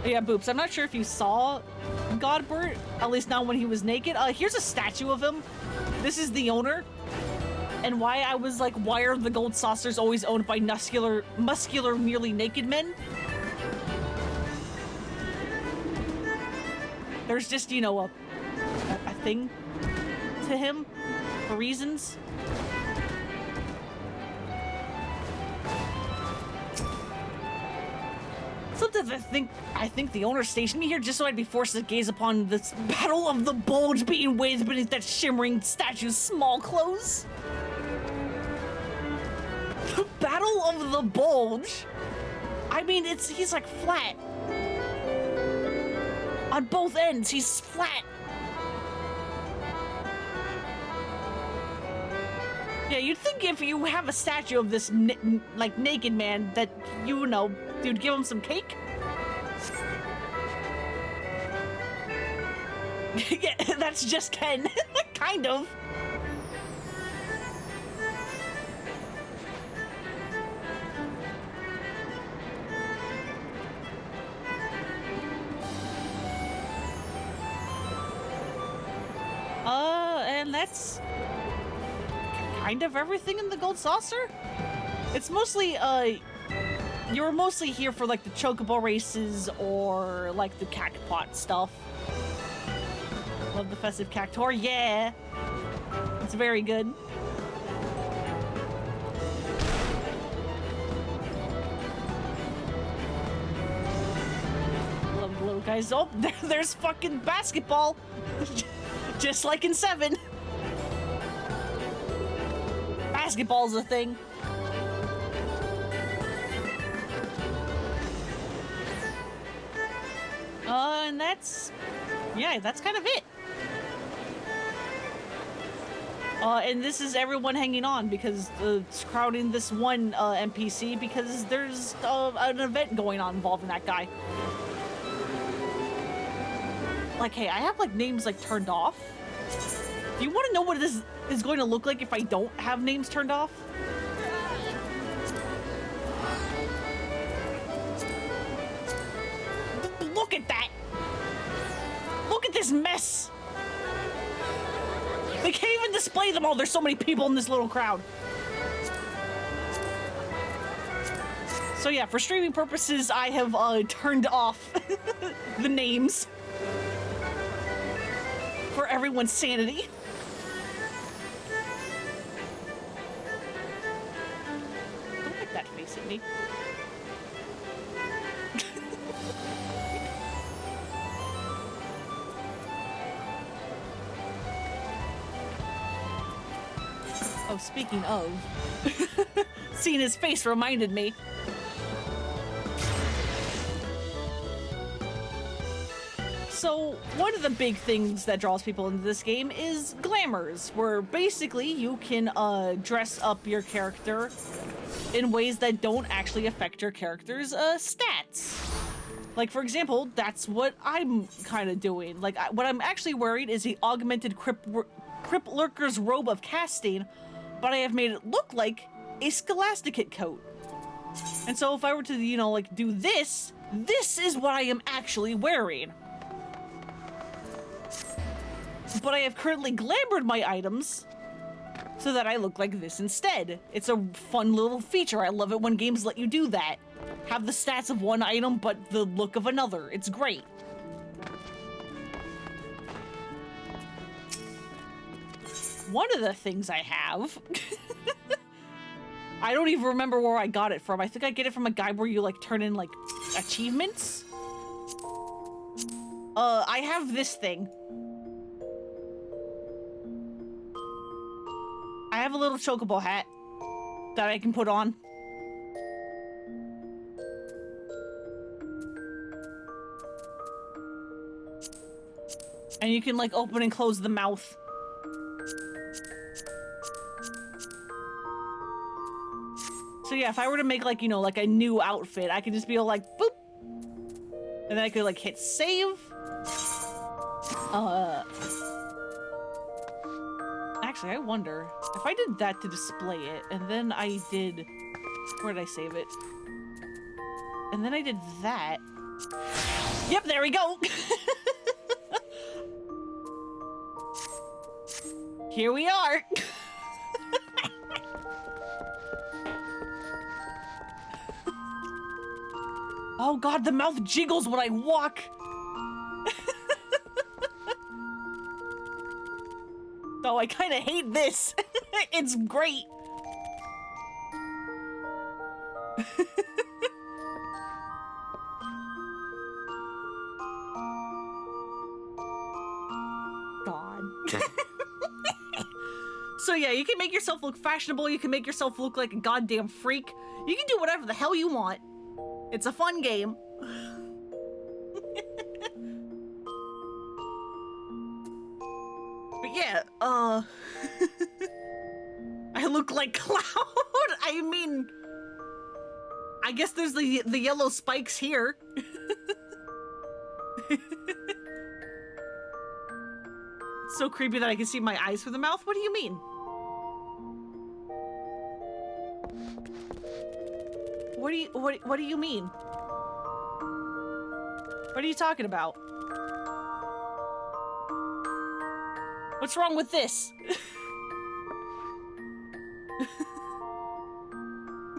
Yeah, Boops, I'm not sure if you saw Godbert, at least not when he was naked. Here's a statue of him. This is the owner. And why I was like, why are the gold saucers always owned by muscular, nearly naked men? There's just, you know, a thing to him for reasons. Sometimes I think the owner stationed me here just so I'd be forced to gaze upon this battle of the bulge being waged beneath that shimmering statue's small clothes. The Battle of the Bulge? I mean, he's like flat. On both ends, he's flat. Yeah, you'd think if you have a statue of this, like, naked man, that, you know, you'd give him some cake? Yeah, that's just Ken. Kind of. And that's kind of everything in the gold saucer. It's mostly, you're mostly here for like the chocobo races or like the cactpot stuff. Love the festive cactuar, yeah. It's very good. Love the little guys. Oh, there's fucking basketball. Just like in 7. Basketball's a thing. And that's kind of it. And this is everyone hanging on because it's crowding this one NPC because there's an event going on involving that guy. Like, hey, I have like names like turned off. Do you want to know what this is going to look like if I don't have names turned off? Look at that! Look at this mess! They can't even display them all. There's so many people in this little crowd. So yeah, for streaming purposes, I have turned off the names. For everyone's sanity. Don't make that face at me. Oh, speaking of, seeing his face reminded me. So, one of the big things that draws people into this game is glamours, where basically you can dress up your character in ways that don't actually affect your character's stats. Like, for example, that's what I'm kind of doing. Like, what I'm actually wearing is the augmented Crypt Lurker's robe of casting, but I have made it look like a Scholasticate coat. And so if I were to, you know, like, do this, this is what I am actually wearing. But I have currently glamored my items so that I look like this instead. It's a fun little feature. I love it when games let you do that. Have the stats of one item, but the look of another. It's great. One of the things I have... I don't even remember where I got it from. I think I get it from a guide where you, like, turn in, like, achievements. I have this thing. I have a little chocobo hat that I can put on. And you can, like, open and close the mouth. So yeah, if I were to make, like, you know, like a new outfit, I could just be all like, boop. And then I could, like, hit save. Actually, I wonder if I did that to display it, and then I did, where did I save it? And then I did that. Yep, there we go. Here we are. Oh god, the mouth jiggles when I walk! Oh, I kinda hate this. It's great. God. So yeah, you can make yourself look fashionable, you can make yourself look like a goddamn freak. You can do whatever the hell you want. It's a fun game. But yeah, I look like Cloud. I mean, I guess there's the yellow spikes here. It's so creepy that I can see my eyes through the mouth. What do you mean? What do you mean? What are you talking about? What's wrong with this?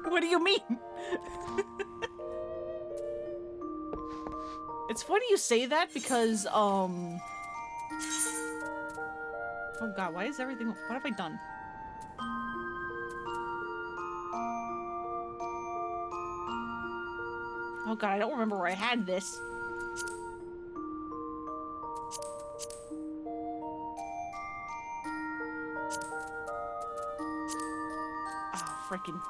What do you mean? It's funny you say that because, oh god, why is everything... What have I done? Oh god, I don't remember where I had this. Oh, frickin'.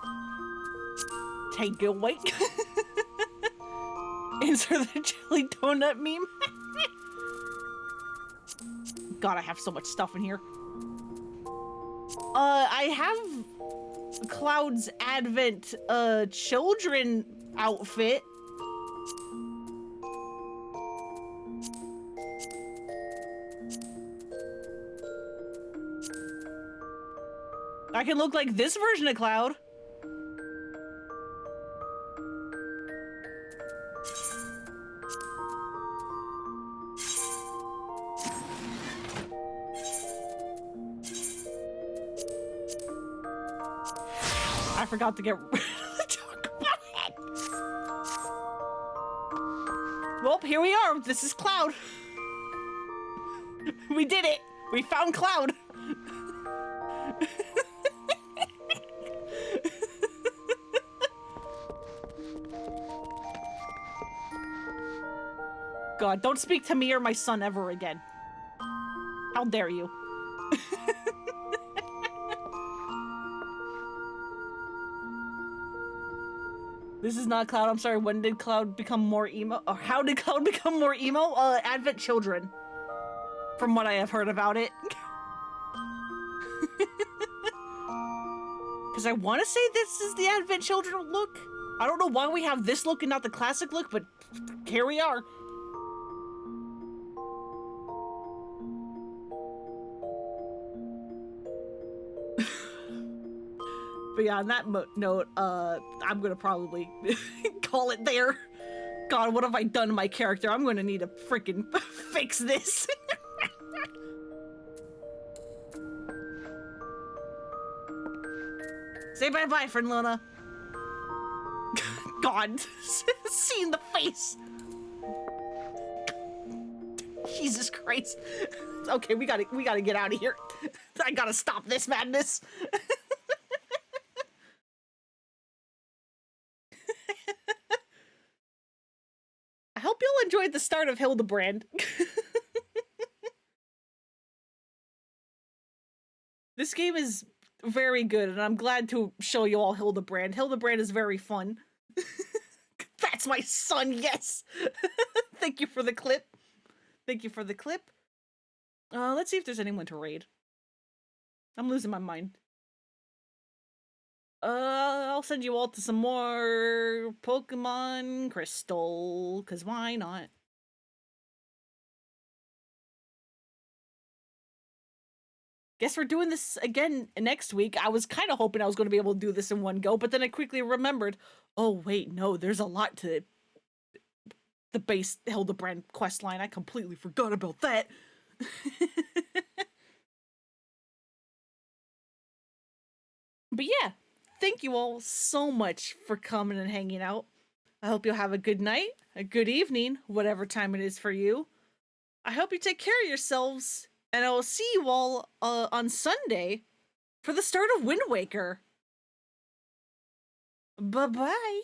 Take it away. Insert the jelly donut meme. God, I have so much stuff in here. I have Cloud's Advent, children outfit. I can look like this version of Cloud. I forgot to get rid of the chocolate. Well, here we are. This is Cloud. We did it. We found Cloud. God, don't speak to me or my son ever again. How dare you? This is not Cloud. I'm sorry. When did Cloud become more emo? Or how did Cloud become more emo? Advent Children. From what I have heard about it. Because I want to say this is the Advent Children look. I don't know why we have this look and not the classic look, but here we are. But yeah, on that note, I'm gonna probably call it there. God, what have I done to my character? I'm gonna need to freaking fix this. Say bye-bye, friend Luna. God, seeing the face. Jesus Christ. Okay, we gotta get out of here. I gotta stop this madness. I hope y'all enjoyed the start of Hildibrand. This game is very good, and I'm glad to show you all Hildibrand. Hildibrand is very fun. That's my son, yes! Thank you for the clip. Thank you for the clip. Let's see if there's anyone to raid. I'm losing my mind. I'll send you all to some more Pokemon Crystal, because why not? Guess we're doing this again next week. I was kind of hoping I was going to be able to do this in one go, but then I quickly remembered, oh wait, no, there's a lot to the base Hildibrand questline. I completely forgot about that. But yeah, thank you all so much for coming and hanging out. I hope you'll have a good night, a good evening, whatever time it is for you. I hope you take care of yourselves, and I will see you all on Sunday for the start of Wind Waker. Bye-bye.